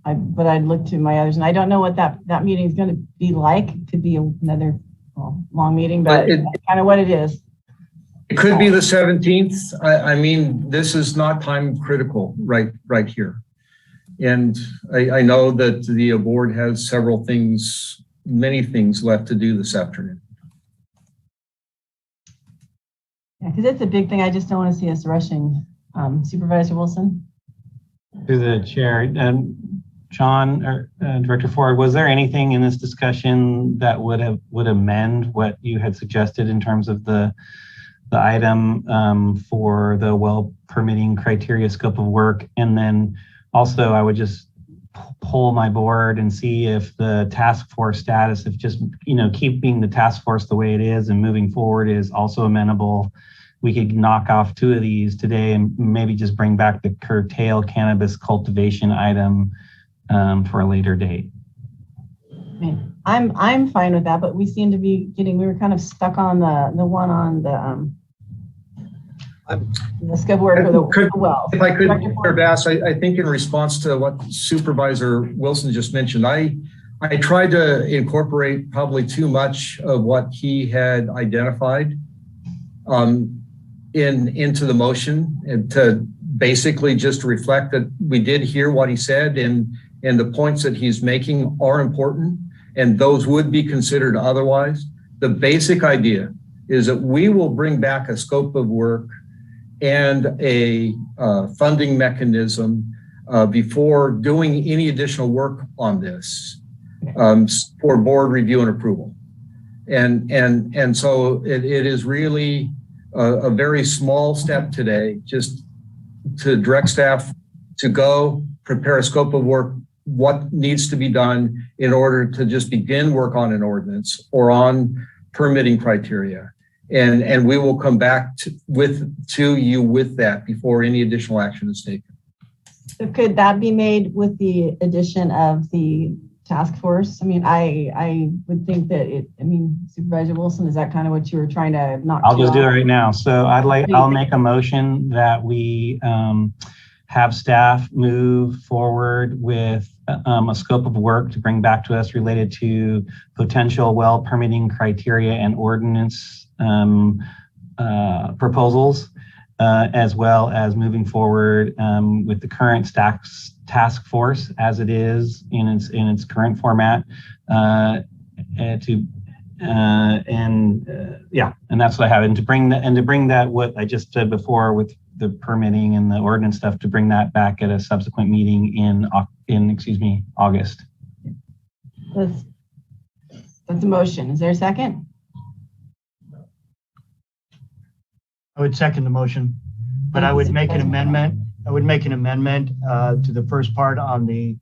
But I'd look to my others, and I don't know what that meeting is going to be like. It could be another long meeting, but that's kind of what it is. It could be the 17th. I mean, this is not time critical right here. And I know that the board has many things left to do this afternoon. Yeah, because it's a big thing. I just don't want to see us rushing. Supervisor Wilson? To the chair. John or Director Ford, was there anything in this discussion that would amend what you had suggested in terms of the item for the well permitting criteria scope of work? And then also I would just poll my board and see if the task force status, if just keeping the task force the way it is and moving forward is also amenable. We could knock off 2 of these today and maybe just bring back the curtail cannabis cultivation item for a later date. I'm fine with that, but we seem to be we were kind of stuck on the one on the scope of work for the well. If I could, Chair Bass, I think in response to what Supervisor Wilson just mentioned, I tried to incorporate probably too much of what he had identified into the motion, and to basically just reflect that we did hear what he said, and the points that he's making are important, and those would be considered otherwise. The basic idea is that we will bring back a scope of work and a funding mechanism before doing any additional work on this for board review and approval. And so it is really a very small step today, just to direct staff to go prepare a scope of work, what needs to be done in order to just begin work on an ordinance or on permitting criteria. And we will come back to you with that before any additional action is taken. So could that be made with the addition of the task force? I mean, I would think that Supervisor Wilson, is that kind of what you were trying to knock? I'll just do it right now. So I'll make a motion that we have staff move forward with a scope of work to bring back to us related to potential well permitting criteria and ordinance proposals, as well as moving forward with the current task force as it is in its current format, and that's what I have. And to bring that what I just said before with the permitting and the ordinance stuff, to bring that back at a subsequent meeting in August. That's a motion. Is there a second? I would second the motion, but I would make an amendment. I would make an amendment to the first part on the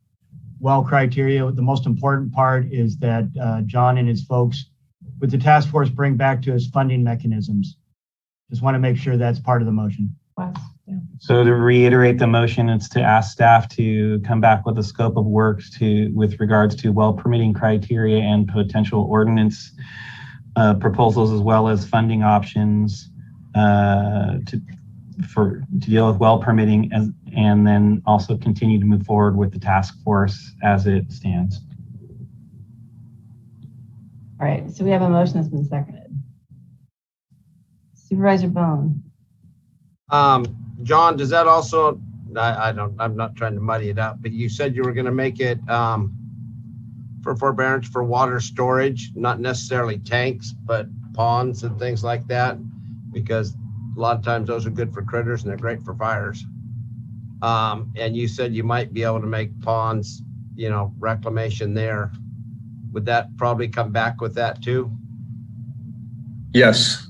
well criteria. The most important part is that John and his folks with the task force bring back to us funding mechanisms. Just want to make sure that's part of the motion. So to reiterate the motion, it's to ask staff to come back with a scope of works with regards to well permitting criteria and potential ordinance proposals, as well as funding options to deal with well permitting, and then also continue to move forward with the task force as it stands. All right, so we have a motion that's been seconded. Supervisor Bohn. John, does that also, I'm not trying to muddy it up, but you said you were going to make it for forbearance for water storage, not necessarily tanks, but ponds and things like that, because a lot of times those are good for critters and they're great for fires. And you said you might be able to make ponds, reclamation there. Would that probably come back with that too? Yes.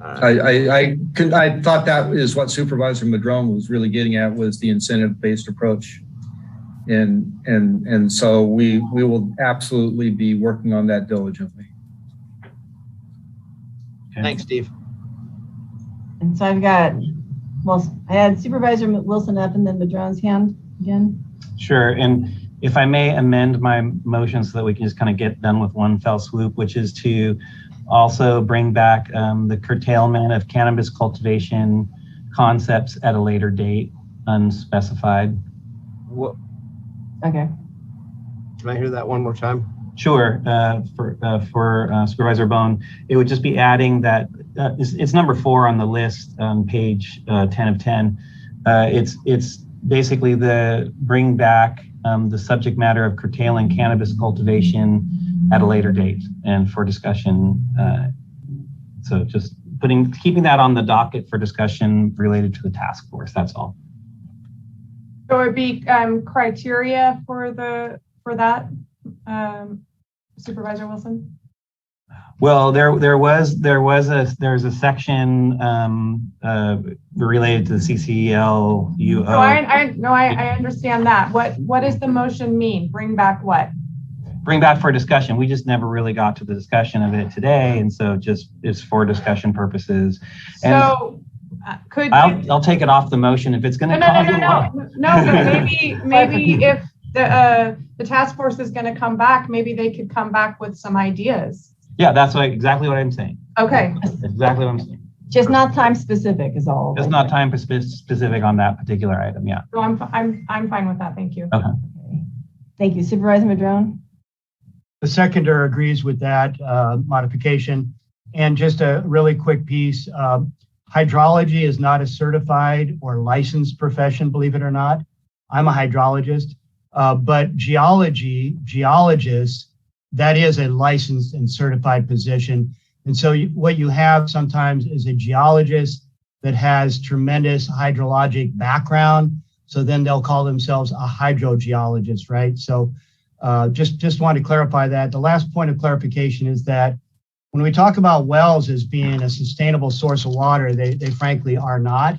I thought that is what Supervisor Madrone was really getting at, was the incentive-based approach. And so we will absolutely be working on that diligently. Okay. Thanks, Steve. And so I've got, well, I had Supervisor Wilson up and then Madrone's hand again. Sure, and if I may amend my motion so that we can just kind of get done with one fell swoop, which is to also bring back the curtailment of cannabis cultivation concepts at a later date, unspecified. What? Okay. Can I hear that one more time? Sure. For Supervisor Bohn, it would just be adding that it's number 4 on the list on page 10 of 10. It's basically the bring back the subject matter of curtailing cannabis cultivation at a later date and for discussion. So just keeping that on the docket for discussion related to the task force. That's all. So it'd be criteria for that, Supervisor Wilson? Well, there's a section related to the CCLUO. No, I understand that. What does the motion mean? Bring back what? Bring back for discussion. We just never really got to the discussion of it today, and so just it's for discussion purposes. And so I'll take it off the motion if it's going to cause a lot. No, but maybe if the task force is going to come back, maybe they could come back with some ideas. Yeah, that's exactly what I'm saying. Okay. That's exactly what I'm saying. Just not time specific is all. Just not time specific on that particular item. Yeah. So I'm fine with that. Thank you. Okay. Thank you, Supervisor Madrone. The seconder agrees with that modification. And just a really quick piece, hydrology is not a certified or licensed profession, believe it or not. I'm a hydrologist, but geologists, that is a licensed and certified position. And so what you have sometimes is a geologist that has tremendous hydrologic background. So then they'll call themselves a hydrogeologist, right? So just want to clarify that. The last point of clarification is that when we talk about wells as being a sustainable source of water, they frankly are not.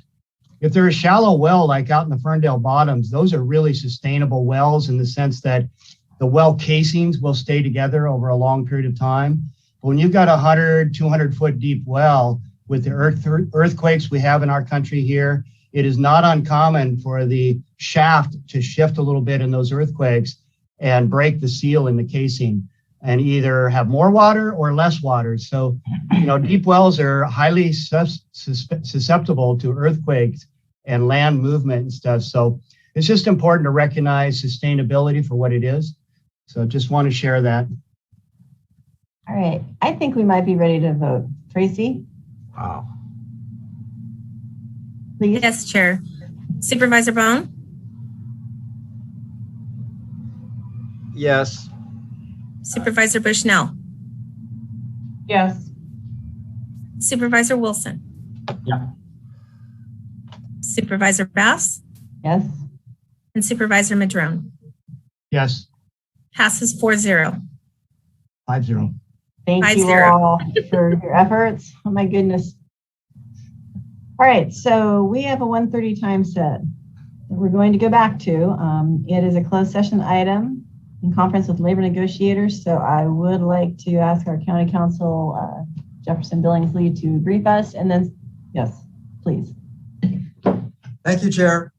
If they're a shallow well, like out in the Ferndale Bottoms, those are really sustainable wells in the sense that the well casings will stay together over a long period of time. But when you've got 100, 200 foot deep well with the earthquakes we have in our country here, it is not uncommon for the shaft to shift a little bit in those earthquakes and break the seal in the casing and either have more water or less water. So, deep wells are highly susceptible to earthquakes and land movement and stuff. So it's just important to recognize sustainability for what it is. So just want to share that. All right, I think we might be ready to vote. Tracy? Wow. Please. Yes, Chair. Supervisor Bohn? Yes. Supervisor Bushnell? Yes. Supervisor Wilson? Yeah. Supervisor Bass? Yes. And Supervisor Madrone? Yes. Passes 4-0. 5-0. Thank 5-0. you all for your efforts. Oh my goodness. All right, so we have a 1:30 time set that we're going to go back to. It is a closed session item in conference with labor negotiators. So I would like to ask our county counsel, Jefferson Billingsley, to brief us. And then, yes, please. Thank you, Chair.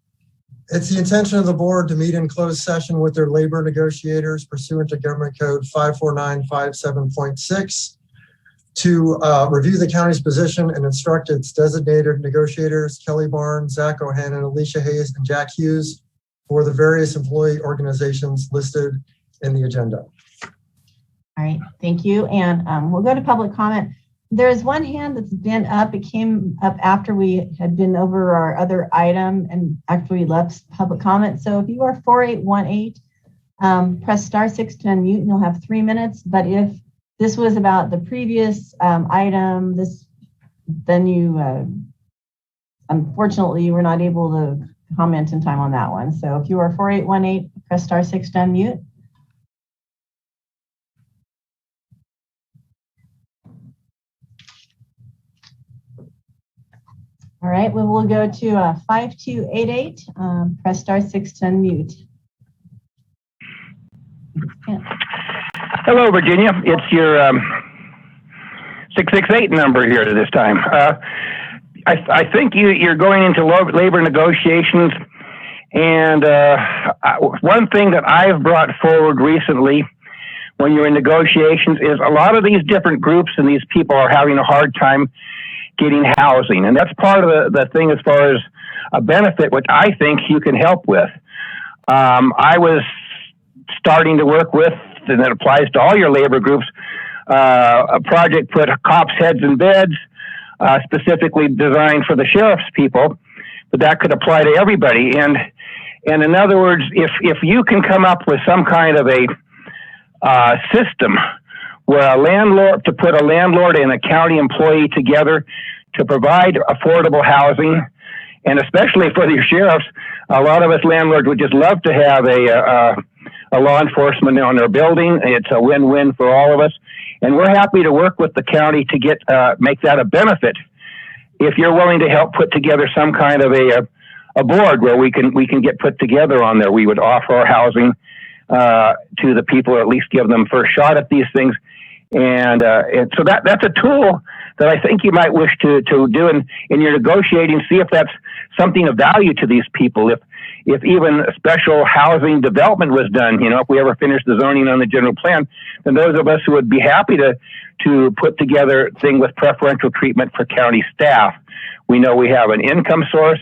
It's the intention of the board to meet in closed session with their labor negotiators pursuant to Government Code 54957.6 to review the county's position and instruct its designated negotiators, Kelly Barnes, Zach O'Hannon, Alicia Hayes, and Jack Hughes, for the various employee organizations listed in the agenda. All right, thank you. And we'll go to public comment. There's one hand that's been up. It came up after we had been over our other item and after we left public comment. So if you are 4818, press *6 to unmute and you'll have 3 minutes. But if this was about the previous item, then you, unfortunately, you were not able to comment in time on that one. So if you are 4818, press *6 to unmute. All right, we will go to 5288, press *6 to unmute. Yeah. Hello, Virginia. It's your 668 number here this time. I think you're going into labor negotiations, and one thing that I've brought forward recently when you're in negotiations is a lot of these different groups and these people are having a hard time getting housing. And that's part of the thing as far as a benefit, which I think you can help with. I was starting to work with, and that applies to all your labor groups, a project put cops' heads in beds, specifically designed for the sheriff's people, but that could apply to everybody. And in other words, if you can come up with some kind of a system where to put a landlord and a county employee together to provide affordable housing, and especially for the sheriffs, a lot of us landlords would just love to have a law enforcement on their building. It's a win-win for all of us, and we're happy to work with the county to make that a benefit. If you're willing to help put together some kind of a board where we can get put together on there, we would offer our housing to the people, or at least give them first shot at these things. And so that's a tool that I think you might wish to do in your negotiating. See if that's something of value to these people. If even special housing development was done, if we ever finish the zoning on the general plan, then those of us who would be happy to put together a thing with preferential treatment for county staff, we know we have an income source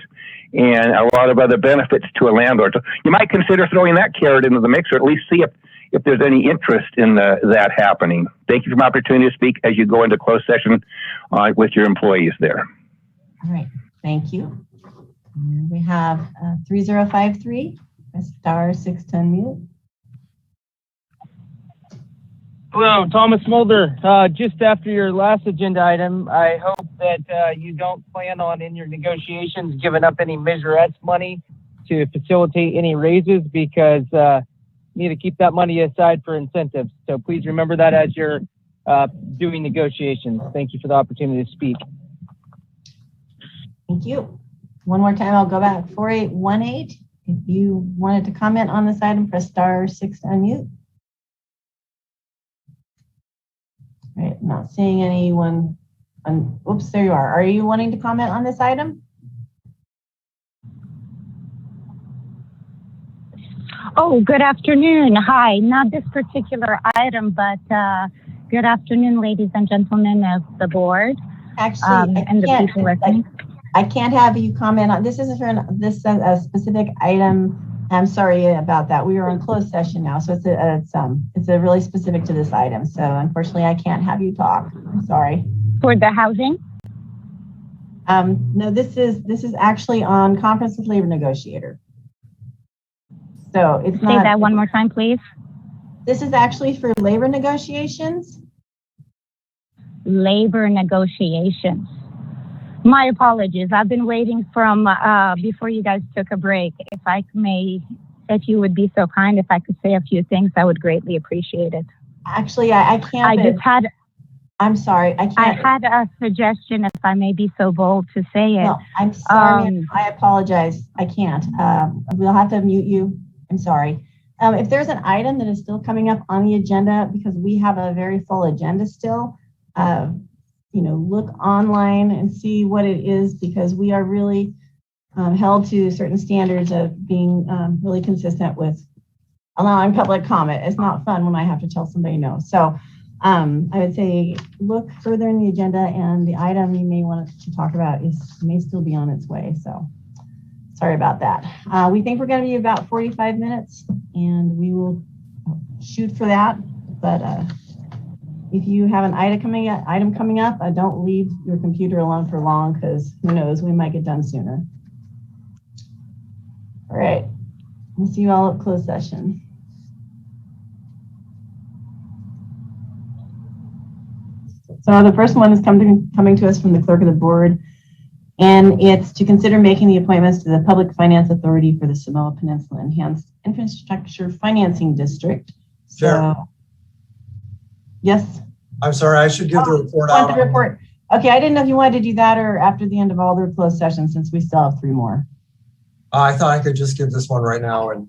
and a lot of other benefits to a landlord. So you might consider throwing that carrot into the mix, or at least see if there's any interest in that happening. Thank you for the opportunity to speak as you go into closed session with your employees there. All right, thank you. And we have 3053, press *6 to unmute. Hello, Thomas Mulder. Just after your last agenda item, I hope that you don't plan on in your negotiations giving up any measurettes money to facilitate any raises, because need to keep that money aside for incentives. So please remember that as you're doing negotiations. Thank you for the opportunity to speak. Thank you. One more time, I'll go back. 4818. If you wanted to comment on this item, press *6 to unmute. All right, I'm not seeing anyone. Oops, there you are. Are you wanting to comment on this item? Oh, good afternoon. Hi, not this particular item, but good afternoon, ladies and gentlemen of the board. Actually, and the people listening. I can't have you comment on this. Isn't for a specific item. I'm sorry about that. We are in closed session now, so it's a really specific to this item. So unfortunately, I can't have you talk. I'm sorry. For the housing? No, this is actually on conference with labor negotiator. So it's not. Say that one more time, please. This is actually for labor negotiations. Labor negotiations. My apologies. I've been waiting from before you guys took a break. If you would be so kind, if I could say a few things, I would greatly appreciate it. Actually, I can't. I'm sorry. I can't. I had a suggestion, if I may be so bold to say it. No, I'm sorry. I apologize. I can't. We'll have to mute you. I'm sorry. If there's an item that is still coming up on the agenda, because we have a very full agenda still, look online and see what it is, because we are really held to certain standards of being really consistent with allowing public comment. It's not fun when I have to tell somebody no. So I would say look further in the agenda, and the item you may want to talk about may still be on its way. So sorry about that. We think we're going to be about 45 minutes, and we will shoot for that. But if you have an item coming up, don't leave your computer alone for long, because who knows, we might get done sooner. All right, we'll see you all at closed session. So the first one is coming to us from the clerk of the board, and it's to consider making the appointments to the Public Finance Authority for the Samoa Peninsula Enhanced Infrastructure Financing District. Chair. Yes. I'm sorry, I should give the report out. The report. Okay, I didn't know if you wanted to do that or after the end of all their closed sessions, since we still have 3 more. I thought I could just give this one right now. And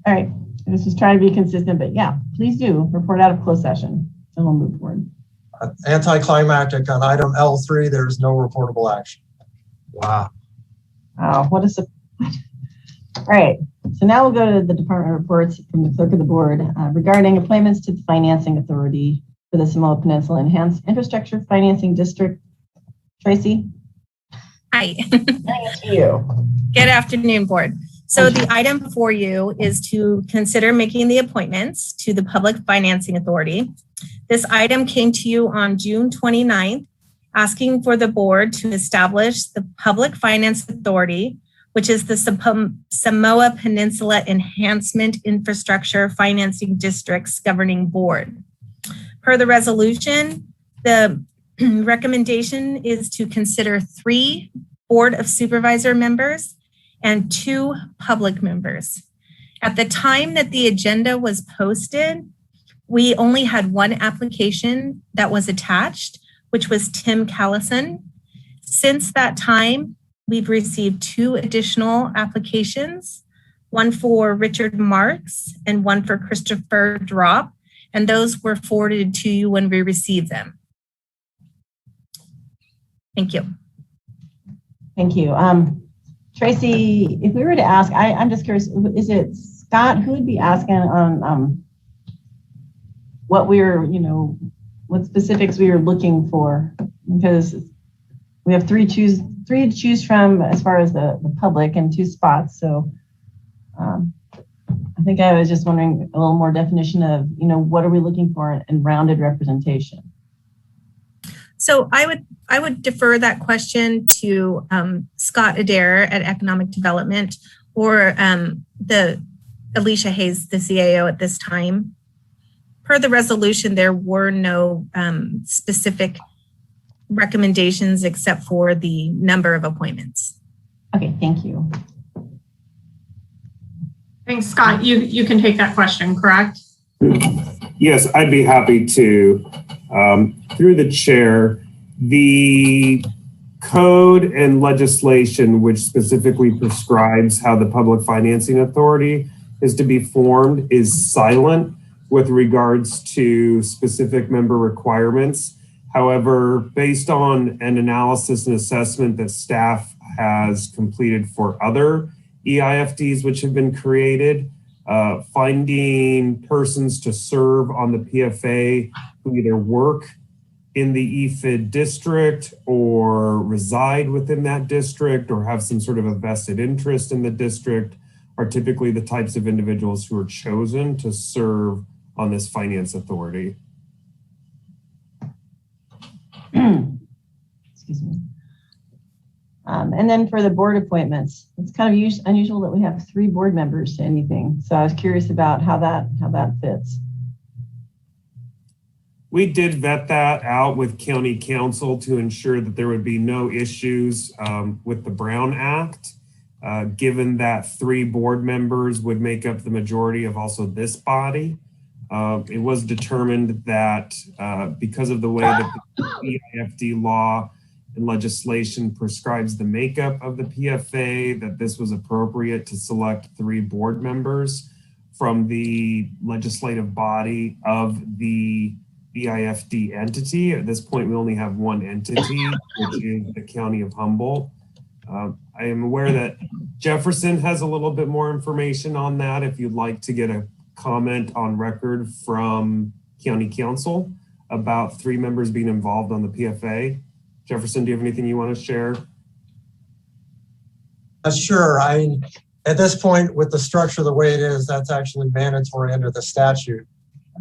all right, this is trying to be consistent, but yeah, please do report out of closed session, and we'll move forward. Anticlimactic on item L3, there's no reportable action. Wow. Oh, what a surprise. All right, so now we'll go to the department reports from the clerk of the board regarding appointments to the Financing Authority for the Samoa Peninsula Enhanced Infrastructure Financing District. Tracy? Hi. Thank you. Good afternoon, board. So the item before you is to consider making the appointments to the Public Financing Authority. This item came to you on June 29th, asking for the board to establish the Public Finance Authority, which is the Samoa Peninsula Enhancement Infrastructure Financing District's governing board. Per the resolution, the recommendation is to consider 3 Board of Supervisor members and 2 public members. At the time that the agenda was posted, we only had 1 application that was attached, which was Tim Callison. Since that time, we've received 2 additional applications, one for Richard Marks and one for Christopher Drop, and those were forwarded to you when we received them. Thank you. Thank you. Tracy, if we were to ask, I'm just curious, is it Scott who would be asking on what what specifics we were looking for? Because we have 3 to choose from as far as the public, and 2 spots. So I think I was just wondering a little more definition of, what are we looking for in rounded representation? So I would defer that question to Scott Adair at Economic Development, or the Alicia Hayes, the CAO at this time. Per the resolution, there were no specific recommendations except for the number of appointments. Okay, thank you. Thanks, Scott. You can take that question, correct? Yes, I'd be happy to. Through the chair, the code and legislation which specifically prescribes how the Public Financing Authority is to be formed is silent with regards to specific member requirements. However, based on an analysis and assessment that staff has completed for other EIFDs which have been created, finding persons to serve on the PFA who either work in the EFID district or reside within that district or have some sort of a vested interest in the district are typically the types of individuals who are chosen to serve on this finance authority. Excuse me. And then for the board appointments, it's kind of unusual that we have 3 board members to anything. So I was curious about how that fits. We did vet that out with county council to ensure that there would be no issues with the Brown Act, given that 3 board members would make up the majority of also this body. It was determined that because of the way that the EIFD law and legislation prescribes the makeup of the PFA, that this was appropriate to select 3 board members from the legislative body of the EIFD entity. At this point, we only have 1 entity, which is the County of Humboldt. I am aware that Jefferson has a little bit more information on that if you'd like to get a comment on record from County Council about 3 members being involved on the PFA. Jefferson, do you have anything you want to share? Sure. At this point, with the structure the way it is, that's actually mandatory under the statute.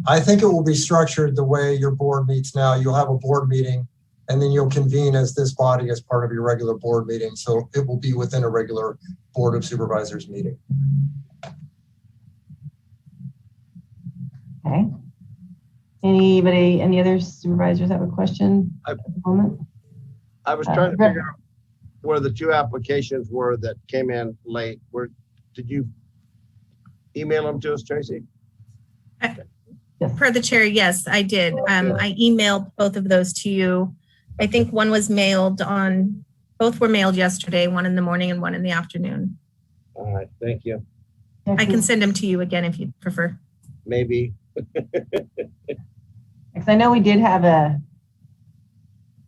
I think it will be structured the way your board meets now. You'll have a board meeting, and then you'll convene as this body as part of your regular board meeting. So it will be within a regular Board of Supervisors meeting. Okay. Any other supervisors have a question at the moment? I was trying to figure out where the 2 applications were that came in late. Did you email them to us, Tracy? Per the chair, yes, I did. I emailed both of those to you. I think one was mailed both were mailed yesterday, one in the morning and one in the afternoon. All right, thank you. I can send them to you again if you prefer. Maybe. Because I know we did have a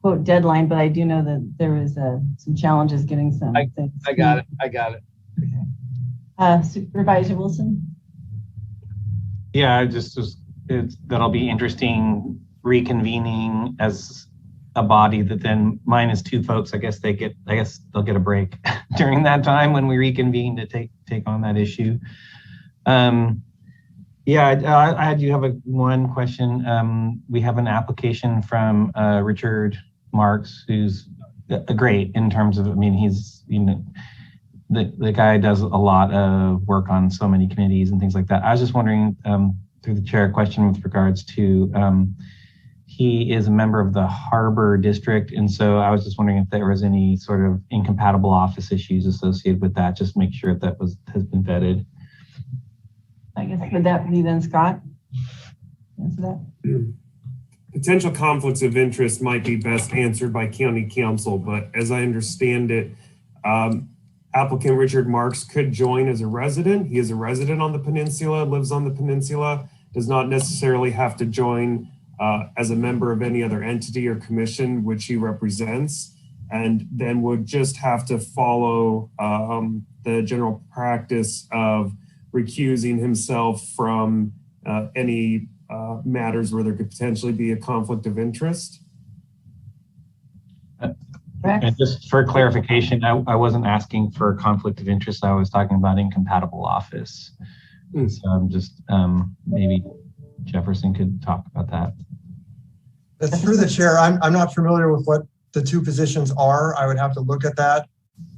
quote deadline, but I do know that there was some challenges getting some things. I got it. Supervisor Wilson? Yeah, that'll be interesting reconvening as a body that then minus 2 folks. I guess they'll get a break during that time when we reconvene to take on that issue. Yeah, I do have one question. We have an application from Richard Marks, who's great in terms of, he's, the guy does a lot of work on so many committees and things like that. I was just wondering, through the chair, a question with regards to, he is a member of the Harbor District. And so I was just wondering if there was any sort of incompatible office issues associated with that, just make sure that has been vetted. I guess, would that be then Scott? Answer that. Potential conflicts of interest might be best answered by County Council, but as I understand it, applicant Richard Marks could join as a resident. He is a resident on the peninsula, lives on the peninsula, does not necessarily have to join as a member of any other entity or commission which he represents, and then would just have to follow the general practice of recusing himself from any matters where there could potentially be a conflict of interest. And just for clarification, I wasn't asking for a conflict of interest. I was talking about incompatible office. So I'm just, maybe Jefferson could talk about that. Through the chair, I'm not familiar with what the 2 positions are. I would have to look at that.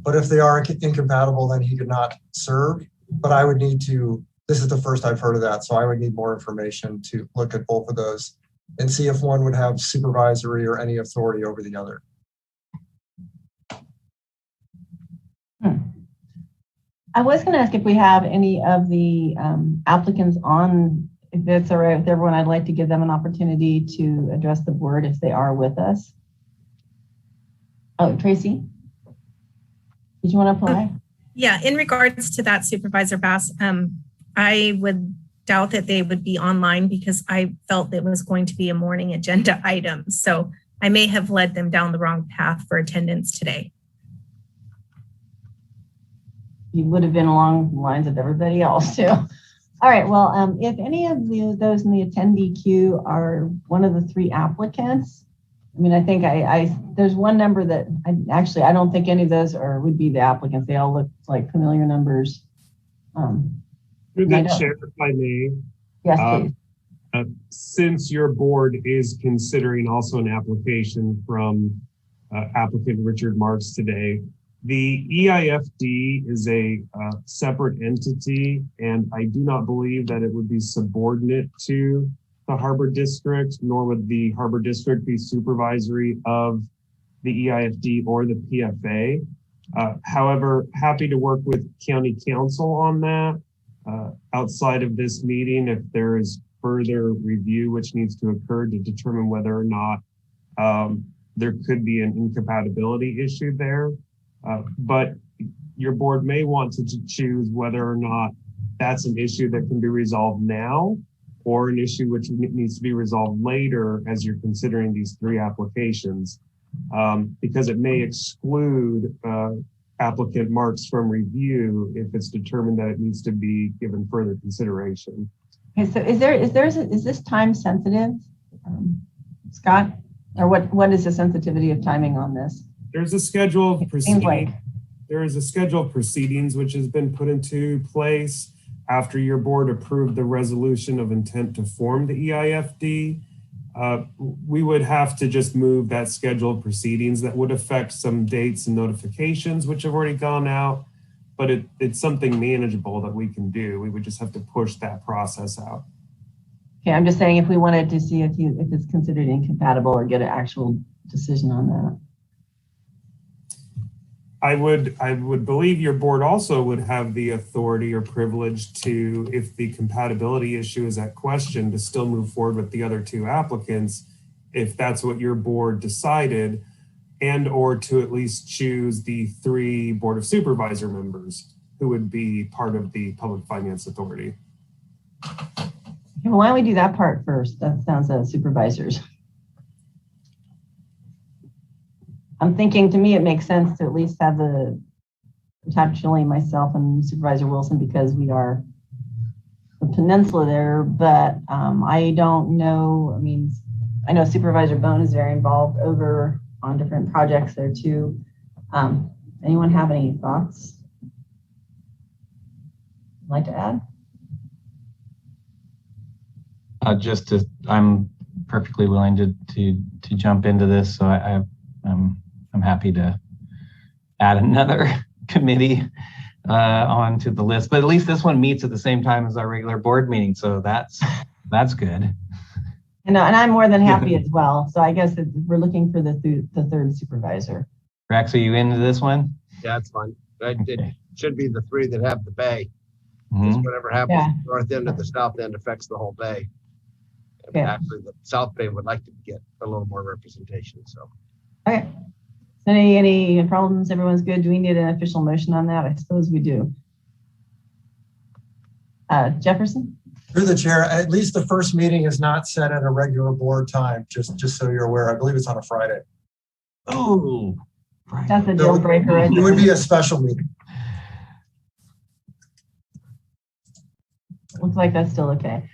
But if they are incompatible, then he could not serve. But I would need to, this is the first I've heard of that, so I would need more information to look at both of those and see if one would have supervisory or any authority over the other. I was going to ask if we have any of the applicants on. If that's all right with everyone, I'd like to give them an opportunity to address the board if they are with us. Oh, Tracy, did you want to apply? Yeah, in regards to that, Supervisor Bass, I would doubt that they would be online because I felt it was going to be a morning agenda item. So I may have led them down the wrong path for attendance today. You would have been along the lines of everybody else too. All right, well, if any of those in the attendee queue are one of the 3 applicants, I think there's one number that I don't think any of those would be the applicants. They all look like familiar numbers. Through the chair, if I may. Yes, please. Since your board is considering also an application from applicant Richard Marks today, the EIFD is a separate entity, and I do not believe that it would be subordinate to the Harbor District, nor would the Harbor District be supervisory of the EIFD or the PFA. However, happy to work with County Council on that outside of this meeting if there is further review which needs to occur to determine whether or not there could be an incompatibility issue there. But your board may want to choose whether or not that's an issue that can be resolved now or an issue which needs to be resolved later as you're considering these 3 applications, because it may exclude applicant marks from review if it's determined that it needs to be given further consideration. Okay, so is this time sensitive, Scott? Or what is the sensitivity of timing on this? There's a schedule of proceedings. Like there is a schedule of proceedings which has been put into place after your board approved the resolution of intent to form the EIFD. We would have to just move that schedule of proceedings. That would affect some dates and notifications which have already gone out, but it's something manageable that we can do. We would just have to push that process out. Okay, I'm just saying if we wanted to see if it's considered incompatible or get an actual decision on that. I would believe your board also would have the authority or privilege to, if the compatibility issue is at question, to still move forward with the other two applicants, if that's what your board decided, and or to at least choose the 3 Board of Supervisor members who would be part of the Public Finance Authority. Okay, well, why don't we do that part first? That sounds supervisors. I'm thinking, to me, it makes sense to at least have potentially myself and Supervisor Wilson, because we are the peninsula there, but I don't know. I mean, I know Supervisor Bohn is very involved over on different projects there too. Anyone have any thoughts you'd like to add? I'm perfectly willing to jump into this, so I'm happy to add another committee onto the list, but at least this one meets at the same time as our regular board meeting, so that's good. And I'm more than happy as well. So I guess we're looking for the 3rd supervisor. Rex, are you into this one? Yeah, it's fine. It should be the 3 that have the bay. Mm-hmm. Whatever happens at the north end or the south end affects the whole bay. I mean, actually, the South Bay would like to get a little more representation. So. Okay. Any problems? Everyone's good. Do we need an official motion on that? I suppose we do. Jefferson? Through the chair, at least the first meeting is not set at a regular board time, just so you're aware. I believe it's on a Friday. Oh, that's a deal breaker. It would be a special meeting. Looks like that's still okay.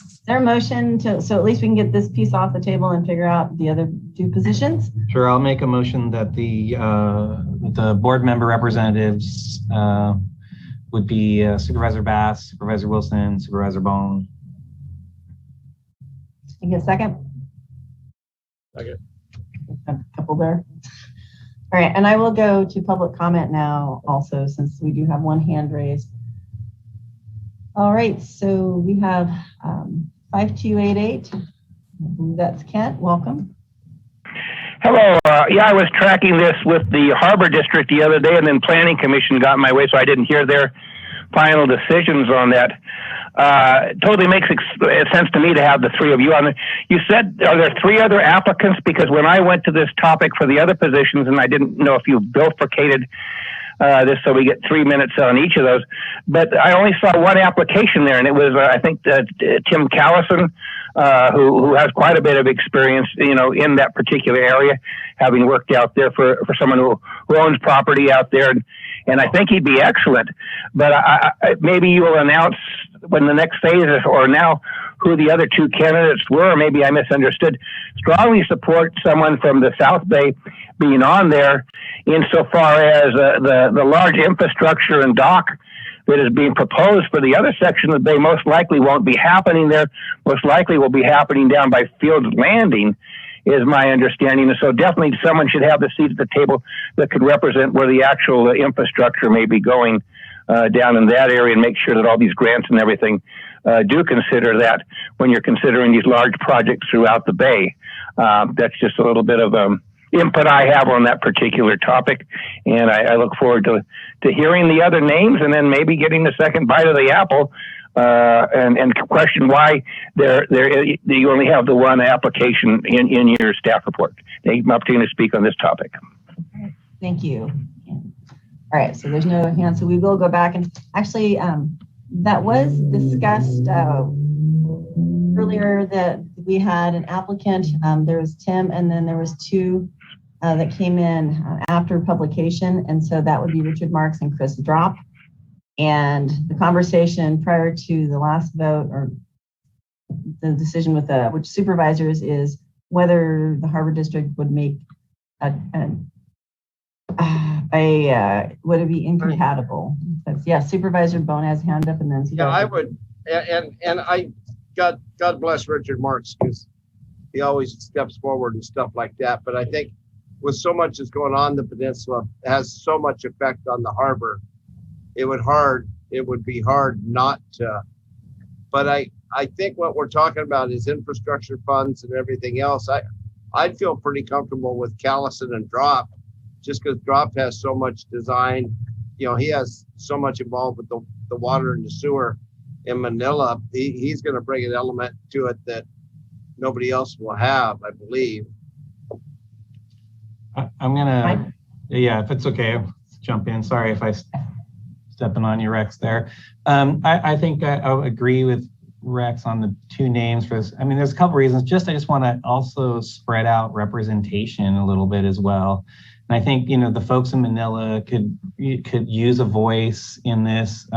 Is there a motion so at least we can get this piece off the table and figure out the other 2 positions? Sure, I'll make a motion that the board member representatives would be Supervisor Bass, Supervisor Wilson, Supervisor Bohn. You get a second? Okay. A couple there. All right, and I will go to public comment now also, since we do have one hand raised. All right, so we have 5288. I believe that's Kent. Welcome. Hello. Yeah, I was tracking this with the Harbor District the other day, and then Planning Commission got in my way, so I didn't hear their final decisions on that. Totally makes sense to me to have the 3 of you on there. You said, are there 3 other applicants? Because when I went to this topic for the other positions, and I didn't know if you bifurcated this so we get 3 minutes on each of those, but I only saw 1 application there, and it was, I think, Tim Callison, who has quite a bit of experience, in that particular area, having worked out there for someone who owns property out there. And I think he'd be excellent, but maybe you will announce when the next phase is, or now, who the other 2 candidates were, or maybe I misunderstood. Strongly support someone from the South Bay being on there, insofar as the large infrastructure and dock that is being proposed for the other section of the bay most likely won't be happening there. Most likely will be happening down by Fields Landing, is my understanding. And so definitely someone should have the seat at the table that could represent where the actual infrastructure may be going down in that area, and make sure that all these grants and everything do consider that when you're considering these large projects throughout the bay. That's just a little bit of input I have on that particular topic, and I look forward to hearing the other names, and then maybe getting the second bite of the apple, and question why you only have the 1 application in your staff report. Thank you for the opportunity to speak on this topic. Thank you. All right, so there's no other hand, so we will go back, and actually that was discussed earlier, that we had an applicant. There was Tim, and then there was 2 that came in after publication. And so that would be Richard Marks and Chris Drop. And the conversation prior to the last vote or the decision with which supervisors is whether the Harbor District would make would it be incompatible? That's, yeah, Supervisor Bohn has hand up and then. Yeah, I would, and I, God bless Richard Marks, because he always steps forward and stuff like that. But I think with so much that's going on in the peninsula, it has so much effect on the harbor. It would be hard not to. But I think what we're talking about is infrastructure funds and everything else. I'd feel pretty comfortable with Callison and Drop, just because Drop has so much design. You know, he has so much involved with the water and the sewer in Manila. He's going to bring an element to it that nobody else will have, I believe. I'm gonna, yeah, if it's okay, I'll jump in. Sorry if I stepping on you, Rex, there. I think I agree with Rex on the two names for this. I mean, there's a couple reasons. I just want to also spread out representation a little bit as well. And I think, you know, the folks in Manila could use a voice in this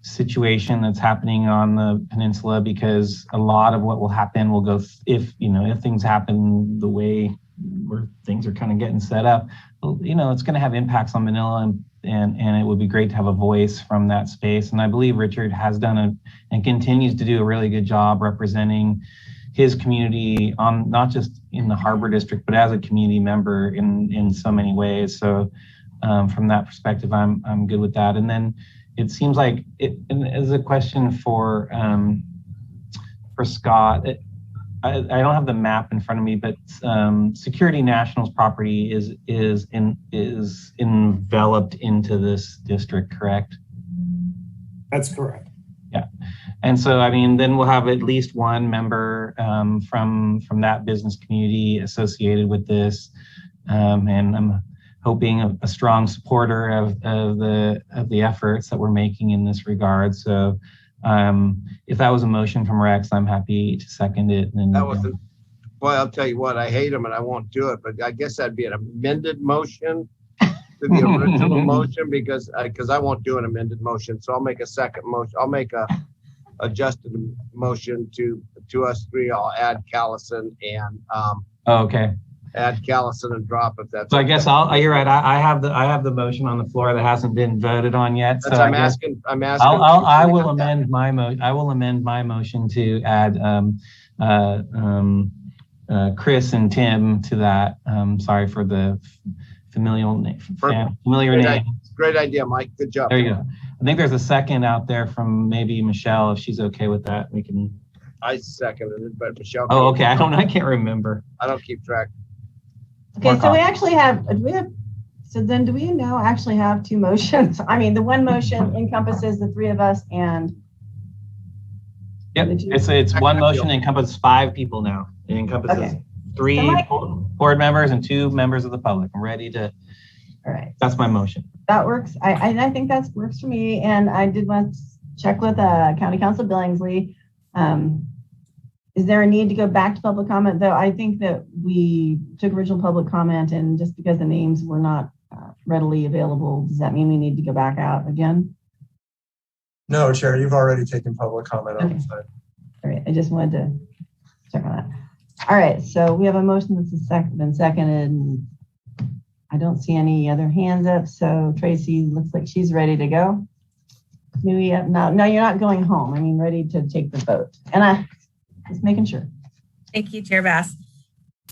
situation that's happening on the peninsula, because a lot of what will happen will go, if things happen the way where things are kind of getting set up, you know, it's going to have impacts on Manila, and it would be great to have a voice from that space. And I believe Richard has done and continues to do a really good job representing his community on not just in the Harbor District, but as a community member in so many ways. So from that perspective, I'm good with that. And then it seems like as a question for Scott, I don't have the map in front of me, but Security National's property is enveloped into this district, correct? That's correct. Yeah. And so, I mean, then we'll have at least one member from that business community associated with this. And I'm hoping a strong supporter of the efforts that we're making in this regard. So if that was a motion from Rex, I'm happy to second it. And that wasn't, boy, I'll tell you what, I hate them and I won't do it, but I guess that'd be an amended motion to the original motion, because I won't do an amended motion. So I'll make a second motion. I'll make a adjusted motion to us three. I'll add Callison and okay. Add Callison and Drop if that's. So I guess you're right. I have the motion on the floor that hasn't been voted on yet. So I'm asking. I will amend my motion to add Chris and Tim to that. Sorry for the familiar name. Great idea, Mike. Good job. There you go. I think there's a second out there from maybe Michelle. If she's okay with that, we can. I seconded it, but Michelle. Oh, okay. I can't remember. I don't keep track. Okay, so we actually have, so then do we now actually have two motions? I mean, the one motion encompasses the three of us and. Yep, it's one motion that encompasses 5 people now. It encompasses 3 board members and 2 members of the public. I'm ready to. All right. That's my motion. That works. I think that works for me. And I did want to check with County Council Billingsley. Is there a need to go back to public comment, though? I think that we took original public comment, and just because the names were not readily available, does that mean we need to go back out again? No, Chair, you've already taken public comment on the side. All right, I just wanted to check on that. All right, so we have a motion that's been seconded, and I don't see any other hands up. So Tracy looks like she's ready to go. No, you're not going home. I mean, ready to take the vote. And just making sure. Thank you, Chair Bass.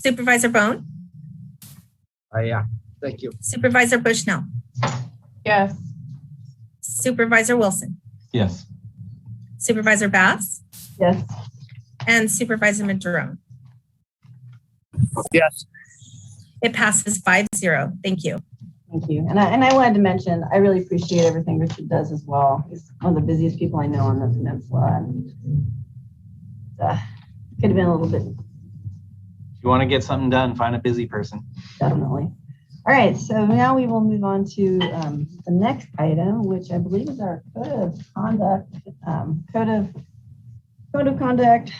Supervisor Bohn? Yeah, thank you. Supervisor Bushnell? Yes. Supervisor Wilson? Yes. Supervisor Bass? Yes. And Supervisor Madrone? Yes. It passes 5-0. Thank you. Thank you. And I wanted to mention, I really appreciate everything Richard does as well. He's one of the busiest people I know on the peninsula. And could have been a little bit. If you want to get something done, find a busy person. Definitely. All right, so now we will move on to the next item, which I believe is our code of conduct. Code of conduct.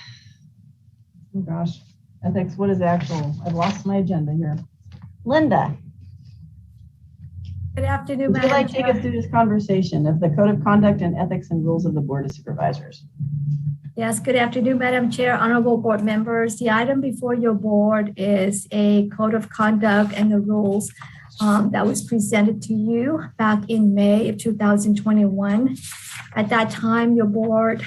Oh gosh, ethics. What is the actual? I've lost my agenda here. Linda, Good afternoon, would you Madam like to take Chair. us through this conversation of the Code of Conduct and Ethics and Rules of the Board of Supervisors? Yes, good afternoon, Madam Chair, honorable board members. The item before your board is a Code of Conduct and the rules that was presented to you back in May of 2021. At that time, your board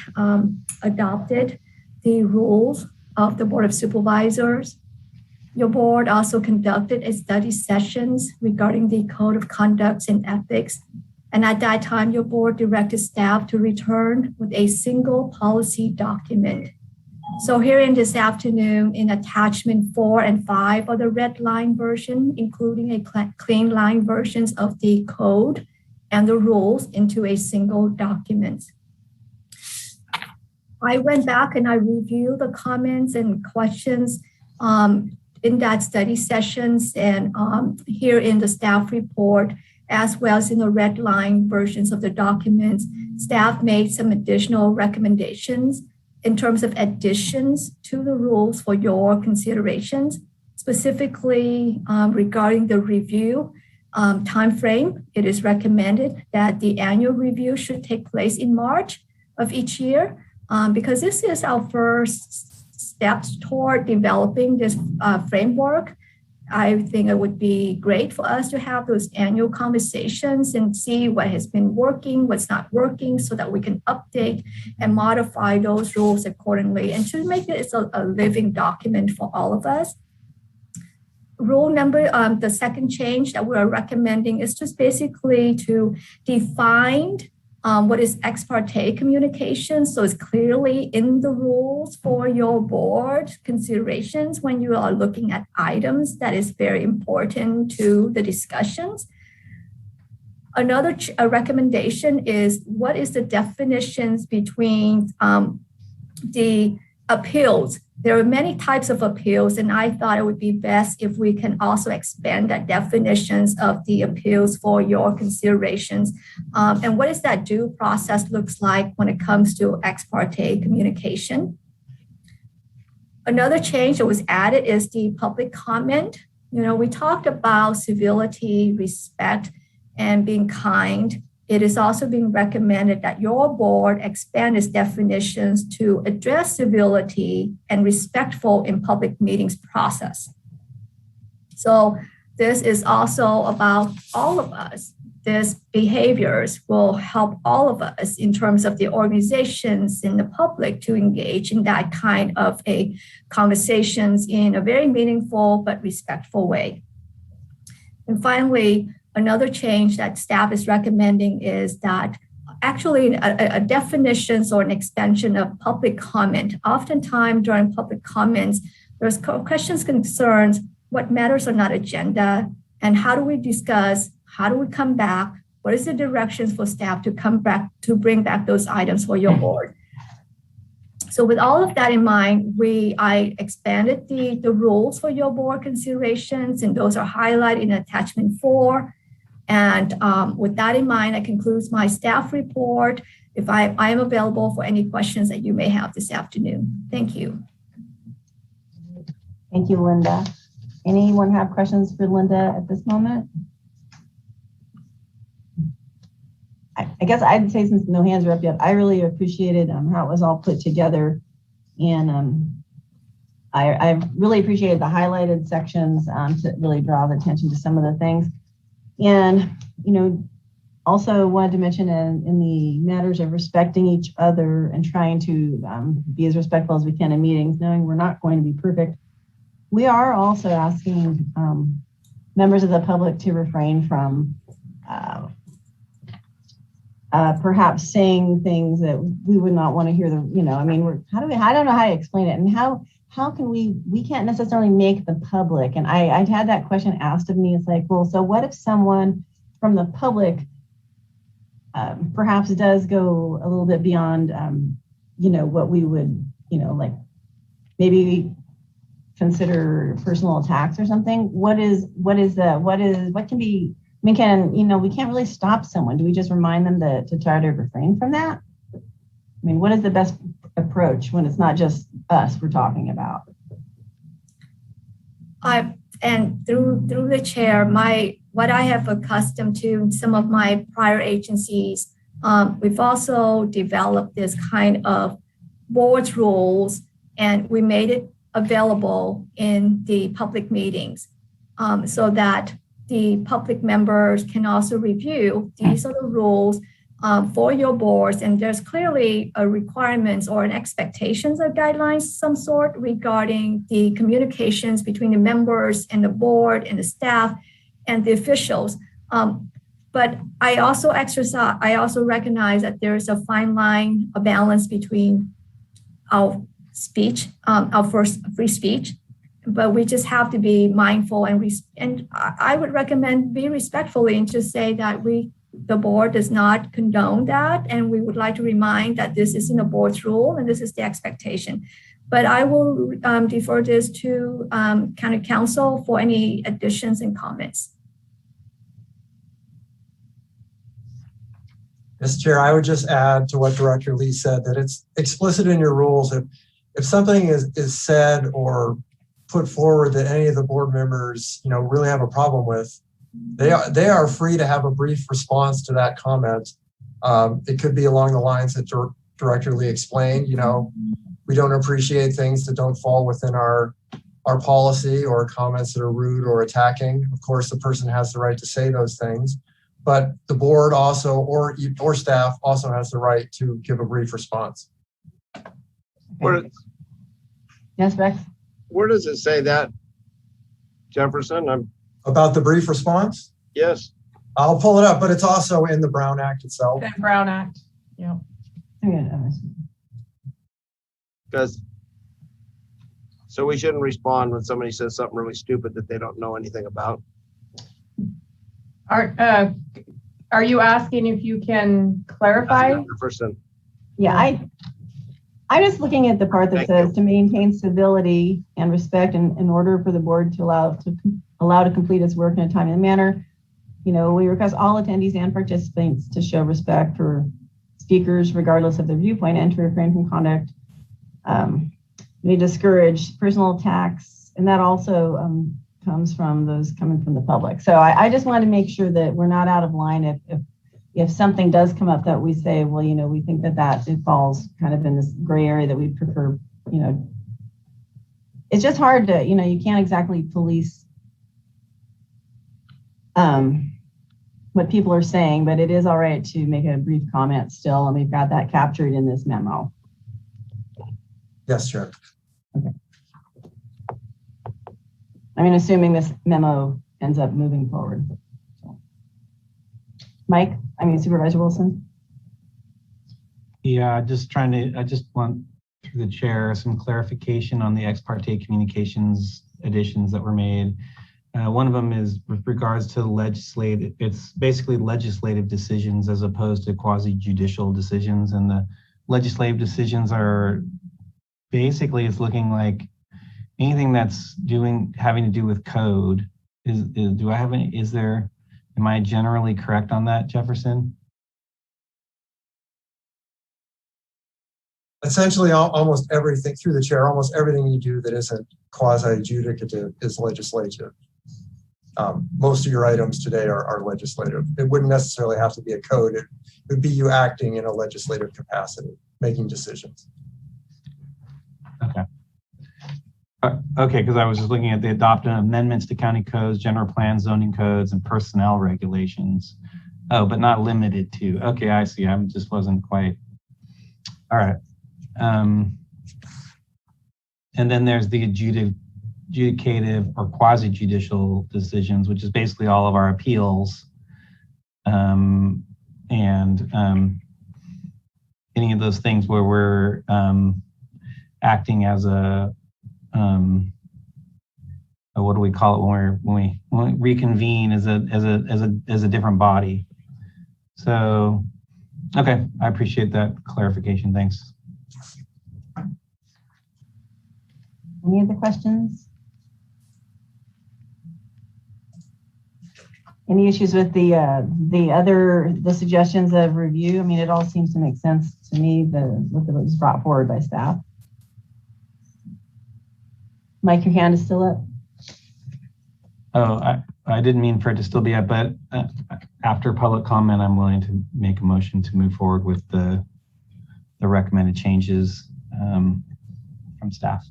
adopted the rules of the Board of Supervisors. Your board also conducted a study sessions regarding the Code of Conduct and Ethics. And at that time, your board directed staff to return with a single policy document. So here in this afternoon, in attachment 4 and 5 of the red line version, including a clean line versions of the code and the rules into a single document. I went back and I reviewed the comments and questions in that study sessions and here in the staff report, as well as in the red line versions of the documents, staff made some additional recommendations in terms of additions to the rules for your considerations, specifically regarding the review timeframe. It is recommended that the annual review should take place in March of each year because this is our first steps toward developing this framework. I think it would be great for us to have those annual conversations and see what has been working, what's not working, so that we can update and modify those rules accordingly and to make it a living document for all of us. Rule number, the second change that we're recommending is just basically to define what is ex parte communication. So it's clearly in the rules for your board considerations when you are looking at items that is very important to the discussions. Another recommendation is what is the definitions between the appeals. There are many types of appeals, and I thought it would be best if we can also expand that definitions of the appeals for your considerations. And what does that due process looks like when it comes to ex parte communication? Another change that was added is the public comment. You know, we talked about civility, respect, and being kind. It is also being recommended that your board expand its definitions to address civility and respectful in public meetings process. So this is also about all of us. These behaviors will help all of us in terms of the organizations and the public to engage in that kind of a conversations in a very meaningful but respectful way. And finally, another change that staff is recommending is that actually a definitions or an expansion of public comment. Oftentimes during public comments, there's questions, concerns, what matters are not agenda, and how do we discuss, how do we come back, what is the directions for staff to come back, to bring back those items for your board. So with all of that in mind, I expanded the rules for your board considerations, and those are highlighted in attachment 4. And with that in mind, that concludes my staff report. If I am available for any questions that you may have this afternoon. Thank you. Thank you, Linda. Anyone have questions for Linda at this moment? I guess I'd say, since no hands are up yet, I really appreciated how it was all put together. And I really appreciated the highlighted sections to really draw the attention to some of the things. And, you know, also wanted to mention in the matters of respecting each other and trying to be as respectful as we can in meetings, knowing we're not going to be perfect. We are also asking members of the public to refrain from perhaps saying things that we would not want to hear. I mean, I don't know how to explain it. And how can we can't necessarily make the public. And I had that question asked of me. It's like, well, so what if someone from the public perhaps does go a little bit beyond, what we would, like maybe consider personal attacks or something? What can be, we can't really stop someone. Do we just remind them to try to refrain from that? I mean, what is the best approach when it's not just us we're talking about? and through the chair, what I have accustomed to some of my prior agencies, we've also developed this kind of board's rules, and we made it available in the public meetings so that the public members can also review. These are the rules for your boards, and there's clearly a requirements or an expectations or guidelines of some sort regarding the communications between the members and the board and the staff and the officials. But I also recognize that there is a fine line, a balance between our speech, our free speech, but we just have to be mindful and I would recommend be respectfully and just say that the board does not condone that, and we would like to remind that this isn't a board's rule and this is the expectation. But I will defer this to County Council for any additions and comments. Mr. Chair, I would just add to what Director Lee said that it's explicit in your rules. If something is said or put forward that any of the board members, really have a problem with, they are free to have a brief response to that comment. It could be along the lines that Director Lee explained. We don't appreciate things that don't fall within our policy or comments that are rude or attacking. Of course, the person has the right to say those things, but the board also or staff also has the right to give a brief response. Yes, Bex? Where does it say that, Jefferson? About the brief response? Yes. I'll pull it up, but it's also in the Brown Act itself. The Brown Act, yeah. So we shouldn't respond when somebody says something really stupid that they don't know anything about. Are you asking if you can clarify? Jefferson. Yeah, I'm just looking at the part that says to maintain civility and respect in order for the board to allow to complete its work in a timely manner. We request all attendees and participants to show respect for speakers, regardless of their viewpoint, and to refrain from conduct. We discourage personal attacks, and that also comes from those coming from the public. So I just want to make sure that we're not out of line if something does come up that we say, well, we think that it falls kind of in this gray area that we prefer, it's just hard to, you can't exactly police what people are saying, but it is all right to make a brief comment still, and we've got that captured in this memo. Yes, Chair. Okay. Assuming this memo ends up moving forward. Supervisor Wilson? Yeah, I just want through the chair some clarification on the ex parte communications additions that were made. One of them is with regards to legislative, it's basically legislative decisions as opposed to quasi-judicial decisions. And the legislative decisions are basically, it's looking like anything that's having to do with code. Am I generally correct on that, Jefferson? Essentially, almost everything through the chair, almost everything you do that isn't quasi-judicative is legislative. Most of your items today are legislative. It wouldn't necessarily have to be a code. It would be you acting in a legislative capacity, making decisions. Okay. Okay, because I was just looking at the adopted amendments to county codes, general plans, zoning codes, and personnel regulations. Oh, but not limited to. Okay, I see. I just wasn't quite. All right. And then there's the adjudicative or quasi-judicial decisions, which is basically all of our appeals. And any of those things where we're acting as a what do we call it when we reconvene as a different body. So, okay, I appreciate that clarification. Thanks. Any other questions? Any issues with the suggestions of review? It all seems to make sense to me, what was brought forward by staff. Mike, your hand is still up. Oh, I didn't mean for it to still be up, but after public comment, I'm willing to make a motion to move forward with the recommended changes from staff.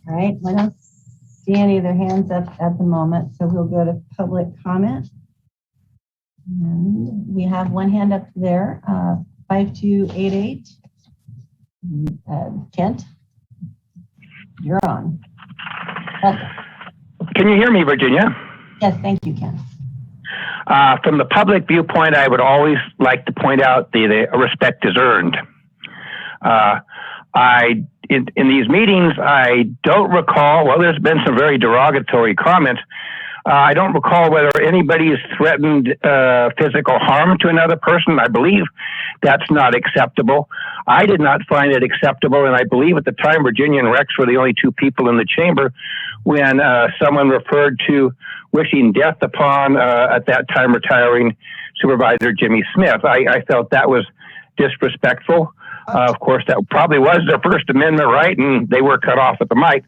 All right, I don't see any of their hands up at the moment, so we'll go to public comment. And we have one hand up there, 5288. Kent, you're on. Welcome. Can you hear me, Virginia? Yes, thank you, Kent. From the public viewpoint, I would always like to point out the respect is earned. In these meetings, I don't recall, well, there's been some very derogatory comments. I don't recall whether anybody has threatened physical harm to another person. I believe that's not acceptable. I did not find it acceptable, and I believe at the time Virginia and Rex were the only two people in the chamber when someone referred to wishing death upon, at that time, retiring Supervisor Jimmy Smith. I felt that was disrespectful. Of course, that probably was their First Amendment right, and they were cut off at the mic.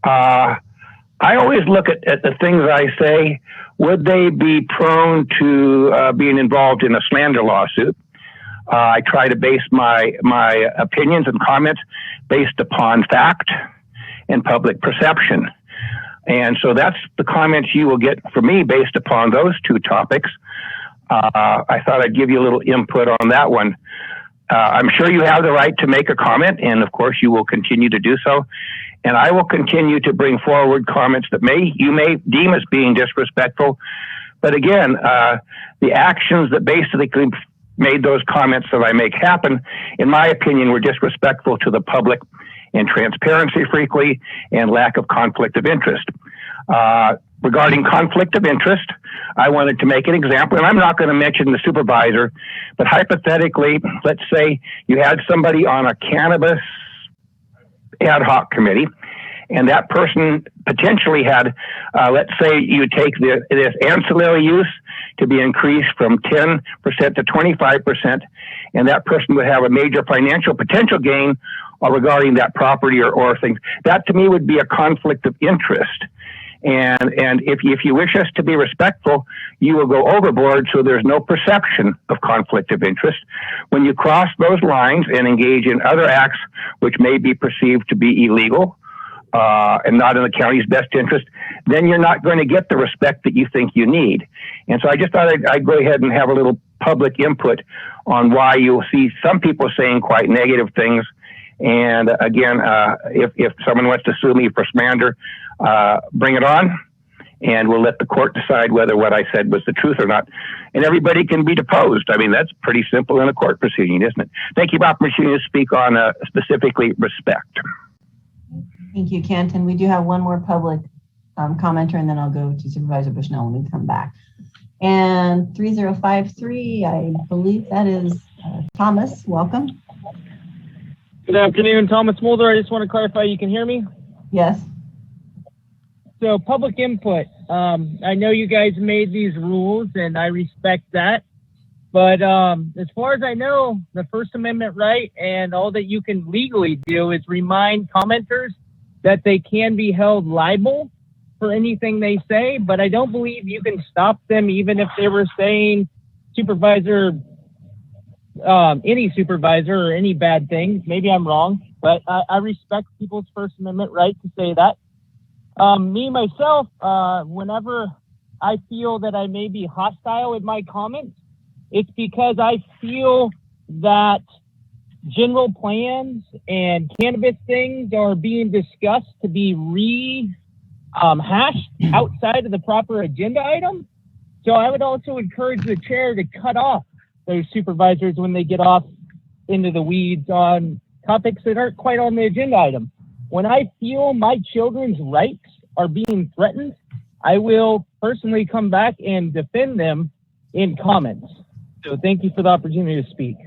I always look at the things I say. Would they be prone to being involved in a slander lawsuit? I try to base my opinions and comments based upon fact and public perception. And so that's the comments you will get from me based upon those two topics. I thought I'd give you a little input on that one. I'm sure you have the right to make a comment, and of course you will continue to do so. And I will continue to bring forward comments that you may deem as being disrespectful. But again, the actions that basically made those comments that I make happen, in my opinion, were disrespectful to the public and transparency frequently and lack of conflict of interest. Regarding conflict of interest, I wanted to make an example, and I'm not going to mention the supervisor, but hypothetically, let's say you had somebody on a cannabis ad hoc committee, and that person potentially had, let's say you take this ancillary use to be increased from 10% to 25%, and that person would have a major financial potential gain regarding that property or things. That to me would be a conflict of interest. And if you wish us to be respectful, you will go overboard so there's no perception of conflict of interest. When you cross those lines and engage in other acts which may be perceived to be illegal and not in the county's best interest, then you're not going to get the respect that you think you need. And so I just thought I'd go ahead and have a little public input on why you'll see some people saying quite negative things. And again, if someone wants to sue me for slander, bring it on, and we'll let the court decide whether what I said was the truth or not. And everybody can be deposed. I mean, that's pretty simple in a court proceeding, isn't it? Thank you for the opportunity to speak on specifically respect. Thank you, Kent. And we do have one more public commenter, and then I'll go to Supervisor Bushnell when we come back. And 3053, I believe that is Thomas. Welcome. Good afternoon, Thomas Mulder. I just want to clarify, you can hear me? Yes. So public input. I know you guys made these rules and I respect that. But as far as I know, the First Amendment right and all that you can legally do is remind commenters that they can be held liable for anything they say. But I don't believe you can stop them even if they were saying any supervisor or any bad things. Maybe I'm wrong, but I respect people's First Amendment right to say that. Me, myself, whenever I feel that I may be hostile in my comments, it's because I feel that general plans and cannabis things are being discussed to be hashed outside of the proper agenda item. So I would also encourage the chair to cut off those supervisors when they get off into the weeds on topics that aren't quite on the agenda item. When I feel my children's rights are being threatened, I will personally come back and defend them in comments. So thank you for the opportunity to speak.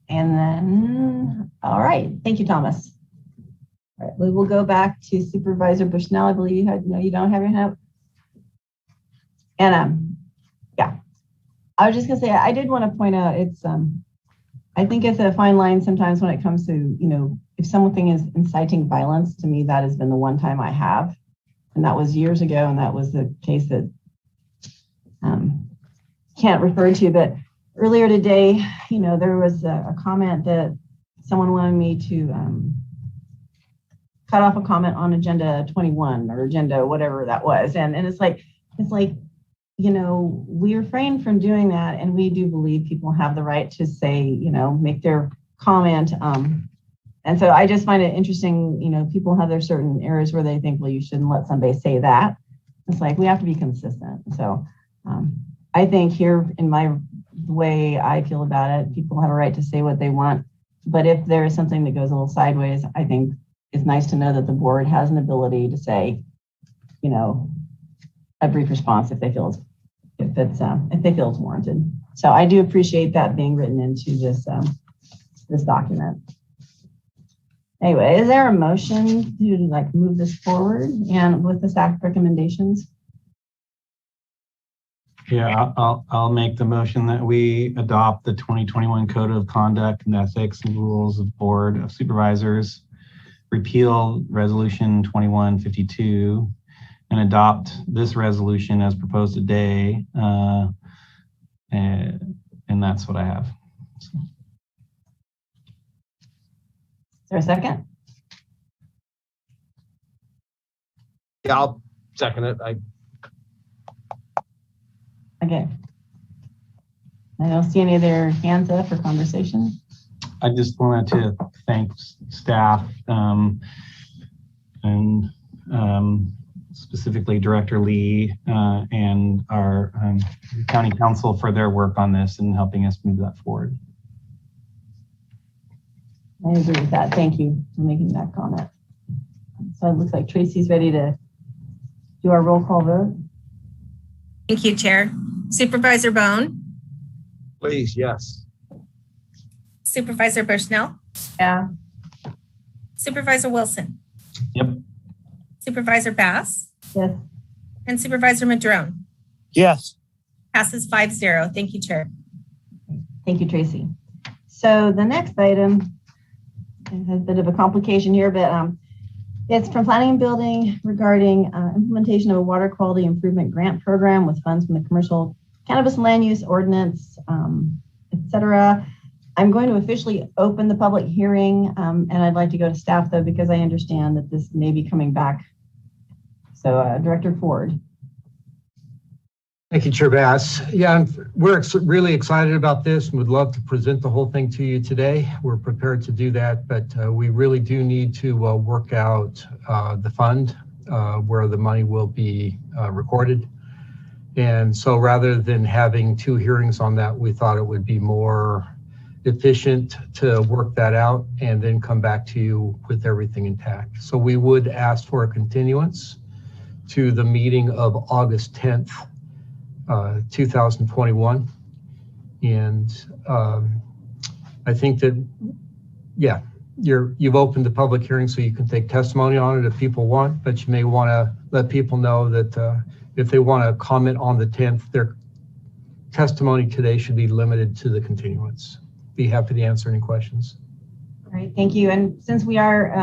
And then, all right. Thank you, Thomas. All right, we will go back to Supervisor Bushnell. I believe you had, no, you don't have your hand up. And yeah, I was just gonna say, I did want to point out, it's, I think it's a fine line sometimes when it comes to, you know, if something is inciting violence, to me, that has been the one time I have. And that was years ago. And that was the case that can't refer to. But earlier today, you know, there was a comment that someone wanted me to cut off a comment on agenda 21 or agenda, whatever that was. And it's like, you know, we refrain from doing that. And we do believe people have the right to say, you know, make their comment. And so I just find it interesting, you know, people have their certain areas where they think, well, you shouldn't let somebody say that. It's like, we have to be consistent. So I think here in the way I feel about it, people have a right to say what they want. But if there is something that goes a little sideways, I think it's nice to know that the board has an ability to say, you know, a brief response if they feel it's warranted. So I do appreciate that being written into this this document. Anyway, is there a motion to like move this forward and with the staff recommendations? Yeah, I'll make the motion that we adopt the 2021 Code of Conduct and Ethics and Rules of Board of Supervisors, repeal Resolution 2152, and adopt this resolution as proposed today. And that's what I have. So. Is there a second? Yeah, I'll second it. Okay. I don't see any of their hands up for conversation. I just wanted to thank staff and specifically Director Lee and our County Council for their work on this and helping us move that forward. I agree with that. Thank you for making that comment. So it looks like Tracy's ready to do our roll call vote. Thank you, Chair. Supervisor Bohn. Please, yes. Supervisor Bushnell. Yeah. Supervisor Wilson. Yep. Supervisor Bass. Yes. And Supervisor Madrone. Yes. Passes 5-0. Thank you, Chair. Thank you, Tracy. So the next item has a bit of a complication here, but it's from Planning and Building regarding implementation of a water quality improvement grant program with funds from the Commercial Cannabis Land Use Ordinance, etc. I'm going to officially open the public hearing, and I'd like to go to staff though, because I understand that this may be coming back. So Director Ford. Thank you, Chair Bass. Yeah, we're really excited about this and would love to present the whole thing to you today. We're prepared to do that, but we really do need to work out the fund where the money will be recorded. And so rather than having 2 hearings on that, we thought it would be more efficient to work that out and then come back to you with everything intact. So we would ask for a continuance to the meeting of August 10th, 2021. And I think that, yeah, you've opened the public hearing so you can take testimony on it if people want, but you may want to let people know that if they want to comment on the 10th, their testimony today should be limited to the continuance. Be happy to answer any questions. All right, thank you. And since we are,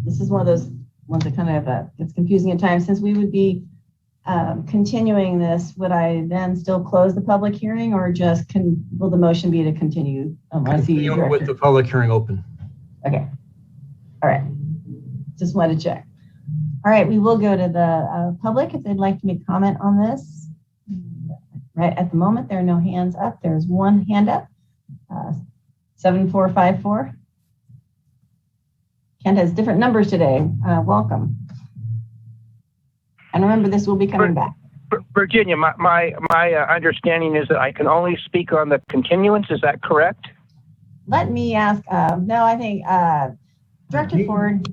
this is one of those ones that kind of gets confusing at times, since we would be continuing this, would I then still close the public hearing or just will the motion be to continue? Continue with the public hearing open. Okay. All right. Just wanted to check. All right, we will go to the public if they'd like to make comment on this. Right at the moment, there are no hands up. There's one hand up, 7454. Kent has different numbers today. Welcome. And remember, this will be coming back. Virginia, my understanding is that I can only speak on the continuance. Is that correct? Let me ask. No, I think Director Ford.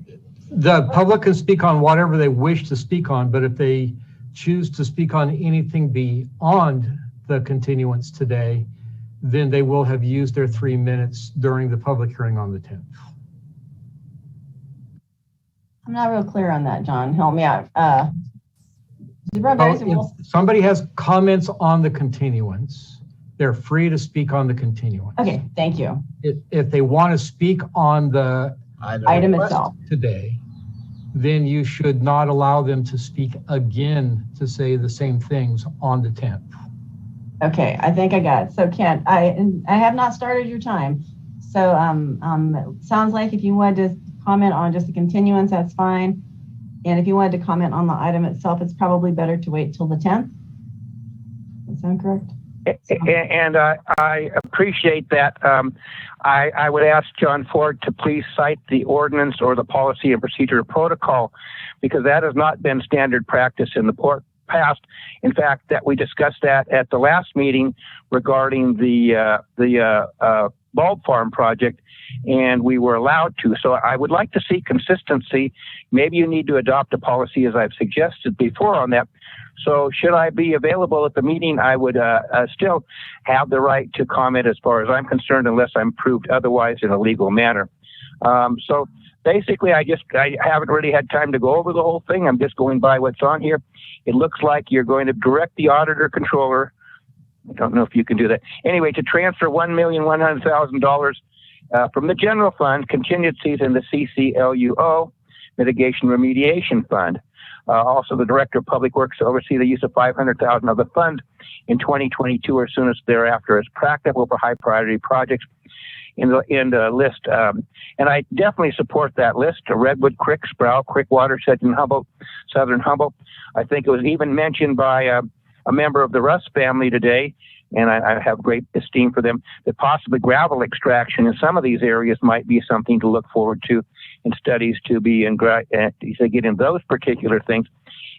The public can speak on whatever they wish to speak on, but if they choose to speak on anything beyond the continuance today, then they will have used their 3 minutes during the public hearing on the 10th. I'm not real clear on that, John. Help me out. If somebody has comments on the continuance, they're free to speak on the continuance. Okay, thank you. If they want to speak on the Item itself today, then you should not allow them to speak again to say the same things on the 10th. Okay, I think I got it. So Kent, I have not started your time. So it sounds like if you wanted to comment on just the continuance, that's fine. And if you wanted to comment on the item itself, it's probably better to wait till the 10th. Does that sound correct? And I appreciate that. I would ask John Ford to please cite the ordinance or the policy and procedure protocol, because that has not been standard practice in the past. In fact, that we discussed that at the last meeting regarding the bulb farm project, and we were allowed to. So I would like to see consistency. Maybe you need to adopt a policy, as I've suggested before, on that. So should I be available at the meeting, I would still have the right to comment as far as I'm concerned, unless I'm proved otherwise in a legal manner. So basically, I haven't really had time to go over the whole thing. I'm just going by what's on here. It looks like you're going to direct the auditor controller, I don't know if you can do that, anyway, to transfer $1,100,000 from the general fund contingencies in the CCLUO mitigation remediation fund. Also, the Director of Public Works to oversee the use of $500,000 of the fund in 2022 or as soon as thereafter as practical for high priority projects in the list. And I definitely support that list. Redwood Creek, Sproul Creek watershed in Humboldt, southern Humboldt. I think it was even mentioned by a member of the Russ family today, and I have great esteem for them, that possibly gravel extraction in some of these areas might be something to look forward to in studies to be to get in those particular things.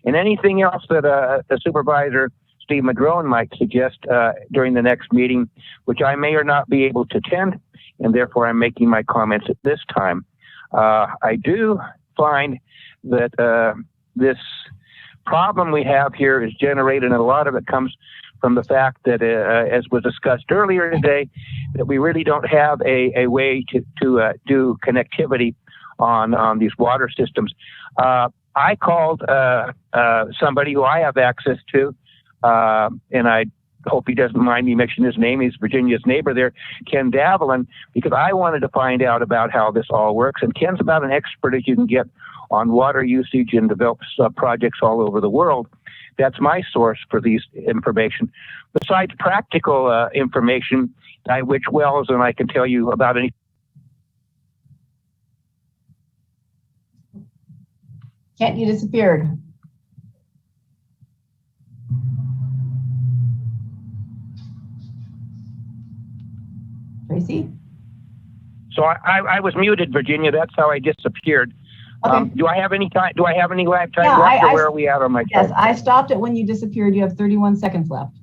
And anything else that the Supervisor Steve Madrone might suggest during the next meeting, which I may or not be able to attend, and therefore I'm making my comments at this time. I do find that this problem we have here is generated, and a lot of it comes from the fact that, as was discussed earlier today, that we really don't have a way to do connectivity on these water systems. I called somebody who I have access to, and I hope he doesn't mind me mentioning his name. He's Virginia's neighbor there, Ken Davelin, because I wanted to find out about how this all works. And Ken's about an expert as you can get on water usage and develops projects all over the world. That's my source for these information. Besides practical information, which wells, and I can tell you about any. Kent, you disappeared. Tracy? So I was muted, Virginia. That's how I disappeared. Okay. Do I have any time? Do I have any time left, or where are we at on my time? Yes, I stopped it when you disappeared. You have 31 seconds left.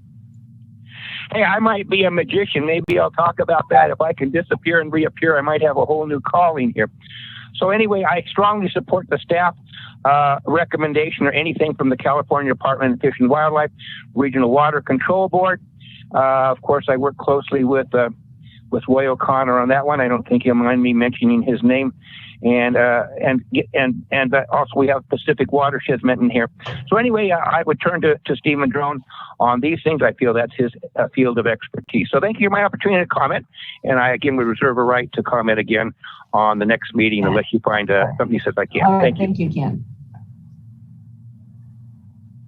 Hey, I might be a magician. Maybe I'll talk about that. If I can disappear and reappear, I might have a whole new calling here. So anyway, I strongly support the staff recommendation or anything from the California Department of Fish and Wildlife, Regional Water Control Board. Of course, I work closely with Roy O'Connor on that one. I don't think he'll mind me mentioning his name. And also we have Pacific Watersheds mentioned here. So anyway, I would turn to Steve Madrone on these things. I feel that's his field of expertise. So thank you for my opportunity to comment. And I again would reserve a right to comment again on the next meeting unless you find somebody says I can't. All right, thank you. Thank you, Ken.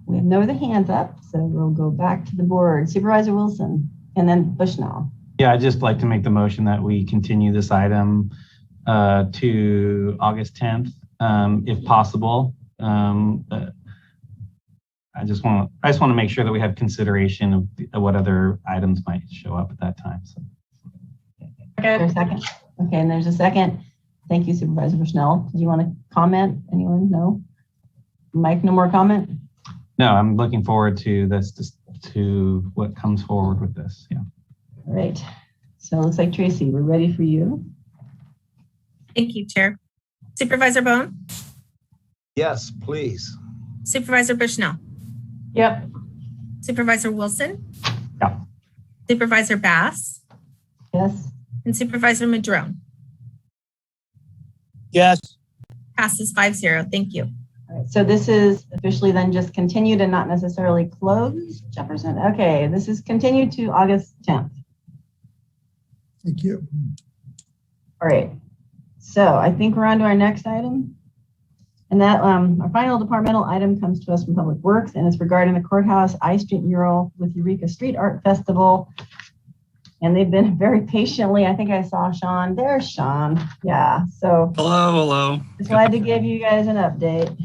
We have no other hands up, so we'll go back to the board. Supervisor Wilson, and then Bushnell. Yeah, I'd just like to make the motion that we continue this item to August 10th, if possible. I just want to make sure that we have consideration of what other items might show up at that time. So. Okay. There's a second. Okay, and there's a second. Thank you, Supervisor Bushnell. Did you want to comment? Anyone? No? Mike, no more comment? No, I'm looking forward to this, to what comes forward with this. Yeah. All right. So it looks like Tracy, we're ready for you. Thank you, Chair. Supervisor Bohn? Yes, please. Supervisor Bushnell? Yep. Supervisor Wilson? Yeah. Supervisor Bass? Yes. And Supervisor Madrone? Yes. Passes 5-0. Thank you. All right, so this is officially then just continued and not necessarily closed, Jefferson. Okay, this is continued to August 10th. Thank you. All right, so I think we're on to our next item. And that our final departmental item comes to us from Public Works, and it's regarding the courthouse I Street mural with Eureka Street Art Festival. And they've been very patiently, I think I saw Sean. There's Sean. Yeah, so. Hello. Just wanted to give you guys an update.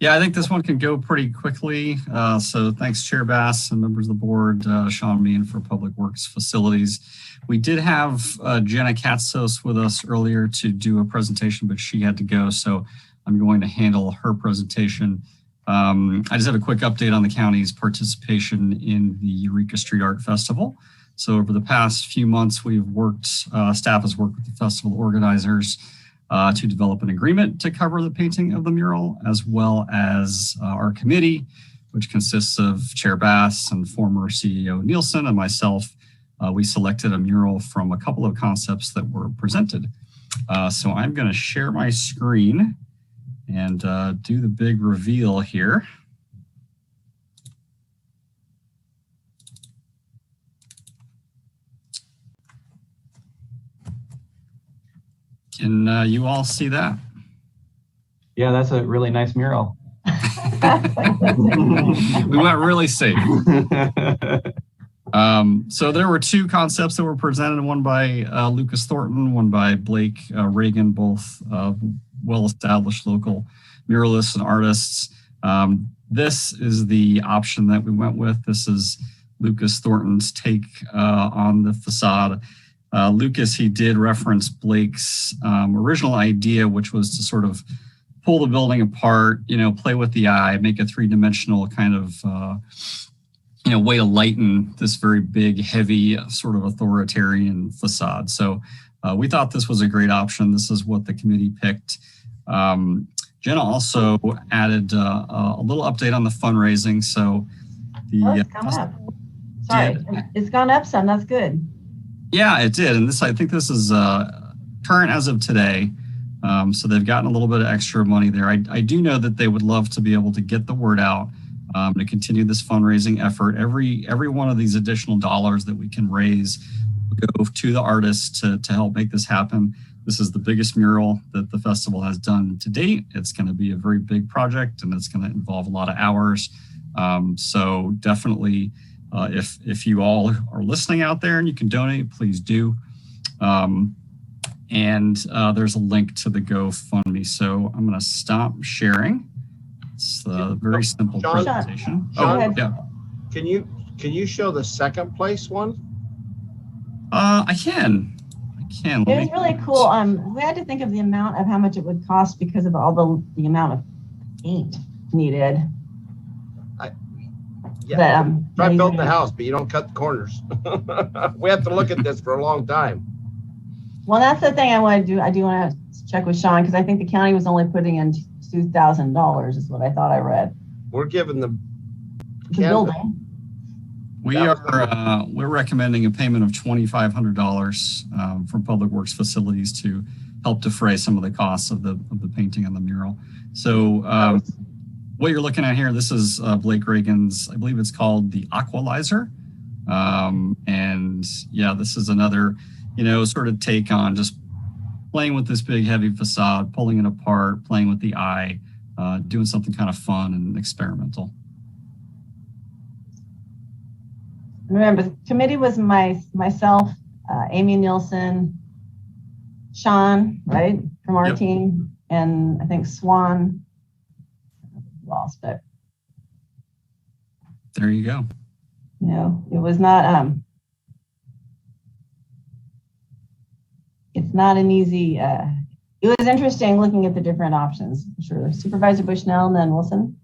Yeah, I think this one can go pretty quickly. So thanks, Chair Bass and members of the board, Sean Meehan for Public Works Facilities. We did have Jenna Katsos with us earlier to do a presentation, but she had to go. So I'm going to handle her presentation. I just have a quick update on the county's participation in the Eureka Street Art Festival. So over the past few months, we've worked, staff has worked with the festival organizers to develop an agreement to cover the painting of the mural, as well as our committee, which consists of Chair Bass and former CEO Nielsen and myself. We selected a mural from a couple of concepts that were presented. So I'm going to share my screen and do the big reveal here. Can you all see that? Yeah, that's a really nice mural. We went really safe. So there were two concepts that were presented, one by Lucas Thornton, one by Blake Reagan, both well-established local muralists and artists. This is the option that we went with. This is Lucas Thornton's take on the facade. Lucas, he did reference Blake's original idea, which was to sort of pull the building apart, play with the eye, make a three-dimensional kind of, way to lighten this very big, heavy, sort of authoritarian facade. So we thought this was a great option. This is what the committee picked. Jenna also added a little update on the fundraising. So it's gone up. Sorry, it's gone up some. That's good. Yeah, it did. And I think this is current as of today. So they've gotten a little bit of extra money there. I do know that they would love to be able to get the word out to continue this fundraising effort. Every one of these additional dollars that we can raise will go to the artists to help make this happen. This is the biggest mural that the festival has done to date. It's going to be a very big project, and it's going to involve a lot of hours. So definitely, if you all are listening out there and you can donate, please do. And there's a link to the GoFundMe. So I'm going to stop sharing. It's a very simple presentation. Sean, yeah. Can you show the second place one? I can. It was really cool. We had to think of the amount of how much it would cost because of all the amount of paint needed. Yeah, try building the house, but you don't cut the corners. We have to look at this for a long time. Well, that's the thing I want to do. I do want to check with Sean because I think the county was only putting in $2,000 is what I thought I read. We're giving the building. We're recommending a payment of $2,500 from Public Works Facilities to help defray some of the costs of the painting on the mural. So what you're looking at here, this is Blake Reagan's, I believe it's called the Aqualizer. And yeah, this is another, sort of take on just playing with this big heavy facade, pulling it apart, playing with the eye, doing something kind of fun and experimental. Remember, the committee was myself, Amy Nielsen, Sean, right, from our team, and I think Swan. Lost it. There you go. It was not. It's not an easy. It was interesting looking at the different options. Sure, Supervisor Bushnell and then Wilson.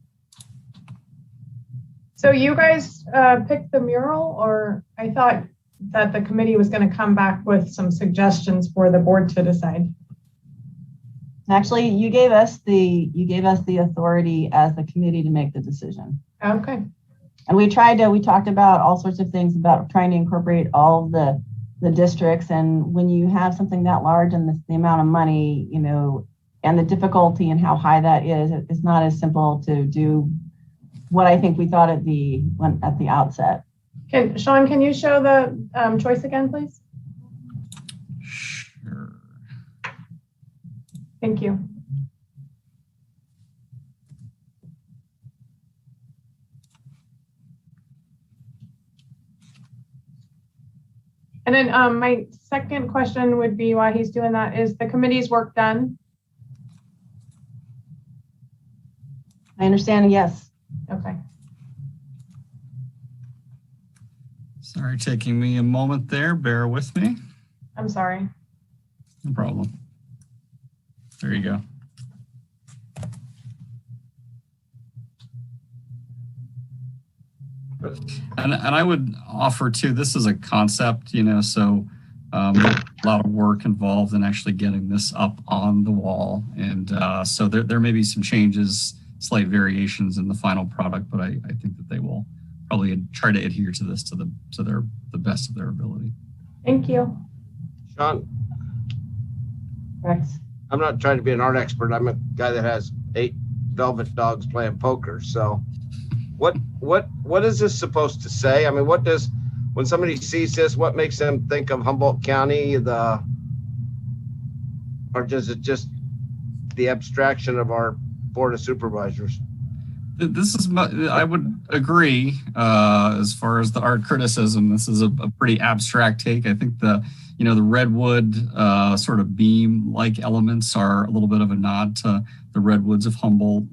So you guys picked the mural, or I thought that the committee was going to come back with some suggestions for the board to decide. Actually, you gave us the authority as the committee to make the decision. Okay. And we talked about all sorts of things about trying to incorporate all the districts. And when you have something that large and the amount of money, and the difficulty and how high that is. It's not as simple to do what I think we thought at the outset. Sean, can you show the choice again, please? Sure. Thank you. And then my second question would be, while he's doing that, is the committee's work done? I understand, yes. Okay. Sorry, taking me a moment there. Bear with me. I'm sorry. No problem. There you go. And I would offer too, this is a concept, you know, so a lot of work involved in actually getting this up on the wall. And so there may be some changes, slight variations in the final product, but I think that they will probably try to adhere to this to the best of their ability. Thank you. Sean, Rex. I'm not trying to be an art expert. I'm a guy that has 8 velvet dogs playing poker. So what is this supposed to say? I mean, when somebody sees this, what makes them think of Humboldt County, or is it just the abstraction of our Board of Supervisors? This is, I would agree, as far as the art criticism, this is a pretty abstract take. I think the redwood sort of beam-like elements are a little bit of a nod to the redwoods of Humboldt,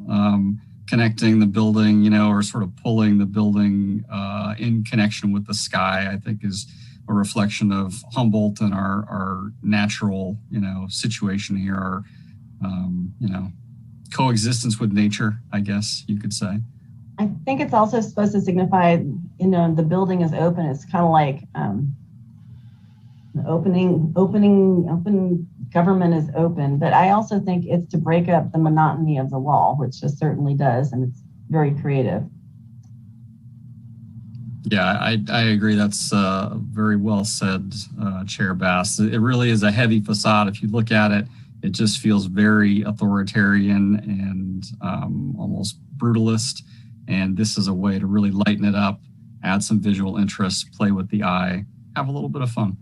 connecting the building, you know, or sort of pulling the building in connection with the sky, I think is a reflection of Humboldt and our natural, you know, situation here, our, you know, coexistence with nature, I guess you could say. I think it's also supposed to signify, you know, the building is open. It's kind of like the open government is open. But I also think it's to break up the monotony of the wall, which it certainly does, and it's very creative. Yeah, I agree. That's very well said, Chair Bass. It really is a heavy facade. If you look at it, it just feels very authoritarian and almost brutalist. And this is a way to really lighten it up, add some visual interest, play with the eye, have a little bit of fun.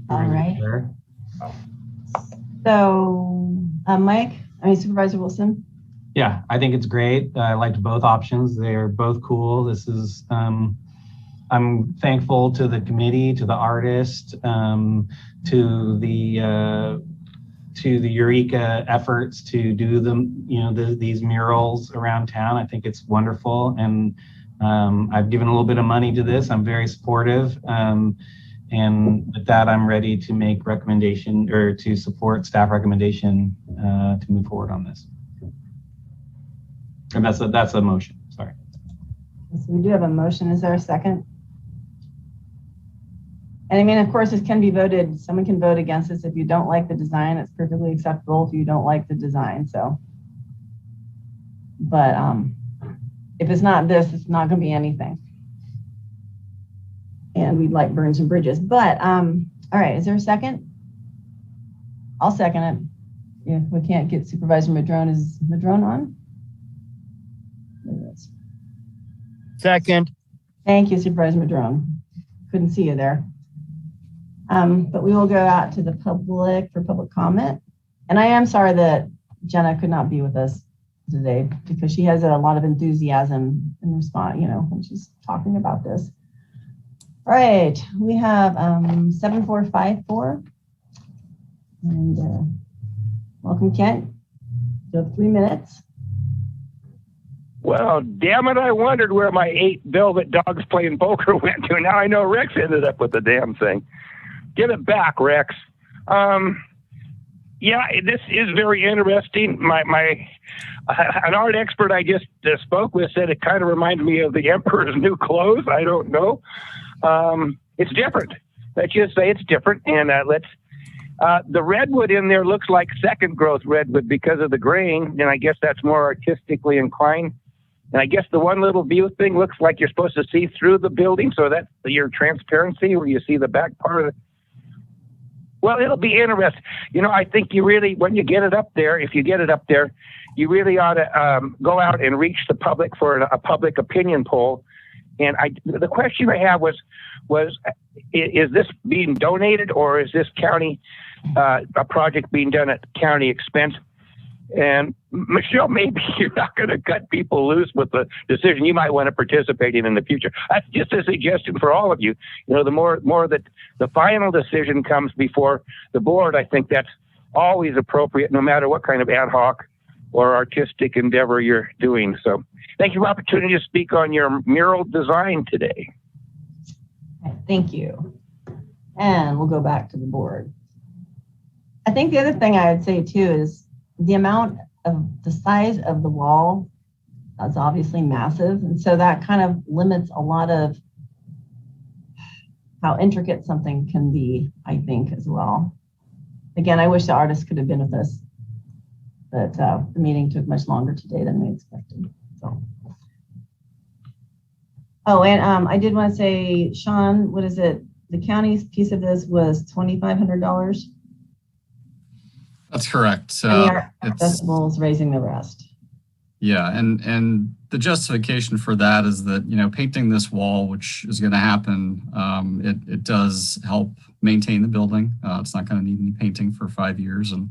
All right. So, Supervisor Wilson? Yeah, I think it's great. I liked both options. They're both cool. This is, I'm thankful to the committee, to the artist, to the Eureka efforts to do them, you know, these murals around town. I think it's wonderful, and I've given a little bit of money to this. I'm very supportive, and with that, I'm ready to make recommendation or to support staff recommendation to move forward on this. And that's a motion. Sorry. So we do have a motion. Is there a second? And I mean, of course, this can be voted. Someone can vote against this. If you don't like the design, it's perfectly acceptable if you don't like the design. So, but if it's not this, it's not going to be anything. And we'd like burn some bridges. But all right, is there a second? I'll second it. If we can't get Supervisor Madrone, is Madrone on? Second. Thank you, Supervisor Madrone. Couldn't see you there. But we will go out to the public for public comment. And I am sorry that Jenna could not be with us today because she has a lot of enthusiasm in response, you know, when she's talking about this. All right, we have 7454. And welcome, Kent. You have 3 minutes. Well, damn it, I wondered where my 8 velvet dogs playing poker went to. Now I know Rex ended up with the damn thing. Give it back, Rex. Yeah, this is very interesting. An art expert I just spoke with said it kind of reminded me of the Emperor's New Clothes. I don't know. It's different. Let's just say it's different. And the redwood in there looks like second growth redwood because of the grain. And I guess that's more artistically inclined. And I guess the one little view thing looks like you're supposed to see through the building, so that's your transparency where you see the back part of it. Well, it'll be interesting. You know, I think you really, when you get it up there, if you get it up there, you really ought to go out and reach the public for a public opinion poll. And the question I have was, is this being donated, or is this county, a project being done at county expense? And Michelle, maybe you're not going to cut people loose with the decision. You might want to participate in the future. That's just a suggestion for all of you. You know, the more that the final decision comes before the board, I think that's always appropriate, no matter what kind of ad hoc or artistic endeavor you're doing. So thank you for the opportunity to speak on your mural design today. Thank you. And we'll go back to the board. I think the other thing I would say too is the amount of the size of the wall is obviously massive. And so that kind of limits a lot of how intricate something can be, I think, as well. Again, I wish the artist could have been with us, but the meeting took much longer today than we expected. So. Oh, and I did want to say, Sean, what is it? The county's piece of this was $2,500. That's correct. And the festival's raising the rest. Yeah, and the justification for that is that, you know, painting this wall, which is going to happen, it does help maintain the building. It's not going to need any painting for 5 years, and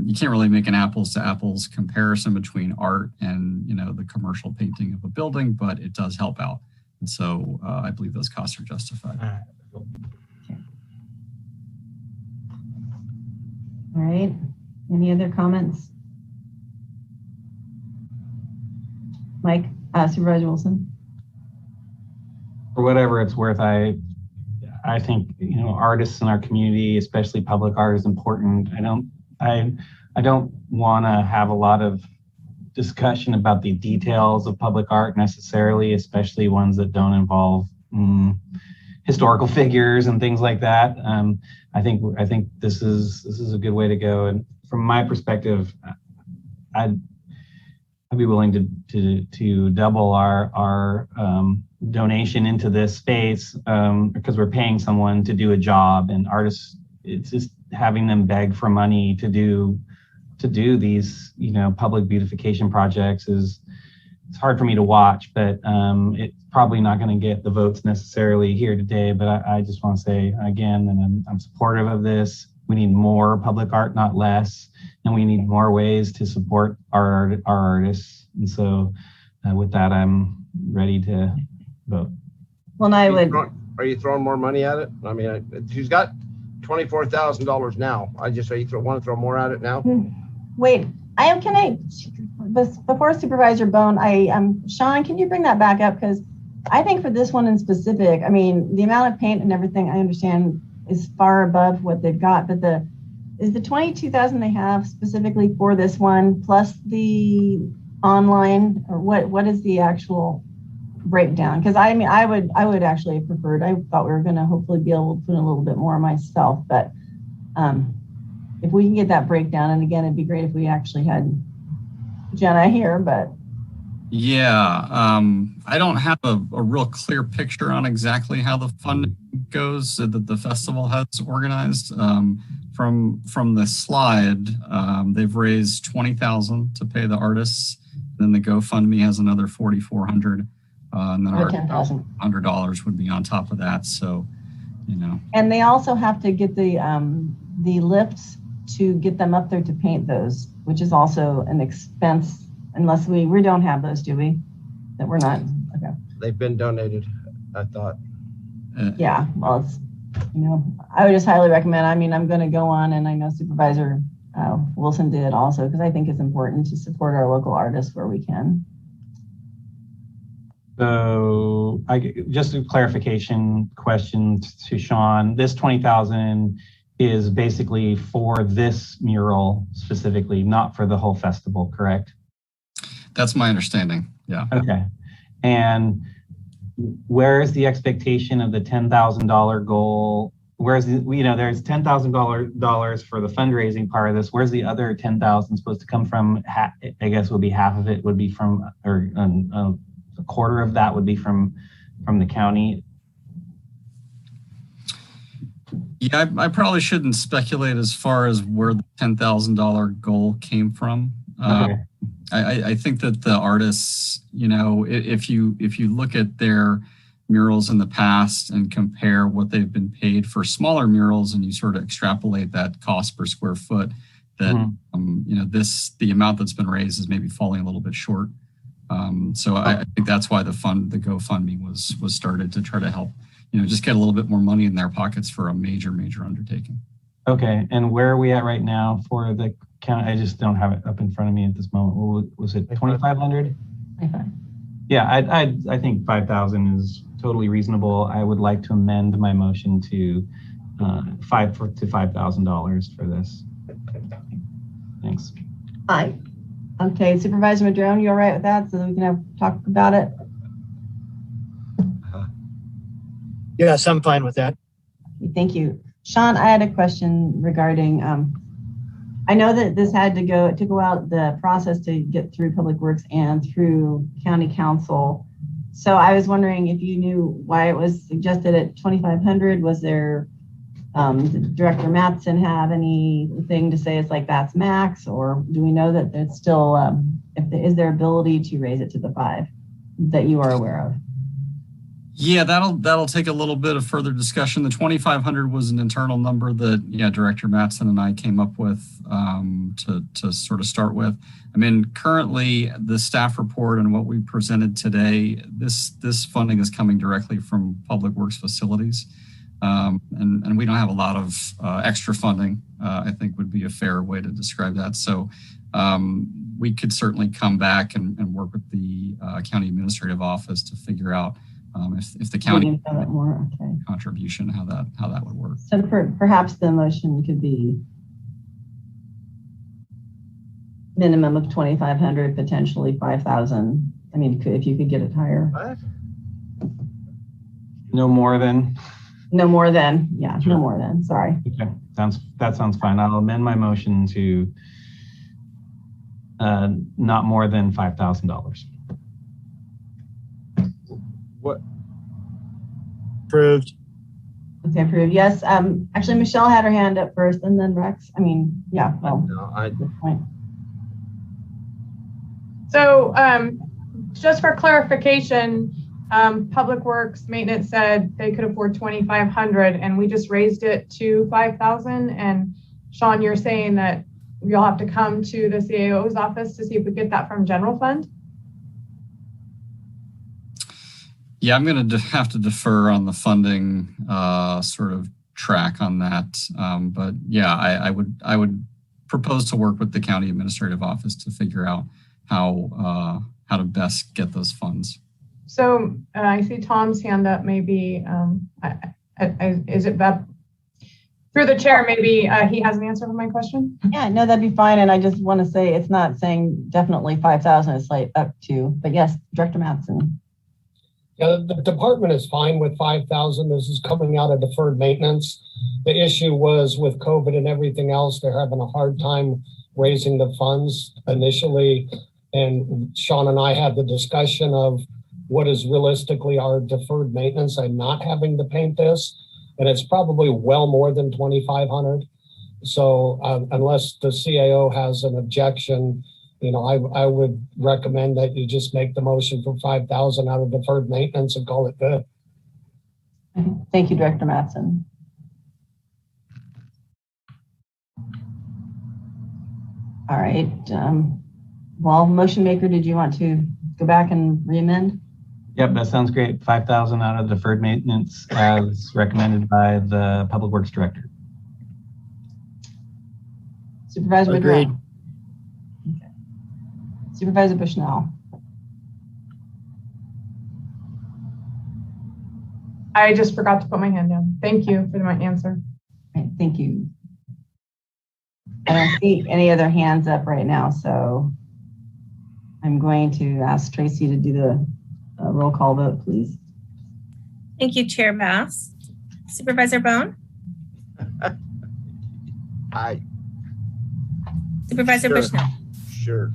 you can't really make an apples to apples comparison between art and, you know, the commercial painting of a building, but it does help out. And so I believe those costs are justified. All right. Any other comments? Mike, Supervisor Wilson. For whatever it's worth, I think, you know, artists in our community, especially public art, is important. I don't want to have a lot of discussion about the details of public art necessarily, especially ones that don't involve historical figures and things like that. I think this is a good way to go. And from my perspective, I'd be willing to double our donation into this space because we're paying someone to do a job, and artists, it's just having them beg for money to do these, you know, public beautification projects it's hard for me to watch, but it's probably not going to get the votes necessarily here today. But I just want to say again that I'm supportive of this. We need more public art, not less, and we need more ways to support our artists. And so with that, I'm ready to vote. Well, I would. Are you throwing more money at it? I mean, she's got $24,000 now. I just say you want to throw more at it now. Wait, before Supervisor Bohn, Sean, can you bring that back up? Because I think for this one in specific, I mean, the amount of paint and everything I understand is far above what they've got, but is the $22,000 they have specifically for this one plus the online, or what is the actual breakdown? Because I mean, I would actually have preferred, I thought we were going to hopefully be able to put in a little bit more myself, but if we can get that breakdown, and again, it'd be great if we actually had Jenna here, but. Yeah, I don't have a real clear picture on exactly how the funding goes that the festival has organized. From the slide, they've raised $20,000 to pay the artists. Then the GoFundMe has another $4,400, and then our $100 would be on top of that. So, you know. And they also have to get the lifts to get them up there to paint those, which is also an expense. Unless we don't have those, do we? That we're not. Okay. They've been donated, I thought. Yeah. Well, it's, you know, I would just highly recommend. I mean, I'm going to go on, and I know Supervisor Wilson did also, because I think it's important to support our local artists where we can. So, just a clarification question to Sean. This $20,000 is basically for this mural specifically, not for the whole festival, correct? That's my understanding. Yeah. Okay. And where is the expectation of the $10,000 goal where's the, there's $10,000 for the fundraising part of this. Where's the other 10,000 supposed to come from? I guess would be half of it would be from, or a quarter of that would be from the county. Yeah, I probably shouldn't speculate as far as where the $10,000 goal came from. Okay. I think that the artists, if you look at their murals in the past and compare what they've been paid for smaller murals, and you sort of extrapolate that cost per square foot, that the amount that's been raised is maybe falling a little bit short. So I think that's why the GoFundMe was started, to try to help, just get a little bit more money in their pockets for a major undertaking. Okay, and where are we at right now for the count? I just don't have it up in front of me at this moment. What was it 2,500? Yeah, I think 5,000 is totally reasonable. I would like to amend my motion to $5,000 for this. Thanks. Aye. Okay, Supervisor Madrone, you all right with that? So that we can talk about it? Yes, I'm fine with that. Thank you. Sean, I had a question regarding, I know that this had to go out the process to get through Public Works and through County Council. So I was wondering if you knew why it was suggested at 2,500. Was there, did Director Mattson have anything to say it's like that's max, or do we know that there's still, is there ability to raise it to the 5 that you are aware of? Yeah, that'll take a little bit of further discussion. The 2,500 was an internal number that Director Mattson and I came up with to sort of start with. I mean, currently the staff report and what we presented today, this funding is coming directly from Public Works facilities, and we don't have a lot of extra funding. I think would be a fair way to describe that. So we could certainly come back and work with the county administrative office to figure out. If the county contribution, how that would work. So perhaps the motion could be minimum of 2,500, potentially 5,000. I mean, if you could get it higher. What? No more than. No more than, yeah, no more than. Sorry. Okay, that sounds fine. I'll amend my motion to not more than $5,000. What? Approved. Okay, approved. Yes. Actually, Michelle had her hand up first, and then Rex. I mean, yeah. Well, good point. So, just for clarification, Public Works Maintenance said they could afford 2,500, and we just raised it to 5,000. And Sean, you're saying that you'll have to come to the CAO's office to see if we get that from general fund. Yeah, I'm going to have to defer on the funding sort of track on that. But yeah, I would propose to work with the county administrative office to figure out how to best get those funds. So I see Tom's hand up. Maybe is it that through the chair? Maybe he has an answer for my question. Yeah, no, that'd be fine. And I just want to say it's not saying definitely 5,000. It's like up to. But yes, Director Mattson. Yeah, the department is fine with 5,000. This is coming out of deferred maintenance. The issue was with COVID and everything else, they're having a hard time raising the funds initially. And Sean and I had the discussion of what is realistically our deferred maintenance and not having to paint this. And it's probably well more than 2,500. So unless the CAO has an objection, I would recommend that you just make the motion for 5,000 out of deferred maintenance and call it good. Thank you, Director Mattson. All right. Well, motion maker, did you want to go back and re-amend? Yep, that sounds great. 5,000 out of deferred maintenance as recommended by the Public Works Director. Supervisor Madrone. Okay. Supervisor Bushnell. I just forgot to put my hand down. Thank you for my answer. Right, thank you. I don't see any other hands up right now, so I'm going to ask Tracy to do the roll call vote, please. Thank you, Chair Bass. Supervisor Bohn? Aye. Supervisor Sure. Bushnell. Sure.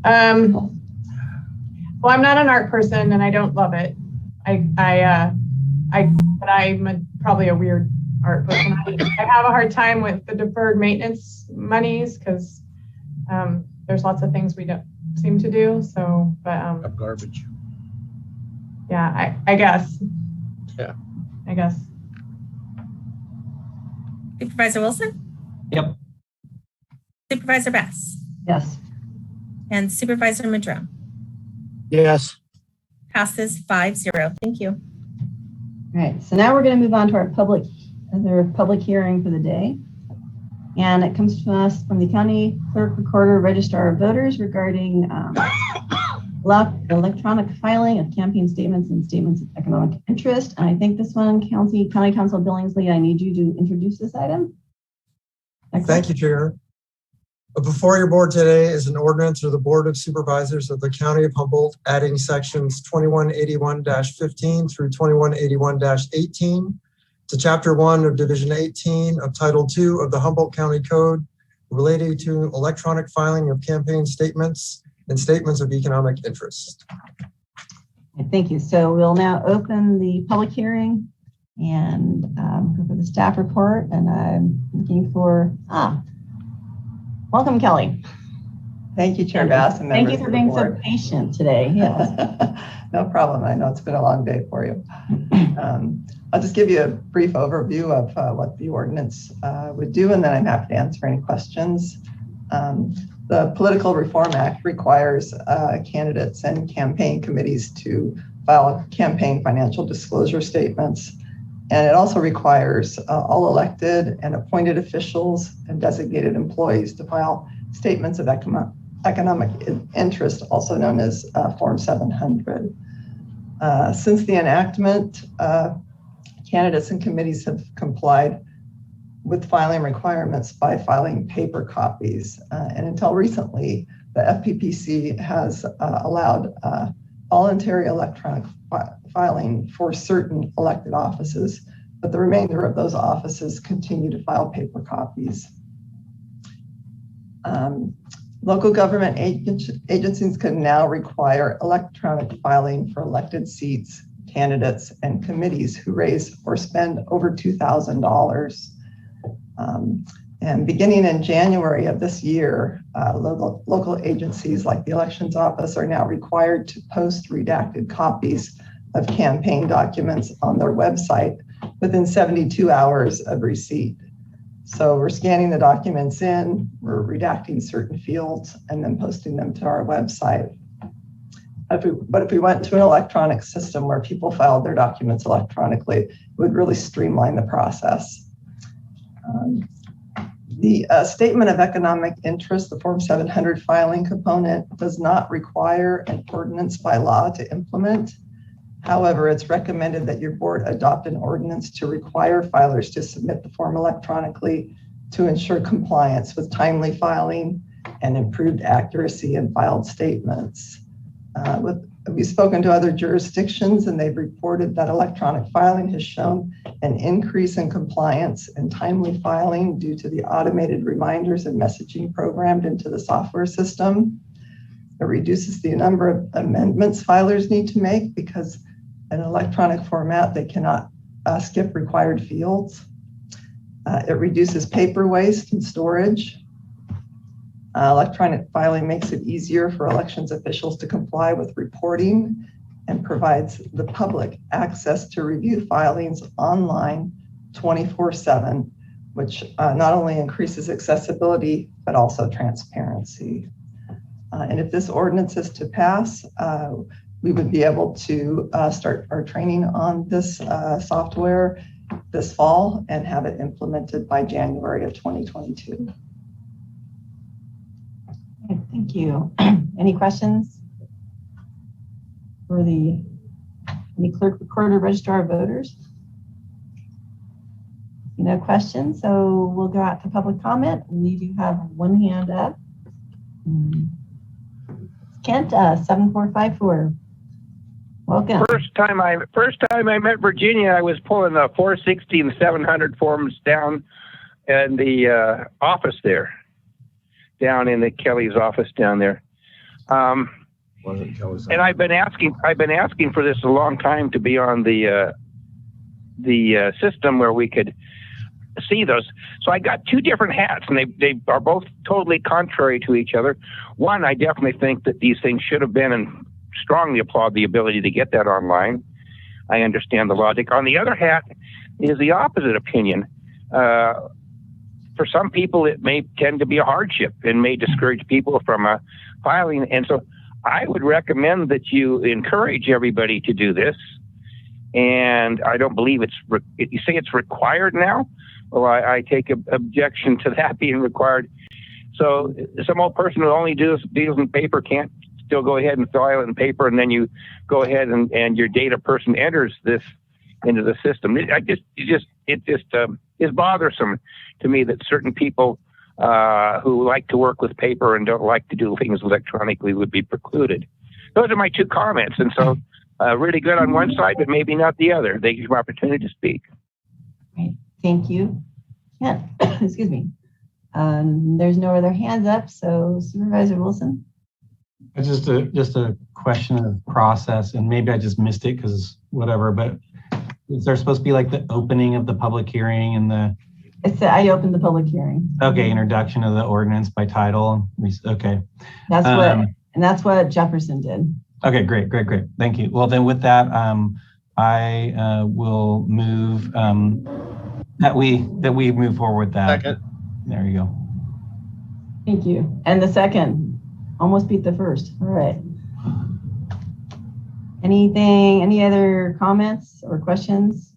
Well, I'm not an art person and I don't love it. But I'm probably a weird art person. I have a hard time with the deferred maintenance monies because there's lots of things we don't seem to do. So, but Garbage. yeah, I guess. Yeah. I guess. Supervisor Wilson? Yep. Supervisor Bass? Yes. And Supervisor Madrone? Yes. Passes 5-0. Thank you. All right, so now we're going to move on to our public hearing for the day. And it comes to us from the County Clerk, Recorder, Registrar of Voters regarding electronic filing of campaign statements and statements of economic interest. And I think this one, County Council Billingsley, I need you to introduce this item. Thank you, Chair. Before your board today is an ordinance of the Board of Supervisors of the County of Humboldt, adding sections 2181-15 through 2181-18 to Chapter 1 of Division 18 of Title 2 of the Humboldt County Code relating to electronic filing of campaign statements and statements of economic interest. Thank you. So we'll now open the public hearing and go for the staff report. And I'm looking for, welcome, Kelly. Thank you, Chair Bass. And Thank you members for of the being so board. patient today. Yes. No problem. I know it's been a long day for you. I'll just give you a brief overview of what the ordinance would do, and then I'm happy to answer any questions. The Political Reform Act requires candidates and campaign committees to file campaign financial disclosure statements. And it also requires all elected and appointed officials and designated employees to file statements of economic interest, also known as Form 700. Since the enactment, candidates and committees have complied with filing requirements by filing paper copies. And until recently, the FPPC has allowed voluntary electronic filing for certain elected offices, but the remainder of those offices continue to file paper copies. Local government agencies can now require electronic filing for elected seats, candidates, and committees who raise or spend over $2,000. And beginning in January of this year, local agencies like the Elections Office are now required to post redacted copies of campaign documents on their website within 72 hours of receipt. So we're scanning the documents in, we're redacting certain fields, and then posting them to our website. But if we went to an electronic system where people filed their documents electronically, it would really streamline the process. The Statement of Economic Interest, the Form 700 filing component, does not require an ordinance by law to implement. However, it's recommended that your board adopt an ordinance to require filers to submit the form electronically to ensure compliance with timely filing and improved accuracy in filed statements. We've spoken to other jurisdictions and they've reported that electronic filing has shown an increase in compliance and timely filing due to the automated reminders and messaging programmed into the software system. It reduces the number of amendments filers need to make because in electronic format, they cannot skip required fields. It reduces paper waste and storage. Electronic filing makes it easier for elections officials to comply with reporting and provides the public access to review filings online 24/7, which not only increases accessibility, but also transparency. And if this ordinance is to pass, we would be able to start our training on this software this fall and have it implemented by January of 2022. Okay, thank you. Any questions for any clerk, recorder, registrar of voters? No questions, so we'll go out to public comment. We do have one hand up. Kent, 7454. Welcome. First time I met Virginia, I was pulling the 460 and 700 forms down in the office there, down in the Kelly's office down there. Wasn't Kelly's and I've been asking for this a long time to be on the system where we could see those. So I got two different hats, and they are both totally contrary to each other. One, I definitely think that these things should have been, and strongly applaud the ability to get that online. I understand the logic. On the other hat is the opposite opinion. For some people, it may tend to be a hardship and may discourage people from filing. And so I would recommend that you encourage everybody to do this. And I don't believe you say it's required now. Well, I take objection to that being required. So some old person who only deals in paper can't still go ahead and file it in paper, and then you go ahead and your data person enters this into the system. It just is bothersome to me that certain people who like to work with paper and don't like to do things electronically would be precluded. Those are my two comments. And so really good on one side, but maybe not the other. They give you an opportunity to speak. Great. Thank you. Yeah, excuse me. There's no other hands up. So Supervisor Wilson. It's just a question of process, and maybe I just missed it because whatever, but is there supposed to be like the opening of the public hearing and I opened the public hearing. Okay, introduction of the ordinance by title. Okay. That's what Jefferson did. Okay, great. Thank you. Well, then with that, I will move that we move forward with that. Second. There you go. Thank you. And the second almost beat the first. All right. Any other comments or questions?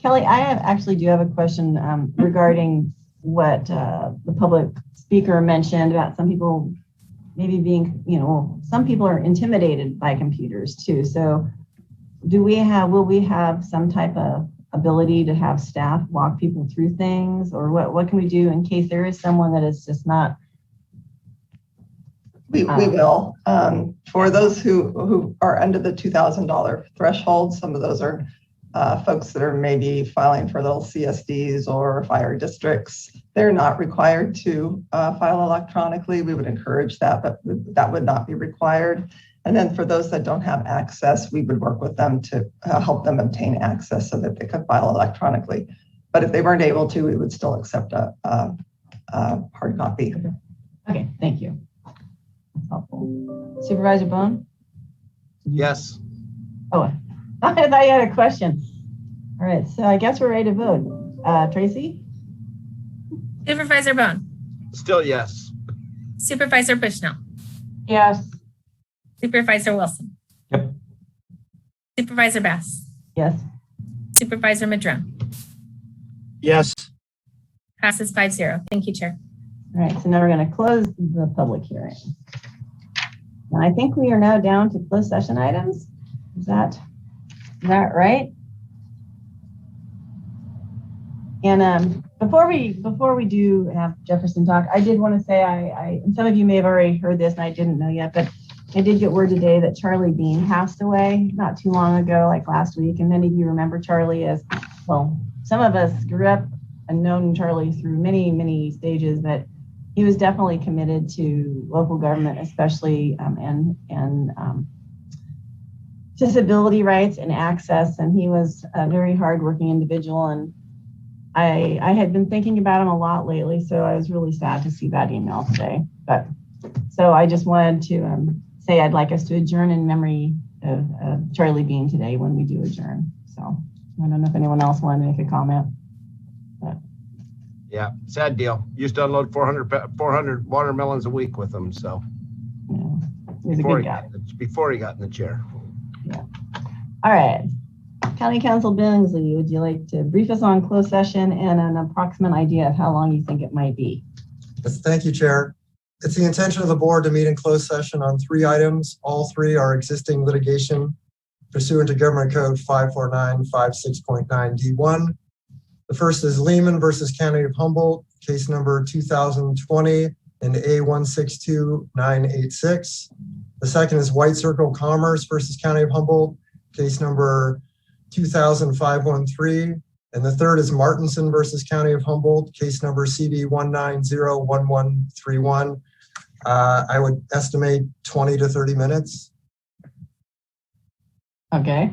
Kelly, I actually do have a question regarding what the public speaker mentioned about some people maybe being, some people are intimidated by computers too. So will we have some type of ability to have staff walk people through things, or what can we do in case there is someone that is just not? We will. For those who are under the $2,000 threshold, some of those are folks that are maybe filing for little CSDs or fire districts. They're not required to file electronically. We would encourage that, but that would not be required. And then for those that don't have access, we would work with them to help them obtain access so that they could file electronically. But if they weren't able to, we would still accept a hard copy. Okay, thank you. That's helpful. Supervisor Bohn? Yes. Oh, I thought you had a question. All right, so I guess we're ready to vote. Tracy? Supervisor Bohn. Still yes. Supervisor Bushnell. Yes. Supervisor Wilson. Yep. Supervisor Bass. Yes. Supervisor Madrone. Yes. Passes 5-0. Thank you, Chair. All right, so now we're going to close the public hearing. And I think we are now down to closed session items. Is that right? And before we do have Jefferson talk, I did want to say and some of you may have already heard this and I didn't know yet, but I did get word today that Charlie Bean passed away not too long ago, like last week. And many of you remember Charlie as, well, some of us grew up and known Charlie through many, many stages, but he was definitely committed to local government, especially and disability rights and access. And he was a very hardworking individual. And I had been thinking about him a lot lately, so I was really sad to see that email today. But so I just wanted to say I'd like us to adjourn in memory of Charlie Bean today when we do adjourn. So I don't know if anyone else wanted to make a comment. But. Yeah, sad deal. Used to unload 400 watermelons a week with him. So yeah, he's a good guy. Before he got in the chair. Yeah. All right. County Council Billingsley, would you like to brief us on closed session and an approximate idea of how long you think it might be? Yes, thank you, Chair. It's the intention of the board to meet in closed session on 3 items. All 3 are existing litigation pursuant to Government Code 54956.9 D1. The first is Lehman versus County of Humboldt, case number 2020 and A162986. The second is White Circle Commerce versus County of Humboldt, case number 200513. And the third is Martinson versus County of Humboldt, case number CD 1901131. I would estimate 20 to 30 minutes. Okay.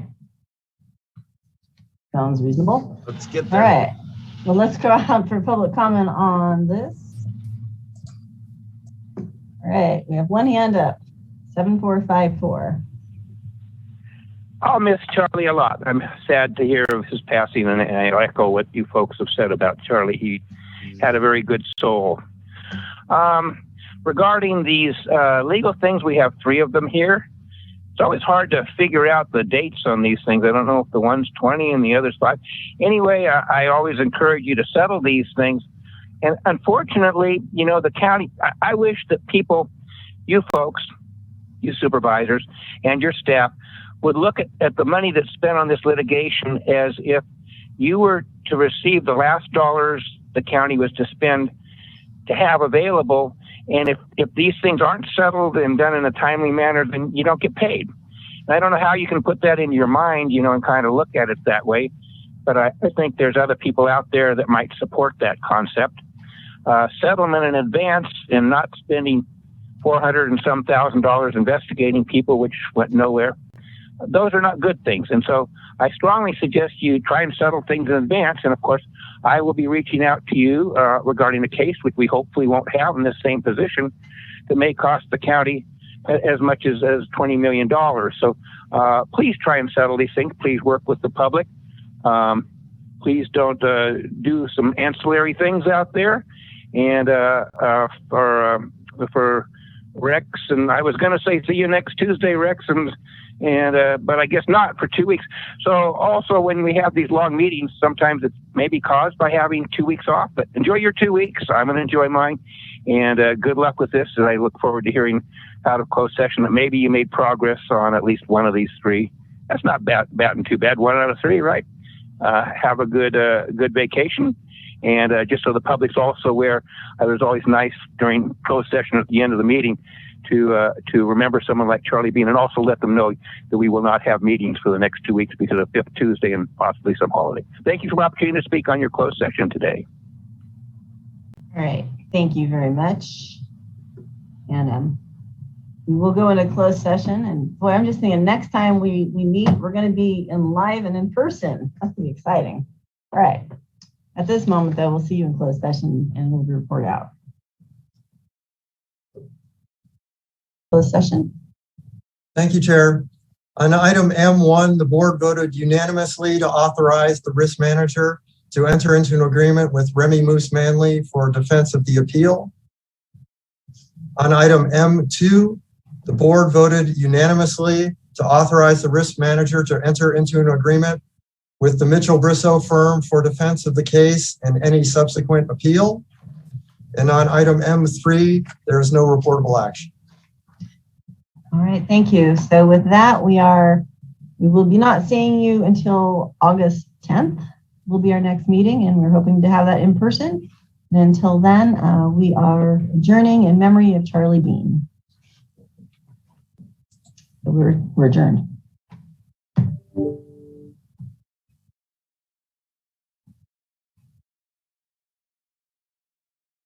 Sounds reasonable. Let's get there. All right. Well, let's go out for public comment on this. All right. We have one hand up, 7454. I'll miss Charlie a lot. I'm sad to hear of his passing, and I echo what you folks have said about Charlie. He had a very good soul. Regarding these legal things, we have 3 of them here. It's always hard to figure out the dates on these things. I don't know if the one's 20 and the other's 5. Anyway, I always encourage you to settle these things. And unfortunately, you know, the county, I wish that people, you folks, you supervisors, and your staff would look at the money that's spent on this litigation as if you were to receive the last dollars the county was to spend to have available. And if these things aren't settled and done in a timely manner, then you don't get paid. And I don't know how you can put that into your mind, you know, and kind of look at it that way. But I think there's other people out there that might support that concept. Settlement in advance and not spending $400 and some thousand investigating people, which went nowhere. Those are not good things. And so I strongly suggest you try and settle things in advance. And of course, I will be reaching out to you regarding a case which we hopefully won't have in this same position that may cost the county as much as $20 million. So please try and settle these things. Please work with the public. Please don't do some ancillary things out there. And for Rex, and I was going to say see you next Tuesday, Rex, but I guess not for 2 weeks. So also when we have these long meetings, sometimes it's maybe caused by having 2 weeks off, but enjoy your 2 weeks. I'm going to enjoy mine, and good luck with this. And I look forward to hearing out of closed session that maybe you made progress on at least one of these 3. That's not batting too bad. 1 out of 3, right? Have a good vacation. And just so the public's also aware, it was always nice during closed session at the end of the meeting to remember someone like Charlie Bean, and also let them know that we will not have meetings for the next 2 weeks because of 5th Tuesday and possibly some holiday. Thank you for the opportunity to speak on your closed session today. All right. Thank you very much. And we will go into closed session. And boy, I'm just thinking next time we meet, we're going to be in live and in person. That's going to be exciting. All right. At this moment, though, we'll see you in closed session and we'll report out. Closed session. Thank you, Chair. On item M1, the board voted unanimously to authorize the risk manager to enter into an agreement with Remy Moose Manley for defense of the appeal. On item M2, the board voted unanimously to authorize the risk manager to enter into an agreement with the Mitchell Bristow firm for defense of the case and any subsequent appeal. And on item M3, there is no reportable action. All right, thank you. So with that, we will be not seeing you until August 10th. Will be our next meeting, and we're hoping to have that in person. And until then, we are adjourning in memory of Charlie Bean. So we're adjourned.